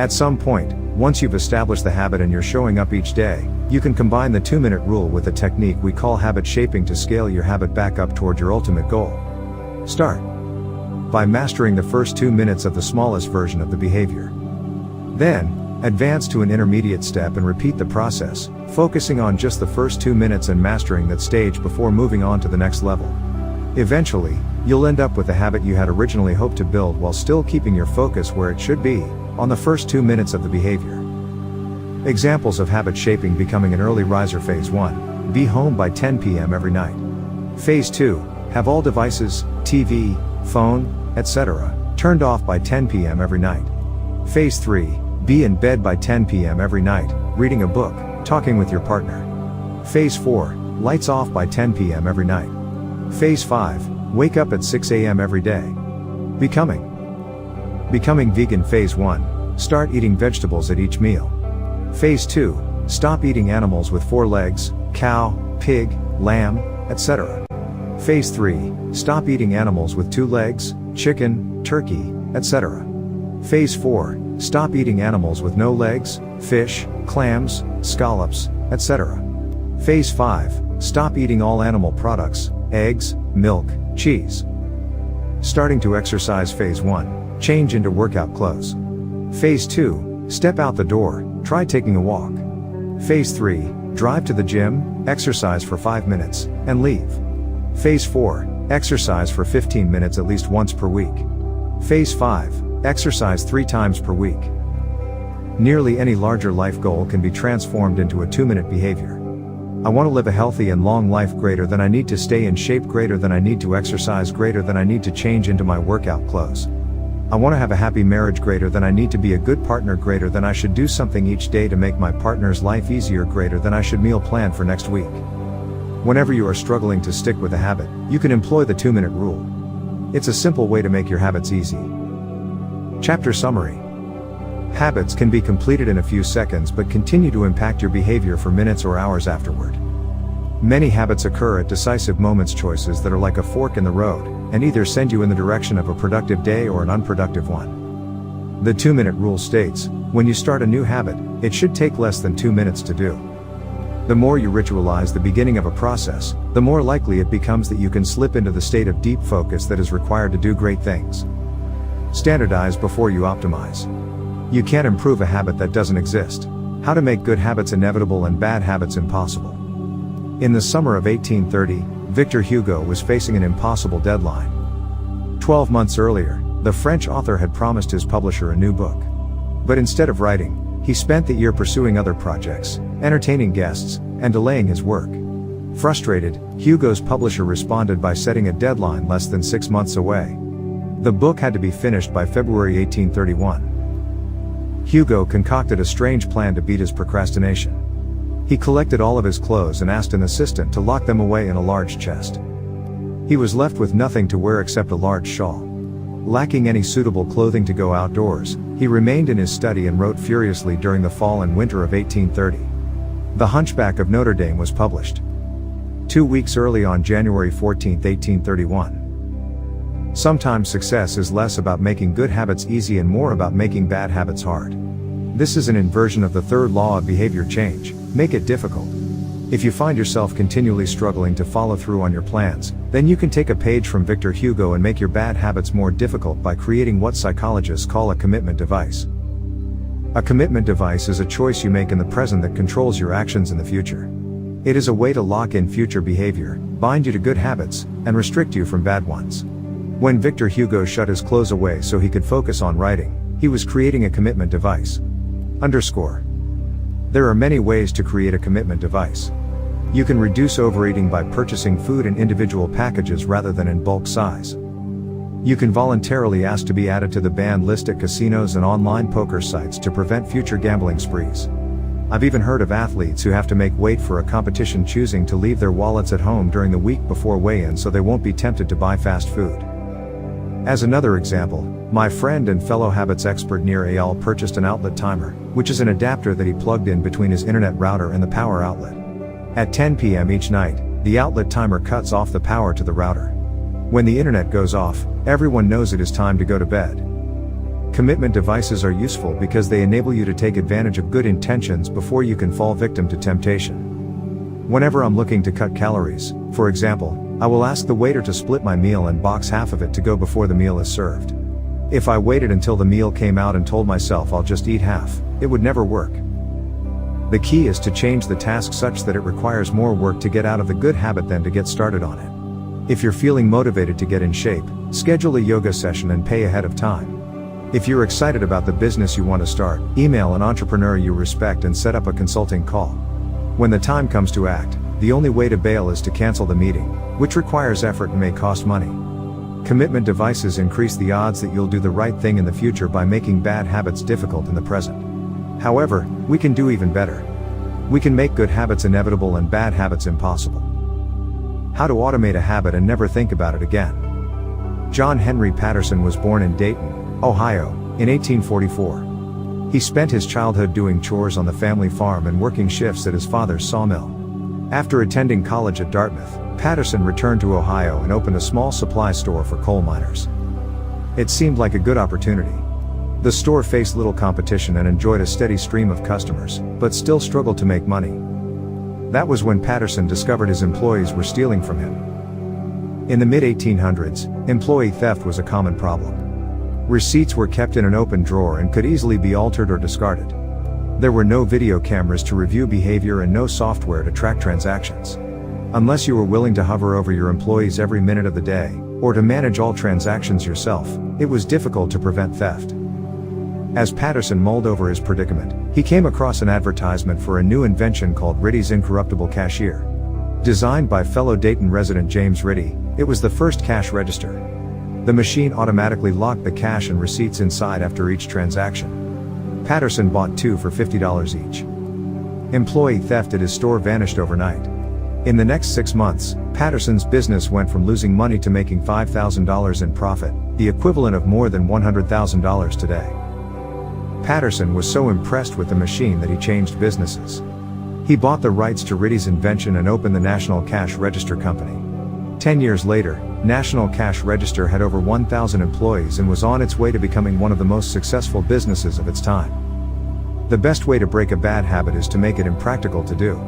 At some point, once you've established the habit and you're showing up each day, you can combine the 2-minute rule with a technique we call habit shaping to scale your habit back up toward your ultimate goal. Start by mastering the first 2 minutes of the smallest version of the behavior. Then, advance to an intermediate step and repeat the process, focusing on just the first 2 minutes and mastering that stage before moving on to the next level. Eventually, you'll end up with the habit you had originally hoped to build while still keeping your focus where it should be, on the first 2 minutes of the behavior. Examples of habit shaping: becoming an early riser. Phase 1. Be home by 10 p.m. every night. Phase 2. Have all devices, TV, phone, etc., turned off by 10 p.m. every night. Phase 3. Be in bed by 10 p.m. every night, reading a book, talking with your partner. Phase 4. Lights off by 10 p.m. every night. Phase 5. Wake up at 6 a.m. every day. Becoming vegan. Phase 1. Start eating vegetables at each meal. Phase 2. Stop eating animals with 4 legs, cow, pig, lamb, etc. Phase 3. Stop eating animals with 2 legs, chicken, turkey, etc. Phase 4. Stop eating animals with no legs, fish, clams, scallops, etc. Phase 5. Stop eating all animal products, eggs, milk, cheese. Starting to exercise. Phase 1. Change into workout clothes. Phase 2. Step out the door, try taking a walk. Phase 3. Drive to the gym, exercise for 5 minutes, and leave. Phase 4. Exercise for 15 minutes at least once per week. Phase 5. Exercise 3 times per week. Nearly any larger life goal can be transformed into a 2-minute behavior. I want to live a healthy and long life. Greater than I need to stay in shape. Greater than I need to exercise. Greater than I need to change into my workout clothes. I want to have a happy marriage. Greater than I need to be a good partner. Greater than I should do something each day to make my partner's life easier. Greater than I should meal plan for next week. Whenever you are struggling to stick with a habit, you can employ the 2-minute rule. It's a simple way to make your habits easy. Chapter summary. Habits can be completed in a few seconds but continue to impact your behavior for minutes or hours afterward. Many habits occur at decisive moments, choices that are like a fork in the road, and either send you in the direction of a productive day or an unproductive one. The 2-minute rule states, when you start a new habit, it should take less than 2 minutes to do. The more you ritualize the beginning of a process, the more likely it becomes that you can slip into the state of deep focus that is required to do great things. Standardize before you optimize. You can't improve a habit that doesn't exist. How to make good habits inevitable and bad habits impossible. In the summer of 1830, Victor Hugo was facing an impossible deadline. 12 months earlier, the French author had promised his publisher a new book. But instead of writing, he spent the year pursuing other projects, entertaining guests, and delaying his work. Frustrated, Hugo's publisher responded by setting a deadline less than 6 months away. The book had to be finished by February 1831. Hugo concocted a strange plan to beat his procrastination. He collected all of his clothes and asked an assistant to lock them away in a large chest. He was left with nothing to wear except a large shawl. Lacking any suitable clothing to go outdoors, he remained in his study and wrote furiously during the fall and winter of 1830. The Hunchback of Notre Dame was published 2 weeks early on January 14, 1831. Sometimes success is less about making good habits easy and more about making bad habits hard. This is an inversion of the third law of behavior change: make it difficult. If you find yourself continually struggling to follow through on your plans, then you can take a page from Victor Hugo and make your bad habits more difficult by creating what psychologists call a commitment device. A commitment device is a choice you make in the present that controls your actions in the future. It is a way to lock in future behavior, bind you to good habits, and restrict you from bad ones. When Victor Hugo shut his clothes away so he could focus on writing, he was creating a commitment device. There are many ways to create a commitment device. You can reduce overeating by purchasing food in individual packages rather than in bulk size. You can voluntarily ask to be added to the banned list at casinos and online poker sites to prevent future gambling sprees. I've even heard of athletes who have to make weight for a competition choosing to leave their wallets at home during the week before weigh-in so they won't be tempted to buy fast food. As another example, my friend and fellow habits expert Nir Eyal purchased an outlet timer, which is an adapter that he plugged in between his internet router and the power outlet. At 10 p.m. each night, the outlet timer cuts off the power to the router. When the internet goes off, everyone knows it is time to go to bed. Commitment devices are useful because they enable you to take advantage of good intentions before you can fall victim to temptation. Whenever I'm looking to cut calories, for example, I will ask the waiter to split my meal and box half of it to go before the meal is served. If I waited until the meal came out and told myself I'll just eat half, it would never work. The key is to change the task such that it requires more work to get out of the good habit than to get started on it. If you're feeling motivated to get in shape, schedule a yoga session and pay ahead of time. If you're excited about the business you want to start, email an entrepreneur you respect and set up a consulting call. When the time comes to act, the only way to bail is to cancel the meeting, which requires effort and may cost money. Commitment devices increase the odds that you'll do the right thing in the future by making bad habits difficult in the present. However, we can do even better. We can make good habits inevitable and bad habits impossible. How to automate a habit and never think about it again. John Henry Patterson was born in Dayton, Ohio, in 1844. He spent his childhood doing chores on the family farm and working shifts at his father's sawmill. After attending college at Dartmouth, Patterson returned to Ohio and opened a small supply store for coal miners. It seemed like a good opportunity. The store faced little competition and enjoyed a steady stream of customers, but still struggled to make money. That was when Patterson discovered his employees were stealing from him. In the mid-1800s, employee theft was a common problem. Receipts were kept in an open drawer and could easily be altered or discarded. There were no video cameras to review behavior and no software to track transactions. Unless you were willing to hover over your employees every minute of the day, or to manage all transactions yourself, it was difficult to prevent theft. As Patterson mulled over his predicament, he came across an advertisement for a new invention called Ritty's Incorruptible Cashier. Designed by fellow Dayton resident James Ritty, it was the first cash register. The machine automatically locked the cash and receipts inside after each transaction. Patterson bought 2 for $50 each. Employee theft at his store vanished overnight. In the next 6 months, Patterson's business went from losing money to making $5,000 in profit, the equivalent of more than $100,000 today. Patterson was so impressed with the machine that he changed businesses. He bought the rights to Ritty's invention and opened the National Cash Register Company. 10 years later, National Cash Register had over 1,000 employees and was on its way to becoming one of the most successful businesses of its time. The best way to break a bad habit is to make it impractical to do.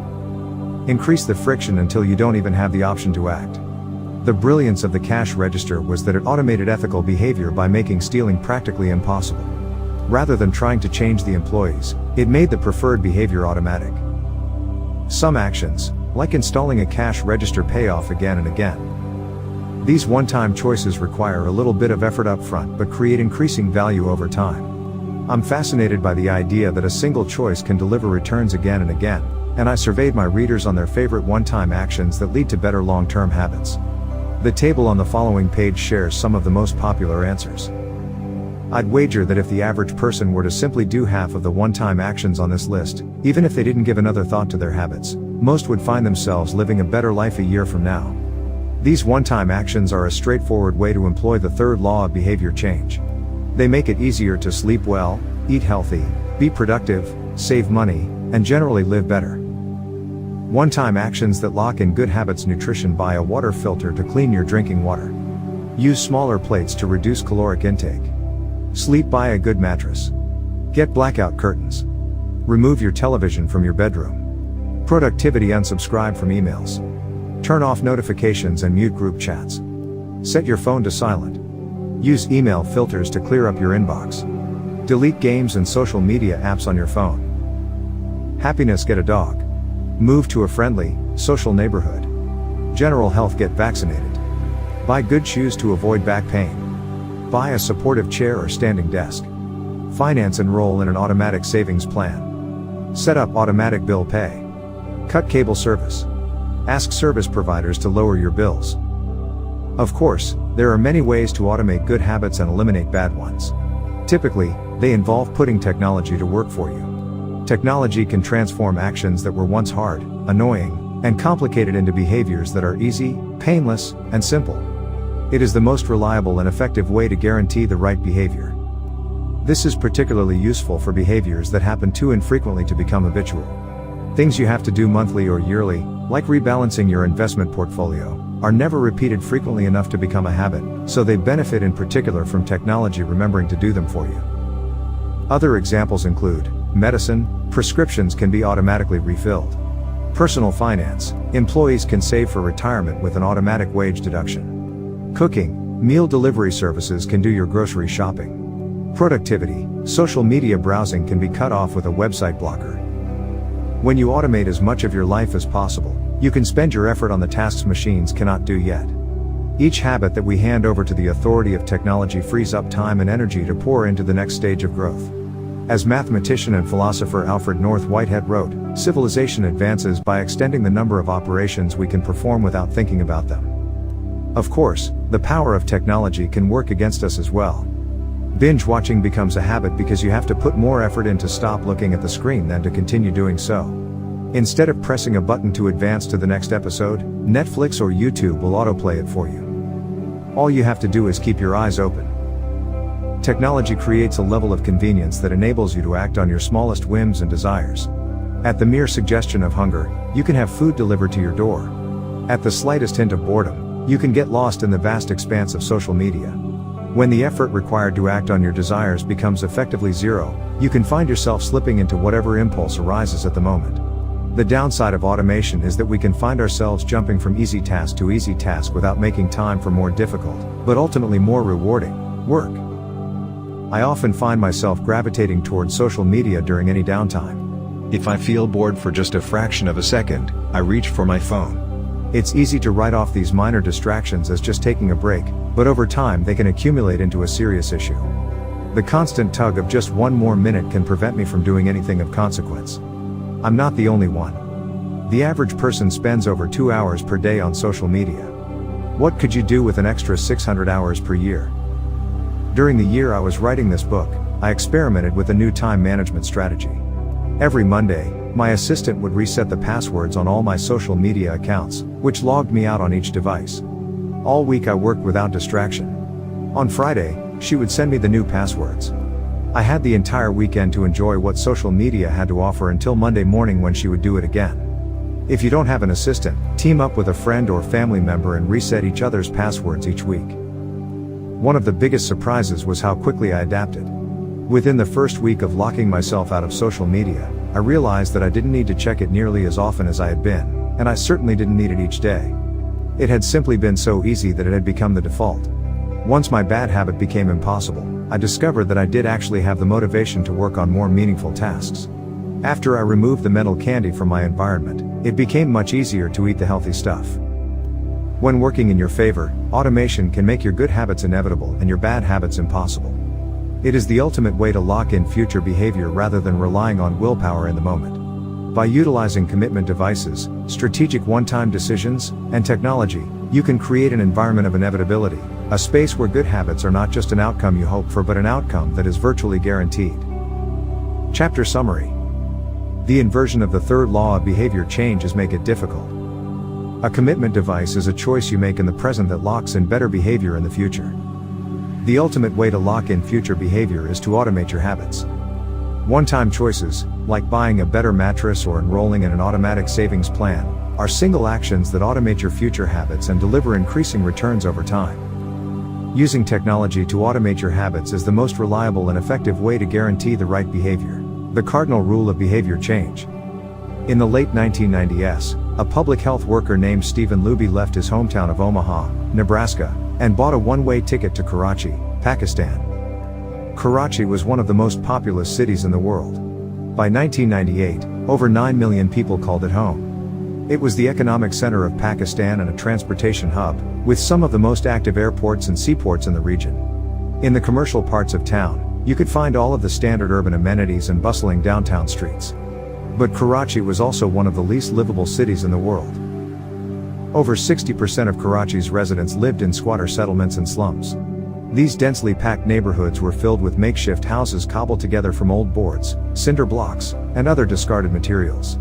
Increase the friction until you don't even have the option to act. The brilliance of the cash register was that it automated ethical behavior by making stealing practically impossible. Rather than trying to change the employees, it made the preferred behavior automatic. Some actions, like installing a cash register, pay off again and again. These one-time choices require a little bit of effort up front but create increasing value over time. I'm fascinated by the idea that a single choice can deliver returns again and again, and I surveyed my readers on their favorite one-time actions that lead to better long-term habits. The table on the following page shares some of the most popular answers. I'd wager that if the average person were to simply do half of the one-time actions on this list, even if they didn't give another thought to their habits, most would find themselves living a better life a year from now. These one-time actions are a straightforward way to employ the third law of behavior change. They make it easier to sleep well, eat healthy, be productive, save money, and generally live better. One-time actions that lock in good habits: nutrition. Buy a water filter to clean your drinking water. Use smaller plates to reduce caloric intake. Sleep. Buy a good mattress. Get blackout curtains. Remove your television from your bedroom. Productivity. Unsubscribe from emails. Turn off notifications and mute group chats. Set your phone to silent. Use email filters to clear up your inbox. Delete games and social media apps on your phone. Happiness. Get a dog. Move to a friendly, social neighborhood. General health. Get vaccinated. Buy good shoes to avoid back pain. Buy a supportive chair or standing desk. Finance. Enroll in an automatic savings plan. Set up automatic bill pay. Cut cable service. Ask service providers to lower your bills. Of course, there are many ways to automate good habits and eliminate bad ones. Typically, they involve putting technology to work for you. Technology can transform actions that were once hard, annoying, and complicated into behaviors that are easy, painless, and simple. It is the most reliable and effective way to guarantee the right behavior. This is particularly useful for behaviors that happen too infrequently to become habitual. Things you have to do monthly or yearly, like rebalancing your investment portfolio, are never repeated frequently enough to become a habit, so they benefit in particular from technology remembering to do them for you. Other examples include medicine. Prescriptions can be automatically refilled. Personal finance. Employees can save for retirement with an automatic wage deduction. Cooking. Meal delivery services can do your grocery shopping. Productivity. Social media browsing can be cut off with a website blocker. When you automate as much of your life as possible, you can spend your effort on the tasks machines cannot do yet. Each habit that we hand over to the authority of technology frees up time and energy to pour into the next stage of growth. As mathematician and philosopher Alfred North Whitehead wrote, civilization advances by extending the number of operations we can perform without thinking about them. Of course, the power of technology can work against us as well. Binge watching becomes a habit because you have to put more effort in to stop looking at the screen than to continue doing so. Instead of pressing a button to advance to the next episode, Netflix or YouTube will autoplay it for you. All you have to do is keep your eyes open. Technology creates a level of convenience that enables you to act on your smallest whims and desires. At the mere suggestion of hunger, you can have food delivered to your door. At the slightest hint of boredom, you can get lost in the vast expanse of social media. When the effort required to act on your desires becomes effectively zero, you can find yourself slipping into whatever impulse arises at the moment. The downside of automation is that we can find ourselves jumping from easy task to easy task without making time for more difficult, but ultimately more rewarding, work. I often find myself gravitating towards social media during any downtime. If I feel bored for just a fraction of a second, I reach for my phone. It's easy to write off these minor distractions as just taking a break, but over time they can accumulate into a serious issue. The constant tug of just one more minute can prevent me from doing anything of consequence. I'm not the only one. The average person spends over 2 hours per day on social media. What could you do with an extra 600 hours per year? During the year I was writing this book, I experimented with a new time management strategy. Every Monday, my assistant would reset the passwords on all my social media accounts, which logged me out on each device. All week I worked without distraction. On Friday, she would send me the new passwords. I had the entire weekend to enjoy what social media had to offer until Monday morning when she would do it again. If you don't have an assistant, team up with a friend or family member and reset each other's passwords each week. One of the biggest surprises was how quickly I adapted. Within the first week of locking myself out of social media, I realized that I didn't need to check it nearly as often as I had been, and I certainly didn't need it each day. It had simply been so easy that it had become the default. Once my bad habit became impossible, I discovered that I did actually have the motivation to work on more meaningful tasks. After I removed the mental candy from my environment, it became much easier to eat the healthy stuff. When working in your favor, automation can make your good habits inevitable and your bad habits impossible. It is the ultimate way to lock in future behavior rather than relying on willpower in the moment. By utilizing commitment devices, strategic one-time decisions, and technology, you can create an environment of inevitability, a space where good habits are not just an outcome you hope for but an outcome that is virtually guaranteed. Chapter Summary. The inversion of the third law of behavior change is make it difficult. A commitment device is a choice you make in the present that locks in better behavior in the future. The ultimate way to lock in future behavior is to automate your habits. One-time choices, like buying a better mattress or enrolling in an automatic savings plan, are single actions that automate your future habits and deliver increasing returns over time. Using technology to automate your habits is the most reliable and effective way to guarantee the right behavior. The cardinal rule of behavior change. In the late 1990s, a public health worker named Stephen Luby left his hometown of Omaha, Nebraska, and bought a one-way ticket to Karachi, Pakistan. Karachi was one of the most populous cities in the world. By 1998, over 9 million people called it home. It was the economic center of Pakistan and a transportation hub, with some of the most active airports and seaports in the region. In the commercial parts of town, you could find all of the standard urban amenities and bustling downtown streets. But Karachi was also one of the least livable cities in the world. Over 60% of Karachi's residents lived in squatter settlements and slums. These densely packed neighborhoods were filled with makeshift houses cobbled together from old boards, cinder blocks, and other discarded materials.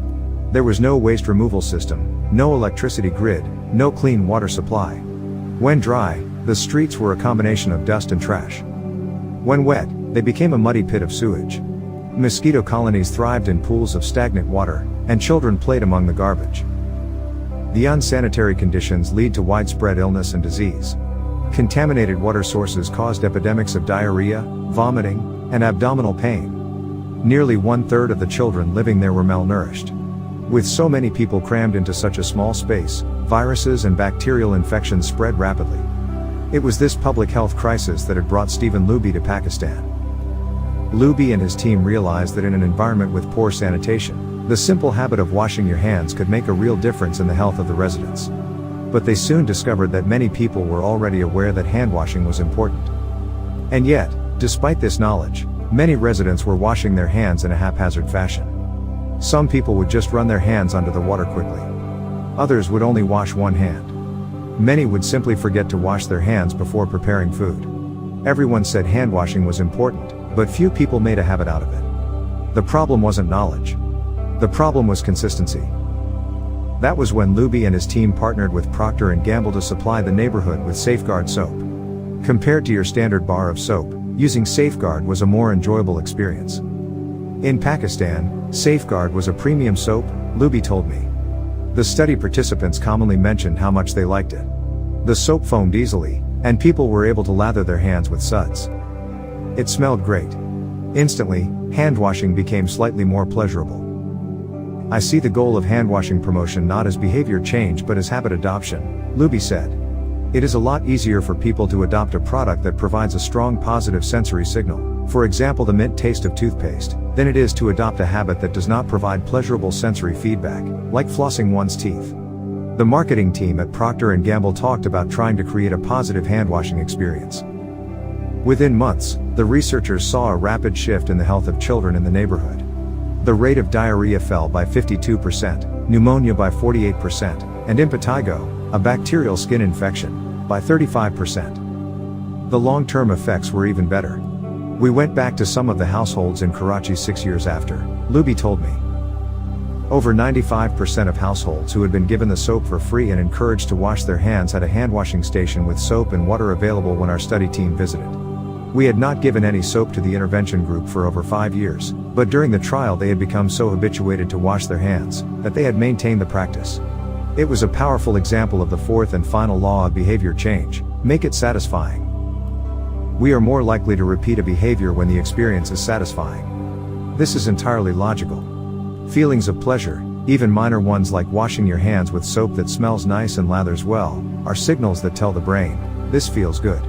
There was no waste removal system, no electricity grid, no clean water supply. When dry, the streets were a combination of dust and trash. When wet, they became a muddy pit of sewage. Mosquito colonies thrived in pools of stagnant water, and children played among the garbage. The unsanitary conditions lead to widespread illness and disease. Contaminated water sources caused epidemics of diarrhea, vomiting, and abdominal pain. Nearly 1/3 of the children living there were malnourished. With so many people crammed into such a small space, viruses and bacterial infections spread rapidly. It was this public health crisis that had brought Stephen Luby to Pakistan. Luby and his team realized that in an environment with poor sanitation, the simple habit of washing your hands could make a real difference in the health of the residents. But they soon discovered that many people were already aware that hand washing was important. And yet, despite this knowledge, many residents were washing their hands in a haphazard fashion. Some people would just run their hands under the water quickly. Others would only wash one hand. Many would simply forget to wash their hands before preparing food. Everyone said hand washing was important, but few people made a habit out of it. The problem wasn't knowledge. The problem was consistency. That was when Luby and his team partnered with Procter & Gamble to supply the neighborhood with Safeguard soap. Compared to your standard bar of soap, using Safeguard was a more enjoyable experience. In Pakistan, Safeguard was a premium soap, Luby told me. The study participants commonly mentioned how much they liked it. The soap foamed easily, and people were able to lather their hands with suds. It smelled great. Instantly, hand washing became slightly more pleasurable. I see the goal of hand washing promotion not as behavior change but as habit adoption, Luby said. It is a lot easier for people to adopt a product that provides a strong positive sensory signal, for example the mint taste of toothpaste, than it is to adopt a habit that does not provide pleasurable sensory feedback, like flossing one's teeth. The marketing team at Procter & Gamble talked about trying to create a positive hand washing experience. Within months, the researchers saw a rapid shift in the health of children in the neighborhood. The rate of diarrhea fell by 52%, pneumonia by 48%, and impetigo, a bacterial skin infection, by 35%. The long-term effects were even better. We went back to some of the households in Karachi 6 years after, Luby told me. Over 95% of households who had been given the soap for free and encouraged to wash their hands had a hand washing station with soap and water available when our study team visited. We had not given any soap to the intervention group for over 5 years, but during the trial they had become so habituated to wash their hands, that they had maintained the practice. It was a powerful example of the fourth and final law of behavior change, make it satisfying. We are more likely to repeat a behavior when the experience is satisfying. This is entirely logical. Feelings of pleasure Even minor ones like washing your hands with soap that smells nice and lathers well, are signals that tell the brain, this feels good.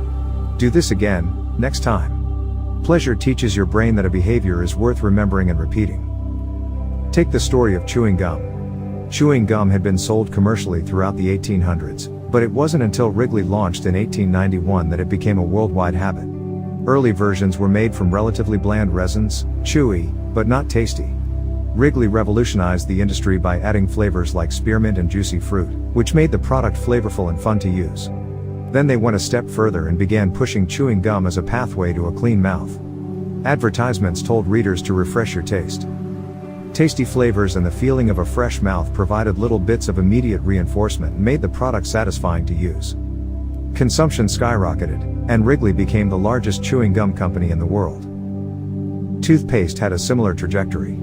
Do this again, next time. Pleasure teaches your brain that a behavior is worth remembering and repeating. Take the story of chewing gum. Chewing gum had been sold commercially throughout the 1800s, but it wasn't until Wrigley launched in 1891 that it became a worldwide habit. Early versions were made from relatively bland resins, chewy, but not tasty. Wrigley revolutionized the industry by adding flavors like spearmint and juicy fruit, which made the product flavorful and fun to use. Then they went a step further and began pushing chewing gum as a pathway to a clean mouth. Advertisements told readers to refresh your taste. Tasty flavors and the feeling of a fresh mouth provided little bits of immediate reinforcement and made the product satisfying to use. Consumption skyrocketed, and Wrigley became the largest chewing gum company in the world. Toothpaste had a similar trajectory.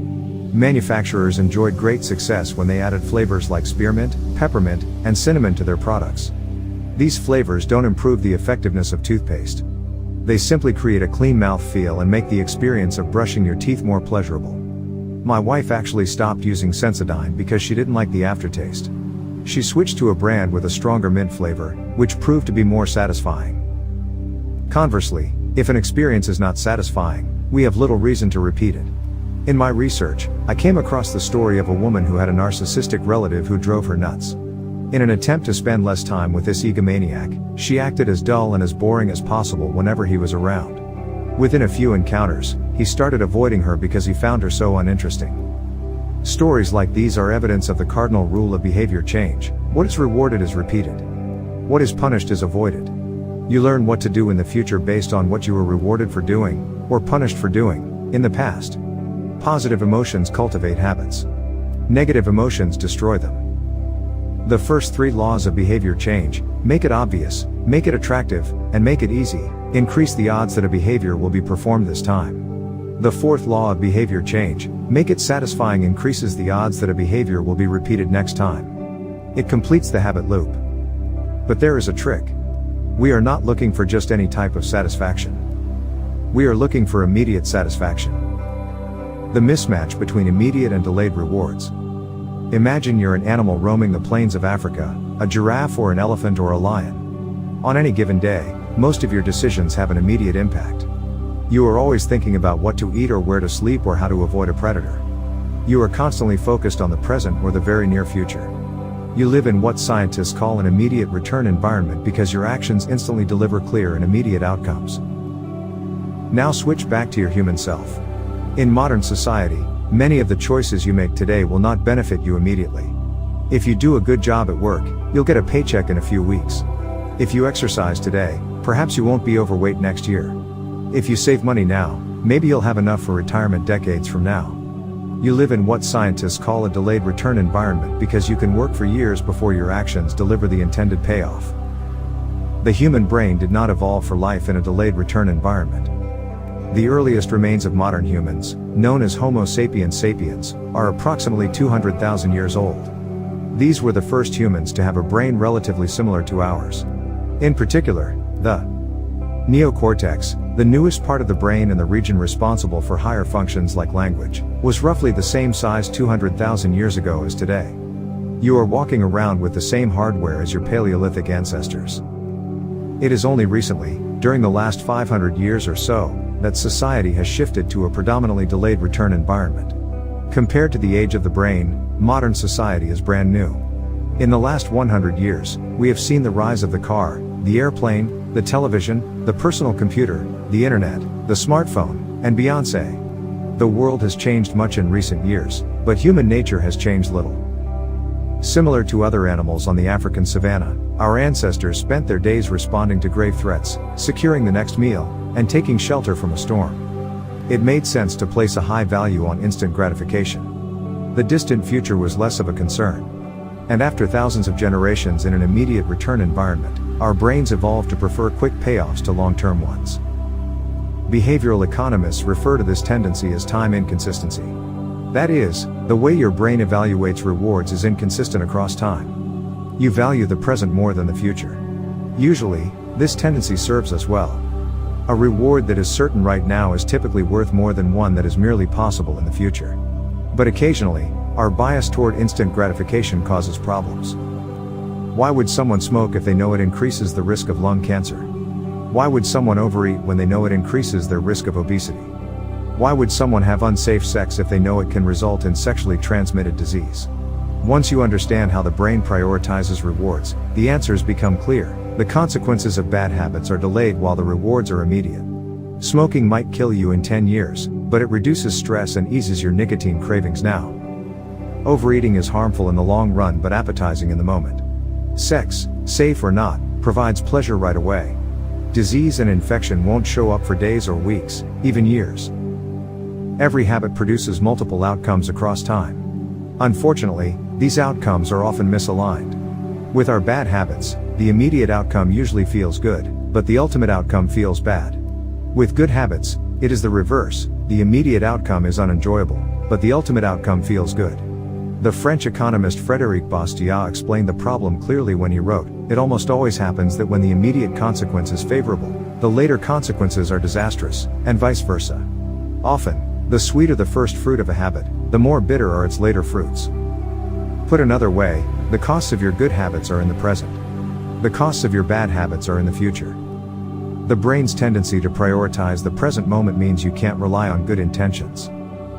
Manufacturers enjoyed great success when they added flavors like spearmint, peppermint, and cinnamon to their products. These flavors don't improve the effectiveness of toothpaste. They simply create a clean mouth feel and make the experience of brushing your teeth more pleasurable. My wife actually stopped using Sensodyne because she didn't like the aftertaste. She switched to a brand with a stronger mint flavor, which proved to be more satisfying. Conversely, if an experience is not satisfying, we have little reason to repeat it. In my research, I came across the story of a woman who had a narcissistic relative who drove her nuts. In an attempt to spend less time with this egomaniac, she acted as dull and as boring as possible whenever he was around. Within a few encounters, he started avoiding her because he found her so uninteresting. Stories like these are evidence of the cardinal rule of behavior change: what is rewarded is repeated. What is punished is avoided. You learn what to do in the future based on what you were rewarded for doing, or punished for doing, in the past. Positive emotions cultivate habits. Negative emotions destroy them. The first three laws of behavior change: make it obvious, make it attractive, and make it easy, increase the odds that a behavior will be performed this time. The fourth law of behavior change: make it satisfying, increases the odds that a behavior will be repeated next time. It completes the habit loop. But there is a trick. We are not looking for just any type of satisfaction. We are looking for immediate satisfaction. The mismatch between immediate and delayed rewards. Imagine you're an animal roaming the plains of Africa, a giraffe or an elephant or a lion. On any given day, most of your decisions have an immediate impact. You are always thinking about what to eat or where to sleep or how to avoid a predator. You are constantly focused on the present or the very near future. You live in what scientists call an immediate return environment because your actions instantly deliver clear and immediate outcomes. Now switch back to your human self. In modern society, many of the choices you make today will not benefit you immediately. If you do a good job at work, you'll get a paycheck in a few weeks. If you exercise today, perhaps you won't be overweight next year. If you save money now, maybe you'll have enough for retirement decades from now. You live in what scientists call a delayed return environment because you can work for years before your actions deliver the intended payoff. The human brain did not evolve for life in a delayed return environment. The earliest remains of modern humans, known as Homo sapiens sapiens, are approximately 200,000 years old. These were the first humans to have a brain relatively similar to ours. In particular, the neocortex, the newest part of the brain and the region responsible for higher functions like language, was roughly the same size 200,000 years ago as today. You are walking around with the same hardware as your Paleolithic ancestors. It is only recently, during the last 500 years or so, that society has shifted to a predominantly delayed return environment. Compared to the age of the brain, modern society is brand new. In the last 100 years, we have seen the rise of the car, the airplane, the television, the personal computer, the internet, the smartphone, and Beyoncé. The world has changed much in recent years, but human nature has changed little. Similar to other animals on the African savanna, our ancestors spent their days responding to grave threats, securing the next meal, and taking shelter from a storm. It made sense to place a high value on instant gratification. The distant future was less of a concern. And after thousands of generations in an immediate return environment, our brains evolved to prefer quick payoffs to long-term ones. Behavioral economists refer to this tendency as time inconsistency. That is, the way your brain evaluates rewards is inconsistent across time. You value the present more than the future. Usually, this tendency serves us well. A reward that is certain right now is typically worth more than one that is merely possible in the future. But occasionally, Our bias toward instant gratification causes problems. Why would someone smoke if they know it increases the risk of lung cancer? Why would someone overeat when they know it increases their risk of obesity? Why would someone have unsafe sex if they know it can result in sexually transmitted disease? Once you understand how the brain prioritizes rewards, the answers become clear. The consequences of bad habits are delayed while the rewards are immediate. Smoking might kill you in 10 years, but it reduces stress and eases your nicotine cravings now. Overeating is harmful in the long run but appetizing in the moment. Sex, safe or not, provides pleasure right away. Disease and infection won't show up for days or weeks, even years. Every habit produces multiple outcomes across time. Unfortunately, these outcomes are often misaligned. With our bad habits, the immediate outcome usually feels good, but the ultimate outcome feels bad. With good habits, it is the reverse. The immediate outcome is unenjoyable, but the ultimate outcome feels good. The French economist Frédéric Bastiat explained the problem clearly when he wrote, "It almost always happens that when the immediate consequence is favorable, the later consequences are disastrous, and vice versa. Often, the sweeter the first fruit of a habit, the more bitter are its later fruits." Put another way, the costs of your good habits are in the present. The costs of your bad habits are in the future. The brain's tendency to prioritize the present moment means you can't rely on good intentions.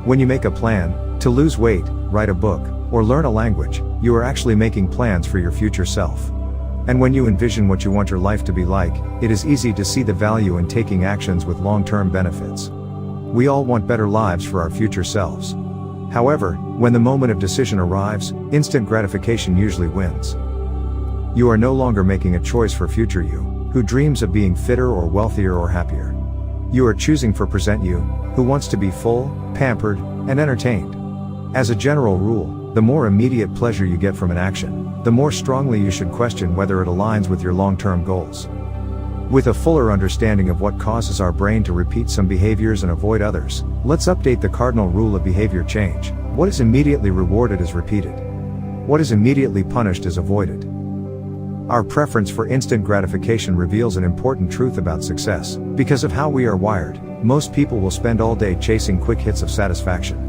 When you make a plan, to lose weight, write a book, or learn a language, you are actually making plans for your future self. And when you envision what you want your life to be like, it is easy to see the value in taking actions with long-term benefits. We all want better lives for our future selves. However, when the moment of decision arrives, instant gratification usually wins. You are no longer making a choice for future you, who dreams of being fitter or wealthier or happier. You are choosing for present you, who wants to be full, pampered, and entertained. As a general rule, the more immediate pleasure you get from an action, the more strongly you should question whether it aligns with your long-term goals. With a fuller understanding of what causes our brain to repeat some behaviors and avoid others, let's update the cardinal rule of behavior change. What is immediately rewarded is repeated. What is immediately punished is avoided. Our preference for instant gratification reveals an important truth about success. Because of how we are wired, most people will spend all day chasing quick hits of satisfaction.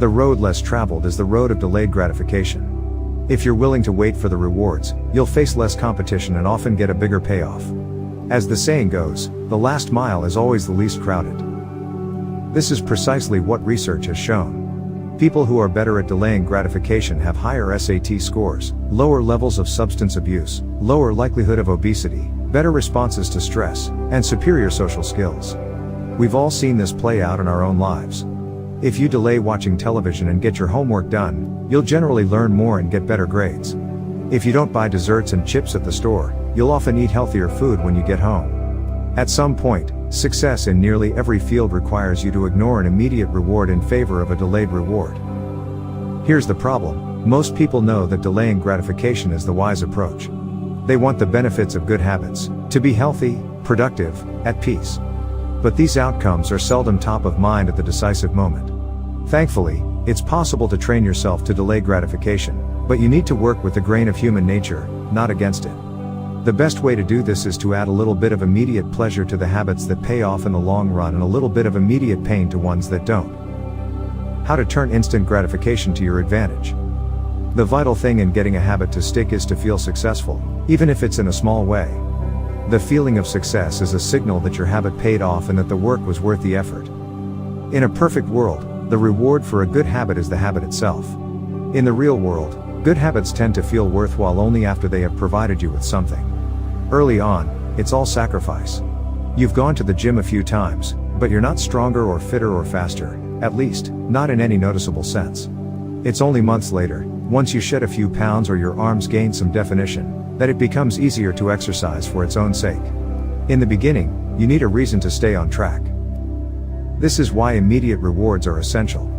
The road less traveled is the road of delayed gratification. If you're willing to wait for the rewards, you'll face less competition and often get a bigger payoff. As the saying goes, the last mile is always the least crowded. This is precisely what research has shown. People who are better at delaying gratification have higher SAT scores, lower levels of substance abuse, lower likelihood of obesity, better responses to stress, and superior social skills. We've all seen this play out in our own lives. If you delay watching television and get your homework done, you'll generally learn more and get better grades. If you don't buy desserts and chips at the store, you'll often eat healthier food when you get home. At some point, success in nearly every field requires you to ignore an immediate reward in favor of a delayed reward. Here's the problem: most people know that delaying gratification is the wise approach. They want the benefits of good habits, to be healthy, productive, at peace. But these outcomes are seldom top of mind at the decisive moment. Thankfully, it's possible to train yourself to delay gratification, but you need to work with the grain of human nature, not against it. The best way to do this is to add a little bit of immediate pleasure to the habits that pay off in the long run and a little bit of immediate pain to ones that don't. How to turn instant gratification to your advantage. The vital thing in getting a habit to stick is to feel successful, even if it's in a small way. The feeling of success is a signal that your habit paid off and that the work was worth the effort. In a perfect world, the reward for a good habit is the habit itself. In the real world, good habits tend to feel worthwhile only after they have provided you with something. Early on, it's all sacrifice. You've gone to the gym a few times, but you're not stronger or fitter or faster, at least, not in any noticeable sense. It's only months later, once you shed a few pounds or your arms gain some definition, that it becomes easier to exercise for its own sake. In the beginning, you need a reason to stay on track. This is why immediate rewards are essential.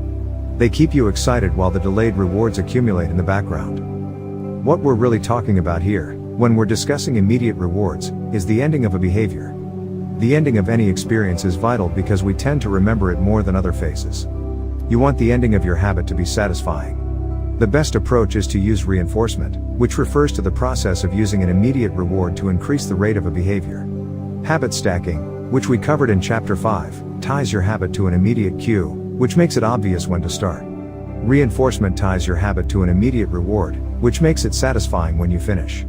They keep you excited while the delayed rewards accumulate in the background. What we're really talking about here, when we're discussing immediate rewards, is the ending of a behavior. The ending of any experience is vital because we tend to remember it more than other phases. You want the ending of your habit to be satisfying. The best approach is to use reinforcement, which refers to the process of using an immediate reward to increase the rate of a behavior. Habit stacking, which we covered in Chapter 5, ties your habit to an immediate cue, which makes it obvious when to start. Reinforcement ties your habit to an immediate reward, which makes it satisfying when you finish.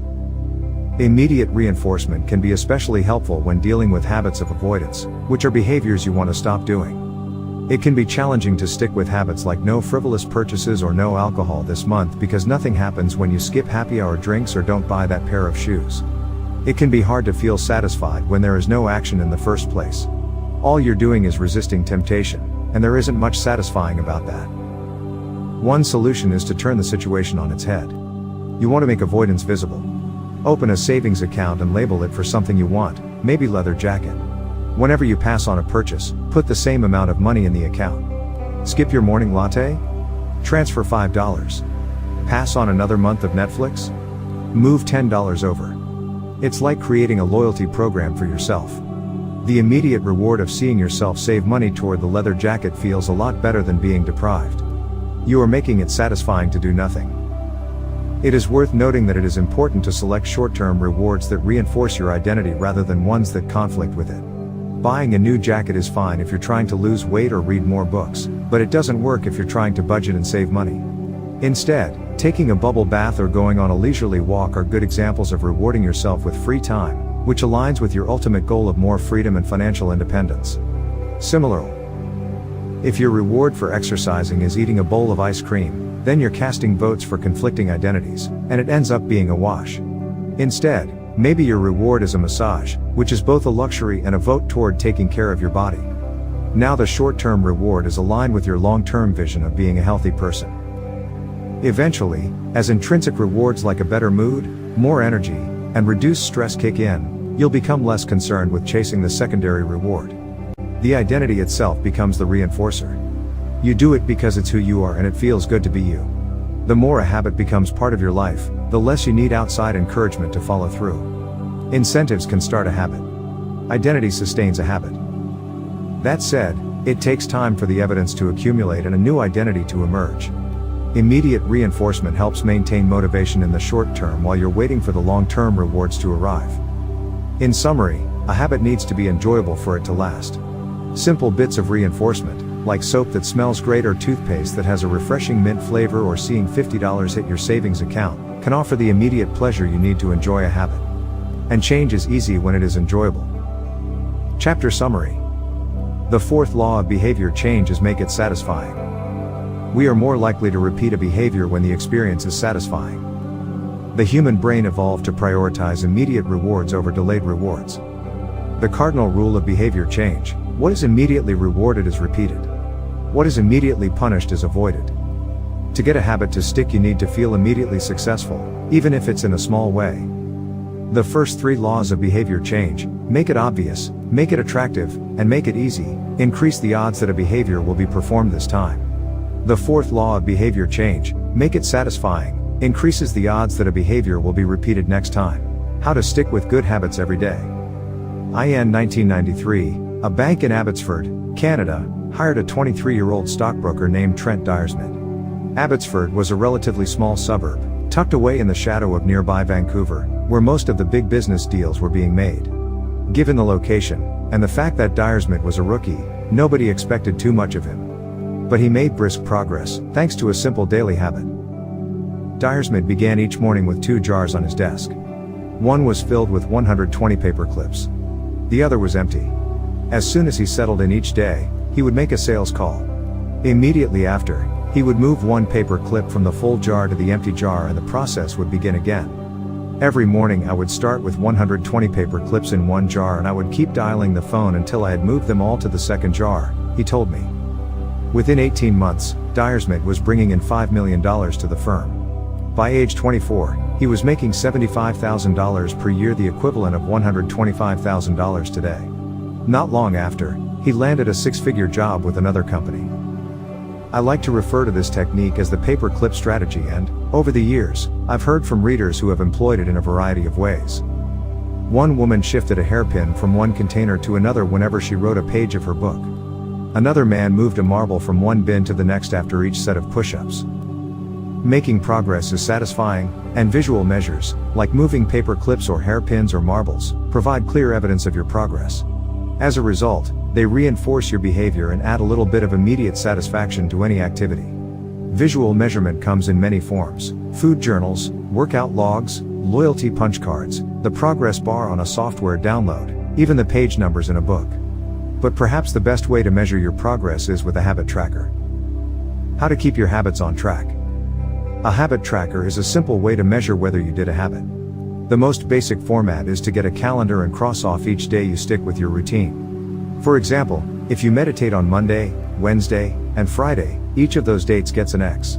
Immediate reinforcement can be especially helpful when dealing with habits of avoidance, which are behaviors you want to stop doing. It can be challenging to stick with habits like no frivolous purchases or no alcohol this month because nothing happens when you skip happy hour drinks or don't buy that pair of shoes. It can be hard to feel satisfied when there is no action in the first place. All you're doing is resisting temptation, and there isn't much satisfying about that. One solution is to turn the situation on its head. You want to make avoidance visible. Open a savings account and label it for something you want, maybe leather jacket. Whenever you pass on a purchase, put the same amount of money in the account. Skip your morning latte? Transfer $5. Pass on another month of Netflix? Move $10 over. It's like creating a loyalty program for yourself. The immediate reward of seeing yourself save money toward the leather jacket feels a lot better than being deprived. You are making it satisfying to do nothing. It is worth noting that it is important to select short-term rewards that reinforce your identity rather than ones that conflict with it. Buying a new jacket is fine if you're trying to lose weight or read more books, but it doesn't work if you're trying to budget and save money. Instead, taking a bubble bath or going on a leisurely walk are good examples of rewarding yourself with free time, which aligns with your ultimate goal of more freedom and financial independence. Similarly, if your reward for exercising is eating a bowl of ice cream, then you're casting votes for conflicting identities, and it ends up being a wash. Instead, maybe your reward is a massage, which is both a luxury and a vote toward taking care of your body. Now the short-term reward is aligned with your long-term vision of being a healthy person. Eventually, as intrinsic rewards like a better mood, more energy, and reduced stress kick in, you'll become less concerned with chasing the secondary reward. The identity itself becomes the reinforcer. You do it because it's who you are and it feels good to be you. The more a habit becomes part of your life, the less you need outside encouragement to follow through. Incentives can start a habit. Identity sustains a habit. That said, it takes time for the evidence to accumulate and a new identity to emerge. Immediate reinforcement helps maintain motivation in the short term while you're waiting for the long-term rewards to arrive. In summary, a habit needs to be enjoyable for it to last. Simple bits of reinforcement, like soap that smells great or toothpaste that has a refreshing mint flavor or seeing $50 hit your savings account, can offer the immediate pleasure you need to enjoy a habit. And change is easy when it is enjoyable. Chapter Summary. The fourth law of behavior change is make it satisfying. We are more likely to repeat a behavior when the experience is satisfying. The human brain evolved to prioritize immediate rewards over delayed rewards. The cardinal rule of behavior change: what is immediately rewarded is repeated. What is immediately punished is avoided. To get a habit to stick, you need to feel immediately successful, even if it's in a small way. The first three laws of behavior change: make it obvious, make it attractive, and make it easy, increase the odds that a behavior will be performed this time. The fourth law of behavior change: make it satisfying, increases the odds that a behavior will be repeated next time. How to stick with good habits every day. In 1993, a bank in Abbotsford, Canada, hired a 23-year-old stockbroker named Trent Dyersmith. Abbotsford was a relatively small suburb, tucked away in the shadow of nearby Vancouver, where most of the big business deals were being made. Given the location, and the fact that Dyersmith was a rookie, nobody expected too much of him. But he made brisk progress, thanks to a simple daily habit. Dyersmith began each morning with 2 jars on his desk. One was filled with 120 paper clips. The other was empty. As soon as he settled in each day, he would make a sales call. Immediately after, he would move 1 paper clip from the full jar to the empty jar and the process would begin again. Every morning I would start with 120 paper clips in 1 jar and I would keep dialing the phone until I had moved them all to the second jar, he told me. Within 18 months, Dyersmith was bringing in $5 million to the firm. By age 24, he was making $75,000 per year, the equivalent of $125,000 today. Not long after, he landed a 6-figure job with another company. I like to refer to this technique as the paperclip strategy, and, over the years, I've heard from readers who have employed it in a variety of ways. One woman shifted a hairpin from one container to another whenever she wrote a page of her book. Another man moved a marble from one bin to the next after each set of push-ups. Making progress is satisfying, and visual measures, like moving paper clips or hairpins or marbles, provide clear evidence of your progress. As a result, they reinforce your behavior and add a little bit of immediate satisfaction to any activity. Visual measurement comes in many forms: food journals, workout logs, loyalty punch cards, the progress bar on a software download, even the page numbers in a book. But perhaps the best way to measure your progress is with a habit tracker. How to keep your habits on track. A habit tracker is a simple way to measure whether you did a habit. The most basic format is to get a calendar and cross off each day you stick with your routine. For example, if you meditate on Monday, Wednesday, and Friday, each of those dates gets an X.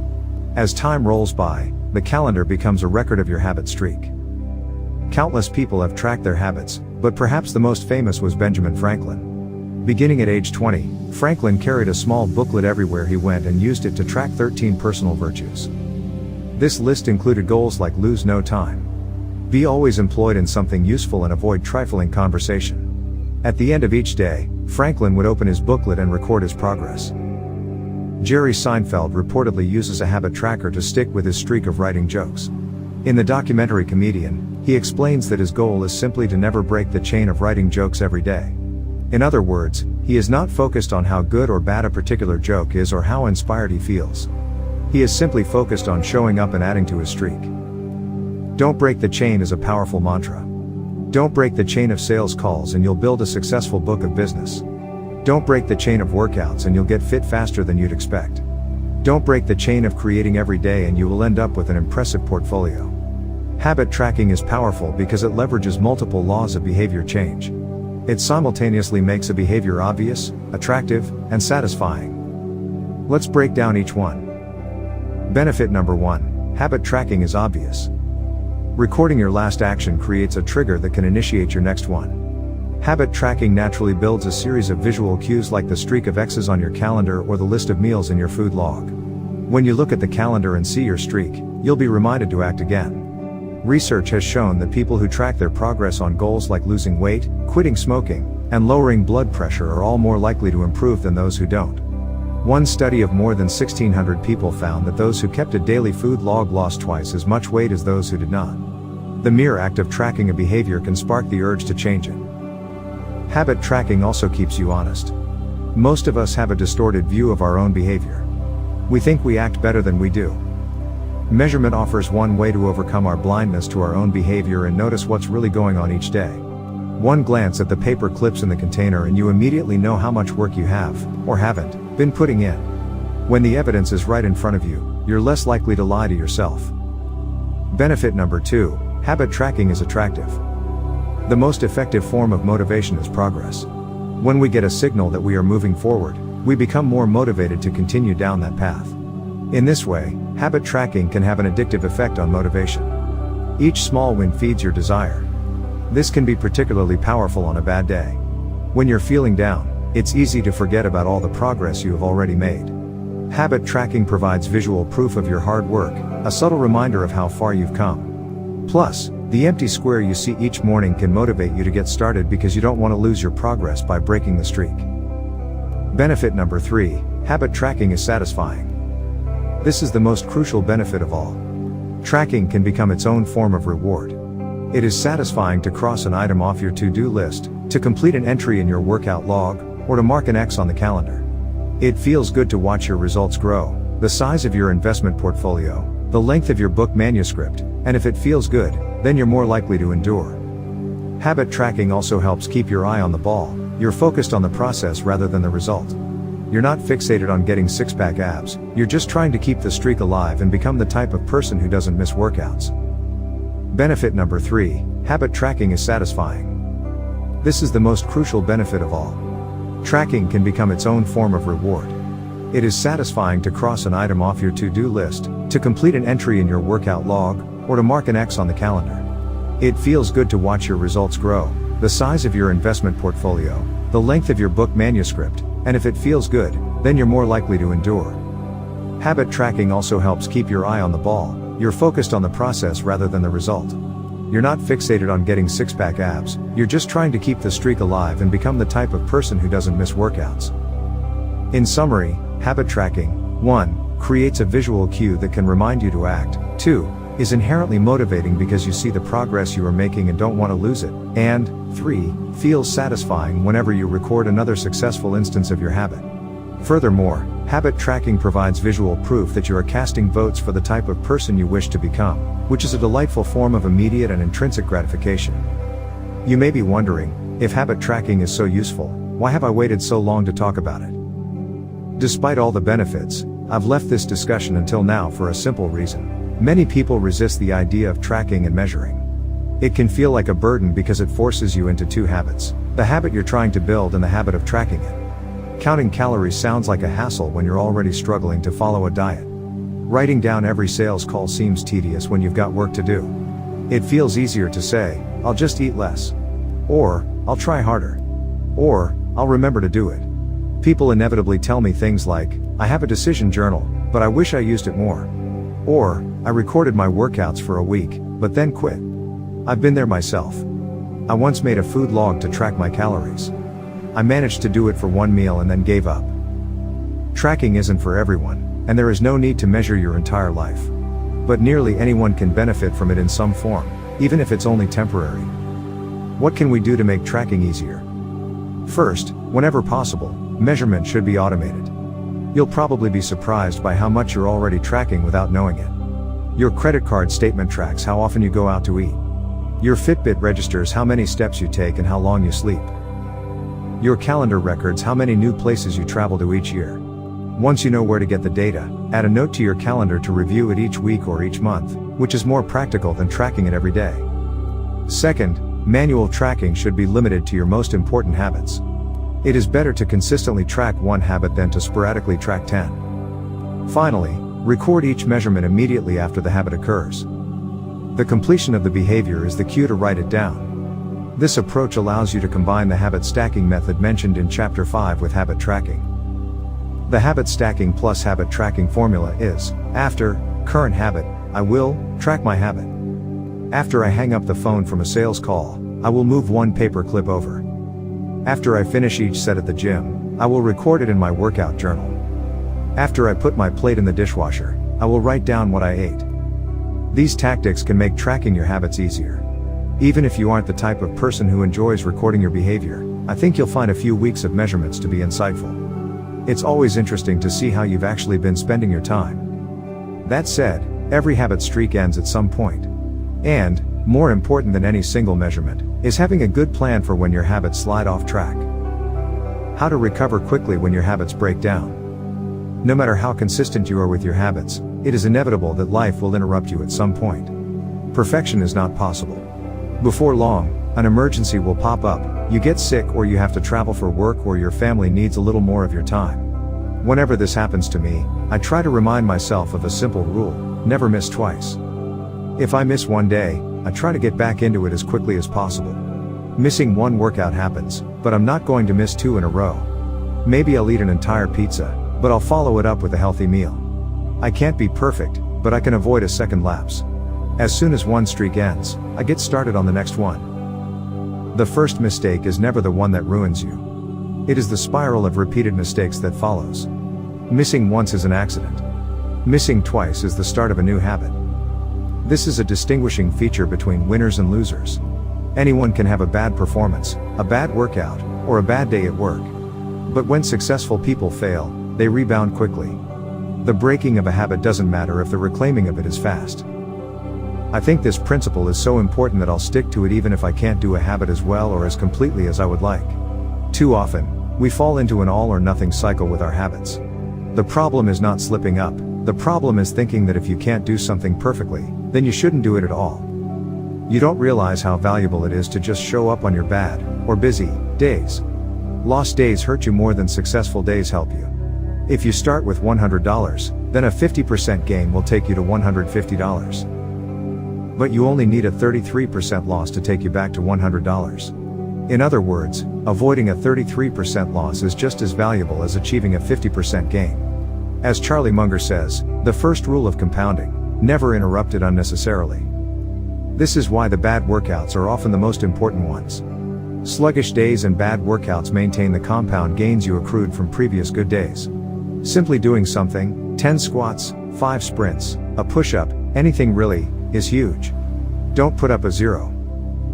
As time rolls by, the calendar becomes a record of your habit streak. Countless people have tracked their habits, but perhaps the most famous was Benjamin Franklin. Beginning at age 20, Franklin carried a small booklet everywhere he went and used it to track 13 personal virtues. This list included goals like lose no time, be always employed in something useful, and avoid trifling conversation. At the end of each day, Franklin would open his booklet and record his progress. Jerry Seinfeld reportedly uses a habit tracker to stick with his streak of writing jokes. In the documentary Comedian, he explains that his goal is simply to never break the chain of writing jokes every day. In other words, he is not focused on how good or bad a particular joke is or how inspired he feels. He is simply focused on showing up and adding to his streak. Don't break the chain is a powerful mantra. Don't break the chain of sales calls and you'll build a successful book of business. Don't break the chain of workouts and you'll get fit faster than you'd expect. Don't break the chain of creating every day and you will end up with an impressive portfolio. Habit tracking is powerful because it leverages multiple laws of behavior change. It simultaneously makes a behavior obvious, attractive, and satisfying. Let's break down each one. Benefit number 1, habit tracking is obvious. Recording your last action creates a trigger that can initiate your next one. Habit tracking naturally builds a series of visual cues like the streak of X's on your calendar or the list of meals in your food log. When you look at the calendar and see your streak, you'll be reminded to act again. Research has shown that people who track their progress on goals like losing weight, quitting smoking, and lowering blood pressure are all more likely to improve than those who don't. One study of more than 1,600 people found that those who kept a daily food log lost twice as much weight as those who did not. The mere act of tracking a behavior can spark the urge to change it. Habit tracking also keeps you honest. Most of us have a distorted view of our own behavior. We think we act better than we do. Measurement offers one way to overcome our blindness to our own behavior and notice what's really going on each day. One glance at the paper clips in the container and you immediately know how much work you have, or haven't, been putting in. When the evidence is right in front of you, you're less likely to lie to yourself. Benefit number 2, habit tracking is attractive. The most effective form of motivation is progress. When we get a signal that we are moving forward, we become more motivated to continue down that path. In this way, habit tracking can have an addictive effect on motivation. Each small win feeds your desire. This can be particularly powerful on a bad day. When you're feeling down, it's easy to forget about all the progress you have already made. Habit tracking provides visual proof of your hard work, a subtle reminder of how far you've come. Plus, the empty square you see each morning can motivate you to get started because you don't want to lose your progress by breaking the streak. Benefit number 3, habit tracking is satisfying. This is the most crucial benefit of all. Tracking can become its own form of reward. It is satisfying to cross an item off your to-do list, to complete an entry in your workout log, or to mark an X on the calendar. It feels good to watch your results grow, the size of your investment portfolio, the length of your book manuscript, and if it feels good, then you're more likely to endure. Habit tracking also helps keep your eye on the ball. You're focused on the process rather than the result. You're not fixated on getting six-pack abs, you're just trying to keep the streak alive and become the type of person who doesn't miss workouts. Benefit number 3, habit tracking is satisfying. This is the most crucial benefit of all. Tracking can become its own form of reward. It is satisfying to cross an item off your to-do list, to complete an entry in your workout log, or to mark an X on the calendar. It feels good to watch your results grow, the size of your investment portfolio, the length of your book manuscript, and if it feels good, then you're more likely to endure. Habit tracking also helps keep your eye on the ball. You're focused on the process rather than the result. You're not fixated on getting six-pack abs, you're just trying to keep the streak alive and become the type of person who doesn't miss workouts. In summary, habit tracking, 1, creates a visual cue that can remind you to act, 2, is inherently motivating because you see the progress you are making and don't want to lose it, and 3, feels satisfying whenever you record another successful instance of your habit. Furthermore, Habit tracking provides visual proof that you are casting votes for the type of person you wish to become, which is a delightful form of immediate and intrinsic gratification. You may be wondering, if habit tracking is so useful, why have I waited so long to talk about it? Despite all the benefits, I've left this discussion until now for a simple reason. Many people resist the idea of tracking and measuring. It can feel like a burden because it forces you into two habits: the habit you're trying to build and the habit of tracking it. Counting calories sounds like a hassle when you're already struggling to follow a diet. Writing down every sales call seems tedious when you've got work to do. It feels easier to say, "I'll just eat less." Or, "I'll try harder." Or, "I'll remember to do it." People inevitably tell me things like, "I have a decision journal, but I wish I used it more." Or, "I recorded my workouts for a week, but then quit." I've been there myself. I once made a food log to track my calories. I managed to do it for one meal and then gave up. Tracking isn't for everyone, and there is no need to measure your entire life. But nearly anyone can benefit from it in some form, even if it's only temporary. What can we do to make tracking easier? First, whenever possible, measurement should be automated. You'll probably be surprised by how much you're already tracking without knowing it. Your credit card statement tracks how often you go out to eat. Your Fitbit registers how many steps you take and how long you sleep. Your calendar records how many new places you travel to each year. Once you know where to get the data, add a note to your calendar to review it each week or each month, which is more practical than tracking it every day. Second, manual tracking should be limited to your most important habits. It is better to consistently track one habit than to sporadically track 10. Finally, record each measurement immediately after the habit occurs. The completion of the behavior is the cue to write it down. This approach allows you to combine the habit stacking method mentioned in Chapter 5 with habit tracking. The habit stacking plus habit tracking formula is: after current habit, I will track my habit. After I hang up the phone from a sales call, I will move one paper clip over. After I finish each set at the gym, I will record it in my workout journal. After I put my plate in the dishwasher, I will write down what I ate. These tactics can make tracking your habits easier. Even if you aren't the type of person who enjoys recording your behavior, I think you'll find a few weeks of measurements to be insightful. It's always interesting to see how you've actually been spending your time. That said, every habit streak ends at some point. And, more important than any single measurement, is having a good plan for when your habits slide off track. How to recover quickly when your habits break down. No matter how consistent you are with your habits, it is inevitable that life will interrupt you at some point. Perfection is not possible. Before long, an emergency will pop up, you get sick or you have to travel for work or your family needs a little more of your time. Whenever this happens to me, I try to remind myself of a simple rule: never miss twice. If I miss one day, I try to get back into it as quickly as possible. Missing one workout happens, but I'm not going to miss two in a row. Maybe I'll eat an entire pizza, but I'll follow it up with a healthy meal. I can't be perfect, but I can avoid a second lapse. As soon as one streak ends, I get started on the next one. The first mistake is never the one that ruins you. It is the spiral of repeated mistakes that follows. Missing once is an accident. Missing twice is the start of a new habit. This is a distinguishing feature between winners and losers. Anyone can have a bad performance, a bad workout, or a bad day at work. But when successful people fail, they rebound quickly. The breaking of a habit doesn't matter if the reclaiming of it is fast. I think this principle is so important that I'll stick to it even if I can't do a habit as well or as completely as I would like. Too often, we fall into an all or nothing cycle with our habits. The problem is not slipping up, the problem is thinking that if you can't do something perfectly, then you shouldn't do it at all. You don't realize how valuable it is to just show up on your bad, or busy, days. Lost days hurt you more than successful days help you. If you start with $100, then a 50% gain will take you to $150. But you only need a 33% loss to take you back to $100. In other words, avoiding a 33% loss is just as valuable as achieving a 50% gain. As Charlie Munger says, the first rule of compounding: never interrupt it unnecessarily. This is why the bad workouts are often the most important ones. Sluggish days and bad workouts maintain the compound gains you accrued from previous good days. Simply doing something, 10 squats, 5 sprints, a push-up, anything really, is huge. Don't put up a zero.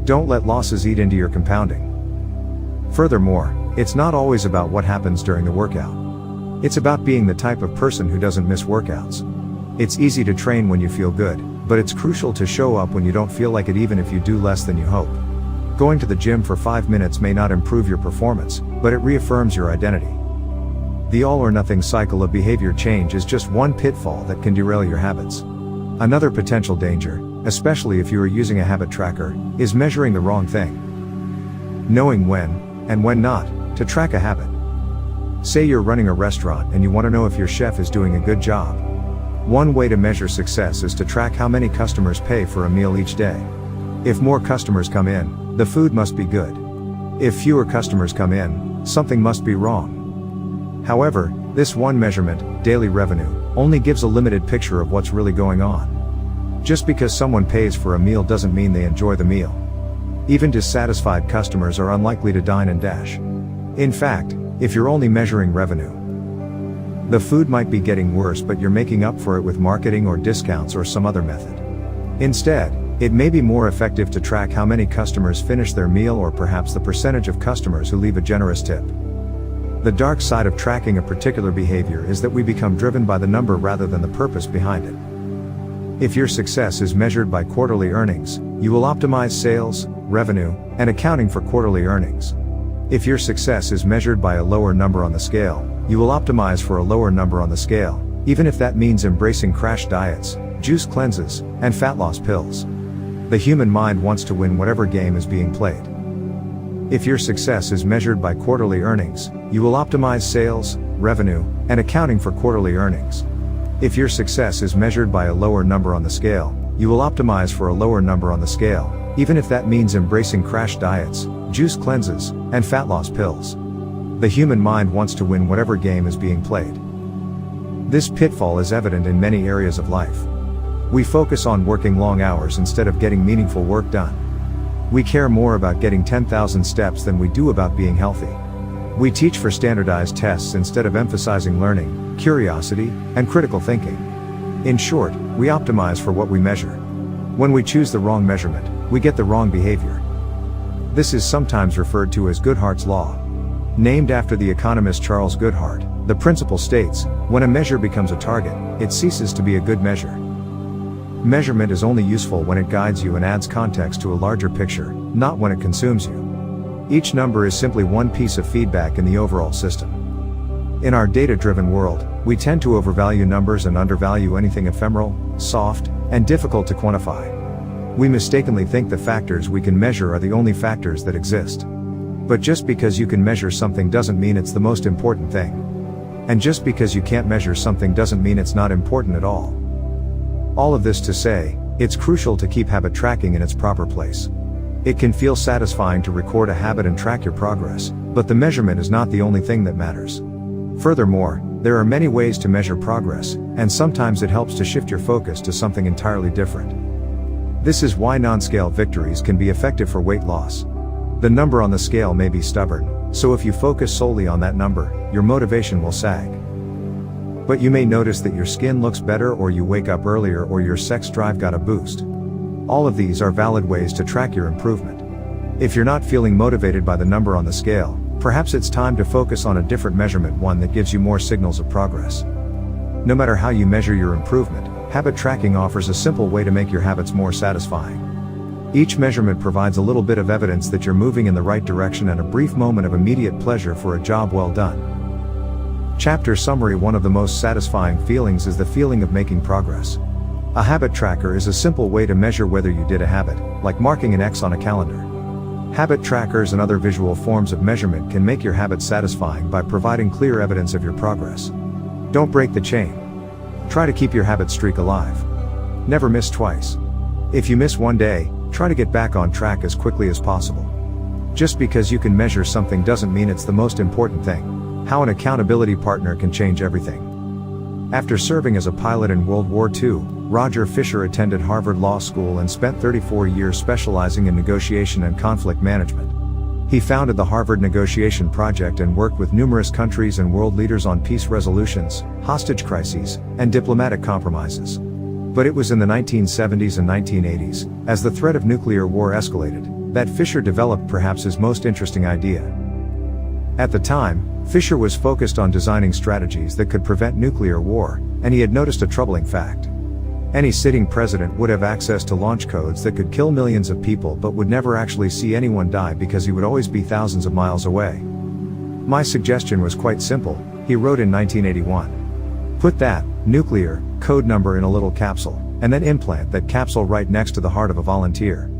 Don't let losses eat into your compounding. Furthermore, it's not always about what happens during the workout. It's about being the type of person who doesn't miss workouts. It's easy to train when you feel good, but it's crucial to show up when you don't feel like it, even if you do less than you hope. Going to the gym for 5 minutes may not improve your performance, but it reaffirms your identity. The all or nothing cycle of behavior change is just one pitfall that can derail your habits. Another potential danger, especially if you are using a habit tracker, is measuring the wrong thing. Knowing when, and when not, to track a habit. Say you're running a restaurant and you want to know if your chef is doing a good job. One way to measure success is to track how many customers pay for a meal each day. If more customers come in, the food must be good. If fewer customers come in, something must be wrong. However, this one measurement, daily revenue, only gives a limited picture of what's really going on. Just because someone pays for a meal doesn't mean they enjoy the meal. Even dissatisfied customers are unlikely to dine and dash. In fact, if you're only measuring revenue, the food might be getting worse, but you're making up for it with marketing or discounts or some other method. Instead, it may be more effective to track how many customers finish their meal, or perhaps the percentage of customers who leave a generous tip. The dark side of tracking a particular behavior is that we become driven by the number rather than the purpose behind it. If your success is measured by quarterly earnings, you will optimize sales, revenue, and accounting for quarterly earnings. If your success is measured by a lower number on the scale, you will optimize for a lower number on the scale, even if that means embracing crash diets, juice cleanses, and fat loss pills. The human mind wants to win whatever game is being played. If your success is measured by quarterly earnings, you will optimize sales, revenue, and accounting for quarterly earnings. If your success is measured by a lower number on the scale, you will optimize for a lower number on the scale, even if that means embracing crash diets, juice cleanses, and fat loss pills. The human mind wants to win whatever game is being played. This pitfall is evident in many areas of life. We focus on working long hours instead of getting meaningful work done. We care more about getting 10,000 steps than we do about being healthy. We teach for standardized tests instead of emphasizing learning, curiosity, and critical thinking. In short, we optimize for what we measure. When we choose the wrong measurement, we get the wrong behavior. This is sometimes referred to as Goodhart's Law. Named after the economist Charles Goodhart, the principle states, when a measure becomes a target, it ceases to be a good measure. Measurement is only useful when it guides you and adds context to a larger picture, not when it consumes you. Each number is simply one piece of feedback in the overall system. In our data-driven world, we tend to overvalue numbers and undervalue anything ephemeral, soft, and difficult to quantify. We mistakenly think the factors we can measure are the only factors that exist. But just because you can measure something doesn't mean it's the most important thing. And just because you can't measure something doesn't mean it's not important at all. All of this to say, it's crucial to keep habit tracking in its proper place. It can feel satisfying to record a habit and track your progress, but the measurement is not the only thing that matters. Furthermore, there are many ways to measure progress, and sometimes it helps to shift your focus to something entirely different. This is why non-scale victories can be effective for weight loss. The number on the scale may be stubborn, so if you focus solely on that number, your motivation will sag. But you may notice that your skin looks better, or you wake up earlier, or your sex drive got a boost. All of these are valid ways to track your improvement. If you're not feeling motivated by the number on the scale, perhaps it's time to focus on a different measurement, one that gives you more signals of progress. No matter how you measure your improvement, habit tracking offers a simple way to make your habits more satisfying. Each measurement provides a little bit of evidence that you're moving in the right direction and a brief moment of immediate pleasure for a job well done. Chapter summary: one of the most satisfying feelings is the feeling of making progress. A habit tracker is a simple way to measure whether you did a habit, like marking an X on a calendar. Habit trackers and other visual forms of measurement can make your habits satisfying by providing clear evidence of your progress. Don't break the chain. Try to keep your habit streak alive. Never miss twice. If you miss one day, try to get back on track as quickly as possible. Just because you can measure something doesn't mean it's the most important thing. How an accountability partner can change everything. After serving as a pilot in World War II, Roger Fisher attended Harvard Law School and spent 34 years specializing in negotiation and conflict management. He founded the Harvard Negotiation Project and worked with numerous countries and world leaders on peace resolutions, hostage crises, and diplomatic compromises. But it was in the 1970s and 1980s, as the threat of nuclear war escalated, that Fisher developed perhaps his most interesting idea. At the time, Fisher was focused on designing strategies that could prevent nuclear war, and he had noticed a troubling fact. Any sitting president would have access to launch codes that could kill millions of people but would never actually see anyone die because he would always be thousands of miles away. My suggestion was quite simple, he wrote in 1981. Put that nuclear code number in a little capsule, and then implant that capsule right next to the heart of a volunteer.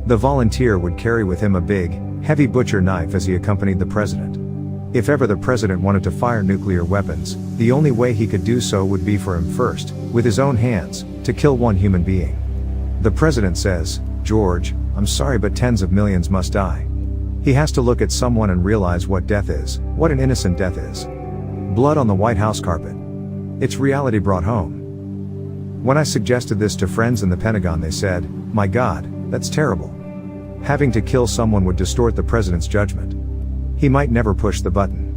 The volunteer would carry with him a big, heavy butcher knife as he accompanied the president. If ever the president wanted to fire nuclear weapons, the only way he could do so would be for him first, with his own hands, to kill one human being. The president says, "George, I'm sorry but tens of millions must die." He has to look at someone and realize what death is, what an innocent death is. Blood on the White House carpet. It's reality brought home. When I suggested this to friends in the Pentagon, they said, "My God, that's terrible. Having to kill someone would distort the president's judgment. He might never push the button."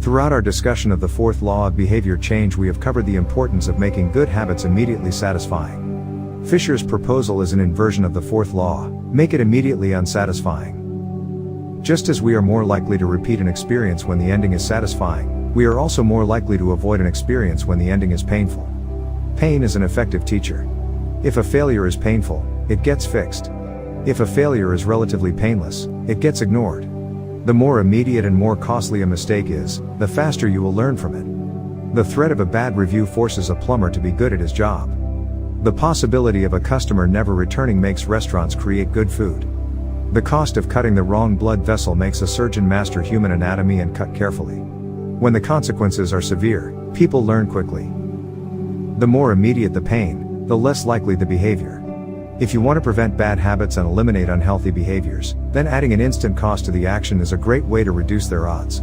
Throughout our discussion of the fourth law of behavior change, we have covered the importance of making good habits immediately satisfying. Fisher's proposal is an inversion of the fourth law: make it immediately unsatisfying. Just as we are more likely to repeat an experience when the ending is satisfying, we are also more likely to avoid an experience when the ending is painful. Pain is an effective teacher. If a failure is painful, it gets fixed. If a failure is relatively painless, it gets ignored. The more immediate and more costly a mistake is, the faster you will learn from it. The threat of a bad review forces a plumber to be good at his job. The possibility of a customer never returning makes restaurants create good food. The cost of cutting the wrong blood vessel makes a surgeon master human anatomy and cut carefully. When the consequences are severe, people learn quickly. The more immediate the pain, the less likely the behavior. If you want to prevent bad habits and eliminate unhealthy behaviors, then adding an instant cost to the action is a great way to reduce their odds.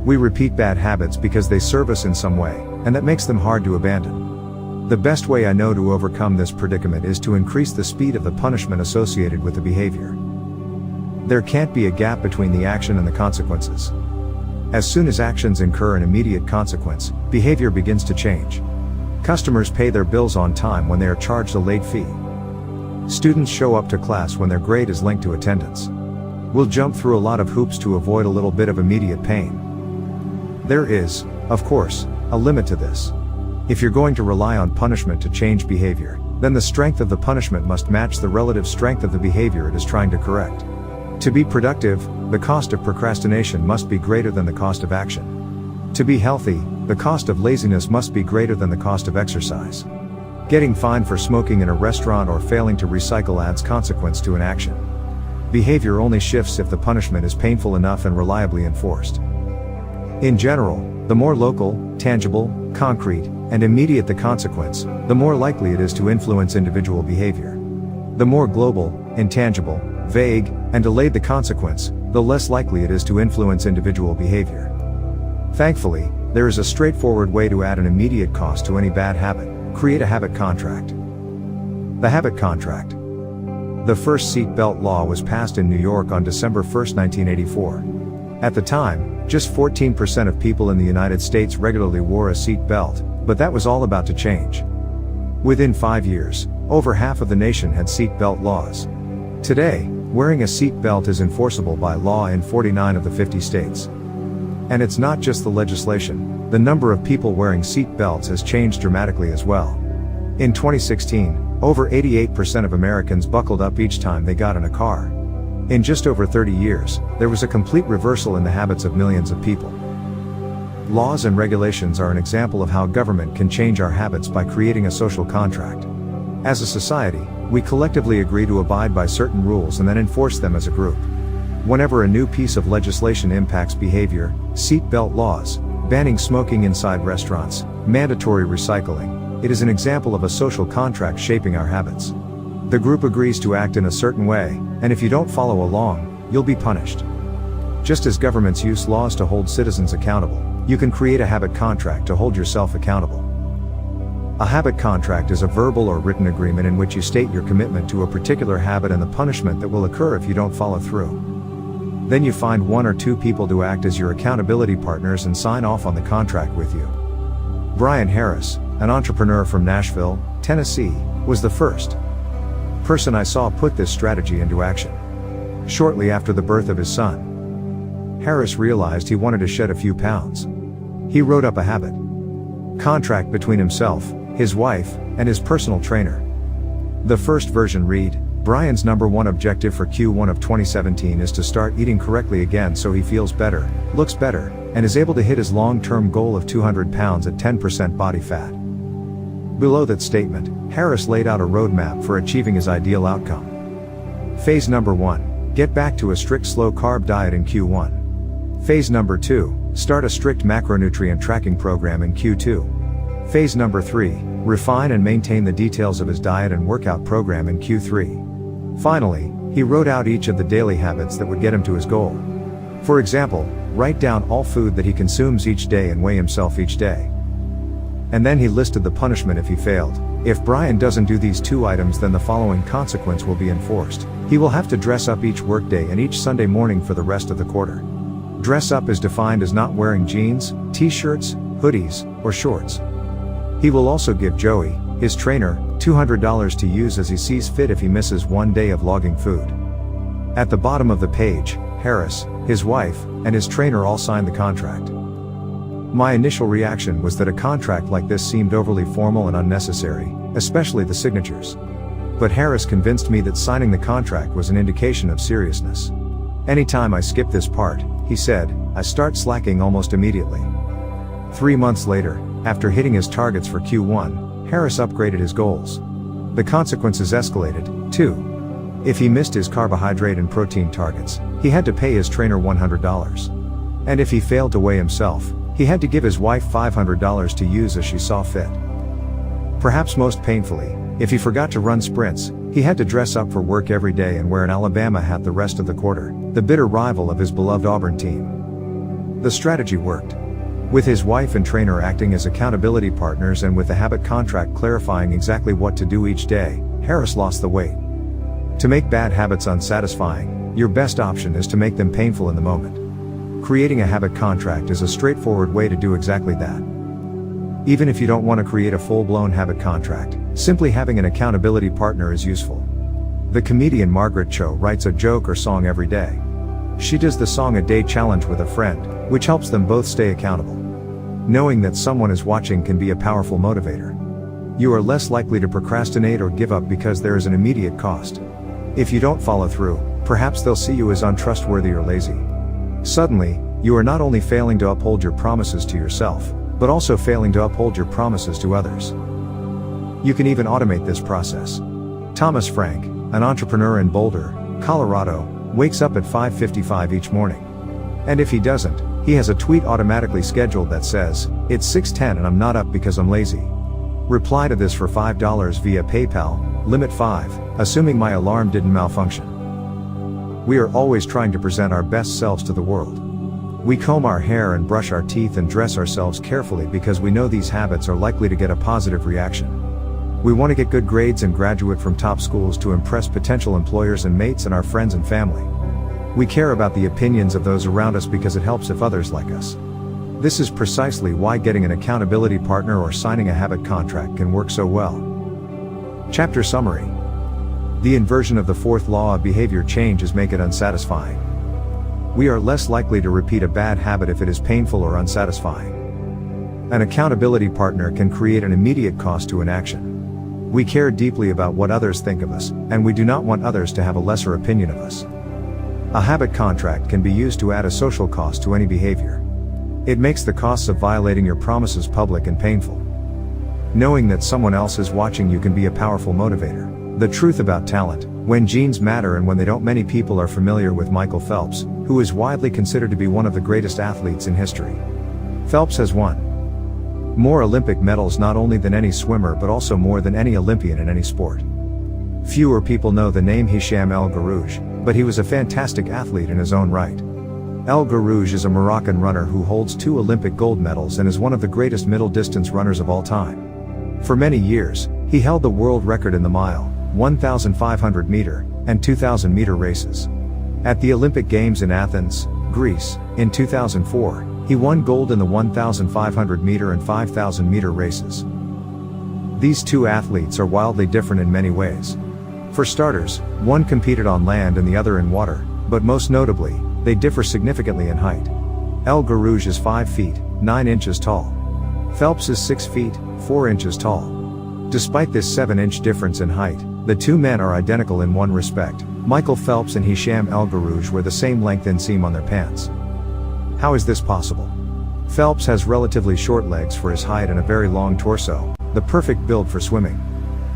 We repeat bad habits because they serve us in some way, and that makes them hard to abandon. The best way I know to overcome this predicament is to increase the speed of the punishment associated with the behavior. There can't be a gap between the action and the consequences. As soon as actions incur an immediate consequence, behavior begins to change. Customers pay their bills on time when they are charged a late fee. Students show up to class when their grade is linked to attendance. We'll jump through a lot of hoops to avoid a little bit of immediate pain. There is, of course, a limit to this. If you're going to rely on punishment to change behavior, then the strength of the punishment must match the relative strength of the behavior it is trying to correct. To be productive, the cost of procrastination must be greater than the cost of action. To be healthy, the cost of laziness must be greater than the cost of exercise. Getting fined for smoking in a restaurant or failing to recycle adds consequence to an action. Behavior only shifts if the punishment is painful enough and reliably enforced. In general, the more local, tangible, concrete, and immediate the consequence, the more likely it is to influence individual behavior. The more global, intangible, vague, and delayed the consequence, the less likely it is to influence individual behavior. Thankfully, there is a straightforward way to add an immediate cost to any bad habit: create a habit contract. The habit contract. The first seat belt law was passed in New York on December 1, 1984. At the time, just 14% of people in the United States regularly wore a seat belt, but that was all about to change. Within 5 years, over half of the nation had seat belt laws. Today, wearing a seat belt is enforceable by law in 49 of the 50 states. And it's not just the legislation. The number of people wearing seat belts has changed dramatically as well. In 2016, over 88% of Americans buckled up each time they got in a car. In just over 30 years, there was a complete reversal in the habits of millions of people. Laws and regulations are an example of how government can change our habits by creating a social contract. As a society, we collectively agree to abide by certain rules and then enforce them as a group. Whenever a new piece of legislation impacts behavior, seat belt laws, banning smoking inside restaurants, mandatory recycling, it is an example of a social contract shaping our habits. The group agrees to act in a certain way, and if you don't follow along, you'll be punished. Just as governments use laws to hold citizens accountable, you can create a habit contract to hold yourself accountable. A habit contract is a verbal or written agreement in which you state your commitment to a particular habit and the punishment that will occur if you don't follow through. Then you find 1 or 2 people to act as your accountability partners and sign off on the contract with you. Brian Harris, an entrepreneur from Nashville, Tennessee, was the first person I saw put this strategy into action. Shortly after the birth of his son, Harris realized he wanted to shed a few pounds. He wrote up a habit contract between himself, his wife, and his personal trainer. The first version read, Brian's #1 objective for Q1 of 2017 is to start eating correctly again so he feels better, looks better, and is able to hit his long-term goal of 200 pounds at 10% body fat. Below that statement, Harris laid out a roadmap for achieving his ideal outcome. Phase number 1, get back to a strict slow-carb diet in Q1. Phase number 2, start a strict macronutrient tracking program in Q2. Phase number 3, refine and maintain the details of his diet and workout program in Q3. Finally, he wrote out each of the daily habits that would get him to his goal. For example, write down all food that he consumes each day and weigh himself each day. And then he listed the punishment if he failed. If Brian doesn't do these 2 items, then the following consequence will be enforced. He will have to dress up each workday and each Sunday morning for the rest of the quarter. Dress up is defined as not wearing jeans, t-shirts, hoodies, or shorts. He will also give Joey, his trainer, $200 to use as he sees fit if he misses 1 day of logging food. At the bottom of the page, Harris, his wife, and his trainer all signed the contract. My initial reaction was that a contract like this seemed overly formal and unnecessary, especially the signatures. But Harris convinced me that signing the contract was an indication of seriousness. Anytime I skip this part, he said, I start slacking almost immediately. 3 months later, after hitting his targets for Q1, Harris upgraded his goals. The consequences escalated, too. If he missed his carbohydrate and protein targets, he had to pay his trainer $100. And if he failed to weigh himself, he had to give his wife $500 to use as she saw fit. Perhaps most painfully, if he forgot to run sprints, he had to dress up for work every day and wear an Alabama hat the rest of the quarter, the bitter rival of his beloved Auburn team. The strategy worked. With his wife and trainer acting as accountability partners and with the habit contract clarifying exactly what to do each day, Harris lost the weight. To make bad habits unsatisfying, your best option is to make them painful in the moment. Creating a habit contract is a straightforward way to do exactly that. Even if you don't want to create a full-blown habit contract, simply having an accountability partner is useful. The comedian Margaret Cho writes a joke or song every day. She does the song a day challenge with a friend, which helps them both stay accountable. Knowing that someone is watching can be a powerful motivator. You are less likely to procrastinate or give up because there is an immediate cost. If you don't follow through, perhaps they'll see you as untrustworthy or lazy. Suddenly, you are not only failing to uphold your promises to yourself, but also failing to uphold your promises to others. You can even automate this process. Thomas Frank, an entrepreneur in Boulder, Colorado, wakes up at 5:55 each morning. And if he doesn't, he has a tweet automatically scheduled that says, "It's 6:10 and I'm not up because I'm lazy." Reply to this for $5 via PayPal, limit 5, assuming my alarm didn't malfunction. We are always trying to present our best selves to the world. We comb our hair and brush our teeth and dress ourselves carefully because we know these habits are likely to get a positive reaction. We want to get good grades and graduate from top schools to impress potential employers and mates and our friends and family. We care about the opinions of those around us because it helps if others like us. This is precisely why getting an accountability partner or signing a habit contract can work so well. Chapter Summary. The inversion of the fourth law of behavior change is make it unsatisfying. We are less likely to repeat a bad habit if it is painful or unsatisfying. An accountability partner can create an immediate cost to an action. We care deeply about what others think of us, and we do not want others to have a lesser opinion of us. A habit contract can be used to add a social cost to any behavior. It makes the costs of violating your promises public and painful. Knowing that someone else is watching you can be a powerful motivator. The truth about talent, when genes matter and when they don't. Many people are familiar with Michael Phelps, who is widely considered to be one of the greatest athletes in history. Phelps has won more Olympic medals not only than any swimmer but also more than any Olympian in any sport. Fewer people know the name Hicham El Guerrouj, but he was a fantastic athlete in his own right. El Guerrouj is a Moroccan runner who holds 2 Olympic gold medals and is one of the greatest middle distance runners of all time. For many years, he held the world record in the mile, 1,500 meter, and 2,000 meter races. At the Olympic Games in Athens, Greece, in 2004, he won gold in the 1,500 meter and 5,000 meter races. These 2 athletes are wildly different in many ways. For starters, one competed on land and the other in water, but most notably, they differ significantly in height. El Guerrouj is 5 feet, 9 inches tall. Phelps is 6 feet, 4 inches tall. Despite this 7-inch difference in height, the two men are identical in one respect. Michael Phelps and Hicham El Guerrouj wear the same length inseam on their pants. How is this possible? Phelps has relatively short legs for his height and a very long torso, the perfect build for swimming.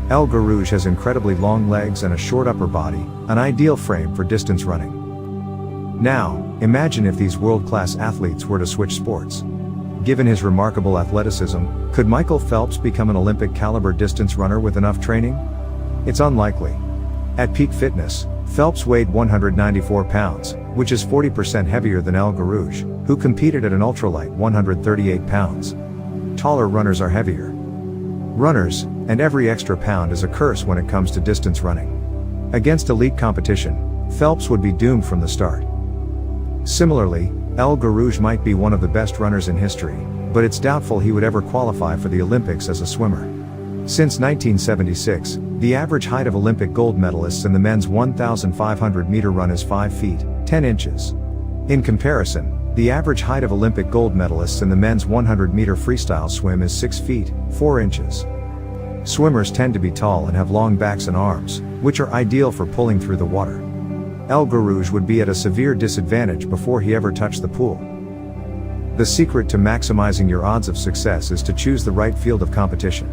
El Guerrouj has incredibly long legs and a short upper body, an ideal frame for distance running. Now, imagine if these world-class athletes were to switch sports. Given his remarkable athleticism, could Michael Phelps become an Olympic-caliber distance runner with enough training? It's unlikely. At peak fitness, Phelps weighed 194 pounds, which is 40% heavier than El Guerrouj, who competed at an ultralight 138 pounds. Taller runners are heavier. Runners, and every extra pound is a curse when it comes to distance running. Against elite competition, Phelps would be doomed from the start. Similarly, El Guerrouj might be one of the best runners in history, but it's doubtful he would ever qualify for the Olympics as a swimmer. Since 1976, the average height of Olympic gold medalists in the men's 1,500-meter run is 5 feet, 10 inches. In comparison, the average height of Olympic gold medalists in the men's 100-meter freestyle swim is 6 feet, 4 inches. Swimmers tend to be tall and have long backs and arms, which are ideal for pulling through the water. El Guerrouj would be at a severe disadvantage before he ever touched the pool. The secret to maximizing your odds of success is to choose the right field of competition.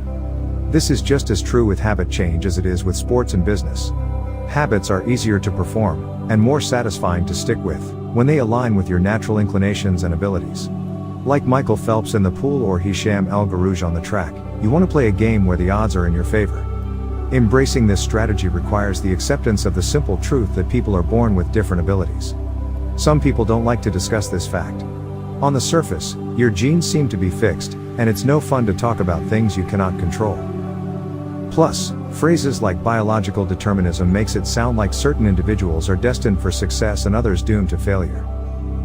This is just as true with habit change as it is with sports and business. Habits are easier to perform, and more satisfying to stick with, when they align with your natural inclinations and abilities. Like Michael Phelps in the pool or Hicham El Guerrouj on the track, you want to play a game where the odds are in your favor. Embracing this strategy requires the acceptance of the simple truth that people are born with different abilities. Some people don't like to discuss this fact. On the surface, your genes seem to be fixed, and it's no fun to talk about things you cannot control. Plus, phrases like biological determinism makes it sound like certain individuals are destined for success and others doomed to failure.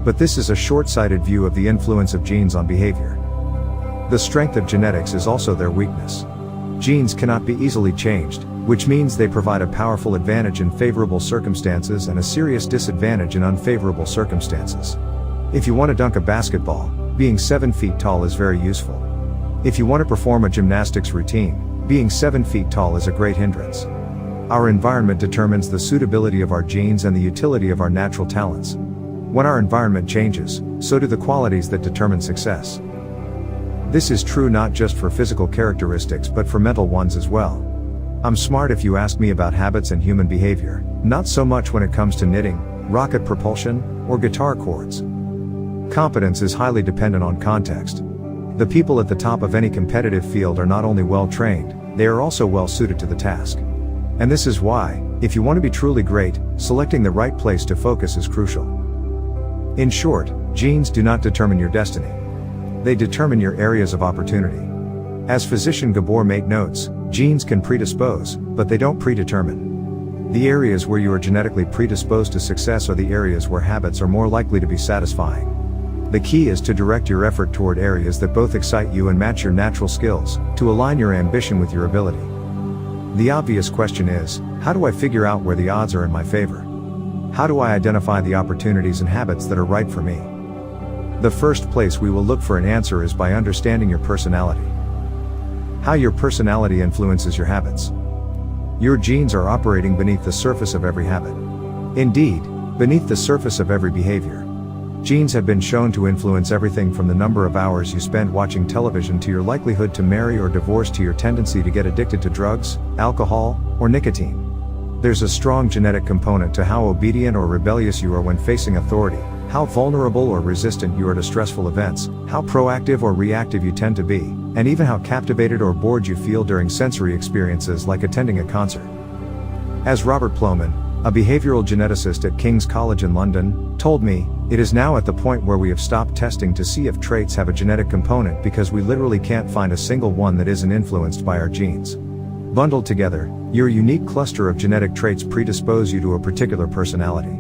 But this is a short-sighted view of the influence of genes on behavior. The strength of genetics is also their weakness. Genes cannot be easily changed, which means they provide a powerful advantage in favorable circumstances and a serious disadvantage in unfavorable circumstances. If you want to dunk a basketball, being 7 feet tall is very useful. If you want to perform a gymnastics routine, being 7 feet tall is a great hindrance. Our environment determines the suitability of our genes and the utility of our natural talents. When our environment changes, so do the qualities that determine success. This is true not just for physical characteristics but for mental ones as well. I'm smart if you ask me about habits and human behavior, not so much when it comes to knitting, rocket propulsion, or guitar chords. Competence is highly dependent on context. The people at the top of any competitive field are not only well trained, they are also well suited to the task. And this is why, if you want to be truly great, selecting the right place to focus is crucial. In short, genes do not determine your destiny. They determine your areas of opportunity. As physician Gabor Mate notes, genes can predispose, but they don't predetermine. The areas where you are genetically predisposed to success are the areas where habits are more likely to be satisfying. The key is to direct your effort toward areas that both excite you and match your natural skills, to align your ambition with your ability. The obvious question is, how do I figure out where the odds are in my favor? How do I identify the opportunities and habits that are right for me? The first place we will look for an answer is by understanding your personality. How your personality influences your habits. Your genes are operating beneath the surface of every habit. Indeed, beneath the surface of every behavior. Genes have been shown to influence everything from the number of hours you spend watching television to your likelihood to marry or divorce to your tendency to get addicted to drugs, alcohol, or nicotine. There's a strong genetic component to how obedient or rebellious you are when facing authority, how vulnerable or resistant you are to stressful events, how proactive or reactive you tend to be, and even how captivated or bored you feel during sensory experiences like attending a concert. As Robert Plomin, a behavioral geneticist at King's College in London, told me, it is now at the point where we have stopped testing to see if traits have a genetic component because we literally can't find a single one that isn't influenced by our genes. Bundled together, your unique cluster of genetic traits predispose you to a particular personality.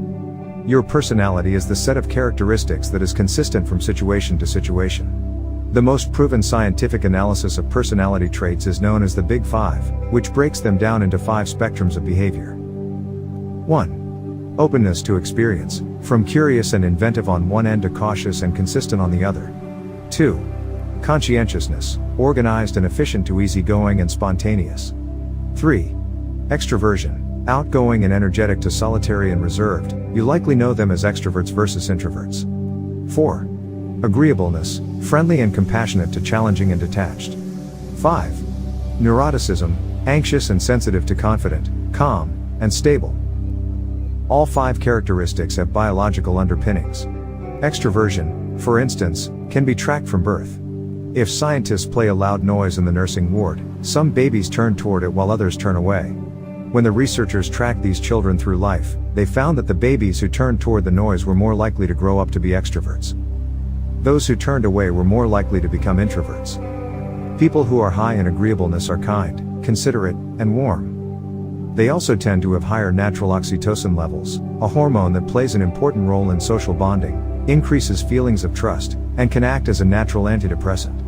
Your personality is the set of characteristics that is consistent from situation to situation. The most proven scientific analysis of personality traits is known as the Big Five, which breaks them down into 5 spectrums of behavior. 1. Openness to experience, from curious and inventive on one end to cautious and consistent on the other. 2. Conscientiousness, organized and efficient to easygoing and spontaneous. 3. Extroversion, outgoing and energetic to solitary and reserved, you likely know them as extroverts versus introverts. 4. Agreeableness, friendly and compassionate to challenging and detached. 5. Neuroticism, anxious and sensitive to confident, calm, and stable. All 5 characteristics have biological underpinnings. Extroversion, for instance, can be tracked from birth. If scientists play a loud noise in the nursing ward, some babies turn toward it while others turn away. When the researchers tracked these children through life, they found that the babies who turned toward the noise were more likely to grow up to be extroverts. Those who turned away were more likely to become introverts. People who are high in agreeableness are kind, considerate, and warm. They also tend to have higher natural oxytocin levels, a hormone that plays an important role in social bonding, increases feelings of trust, and can act as a natural antidepressant.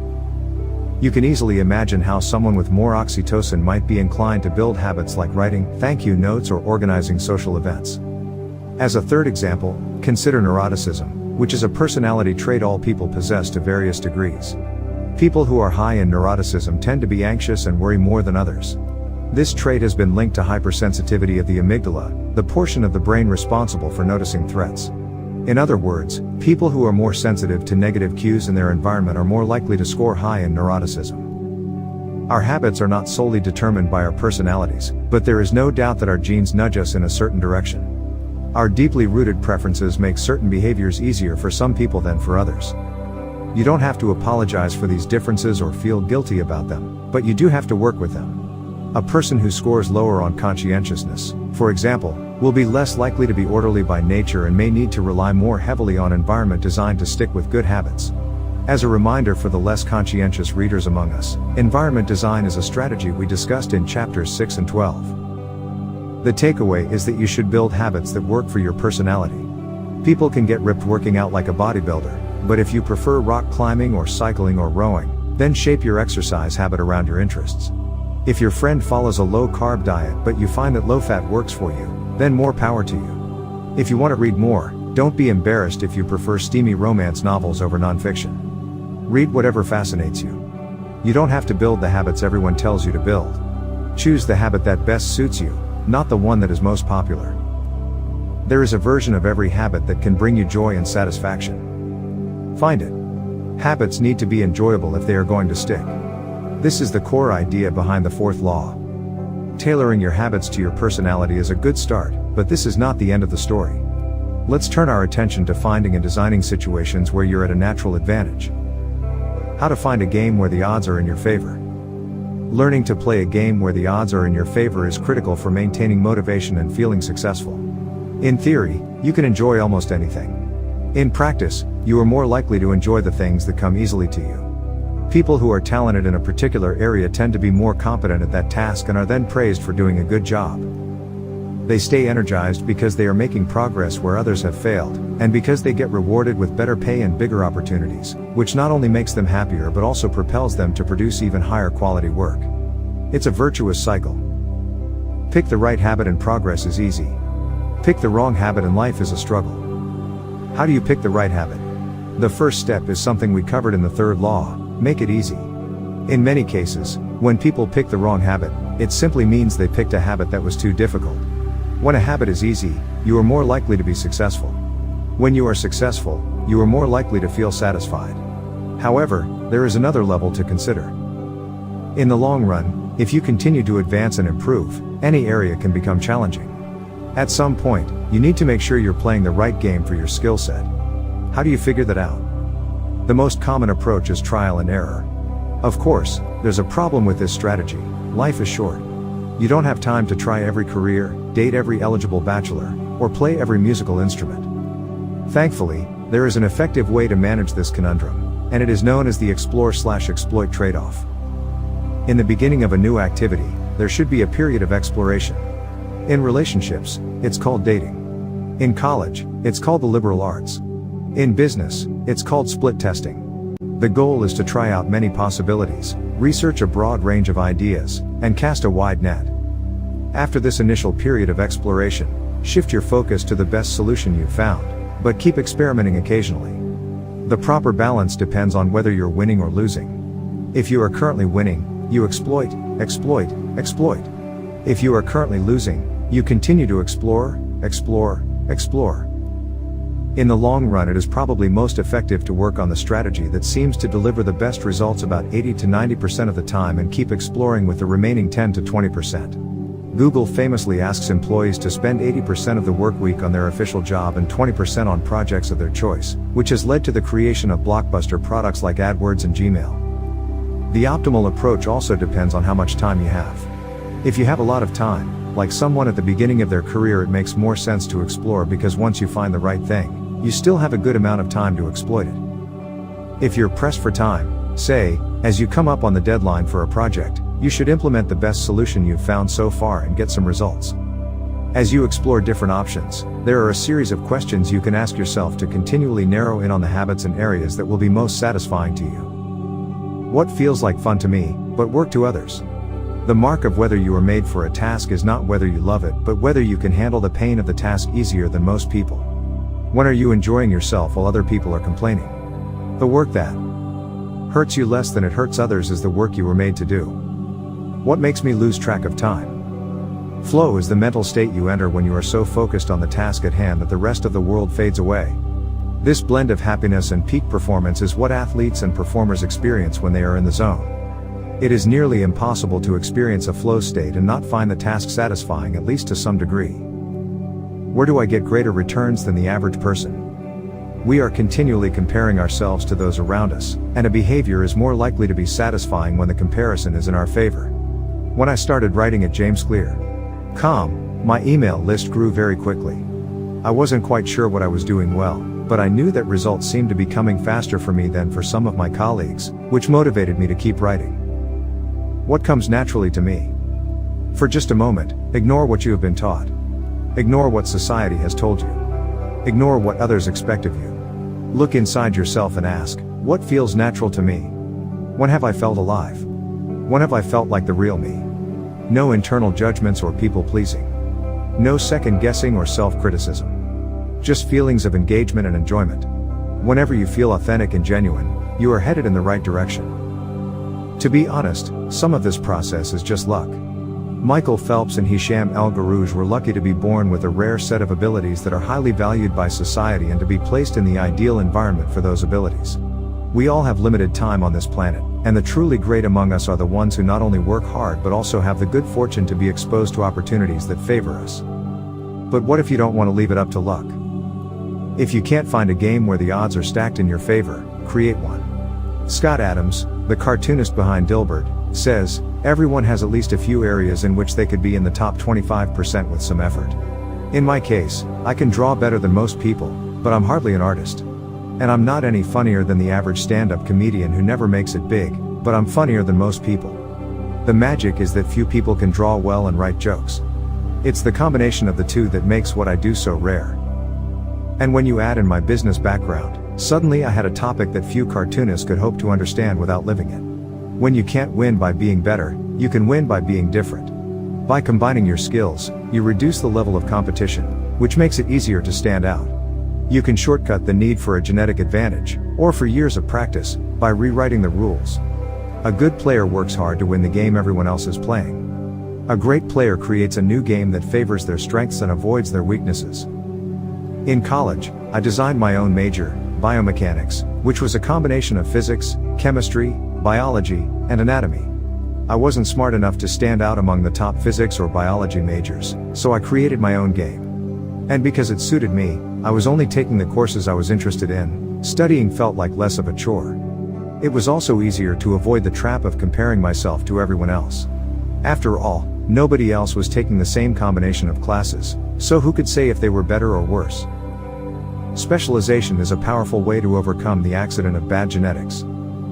You can easily imagine how someone with more oxytocin might be inclined to build habits like writing thank you notes or organizing social events. As a third example, consider neuroticism, which is a personality trait all people possess to various degrees. People who are high in neuroticism tend to be anxious and worry more than others. This trait has been linked to hypersensitivity of the amygdala, the portion of the brain responsible for noticing threats. In other words, people who are more sensitive to negative cues in their environment are more likely to score high in neuroticism. Our habits are not solely determined by our personalities, but there is no doubt that our genes nudge us in a certain direction. Our deeply rooted preferences make certain behaviors easier for some people than for others. You don't have to apologize for these differences or feel guilty about them, but you do have to work with them. A person who scores lower on conscientiousness, for example, will be less likely to be orderly by nature and may need to rely more heavily on environment designed to stick with good habits. As a reminder for the less conscientious readers among us, environment design is a strategy we discussed in chapters 6 and 12. The takeaway is that you should build habits that work for your personality. People can get ripped working out like a bodybuilder, but if you prefer rock climbing or cycling or rowing, then shape your exercise habit around your interests. If your friend follows a low-carb diet but you find that low-fat works for you, then more power to you. If you want to read more, don't be embarrassed if you prefer steamy romance novels over nonfiction. Read whatever fascinates you. You don't have to build the habits everyone tells you to build. Choose the habit that best suits you, not the one that is most popular. There is a version of every habit that can bring you joy and satisfaction. Find it. Habits need to be enjoyable if they are going to stick. This is the core idea behind the fourth law. Tailoring your habits to your personality is a good start, but this is not the end of the story. Let's turn our attention to finding and designing situations where you're at a natural advantage. How to find a game where the odds are in your favor. Learning to play a game where the odds are in your favor is critical for maintaining motivation and feeling successful. In theory, you can enjoy almost anything. In practice, you are more likely to enjoy the things that come easily to you. People who are talented in a particular area tend to be more competent at that task and are then praised for doing a good job. They stay energized because they are making progress where others have failed, and because they get rewarded with better pay and bigger opportunities, which not only makes them happier but also propels them to produce even higher quality work. It's a virtuous cycle. Pick the right habit and progress is easy. Pick the wrong habit and life is a struggle. How do you pick the right habit? The first step is something we covered in the third law: make it easy. In many cases, when people pick the wrong habit, it simply means they picked a habit that was too difficult. When a habit is easy, you are more likely to be successful. When you are successful, you are more likely to feel satisfied. However, there is another level to consider. In the long run, if you continue to advance and improve, any area can become challenging. At some point, you need to make sure you're playing the right game for your skill set. How do you figure that out? The most common approach is trial and error. Of course, there's a problem with this strategy. Life is short. You don't have time to try every career, date every eligible bachelor, or play every musical instrument. Thankfully, there is an effective way to manage this conundrum, and it is known as the explore/exploit trade-off. In the beginning of a new activity, there should be a period of exploration. In relationships, it's called dating. In college, it's called the liberal arts. In business, it's called split testing. The goal is to try out many possibilities, research a broad range of ideas, and cast a wide net. After this initial period of exploration, shift your focus to the best solution you've found, but keep experimenting occasionally. The proper balance depends on whether you're winning or losing. If you are currently winning, you exploit, exploit, exploit. If you are currently losing, you continue to explore, explore, explore. In the long run, it is probably most effective to work on the strategy that seems to deliver the best results about 80 to 90% of the time and keep exploring with the remaining 10 to 20%. Google famously asks employees to spend 80% of the work week on their official job and 20% on projects of their choice, which has led to the creation of blockbuster products like AdWords and Gmail. The optimal approach also depends on how much time you have. If you have a lot of time, like someone at the beginning of their career, it makes more sense to explore because once you find the right thing, you still have a good amount of time to exploit it. If you're pressed for time, say, as you come up on the deadline for a project, you should implement the best solution you've found so far and get some results. As you explore different options, there are a series of questions you can ask yourself to continually narrow in on the habits and areas that will be most satisfying to you. What feels like fun to me, but work to others? The mark of whether you are made for a task is not whether you love it, but whether you can handle the pain of the task easier than most people. When are you enjoying yourself while other people are complaining? The work that hurts you less than it hurts others is the work you were made to do. What makes me lose track of time? Flow is the mental state you enter when you are so focused on the task at hand that the rest of the world fades away. This blend of happiness and peak performance is what athletes and performers experience when they are in the zone. It is nearly impossible to experience a flow state and not find the task satisfying, at least to some degree. Where do I get greater returns than the average person? We are continually comparing ourselves to those around us, and a behavior is more likely to be satisfying when the comparison is in our favor. When I started writing at JamesClear.com, my email list grew very quickly. I wasn't quite sure what I was doing well, but I knew that results seemed to be coming faster for me than for some of my colleagues, which motivated me to keep writing. What comes naturally to me? For just a moment, ignore what you have been taught. Ignore what society has told you. Ignore what others expect of you. Look inside yourself and ask, what feels natural to me? When have I felt alive? When have I felt like the real me? No internal judgments or people-pleasing. No second-guessing or self-criticism. Just feelings of engagement and enjoyment. Whenever you feel authentic and genuine, you are headed in the right direction. To be honest, some of this process is just luck. Michael Phelps and Hicham El Guerrouj were lucky to be born with a rare set of abilities that are highly valued by society and to be placed in the ideal environment for those abilities. We all have limited time on this planet, and the truly great among us are the ones who not only work hard but also have the good fortune to be exposed to opportunities that favor us. But what if you don't want to leave it up to luck? If you can't find a game where the odds are stacked in your favor, create one. Scott Adams, the cartoonist behind Dilbert, says, everyone has at least a few areas in which they could be in the top 25% with some effort. In my case, I can draw better than most people, but I'm hardly an artist. And I'm not any funnier than the average stand-up comedian who never makes it big, but I'm funnier than most people. The magic is that few people can draw well and write jokes. It's the combination of the two that makes what I do so rare. And when you add in my business background, suddenly I had a topic that few cartoonists could hope to understand without living it. When you can't win by being better, you can win by being different. By combining your skills, you reduce the level of competition, which makes it easier to stand out. You can shortcut the need for a genetic advantage, or for years of practice, by rewriting the rules. A good player works hard to win the game everyone else is playing. A great player creates a new game that favors their strengths and avoids their weaknesses. In college, I designed my own major, biomechanics, which was a combination of physics, chemistry, biology, and anatomy. I wasn't smart enough to stand out among the top physics or biology majors, so I created my own game. And because it suited me, I was only taking the courses I was interested in. Studying felt like less of a chore. It was also easier to avoid the trap of comparing myself to everyone else. After all, nobody else was taking the same combination of classes, so who could say if they were better or worse? Specialization is a powerful way to overcome the accident of bad genetics.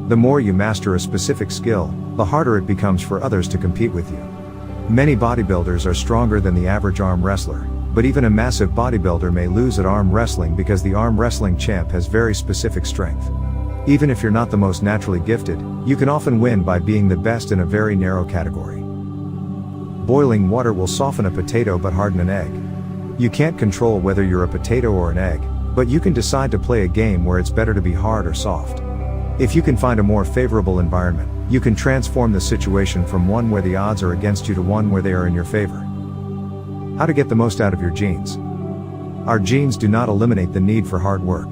The more you master a specific skill, the harder it becomes for others to compete with you. Many bodybuilders are stronger than the average arm wrestler, but even a massive bodybuilder may lose at arm wrestling because the arm wrestling champ has very specific strength. Even if you're not the most naturally gifted, you can often win by being the best in a very narrow category. Boiling water will soften a potato but harden an egg. You can't control whether you're a potato or an egg, but you can decide to play a game where it's better to be hard or soft. If you can find a more favorable environment, you can transform the situation from one where the odds are against you to one where they are in your favor. How to get the most out of your genes. Our genes do not eliminate the need for hard work.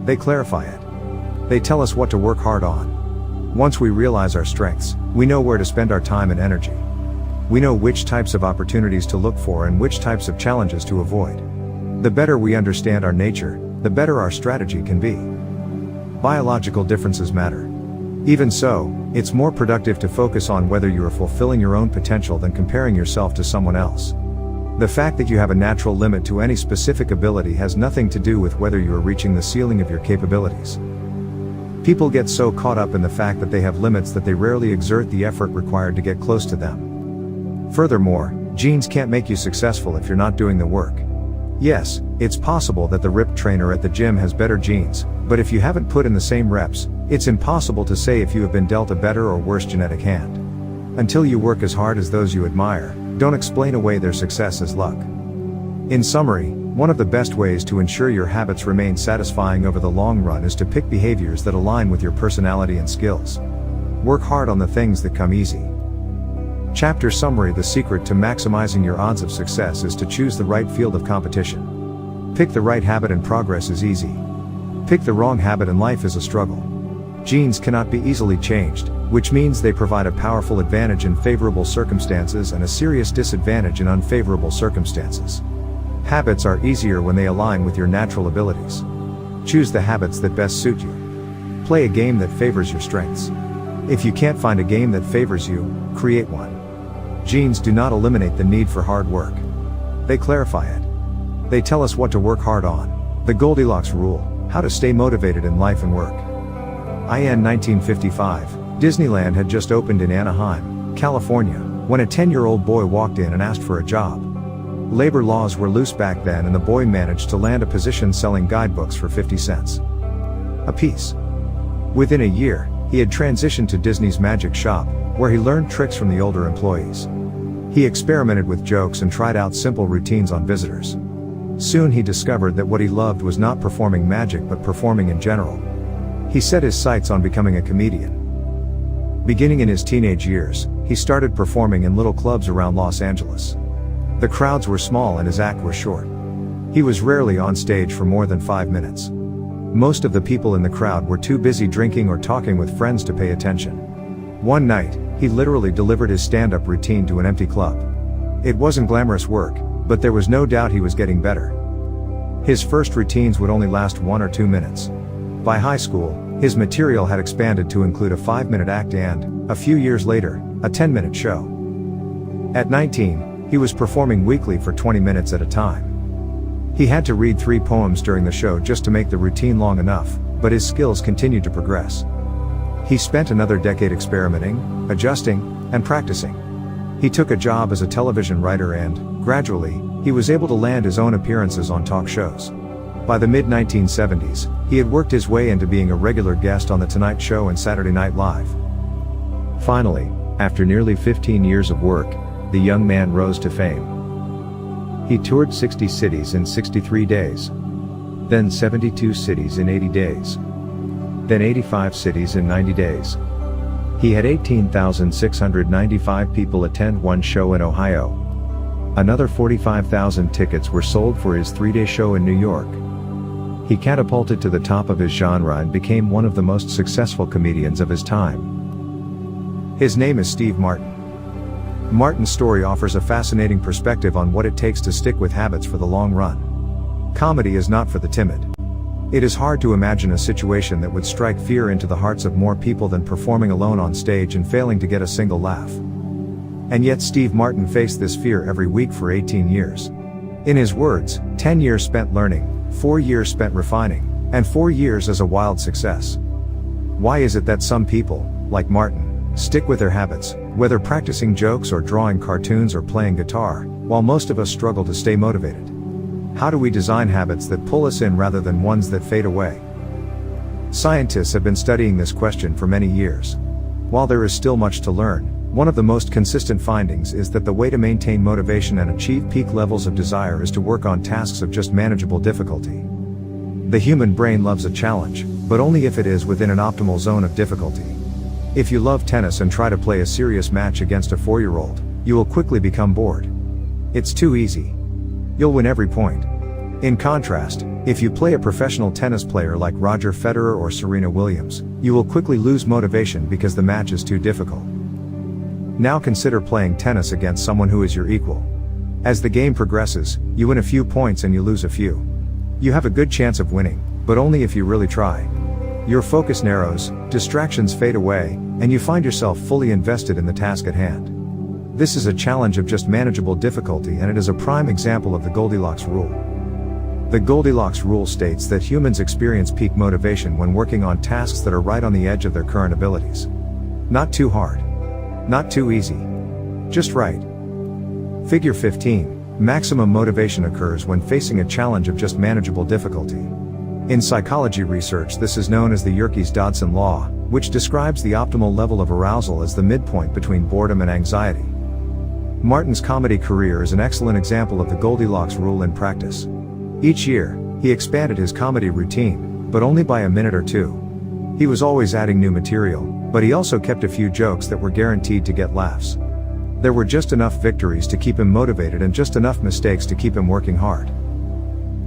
They clarify it. They tell us what to work hard on. Once we realize our strengths, we know where to spend our time and energy. We know which types of opportunities to look for and which types of challenges to avoid. The better we understand our nature, the better our strategy can be. Biological differences matter. Even so, it's more productive to focus on whether you are fulfilling your own potential than comparing yourself to someone else. The fact that you have a natural limit to any specific ability has nothing to do with whether you are reaching the ceiling of your capabilities. People get so caught up in the fact that they have limits that they rarely exert the effort required to get close to them. Furthermore, genes can't make you successful if you're not doing the work. Yes, it's possible that the ripped trainer at the gym has better genes, but if you haven't put in the same reps, it's impossible to say if you have been dealt a better or worse genetic hand. Until you work as hard as those you admire, don't explain away their success as luck. In summary, one of the best ways to ensure your habits remain satisfying over the long run is to pick behaviors that align with your personality and skills. Work hard on the things that come easy. Chapter summary: the secret to maximizing your odds of success is to choose the right field of competition. Pick the right habit and progress is easy. Pick the wrong habit and life is a struggle. Genes cannot be easily changed, which means they provide a powerful advantage in favorable circumstances and a serious disadvantage in unfavorable circumstances. Habits are easier when they align with your natural abilities. Choose the habits that best suit you. Play a game that favors your strengths. If you can't find a game that favors you, create one. Genes do not eliminate the need for hard work. They clarify it. They tell us what to work hard on. The Goldilocks rule: how to stay motivated in life and work. In 1955, Disneyland had just opened in Anaheim, California, when a 10-year-old boy walked in and asked for a job. Labor laws were loose back then, and the boy managed to land a position selling guidebooks for 50 cents a piece. Within a year, he had transitioned to Disney's Magic Shop, where he learned tricks from the older employees. He experimented with jokes and tried out simple routines on visitors. Soon he discovered that what he loved was not performing magic but performing in general. He set his sights on becoming a comedian. Beginning in his teenage years, he started performing in little clubs around Los Angeles. The crowds were small and his act was short. He was rarely on stage for more than 5 minutes. Most of the people in the crowd were too busy drinking or talking with friends to pay attention. One night, he literally delivered his stand-up routine to an empty club. It wasn't glamorous work, but there was no doubt he was getting better. His first routines would only last 1 or 2 minutes. By high school, his material had expanded to include a 5-minute act and, a few years later, a 10-minute show. At 19, he was performing weekly for 20 minutes at a time. He had to read 3 poems during the show just to make the routine long enough, but his skills continued to progress. He spent another decade experimenting, adjusting, and practicing. He took a job as a television writer and, gradually, he was able to land his own appearances on talk shows. By the mid-1970s, he had worked his way into being a regular guest on The Tonight Show and Saturday Night Live. Finally, after nearly 15 years of work, the young man rose to fame. He toured 60 cities in 63 days. Then 72 cities in 80 days. Then 85 cities in 90 days. He had 18,695 people attend one show in Ohio. Another 45,000 tickets were sold for his 3-day show in New York. He catapulted to the top of his genre and became one of the most successful comedians of his time. His name is Steve Martin. Martin's story offers a fascinating perspective on what it takes to stick with habits for the long run. Comedy is not for the timid. It is hard to imagine a situation that would strike fear into the hearts of more people than performing alone on stage and failing to get a single laugh. And yet Steve Martin faced this fear every week for 18 years. In his words, 10 years spent learning, 4 years spent refining, and 4 years as a wild success. Why is it that some people, like Martin, stick with their habits, whether practicing jokes or drawing cartoons or playing guitar, while most of us struggle to stay motivated? How do we design habits that pull us in rather than ones that fade away? Scientists have been studying this question for many years. While there is still much to learn, One of the most consistent findings is that the way to maintain motivation and achieve peak levels of desire is to work on tasks of just manageable difficulty. The human brain loves a challenge, but only if it is within an optimal zone of difficulty. If you love tennis and try to play a serious match against a 4-year-old, you will quickly become bored. It's too easy. You'll win every point. In contrast, if you play a professional tennis player like Roger Federer or Serena Williams, you will quickly lose motivation because the match is too difficult. Now consider playing tennis against someone who is your equal. As the game progresses, you win a few points and you lose a few. You have a good chance of winning, but only if you really try. Your focus narrows, distractions fade away, and you find yourself fully invested in the task at hand. This is a challenge of just manageable difficulty, and it is a prime example of the Goldilocks rule. The Goldilocks rule states that humans experience peak motivation when working on tasks that are right on the edge of their current abilities. Not too hard. Not too easy. Just right. Figure 15. Maximum motivation occurs when facing a challenge of just manageable difficulty. In psychology research, this is known as the Yerkes-Dodson law, which describes the optimal level of arousal as the midpoint between boredom and anxiety. Martin's comedy career is an excellent example of the Goldilocks rule in practice. Each year, he expanded his comedy routine, but only by a minute or two. He was always adding new material, but he also kept a few jokes that were guaranteed to get laughs. There were just enough victories to keep him motivated and just enough mistakes to keep him working hard.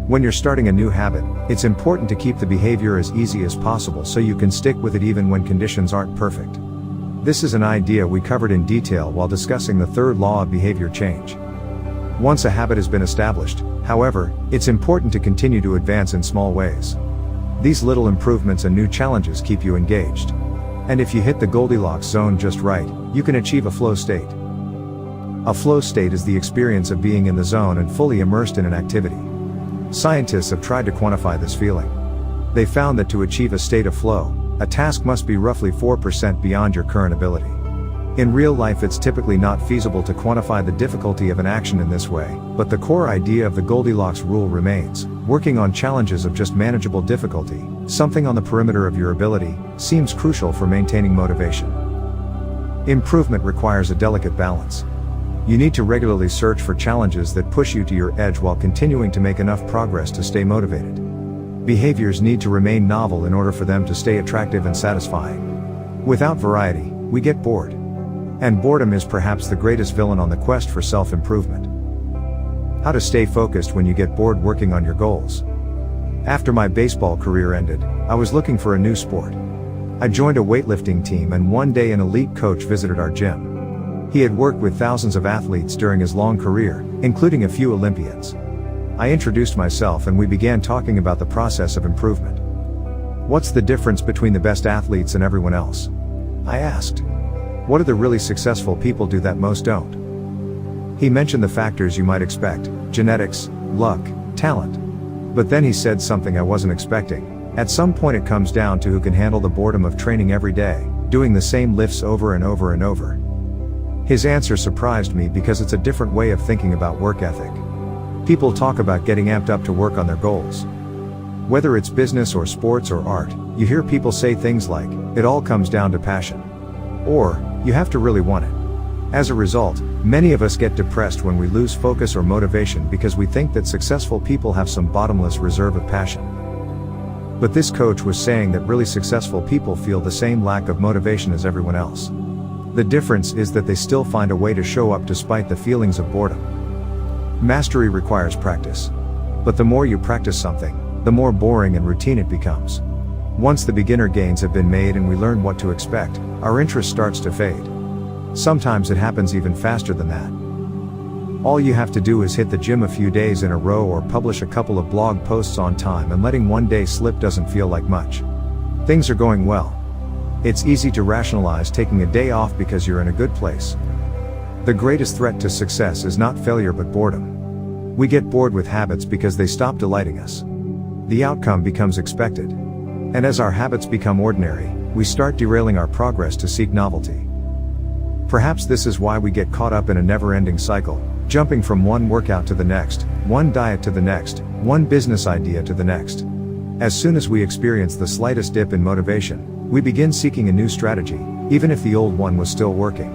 When you're starting a new habit, it's important to keep the behavior as easy as possible so you can stick with it even when conditions aren't perfect. This is an idea we covered in detail while discussing the third law of behavior change. Once a habit has been established, however, it's important to continue to advance in small ways. These little improvements and new challenges keep you engaged. And if you hit the Goldilocks zone just right, you can achieve a flow state. A flow state is the experience of being in the zone and fully immersed in an activity. Scientists have tried to quantify this feeling. They found that to achieve a state of flow, a task must be roughly 4% beyond your current ability. In real life, it's typically not feasible to quantify the difficulty of an action in this way, but the core idea of the Goldilocks rule remains. Working on challenges of just manageable difficulty, something on the perimeter of your ability, seems crucial for maintaining motivation. Improvement requires a delicate balance. You need to regularly search for challenges that push you to your edge while continuing to make enough progress to stay motivated. Behaviors need to remain novel in order for them to stay attractive and satisfying. Without variety, we get bored. And boredom is perhaps the greatest villain on the quest for self-improvement. How to stay focused when you get bored working on your goals. After my baseball career ended, I was looking for a new sport. I joined a weightlifting team, and one day an elite coach visited our gym. He had worked with thousands of athletes during his long career, including a few Olympians. I introduced myself and we began talking about the process of improvement. What's the difference between the best athletes and everyone else? I asked. What do the really successful people do that most don't? He mentioned the factors you might expect: genetics, luck, talent. But then he said something I wasn't expecting. At some point it comes down to who can handle the boredom of training every day, doing the same lifts over and over and over. His answer surprised me because it's a different way of thinking about work ethic. People talk about getting amped up to work on their goals. Whether it's business or sports or art, you hear people say things like, "It all comes down to passion." Or, "You have to really want it." As a result, many of us get depressed when we lose focus or motivation because we think that successful people have some bottomless reserve of passion. But this coach was saying that really successful people feel the same lack of motivation as everyone else. The difference is that they still find a way to show up despite the feelings of boredom. Mastery requires practice. But the more you practice something, the more boring and routine it becomes. Once the beginner gains have been made and we learn what to expect, our interest starts to fade. Sometimes it happens even faster than that. All you have to do is hit the gym a few days in a row or publish a couple of blog posts on time, and letting one day slip doesn't feel like much. Things are going well. It's easy to rationalize taking a day off because you're in a good place. The greatest threat to success is not failure but boredom. We get bored with habits because they stop delighting us. The outcome becomes expected. And as our habits become ordinary, we start derailing our progress to seek novelty. Perhaps this is why we get caught up in a never-ending cycle, jumping from one workout to the next, one diet to the next, one business idea to the next. As soon as we experience the slightest dip in motivation, we begin seeking a new strategy, even if the old one was still working.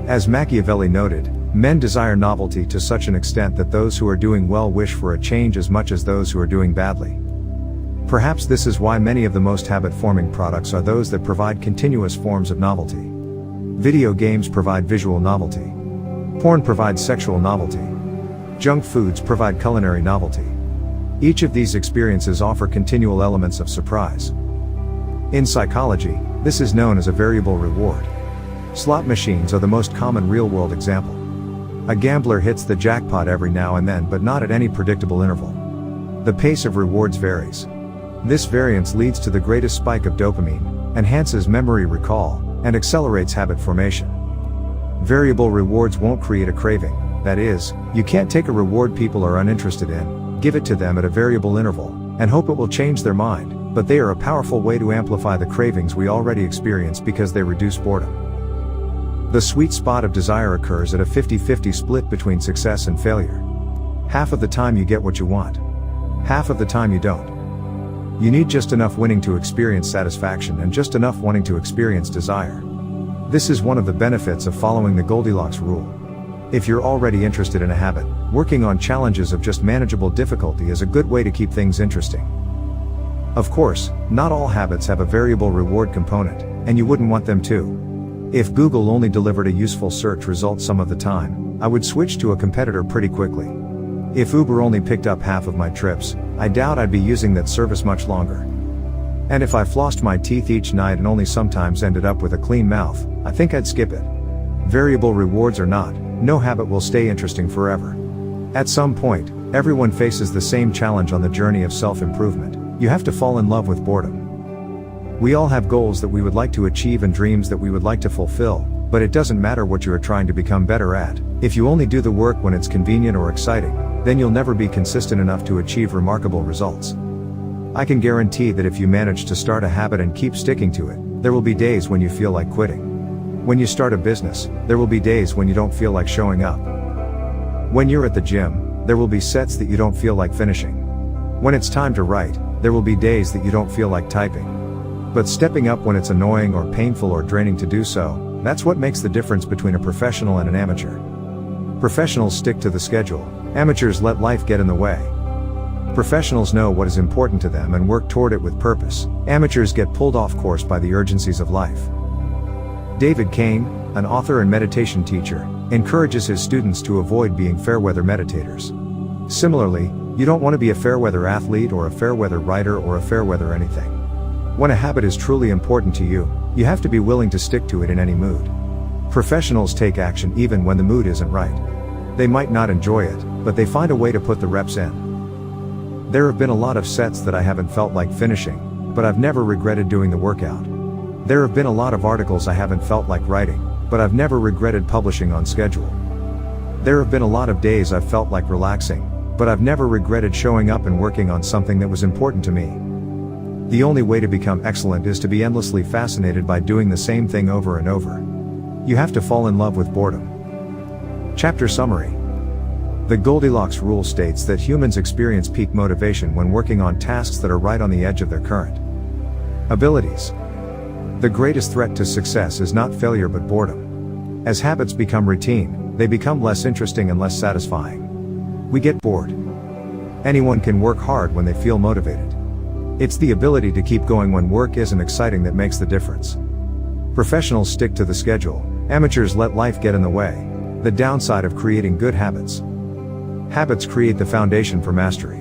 As Machiavelli noted, men desire novelty to such an extent that those who are doing well wish for a change as much as those who are doing badly. Perhaps this is why many of the most habit-forming products are those that provide continuous forms of novelty. Video games provide visual novelty. Porn provides sexual novelty. Junk foods provide culinary novelty. Each of these experiences offer continual elements of surprise. In psychology, this is known as a variable reward. Slot machines are the most common real-world example. A gambler hits the jackpot every now and then, but not at any predictable interval. The pace of rewards varies. This variance leads to the greatest spike of dopamine, enhances memory recall, and accelerates habit formation. Variable rewards won't create a craving. That is, you can't take a reward people are uninterested in, give it to them at a variable interval, and hope it will change their mind, but they are a powerful way to amplify the cravings we already experience because they reduce boredom. The sweet spot of desire occurs at a 50-50 split between success and failure. Half of the time you get what you want. Half of the time you don't. You need just enough winning to experience satisfaction and just enough wanting to experience desire. This is one of the benefits of following the Goldilocks rule. If you're already interested in a habit, working on challenges of just manageable difficulty is a good way to keep things interesting. Of course, not all habits have a variable reward component, and you wouldn't want them to. If Google only delivered a useful search result some of the time, I would switch to a competitor pretty quickly. If Uber only picked up half of my trips, I doubt I'd be using that service much longer. And if I flossed my teeth each night and only sometimes ended up with a clean mouth, I think I'd skip it. Variable rewards or not, no habit will stay interesting forever. At some point, everyone faces the same challenge on the journey of self-improvement. You have to fall in love with boredom. We all have goals that we would like to achieve and dreams that we would like to fulfill, but it doesn't matter what you are trying to become better at. If you only do the work when it's convenient or exciting, then you'll never be consistent enough to achieve remarkable results. I can guarantee that if you manage to start a habit and keep sticking to it, there will be days when you feel like quitting. When you start a business, there will be days when you don't feel like showing up. When you're at the gym, there will be sets that you don't feel like finishing. When it's time to write, there will be days that you don't feel like typing. But stepping up when it's annoying or painful or draining to do so, that's what makes the difference between a professional and an amateur. Professionals stick to the schedule, amateurs let life get in the way. Professionals know what is important to them and work toward it with purpose. Amateurs get pulled off course by the urgencies of life. David Kane, an author and meditation teacher, encourages his students to avoid being fair-weather meditators. Similarly, you don't want to be a fair-weather athlete or a fair-weather writer or a fair-weather anything. When a habit is truly important to you, you have to be willing to stick to it in any mood. Professionals take action even when the mood isn't right. They might not enjoy it, but they find a way to put the reps in. There have been a lot of sets that I haven't felt like finishing, but I've never regretted doing the workout. There have been a lot of articles I haven't felt like writing, but I've never regretted publishing on schedule. There have been a lot of days I've felt like relaxing, but I've never regretted showing up and working on something that was important to me. The only way to become excellent is to be endlessly fascinated by doing the same thing over and over. You have to fall in love with boredom. Chapter summary. The Goldilocks rule states that humans experience peak motivation when working on tasks that are right on the edge of their current abilities. The greatest threat to success is not failure but boredom. As habits become routine, they become less interesting and less satisfying. We get bored. Anyone can work hard when they feel motivated. It's the ability to keep going when work isn't exciting that makes the difference. Professionals stick to the schedule, amateurs let life get in the way. The downside of creating good habits. Habits create the foundation for mastery.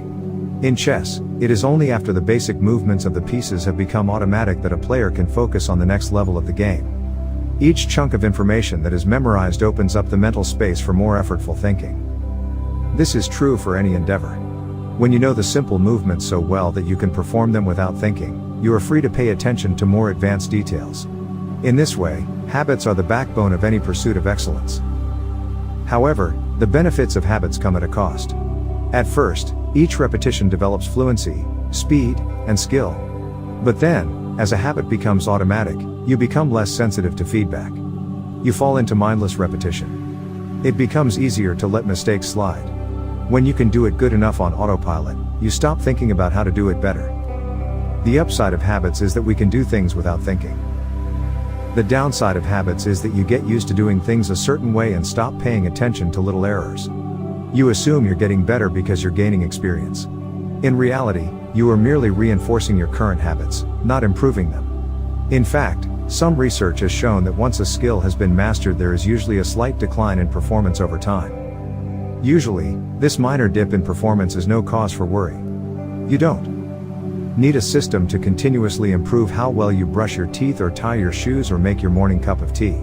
In chess, it is only after the basic movements of the pieces have become automatic that a player can focus on the next level of the game. Each chunk of information that is memorized opens up the mental space for more effortful thinking. This is true for any endeavor. When you know the simple movements so well that you can perform them without thinking, you are free to pay attention to more advanced details. In this way, habits are the backbone of any pursuit of excellence. However, the benefits of habits come at a cost. At first, each repetition develops fluency, speed, and skill. But then, as a habit becomes automatic, you become less sensitive to feedback. You fall into mindless repetition. It becomes easier to let mistakes slide. When you can do it good enough on autopilot, you stop thinking about how to do it better. The upside of habits is that we can do things without thinking. The downside of habits is that you get used to doing things a certain way and stop paying attention to little errors. You assume you're getting better because you're gaining experience. In reality, you are merely reinforcing your current habits, not improving them. In fact, some research has shown that once a skill has been mastered, there is usually a slight decline in performance over time. Usually, this minor dip in performance is no cause for worry. You don't need a system to continuously improve how well you brush your teeth or tie your shoes or make your morning cup of tea.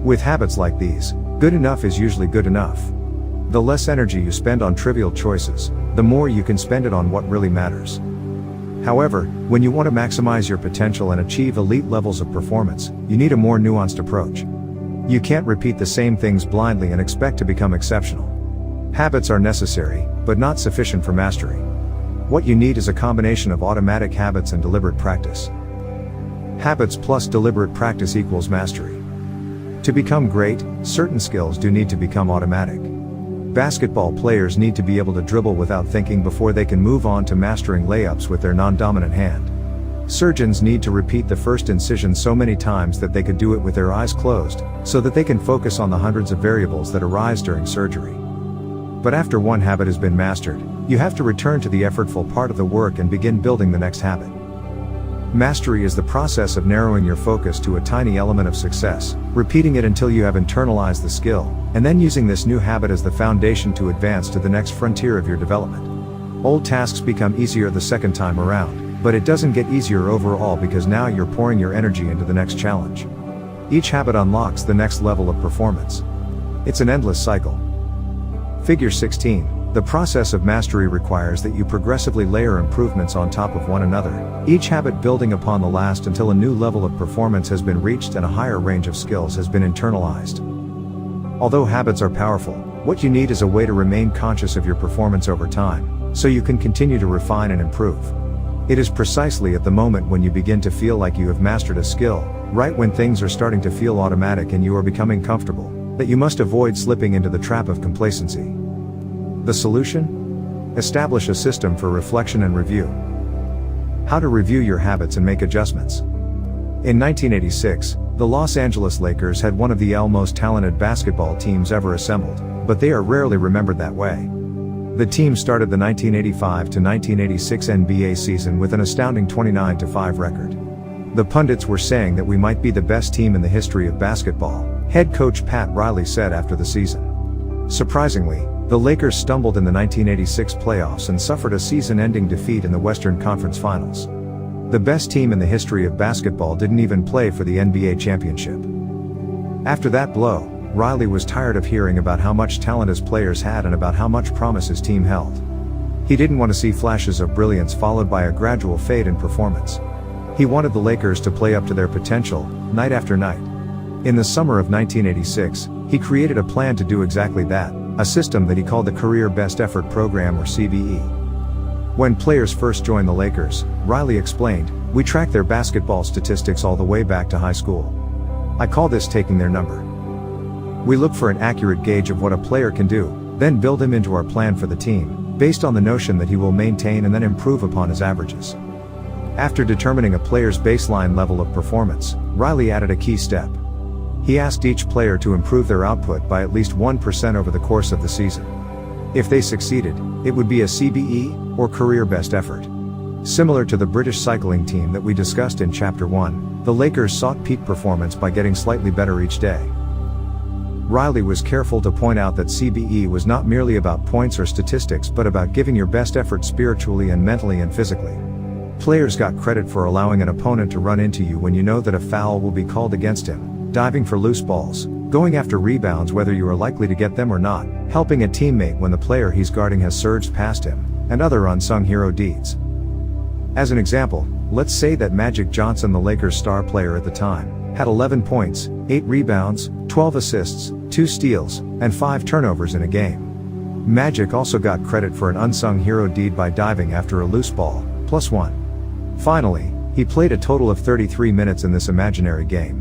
With habits like these, good enough is usually good enough. The less energy you spend on trivial choices, the more you can spend it on what really matters. However, when you want to maximize your potential and achieve elite levels of performance, you need a more nuanced approach. You can't repeat the same things blindly and expect to become exceptional. Habits are necessary, but not sufficient for mastery. What you need is a combination of automatic habits and deliberate practice. Habits plus deliberate practice equals mastery. To become great, certain skills do need to become automatic. Basketball players need to be able to dribble without thinking before they can move on to mastering layups with their non-dominant hand. Surgeons need to repeat the first incision so many times that they could do it with their eyes closed, so that they can focus on the hundreds of variables that arise during surgery. But after one habit has been mastered, you have to return to the effortful part of the work and begin building the next habit. Mastery is the process of narrowing your focus to a tiny element of success, repeating it until you have internalized the skill, and then using this new habit as the foundation to advance to the next frontier of your development. Old tasks become easier the second time around, but it doesn't get easier overall because now you're pouring your energy into the next challenge. Each habit unlocks the next level of performance. It's an endless cycle. Figure 16. The process of mastery requires that you progressively layer improvements on top of one another, each habit building upon the last until a new level of performance has been reached and a higher range of skills has been internalized. Although habits are powerful, what you need is a way to remain conscious of your performance over time, so you can continue to refine and improve. It is precisely at the moment when you begin to feel like you have mastered a skill, right when things are starting to feel automatic and you are becoming comfortable, that you must avoid slipping into the trap of complacency. The solution? Establish a system for reflection and review. How to review your habits and make adjustments. In 1986, the Los Angeles Lakers had one of the most talented basketball teams ever assembled, but they are rarely remembered that way. The team started the 1985 to 1986 NBA season with an astounding 29-5 record. The pundits were saying that we might be the best team in the history of basketball, head coach Pat Riley said after the season. Surprisingly, the Lakers stumbled in the 1986 playoffs and suffered a season-ending defeat in the Western Conference Finals. The best team in the history of basketball didn't even play for the NBA championship. After that blow, Riley was tired of hearing about how much talent his players had and about how much promise his team held. He didn't want to see flashes of brilliance followed by a gradual fade in performance. He wanted the Lakers to play up to their potential, night after night. In the summer of 1986, he created a plan to do exactly that, a system that he called the Career Best Effort Program or CBE. When players first joined the Lakers, Riley explained, "We track their basketball statistics all the way back to high school. I call this taking their number. We look for an accurate gauge of what a player can do, then build him into our plan for the team, based on the notion that he will maintain and then improve upon his averages." After determining a player's baseline level of performance, Riley added a key step. He asked each player to improve their output by at least 1% over the course of the season. If they succeeded, it would be a CBE, or Career Best Effort. Similar to the British cycling team that we discussed in Chapter 1, the Lakers sought peak performance by getting slightly better each day. Riley was careful to point out that CBE was not merely about points or statistics but about giving your best effort spiritually and mentally and physically. Players got credit for allowing an opponent to run into you when you know that a foul will be called against him, diving for loose balls, going after rebounds whether you are likely to get them or not, helping a teammate when the player he's guarding has surged past him, and other unsung hero deeds. As an example, let's say that Magic Johnson, the Lakers' star player at the time, had 11 points, 8 rebounds, 12 assists, 2 steals, and 5 turnovers in a game. Magic also got credit for an unsung hero deed by diving after a loose ball, +1. Finally, he played a total of 33 minutes in this imaginary game.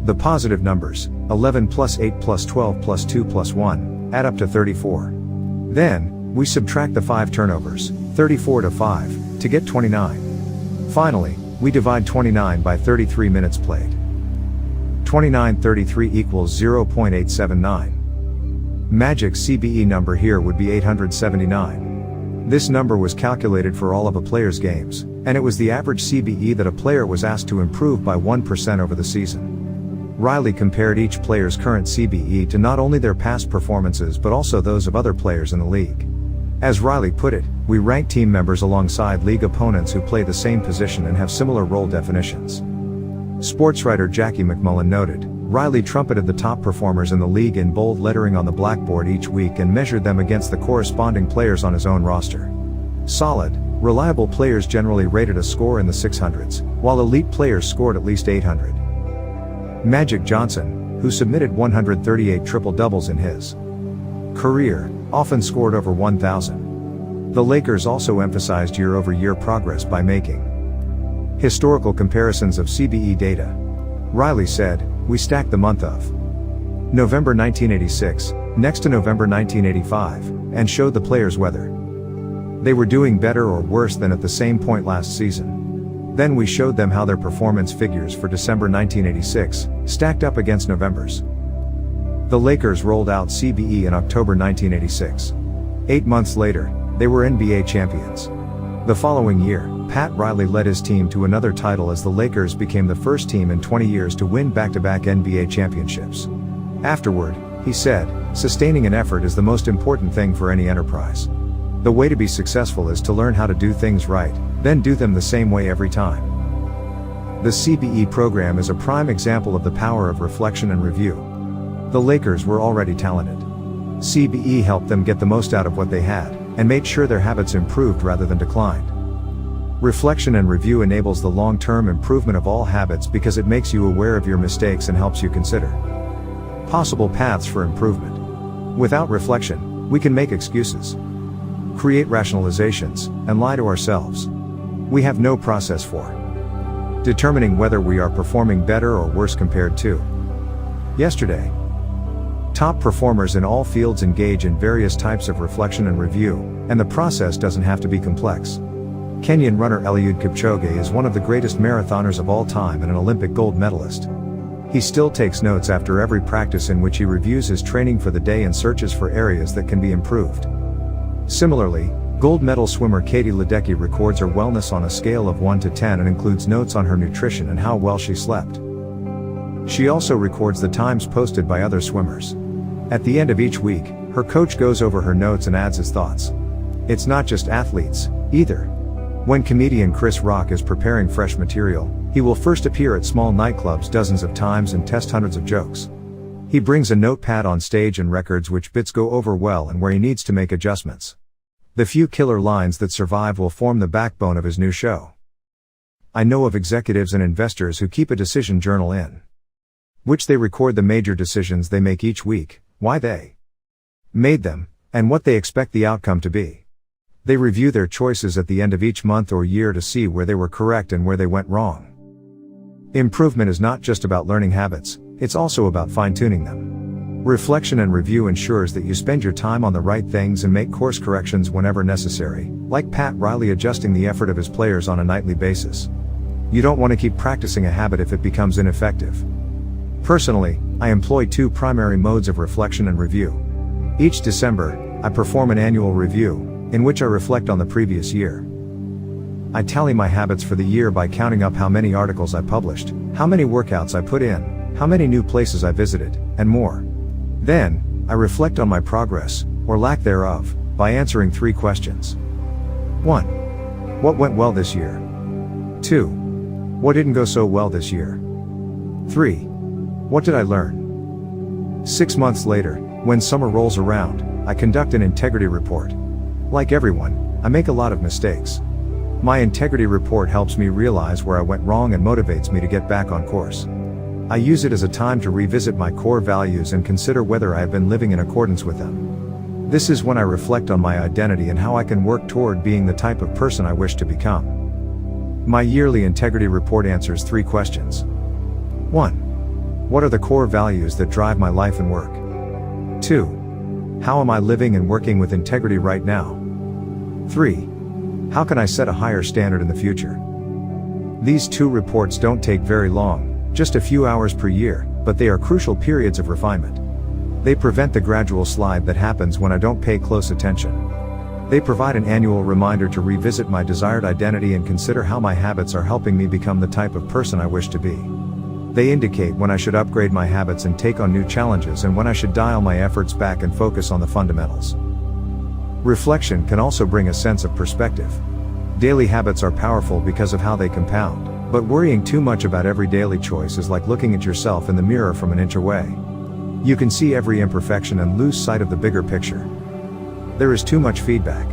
The positive numbers, 11 plus 8 plus 12 plus 2 plus 1, add up to 34. Then, we subtract the 5 turnovers, 34 to 5, to get 29. Finally, we divide 29 by 33 minutes played. 2933 equals 0.879. Magic's CBE number here would be 879. This number was calculated for all of a player's games, and it was the average CBE that a player was asked to improve by 1% over the season. Riley compared each player's current CBE to not only their past performances but also those of other players in the league. As Riley put it, we rank team members alongside league opponents who play the same position and have similar role definitions. Sports writer Jackie McMullen noted, Riley trumpeted the top performers in the league in bold lettering on the blackboard each week and measured them against the corresponding players on his own roster. Solid, reliable players generally rated a score in the 600s, while elite players scored at least 800. Magic Johnson, who submitted 138 triple-doubles in his career, often scored over 1,000. The Lakers also emphasized year-over-year progress by making historical comparisons of CBE data. Riley said, "We stacked the month of November 1986, next to November 1985, and showed the players whether they were doing better or worse than at the same point last season. Then we showed them how their performance figures for December 1986 stacked up against November's." The Lakers rolled out CBE in October 1986. 8 months later, they were NBA champions. The following year, Pat Riley led his team to another title as the Lakers became the first team in 20 years to win back-to-back NBA championships. Afterward, he said, "Sustaining an effort is the most important thing for any enterprise. The way to be successful is to learn how to do things right, then do them the same way every time." The CBE program is a prime example of the power of reflection and review. The Lakers were already talented. CBE helped them get the most out of what they had, and made sure their habits improved rather than declined. Reflection and review enables the long-term improvement of all habits because it makes you aware of your mistakes and helps you consider possible paths for improvement. Without reflection, we can make excuses, create rationalizations, and lie to ourselves. We have no process for determining whether we are performing better or worse compared to yesterday. Top performers in all fields engage in various types of reflection and review, and the process doesn't have to be complex. Kenyan runner Eliud Kipchoge is one of the greatest marathoners of all time and an Olympic gold medalist. He still takes notes after every practice in which he reviews his training for the day and searches for areas that can be improved. Similarly, gold medal swimmer Katie Ledecky records her wellness on a scale of 1 to 10 and includes notes on her nutrition and how well she slept. She also records the times posted by other swimmers. At the end of each week, her coach goes over her notes and adds his thoughts. It's not just athletes, either. When comedian Chris Rock is preparing fresh material, he will first appear at small nightclubs dozens of times and test hundreds of jokes. He brings a notepad on stage and records which bits go over well and where he needs to make adjustments. The few killer lines that survive will form the backbone of his new show. I know of executives and investors who keep a decision journal in which they record the major decisions they make each week, why they made them, and what they expect the outcome to be. They review their choices at the end of each month or year to see where they were correct and where they went wrong. Improvement is not just about learning habits, it's also about fine-tuning them. Reflection and review ensures that you spend your time on the right things and make course corrections whenever necessary, like Pat Riley adjusting the effort of his players on a nightly basis. You don't want to keep practicing a habit if it becomes ineffective. Personally, I employ two primary modes of reflection and review. Each December, I perform an annual review, in which I reflect on the previous year. I tally my habits for the year by counting up how many articles I published, how many workouts I put in, how many new places I visited, and more. Then, I reflect on my progress, or lack thereof, by answering 3 questions. 1. What went well this year? 2. What didn't go so well this year? 3. What did I learn? 6 months later, when summer rolls around, I conduct an integrity report. Like everyone, I make a lot of mistakes. My integrity report helps me realize where I went wrong and motivates me to get back on course. I use it as a time to revisit my core values and consider whether I have been living in accordance with them. This is when I reflect on my identity and how I can work toward being the type of person I wish to become. My yearly integrity report answers 3 questions. 1. What are the core values that drive my life and work? 2. How am I living and working with integrity right now? 3. How can I set a higher standard in the future? These 2 reports don't take very long, just a few hours per year, but they are crucial periods of refinement. They prevent the gradual slide that happens when I don't pay close attention. They provide an annual reminder to revisit my desired identity and consider how my habits are helping me become the type of person I wish to be. They indicate when I should upgrade my habits and take on new challenges, and when I should dial my efforts back and focus on the fundamentals. Reflection can also bring a sense of perspective. Daily habits are powerful because of how they compound, but worrying too much about every daily choice is like looking at yourself in the mirror from an inch away. You can see every imperfection and lose sight of the bigger picture. There is too much feedback.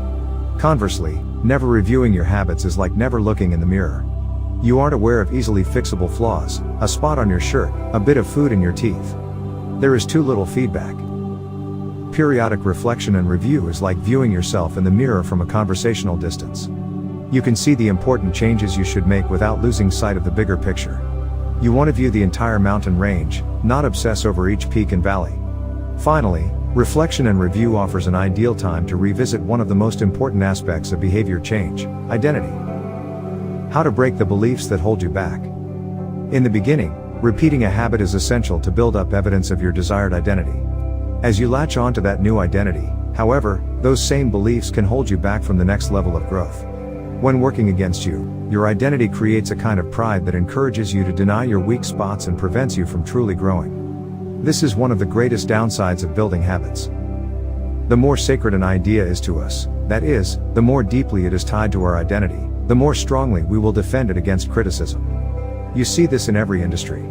Conversely, never reviewing your habits is like never looking in the mirror. You aren't aware of easily fixable flaws, a spot on your shirt, a bit of food in your teeth. There is too little feedback. Periodic reflection and review is like viewing yourself in the mirror from a conversational distance. You can see the important changes you should make without losing sight of the bigger picture. You want to view the entire mountain range, not obsess over each peak and valley. Finally, reflection and review offers an ideal time to revisit one of the most important aspects of behavior change: identity. How to break the beliefs that hold you back. In the beginning, repeating a habit is essential to build up evidence of your desired identity. As you latch onto that new identity, however, those same beliefs can hold you back from the next level of growth. When working against you, your identity creates a kind of pride that encourages you to deny your weak spots and prevents you from truly growing. This is one of the greatest downsides of building habits. The more sacred an idea is to us, that is, the more deeply it is tied to our identity, the more strongly we will defend it against criticism. You see this in every industry.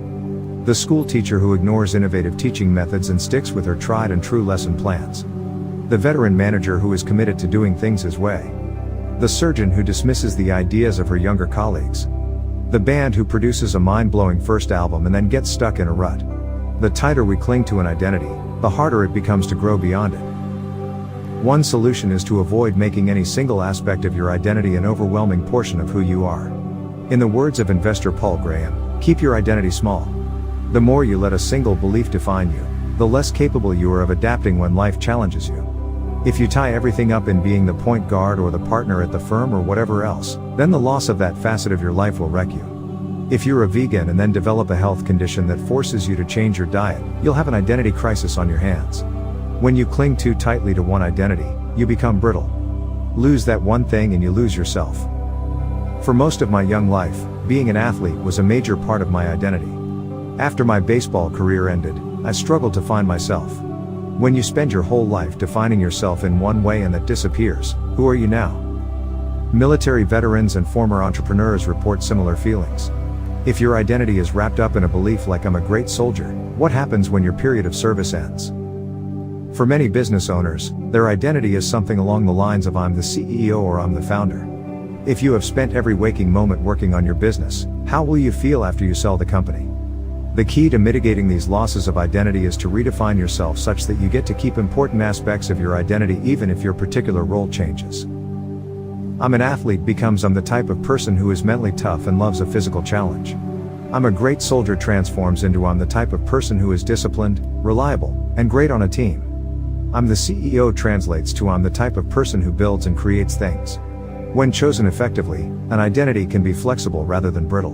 The school teacher who ignores innovative teaching methods and sticks with her tried and true lesson plans. The veteran manager who is committed to doing things his way. The surgeon who dismisses the ideas of her younger colleagues. The band who produces a mind-blowing first album and then gets stuck in a rut. The tighter we cling to an identity, the harder it becomes to grow beyond it. One solution is to avoid making any single aspect of your identity an overwhelming portion of who you are. In the words of investor Paul Graham, keep your identity small. The more you let a single belief define you, the less capable you are of adapting when life challenges you. If you tie everything up in being the point guard or the partner at the firm or whatever else, then the loss of that facet of your life will wreck you. If you're a vegan and then develop a health condition that forces you to change your diet, you'll have an identity crisis on your hands. When you cling too tightly to one identity, you become brittle. Lose that one thing and you lose yourself. For most of my young life, being an athlete was a major part of my identity. After my baseball career ended, I struggled to find myself. When you spend your whole life defining yourself in one way and that disappears, who are you now? Military veterans and former entrepreneurs report similar feelings. If your identity is wrapped up in a belief like I'm a great soldier, what happens when your period of service ends? For many business owners, their identity is something along the lines of I'm the CEO or I'm the founder. If you have spent every waking moment working on your business, how will you feel after you sell the company? The key to mitigating these losses of identity is to redefine yourself such that you get to keep important aspects of your identity even if your particular role changes. I'm an athlete becomes I'm the type of person who is mentally tough and loves a physical challenge. I'm a great soldier transforms into I'm the type of person who is disciplined, reliable, and great on a team. I'm the CEO translates to I'm the type of person who builds and creates things. When chosen effectively, an identity can be flexible rather than brittle.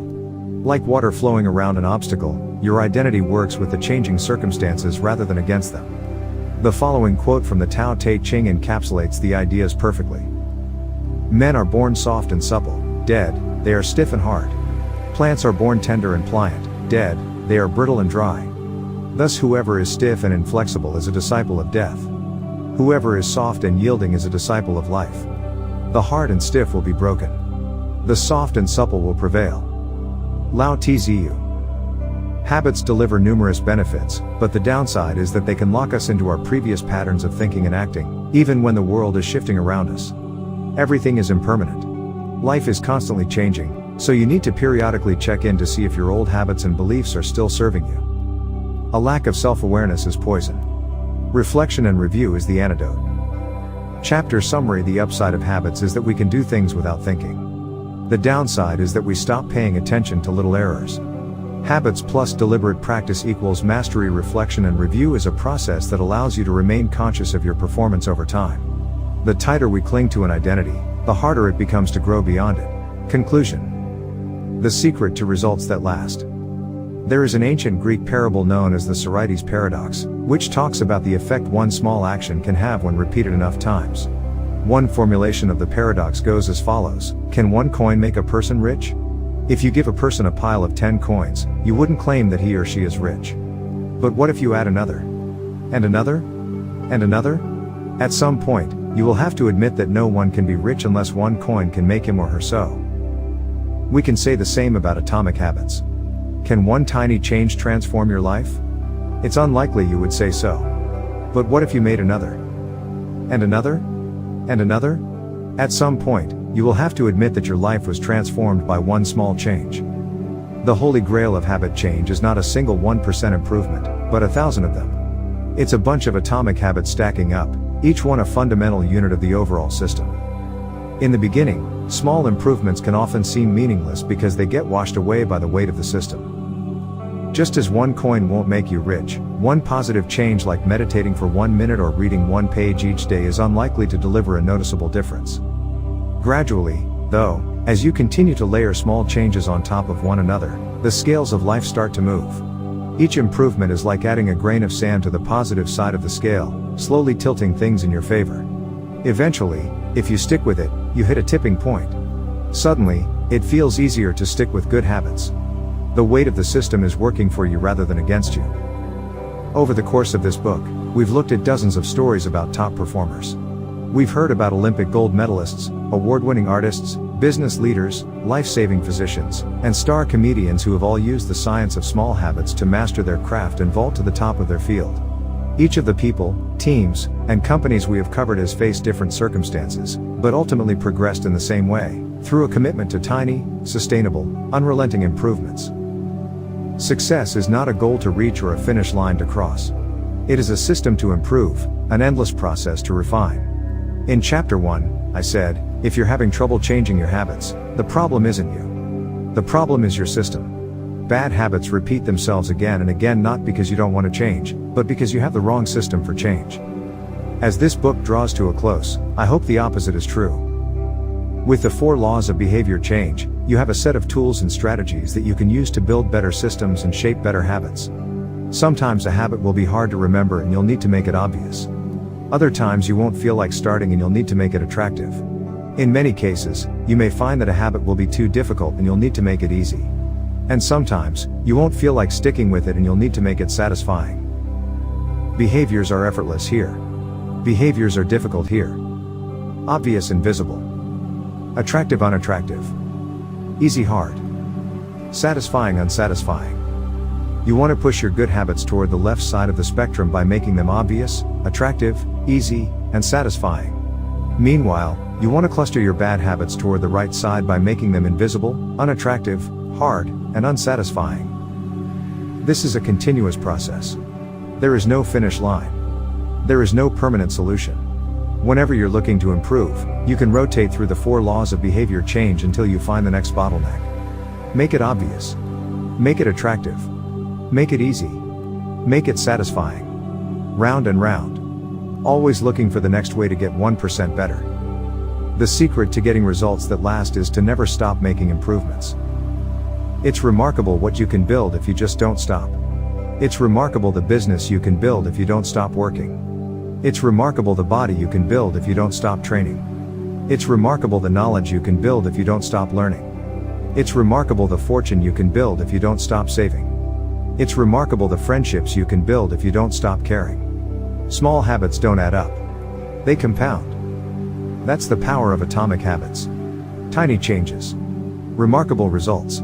Like water flowing around an obstacle, your identity works with the changing circumstances rather than against them. The following quote from the Tao Te Ching encapsulates the ideas perfectly. Men are born soft and supple, dead, they are stiff and hard. Plants are born tender and pliant, dead, they are brittle and dry. Thus whoever is stiff and inflexible is a disciple of death. Whoever is soft and yielding is a disciple of life. The hard and stiff will be broken. The soft and supple will prevail. Lao Tzu. Habits deliver numerous benefits, but the downside is that they can lock us into our previous patterns of thinking and acting, even when the world is shifting around us. Everything is impermanent. Life is constantly changing, so you need to periodically check in to see if your old habits and beliefs are still serving you. A lack of self-awareness is poison. Reflection and review is the antidote. Chapter summary: the upside of habits is that we can do things without thinking. The downside is that we stop paying attention to little errors. Habits plus deliberate practice equals mastery. Reflection and review is a process that allows you to remain conscious of your performance over time. The tighter we cling to an identity, the harder it becomes to grow beyond it. Conclusion. The secret to results that last. There is an ancient Greek parable known as the Sorites paradox, which talks about the effect one small action can have when repeated enough times. One formulation of the paradox goes as follows: can one coin make a person rich? If you give a person a pile of 10 coins, you wouldn't claim that he or she is rich. But what if you add another? And another? And another? At some point, you will have to admit that no one can be rich unless one coin can make him or her so. We can say the same about atomic habits. Can one tiny change transform your life? It's unlikely you would say so. But what if you made another? And another? And another? At some point, you will have to admit that your life was transformed by one small change. The holy grail of habit change is not a single 1% improvement, but 1,000 of them. It's a bunch of atomic habits stacking up, each one a fundamental unit of the overall system. In the beginning, small improvements can often seem meaningless because they get washed away by the weight of the system. Just as one coin won't make you rich, one positive change like meditating for 1 minute or reading 1 page each day is unlikely to deliver a noticeable difference. Gradually, though, as you continue to layer small changes on top of one another, the scales of life start to move. Each improvement is like adding a grain of sand to the positive side of the scale, slowly tilting things in your favor. Eventually, if you stick with it, you hit a tipping point. Suddenly, it feels easier to stick with good habits. The weight of the system is working for you rather than against you. Over the course of this book, we've looked at dozens of stories about top performers. We've heard about Olympic gold medalists, award-winning artists, business leaders, life-saving physicians, and star comedians who have all used the science of small habits to master their craft and vault to the top of their field. Each of the people, teams, and companies we have covered has faced different circumstances, but ultimately progressed in the same way, through a commitment to tiny, sustainable, unrelenting improvements. Success is not a goal to reach or a finish line to cross. It is a system to improve, an endless process to refine. In Chapter 1, I said, if you're having trouble changing your habits, the problem isn't you. The problem is your system. Bad habits repeat themselves again and again not because you don't want to change, but because you have the wrong system for change. As this book draws to a close, I hope the opposite is true. With the 4 laws of behavior change, you have a set of tools and strategies that you can use to build better systems and shape better habits. Sometimes a habit will be hard to remember and you'll need to make it obvious. Other times you won't feel like starting and you'll need to make it attractive. In many cases, you may find that a habit will be too difficult and you'll need to make it easy. And sometimes, you won't feel like sticking with it and you'll need to make it satisfying. Behaviors are effortless here. Behaviors are difficult here. Obvious and visible. Attractive unattractive. Easy hard. Satisfying unsatisfying. You want to push your good habits toward the left side of the spectrum by making them obvious, attractive, easy, and satisfying. Meanwhile, you want to cluster your bad habits toward the right side by making them invisible, unattractive, hard, and unsatisfying. This is a continuous process. There is no finish line. There is no permanent solution. Whenever you're looking to improve, you can rotate through the 4 laws of behavior change until you find the next bottleneck. Make it obvious. Make it attractive. Make it easy. Make it satisfying. Round and round. Always looking for the next way to get 1% better. The secret to getting results that last is to never stop making improvements. It's remarkable what you can build if you just don't stop. It's remarkable the business you can build if you don't stop working. It's remarkable the body you can build if you don't stop training. It's remarkable the knowledge you can build if you don't stop learning. It's remarkable the fortune you can build if you don't stop saving. It's remarkable the friendships you can build if you don't stop caring. Small habits don't add up. They compound. That's the power of atomic habits. Tiny changes. Remarkable results.